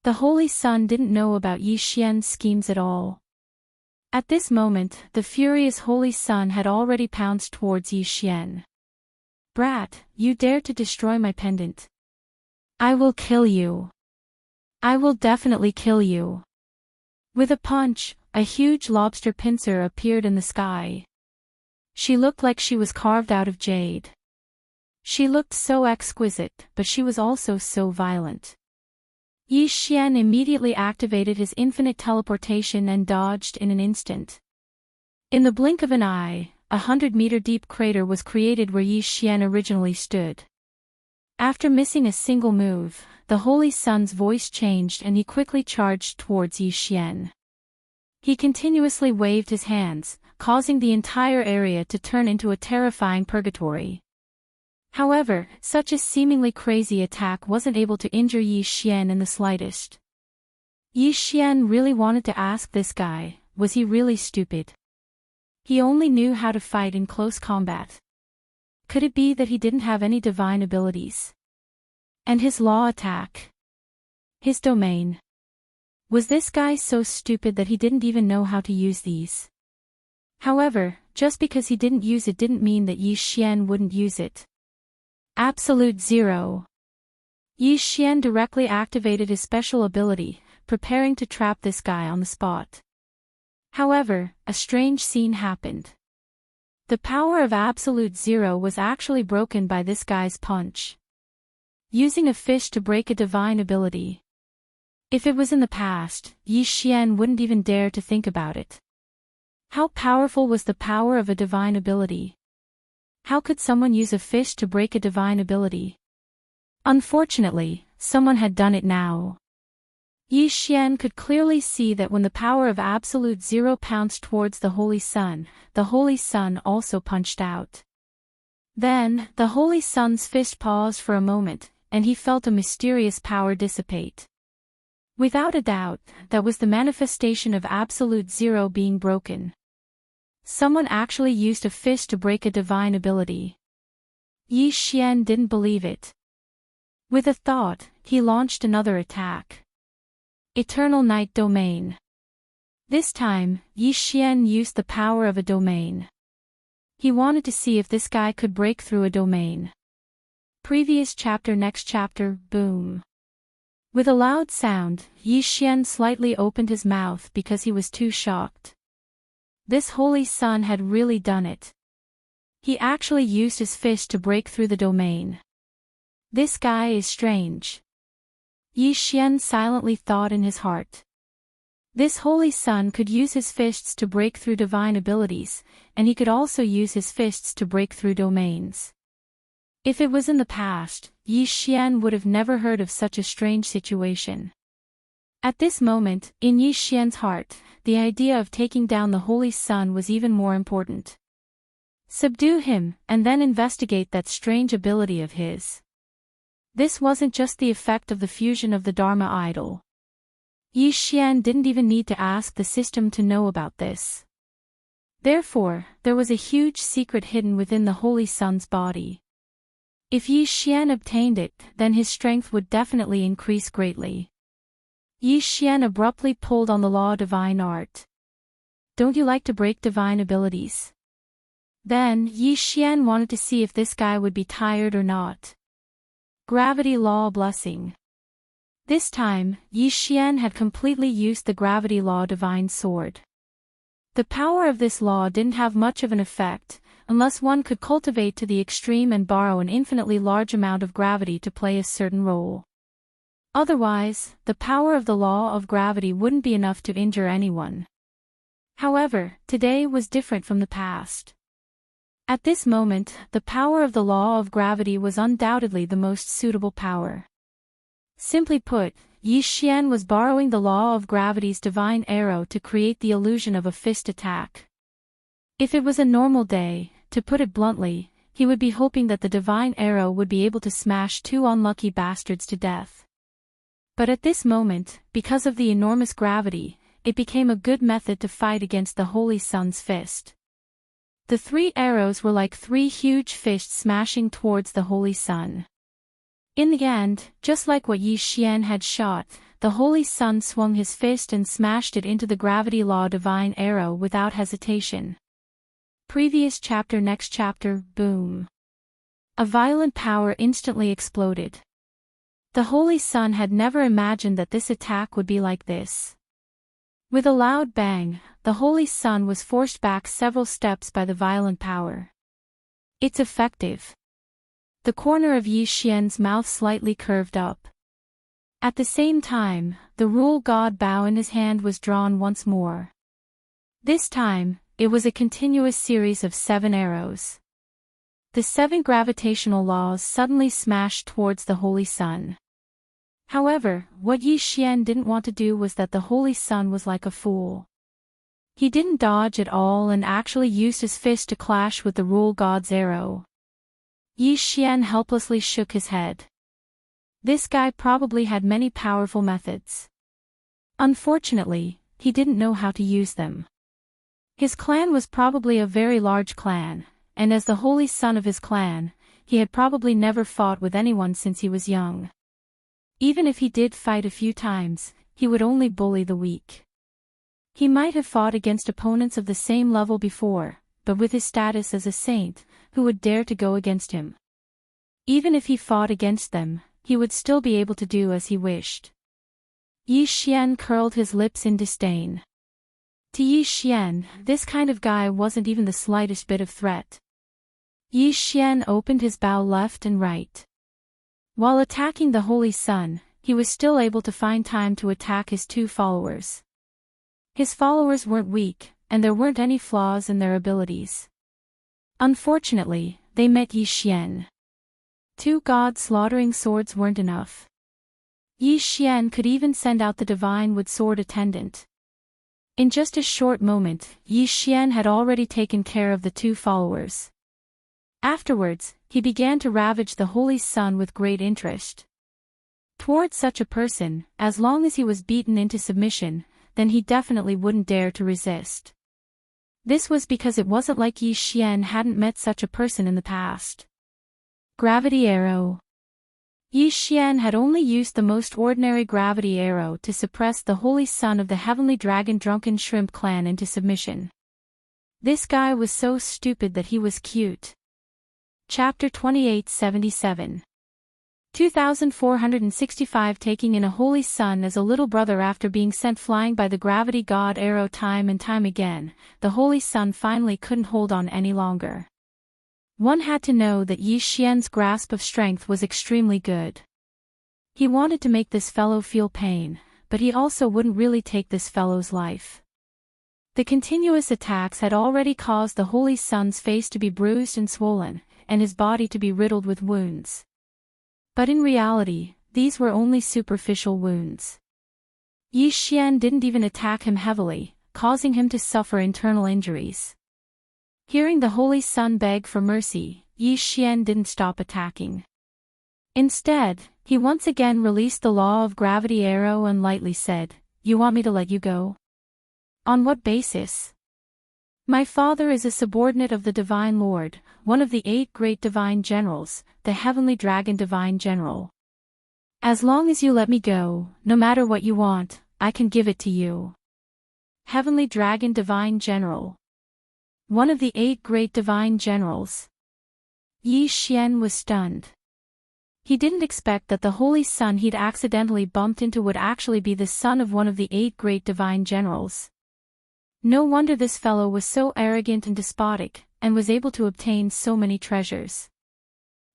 The Holy Sun didn't know about Yi Xian's schemes at all. At this moment, the furious Holy Sun had already pounced towards Yi Xian. "Brat, you dared to destroy my pendant. I will kill you. I will definitely kill you." With a punch, a huge lobster pincer appeared in the sky. She looked like she was carved out of jade. She looked so exquisite, but she was also so violent. Yi Xian immediately activated his infinite teleportation and dodged in an instant. In the blink of an eye, 100-meter deep crater was created where Yi Xian originally stood. After missing a single move, the Holy Sun's voice changed and he quickly charged towards Yi Xian. He continuously waved his hands, causing the entire area to turn into a terrifying purgatory. However, such a seemingly crazy attack wasn't able to injure Yi Xian in the slightest. Yi Xian really wanted to ask this guy, was he really stupid? He only knew how to fight in close combat. Could it be that he didn't have any divine abilities? And his law attack? His domain? Was this guy so stupid that he didn't even know how to use these? However, just because he didn't use it didn't mean that Yi Xian wouldn't use it. Absolute Zero. Yi Xian directly activated his special ability, preparing to trap this guy on the spot. However, a strange scene happened. The power of Absolute Zero was actually broken by this guy's punch. Using a fish to break a divine ability. If it was in the past, Yi Xian wouldn't even dare to think about it. How powerful was the power of a divine ability? How could someone use a fish to break a divine ability? Unfortunately, someone had done it now. Yi Xian could clearly see that when the power of Absolute Zero pounced towards the Holy Sun also punched out. Then, the Holy Sun's fist paused for a moment, and he felt a mysterious power dissipate. Without a doubt, that was the manifestation of Absolute Zero being broken. Someone actually used a fist to break a divine ability. Yi Xian didn't believe it. With a thought, he launched another attack. Eternal Night Domain. This time, Yi Xian used the power of a domain. He wanted to see if this guy could break through a domain. Previous chapter. Next chapter. Boom. With a loud sound, Yi Xian slightly opened his mouth because he was too shocked. This Holy Sun had really done it. He actually used his fist to break through the domain. This guy is strange. Yi Xian silently thought in his heart. This Holy Sun could use his fists to break through divine abilities, and he could also use his fists to break through domains. If it was in the past, Yi Xian would have never heard of such a strange situation. At this moment, in Yi Xian's heart, the idea of taking down the Holy Sun was even more important. Subdue him, and then investigate that strange ability of his. This wasn't just the effect of the fusion of the Dharma idol. Yi Xian didn't even need to ask the system to know about this. Therefore, there was a huge secret hidden within the Holy Sun's body. If Yi Xian obtained it, then his strength would definitely increase greatly. Yi Xian abruptly pulled on the law of divine art. Don't you like to break divine abilities? Then, Yi Xian wanted to see if this guy would be tired or not. Gravity Law Blessing. This time, Yi Xian had completely used the Gravity Law Divine Sword. The power of this law didn't have much of an effect, unless one could cultivate to the extreme and borrow an infinitely large amount of gravity to play a certain role. Otherwise, the power of the law of gravity wouldn't be enough to injure anyone. However, today was different from the past. At this moment, the power of the law of gravity was undoubtedly the most suitable power. Simply put, Yi Xian was borrowing the law of gravity's divine arrow to create the illusion of a fist attack. If it was a normal day, to put it bluntly, he would be hoping that the divine arrow would be able to smash two unlucky bastards to death. But at this moment, because of the enormous gravity, it became a good method to fight against the Holy Sun's fist. The three arrows were like three huge fists smashing towards the Holy Sun. In the end, just like what Yi Xian had shot, the Holy Sun swung his fist and smashed it into the gravity law divine arrow without hesitation. Previous chapter. Next chapter. Boom. A violent power instantly exploded. The Holy Sun had never imagined that this attack would be like this. With a loud bang, the Holy Sun was forced back several steps by the violent power. It's effective. The corner of Yi Xian's mouth slightly curved up. At the same time, the rule god bow in his hand was drawn once more. This time, it was a continuous series of 7 arrows. The 7 gravitational laws suddenly smashed towards the Holy Sun. However, what Yi Xian didn't want to do was that the Holy Sun was like a fool. He didn't dodge at all and actually used his fist to clash with the rule god's arrow. Yi Xian helplessly shook his head. This guy probably had many powerful methods. Unfortunately, he didn't know how to use them. His clan was probably a very large clan, and as the holy son of his clan, he had probably never fought with anyone since he was young. Even if he did fight a few times, he would only bully the weak. He might have fought against opponents of the same level before, but with his status as a saint, who would dare to go against him? Even if he fought against them, he would still be able to do as he wished. Yi Xian curled his lips in disdain. To Yi Xian, this kind of guy wasn't even the slightest bit of threat. Yi Xian opened his bow left and right. While attacking the Holy Sun, he was still able to find time to attack his two followers. His followers weren't weak, and there weren't any flaws in their abilities. Unfortunately, they met Yi Xian. Two god-slaughtering swords weren't enough. Yi Xian could even send out the divine wood sword attendant. In just a short moment, Yi Xian had already taken care of the two followers. Afterwards, he began to ravage the Holy Sun with great interest. Towards such a person, as long as he was beaten into submission, then he definitely wouldn't dare to resist. This was because it wasn't like Yi Xian hadn't met such a person in the past. Gravity Arrow. Yi Xian had only used the most ordinary gravity arrow to suppress the Holy Son of the Heavenly Dragon Drunken Shrimp clan into submission. This guy was so stupid that he was cute. Chapter 2877. 2465 Taking in a Holy Sun as a little brother. After being sent flying by the gravity god Arrow time and time again, the Holy Sun finally couldn't hold on any longer. One had to know that Yi Xian's grasp of strength was extremely good. He wanted to make this fellow feel pain, but he also wouldn't really take this fellow's life. The continuous attacks had already caused the Holy Sun's face to be bruised and swollen, and his body to be riddled with wounds. But in reality, these were only superficial wounds. Yi Xian didn't even attack him heavily, causing him to suffer internal injuries. Hearing the Holy Sun beg for mercy, Yi Xian didn't stop attacking. Instead, he once again released the law of gravity arrow and lightly said, "You want me to let you go? On what basis? My father is a subordinate of the Divine Lord, one of the 8 great divine generals, the Heavenly Dragon Divine General. As long as you let me go, no matter what you want, I can give it to you." Heavenly Dragon Divine General. One of the 8 great divine generals. Yi Xian was stunned. He didn't expect that the Holy Sun he'd accidentally bumped into would actually be the son of one of the 8 great divine generals. No wonder this fellow was so arrogant and despotic, and was able to obtain so many treasures.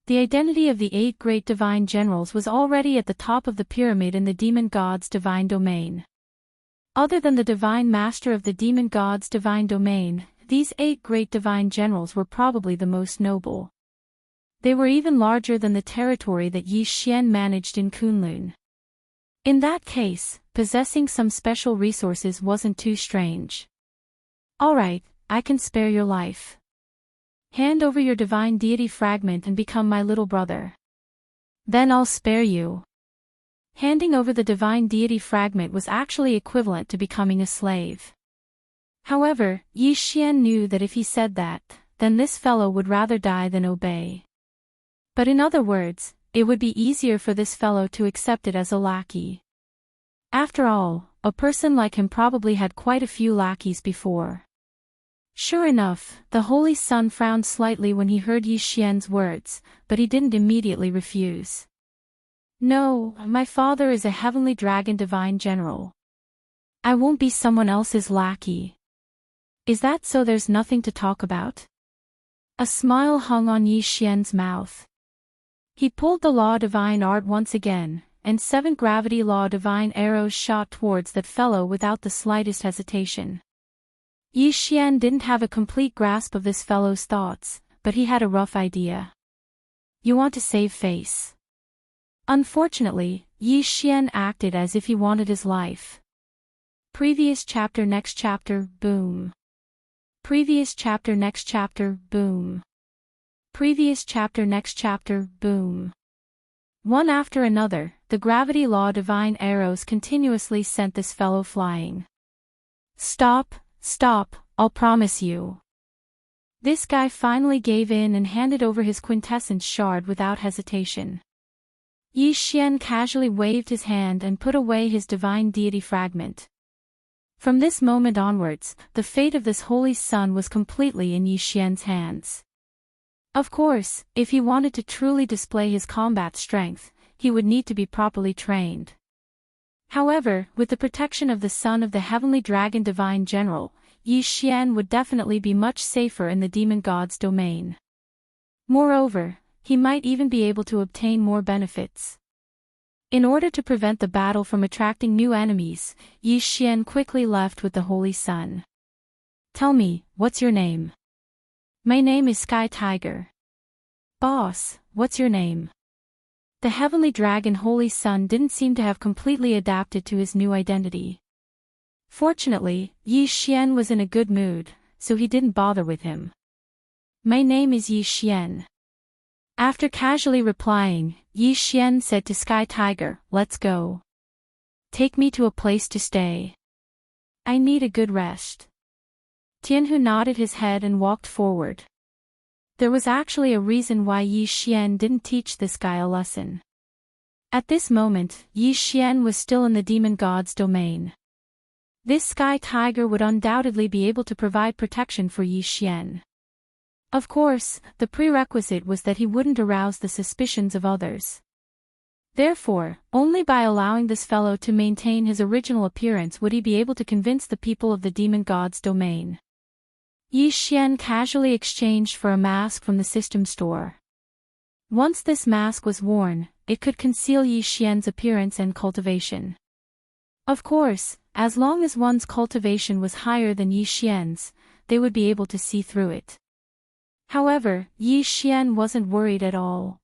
The identity of the 8 great divine generals was already at the top of the pyramid in the demon god's divine domain. Other than the divine master of the demon god's divine domain, these 8 great divine generals were probably the most noble. They were even larger than the territory that Yi Xian managed in Kunlun. In that case, possessing some special resources wasn't too strange. Alright, I can spare your life. Hand over your divine deity fragment and become my little brother. Then I'll spare you. Handing over the divine deity fragment was actually equivalent to becoming a slave. However, Yi Xian knew that if he said that, then this fellow would rather die than obey. But in other words, it would be easier for this fellow to accept it as a lackey. After all, a person like him probably had quite a few lackeys before. Sure enough, the Holy Sun frowned slightly when he heard Yi Xian's words, but he didn't immediately refuse. No, my father is a Heavenly Dragon Divine General. I won't be someone else's lackey. Is that so there's nothing to talk about? A smile hung on Yi Xian's mouth. He pulled the Law Divine Art once again, and 7 Gravity Law Divine arrows shot towards that fellow without the slightest hesitation. Yi Xian didn't have a complete grasp of this fellow's thoughts, but he had a rough idea. You want to save face. Unfortunately, Yi Xian acted as if he wanted his life. Previous chapter next chapter, boom. Previous chapter next chapter, boom. Previous chapter next chapter, boom. One after another, the gravity law divine arrows continuously sent this fellow flying. Stop, stop, I'll promise you. This guy finally gave in and handed over his quintessence shard without hesitation. Yi Xian casually waved his hand and put away his divine deity fragment. From this moment onwards, the fate of this holy son was completely in Yi Xian's hands. Of course, if he wanted to truly display his combat strength, he would need to be properly trained. However, with the protection of the son of the heavenly dragon divine general, Yi Xian would definitely be much safer in the demon god's domain. Moreover, he might even be able to obtain more benefits. In order to prevent the battle from attracting new enemies, Yi Xian quickly left with the Holy Sun. Tell me, what's your name? My name is Sky Tiger. Boss, what's your name? The heavenly dragon Holy Sun didn't seem to have completely adapted to his new identity. Fortunately, Yi Xian was in a good mood, so he didn't bother with him. My name is Yi Xian. After casually replying, Yi Xian said to Sky Tiger, let's go. Take me to a place to stay. I need a good rest. Tianhu nodded his head and walked forward. There was actually a reason why Yi Xian didn't teach this guy a lesson. At this moment, Yi Xian was still in the demon god's domain. This Sky Tiger would undoubtedly be able to provide protection for Yi Xian. Of course, the prerequisite was that he wouldn't arouse the suspicions of others. Therefore, only by allowing this fellow to maintain his original appearance would he be able to convince the people of the demon god's domain. Yi Xian casually exchanged for a mask from the system store. Once this mask was worn, it could conceal Yi Xian's appearance and cultivation. Of course, as long as one's cultivation was higher than Yi Xian's, they would be able to see through it. However, Yi Xian wasn't worried at all.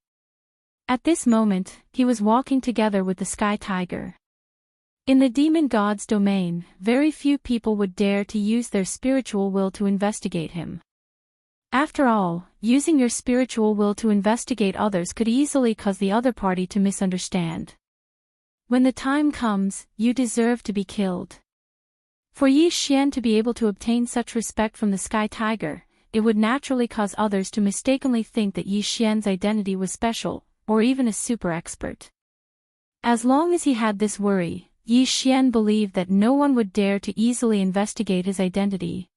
At this moment, he was walking together with the Sky Tiger. In the demon god's domain, very few people would dare to use their spiritual will to investigate him. After all, using your spiritual will to investigate others could easily cause the other party to misunderstand. When the time comes, you deserve to be killed. For Yi Xian to be able to obtain such respect from the Sky Tiger, it would naturally cause others to mistakenly think that Yi Xian's identity was special, or even a super expert. As long as he had this worry, Yi Xian believed that no one would dare to easily investigate his identity.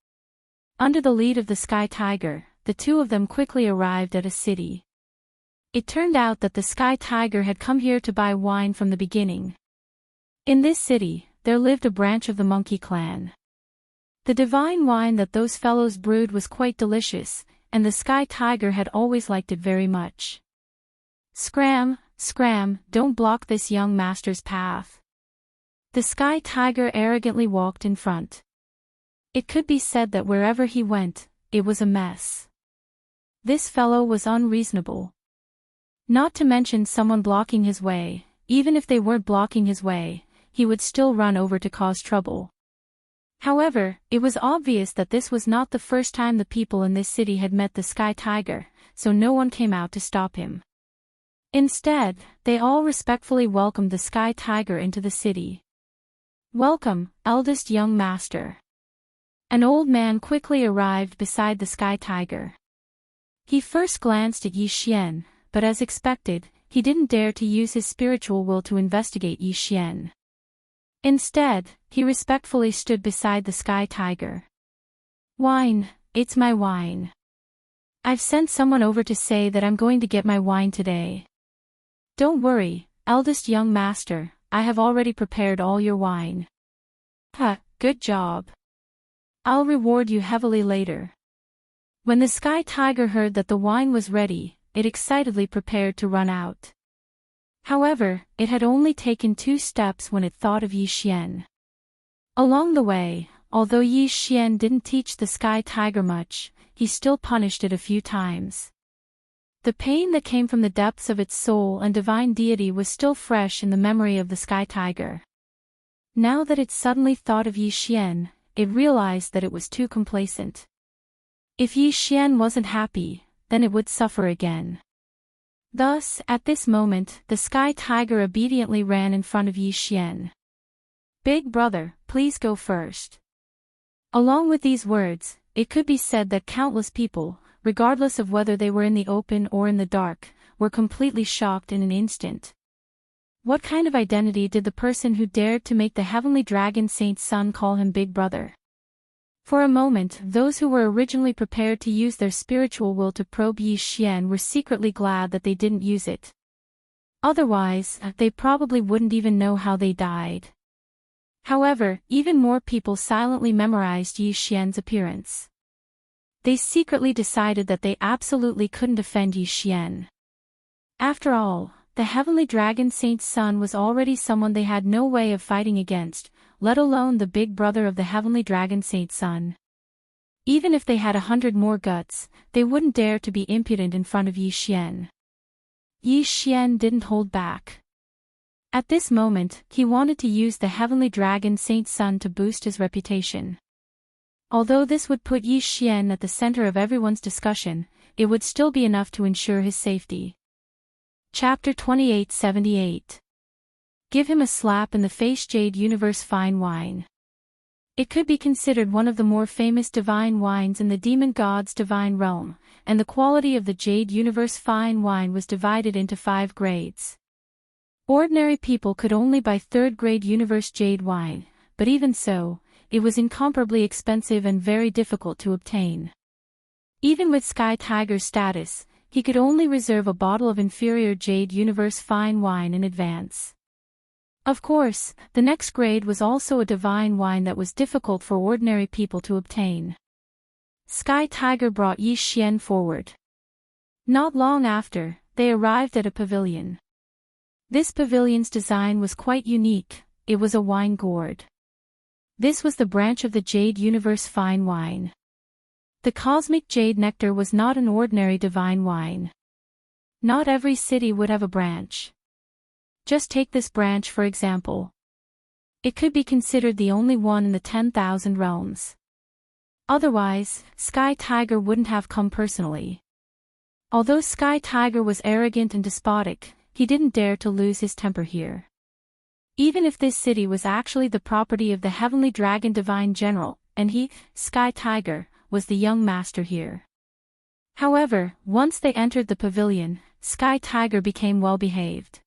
Under the lead of the Sky Tiger, the two of them quickly arrived at a city. It turned out that the Sky Tiger had come here to buy wine from the beginning. In this city, there lived a branch of the monkey clan. The divine wine that those fellows brewed was quite delicious, and the Sky Tiger had always liked it very much. Scram, scram, don't block this young master's path. The Sky Tiger arrogantly walked in front. It could be said that wherever he went, it was a mess. This fellow was unreasonable. Not to mention someone blocking his way, even if they weren't blocking his way, he would still run over to cause trouble. However, it was obvious that this was not the first time the people in this city had met the Sky Tiger, so no one came out to stop him. Instead, they all respectfully welcomed the Sky Tiger into the city. Welcome, eldest young master. An old man quickly arrived beside the Sky Tiger. He first glanced at Yi Xian, but as expected, he didn't dare to use his spiritual will to investigate Yi Xian. Instead, he respectfully stood beside the Sky Tiger. Wine, it's my wine. I've sent someone over to say that I'm going to get my wine today. Don't worry, eldest young master, I have already prepared all your wine. Good job. I'll reward you heavily later. When the Sky Tiger heard that the wine was ready, it excitedly prepared to run out. However, it had only taken 2 steps when it thought of Yi Xian. Along the way, although Yi Xian didn't teach the Sky Tiger much, he still punished it a few times. The pain that came from the depths of its soul and divine deity was still fresh in the memory of the Sky Tiger. Now that it suddenly thought of Yi Xian, it realized that it was too complacent. If Yi Xian wasn't happy, then it would suffer again. Thus, at this moment, the Sky Tiger obediently ran in front of Yi Xian. Big brother, please go first. Along with these words, it could be said that countless people, regardless of whether they were in the open or in the dark, were completely shocked in an instant. What kind of identity did the person who dared to make the heavenly dragon Saint's son call him Big Brother? For a moment, those who were originally prepared to use their spiritual will to probe Yi Xian were secretly glad that they didn't use it. Otherwise, they probably wouldn't even know how they died. However, even more people silently memorized Yi Xian's appearance. They secretly decided that they absolutely couldn't offend Yi Xian. After all, the heavenly dragon Saint's son was already someone they had no way of fighting against, let alone the big brother of the heavenly dragon Saint's son. Even if they had 100 more guts, they wouldn't dare to be impudent in front of Yi Xian. Yi Xian didn't hold back. At this moment, he wanted to use the heavenly dragon Saint's son to boost his reputation. Although this would put Yi Xian at the center of everyone's discussion, it would still be enough to ensure his safety. Chapter 2878. Give him a slap in the face. Jade Universe Fine Wine. It could be considered one of the more famous divine wines in the demon god's divine realm, and the quality of the Jade Universe Fine Wine was divided into 5 grades. Ordinary people could only buy 3rd grade Universe Jade wine, but even so, it was incomparably expensive and very difficult to obtain. Even with Sky Tiger's status, he could only reserve a bottle of inferior Jade Universe Fine Wine in advance. Of course, the next grade was also a divine wine that was difficult for ordinary people to obtain. Sky Tiger brought Yi Xian forward. Not long after, they arrived at a pavilion. This pavilion's design was quite unique. It was a wine gourd. This was the branch of the Jade Universe Fine Wine. The cosmic jade nectar was not an ordinary divine wine. Not every city would have a branch. Just take this branch for example. It could be considered the only one in the 10,000 realms. Otherwise, Sky Tiger wouldn't have come personally. Although Sky Tiger was arrogant and despotic, he didn't dare to lose his temper here. Even if this city was actually the property of the heavenly dragon divine general, and he, Sky Tiger, was the young master here. However, once they entered the pavilion, Sky Tiger became well behaved.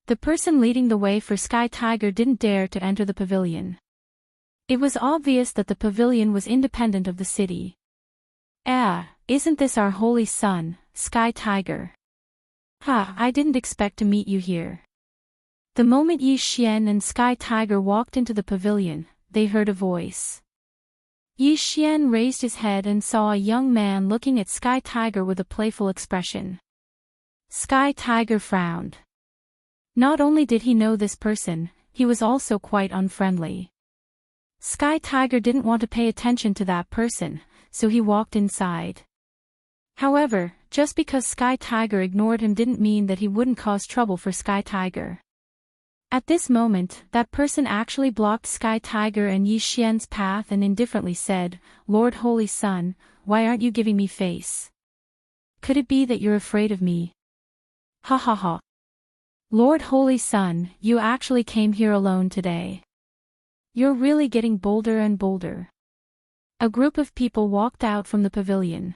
The person leading the way for Sky Tiger didn't dare to enter the pavilion. It was obvious that the pavilion was independent of the city. Isn't this our holy son, Sky Tiger? I didn't expect to meet you here. The moment Yi Xian and Sky Tiger walked into the pavilion, they heard a voice. Yi Xian raised his head and saw a young man looking at Sky Tiger with a playful expression. Sky Tiger frowned. Not only did he know this person, he was also quite unfriendly. Sky Tiger didn't want to pay attention to that person, so he walked inside. However, just because Sky Tiger ignored him didn't mean that he wouldn't cause trouble for Sky Tiger. At this moment, that person actually blocked Sky Tiger and Yi Xian's path and indifferently said, "Lord Holy Sun, why aren't you giving me face? Could it be that you're afraid of me?" Ha ha ha. Lord Holy Sun, you actually came here alone today. You're really getting bolder and bolder. A group of people walked out from the pavilion.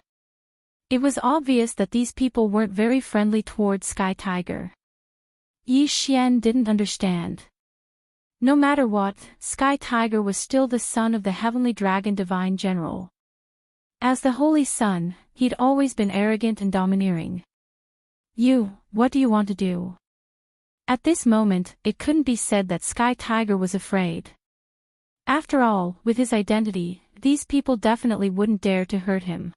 It was obvious that these people weren't very friendly towards Sky Tiger. Yi Xian didn't understand. No matter what, Sky Tiger was still the son of the heavenly dragon divine general. As the Holy Sun, he'd always been arrogant and domineering. What do you want to do? At this moment, it couldn't be said that Sky Tiger was afraid. After all, with his identity, these people definitely wouldn't dare to hurt him.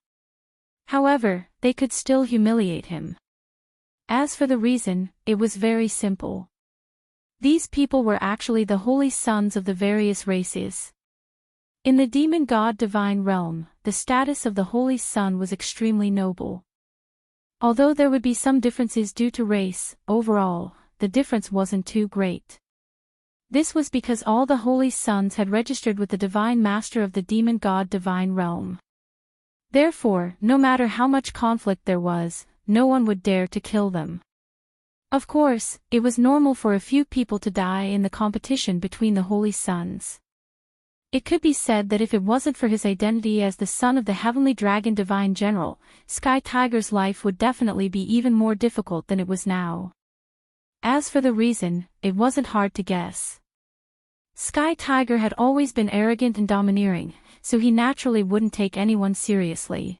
However, they could still humiliate him. As for the reason, it was very simple. These people were actually the holy sons of the various races. In the demon god divine realm, the status of the holy son was extremely noble. Although there would be some differences due to race, overall, the difference wasn't too great. This was because all the holy sons had registered with the divine master of the demon god divine realm. Therefore, no matter how much conflict there was, no one would dare to kill them. Of course, it was normal for a few people to die in the competition between the holy sons. It could be said that if it wasn't for his identity as the son of the heavenly dragon divine general, Sky Tiger's life would definitely be even more difficult than it was now. As for the reason, it wasn't hard to guess. Sky Tiger had always been arrogant and domineering, so he naturally wouldn't take anyone seriously.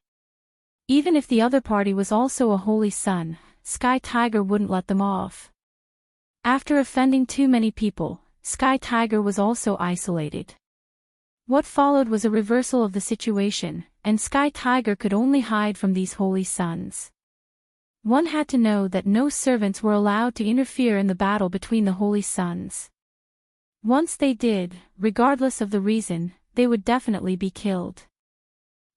Even if the other party was also a holy son, Sky Tiger wouldn't let them off. After offending too many people, Sky Tiger was also isolated. What followed was a reversal of the situation, and Sky Tiger could only hide from these holy sons. One had to know that no servants were allowed to interfere in the battle between the holy sons. Once they did, regardless of the reason, they would definitely be killed.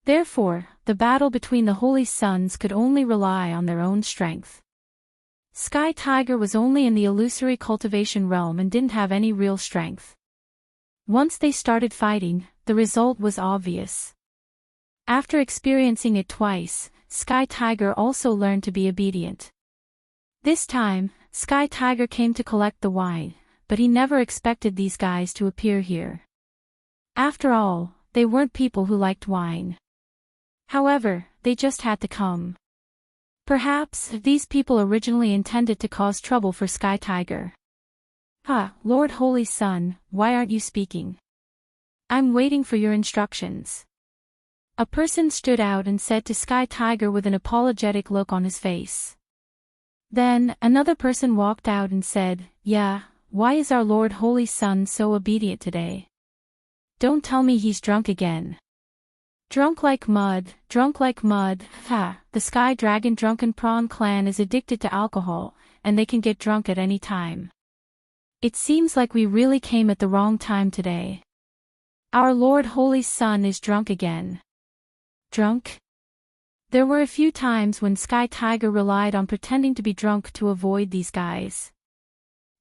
Therefore, the battle between the holy sons could only rely on their own strength. Sky Tiger was only in the illusory cultivation realm and didn't have any real strength. Once they started fighting, the result was obvious. After experiencing it twice, Sky Tiger also learned to be obedient. This time, Sky Tiger came to collect the wine, but he never expected these guys to appear here. After all, they weren't people who liked wine. However, they just had to come. Perhaps these people originally intended to cause trouble for Sky Tiger. Lord Holy Son, why aren't you speaking? I'm waiting for your instructions. A person stood out and said to Sky Tiger with an apologetic look on his face. Then, another person walked out and said, "Yeah, why is our Lord Holy Son so obedient today? Don't tell me he's drunk again." Drunk like mud, the Sky Dragon Drunken Prawn clan is addicted to alcohol, and they can get drunk at any time. It seems like we really came at the wrong time today. Our Lord Holy Son is drunk again. Drunk? There were a few times when Sky Tiger relied on pretending to be drunk to avoid these guys.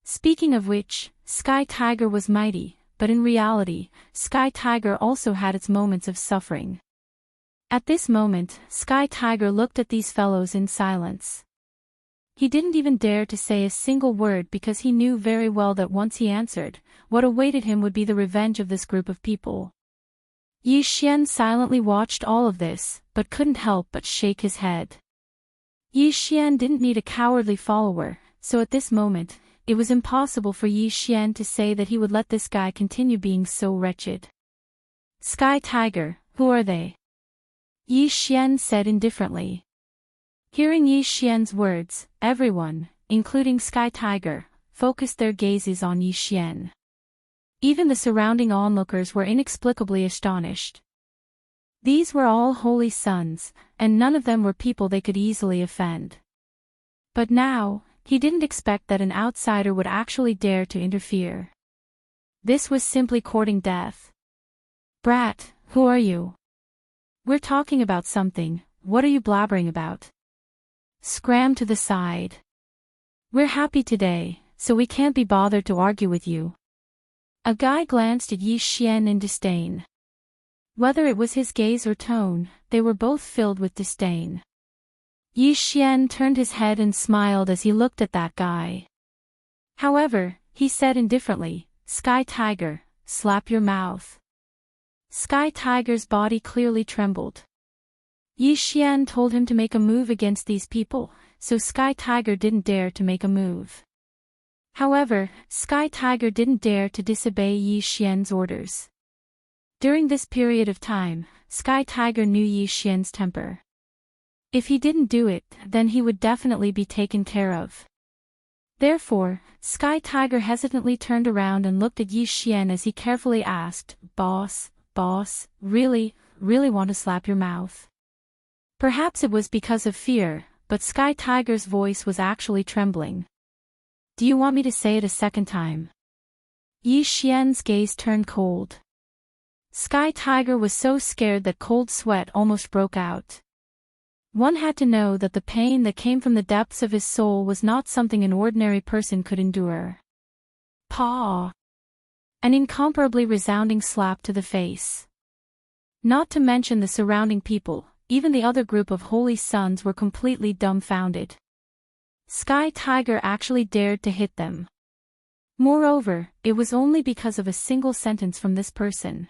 Speaking of which, Sky Tiger was mighty, but in reality, Sky Tiger also had its moments of suffering. At this moment, Sky Tiger looked at these fellows in silence. He didn't even dare to say a single word because he knew very well that once he answered, what awaited him would be the revenge of this group of people. Yi Xian silently watched all of this, but couldn't help but shake his head. Yi Xian didn't need a cowardly follower, so at this moment, it was impossible for Yi Xian to say that he would let this guy continue being so wretched. Sky Tiger, who are they? Yi Xian said indifferently. Hearing Yi Xian's words, everyone, including Sky Tiger, focused their gazes on Yi Xian. Even the surrounding onlookers were inexplicably astonished. These were all holy sons, and none of them were people they could easily offend. But now, he didn't expect that an outsider would actually dare to interfere. This was simply courting death. Brat, who are you? We're talking about something, what are you blabbering about? Scram to the side. We're happy today, so we can't be bothered to argue with you. A guy glanced at Yi Xian in disdain. Whether it was his gaze or tone, they were both filled with disdain. Yi Xian turned his head and smiled as he looked at that guy. However, he said indifferently, "Sky Tiger, slap your mouth." Sky Tiger's body clearly trembled. Yi Xian told him to make a move against these people, so Sky Tiger didn't dare to make a move. However, Sky Tiger didn't dare to disobey Yi Xian's orders. During this period of time, Sky Tiger knew Yi Xian's temper. If he didn't do it, then he would definitely be taken care of. Therefore, Sky Tiger hesitantly turned around and looked at Yi Xian as he carefully asked, Boss, really want to slap your mouth?" Perhaps it was because of fear, but Sky Tiger's voice was actually trembling. "Do you want me to say it a second time?" Yi Xian's gaze turned cold. Sky Tiger was so scared that cold sweat almost broke out. One had to know that the pain that came from the depths of his soul was not something an ordinary person could endure. Paw! An incomparably resounding slap to the face. Not to mention the surrounding people, even the other group of holy sons were completely dumbfounded. Sky Tiger actually dared to hit them. Moreover, it was only because of a single sentence from this person.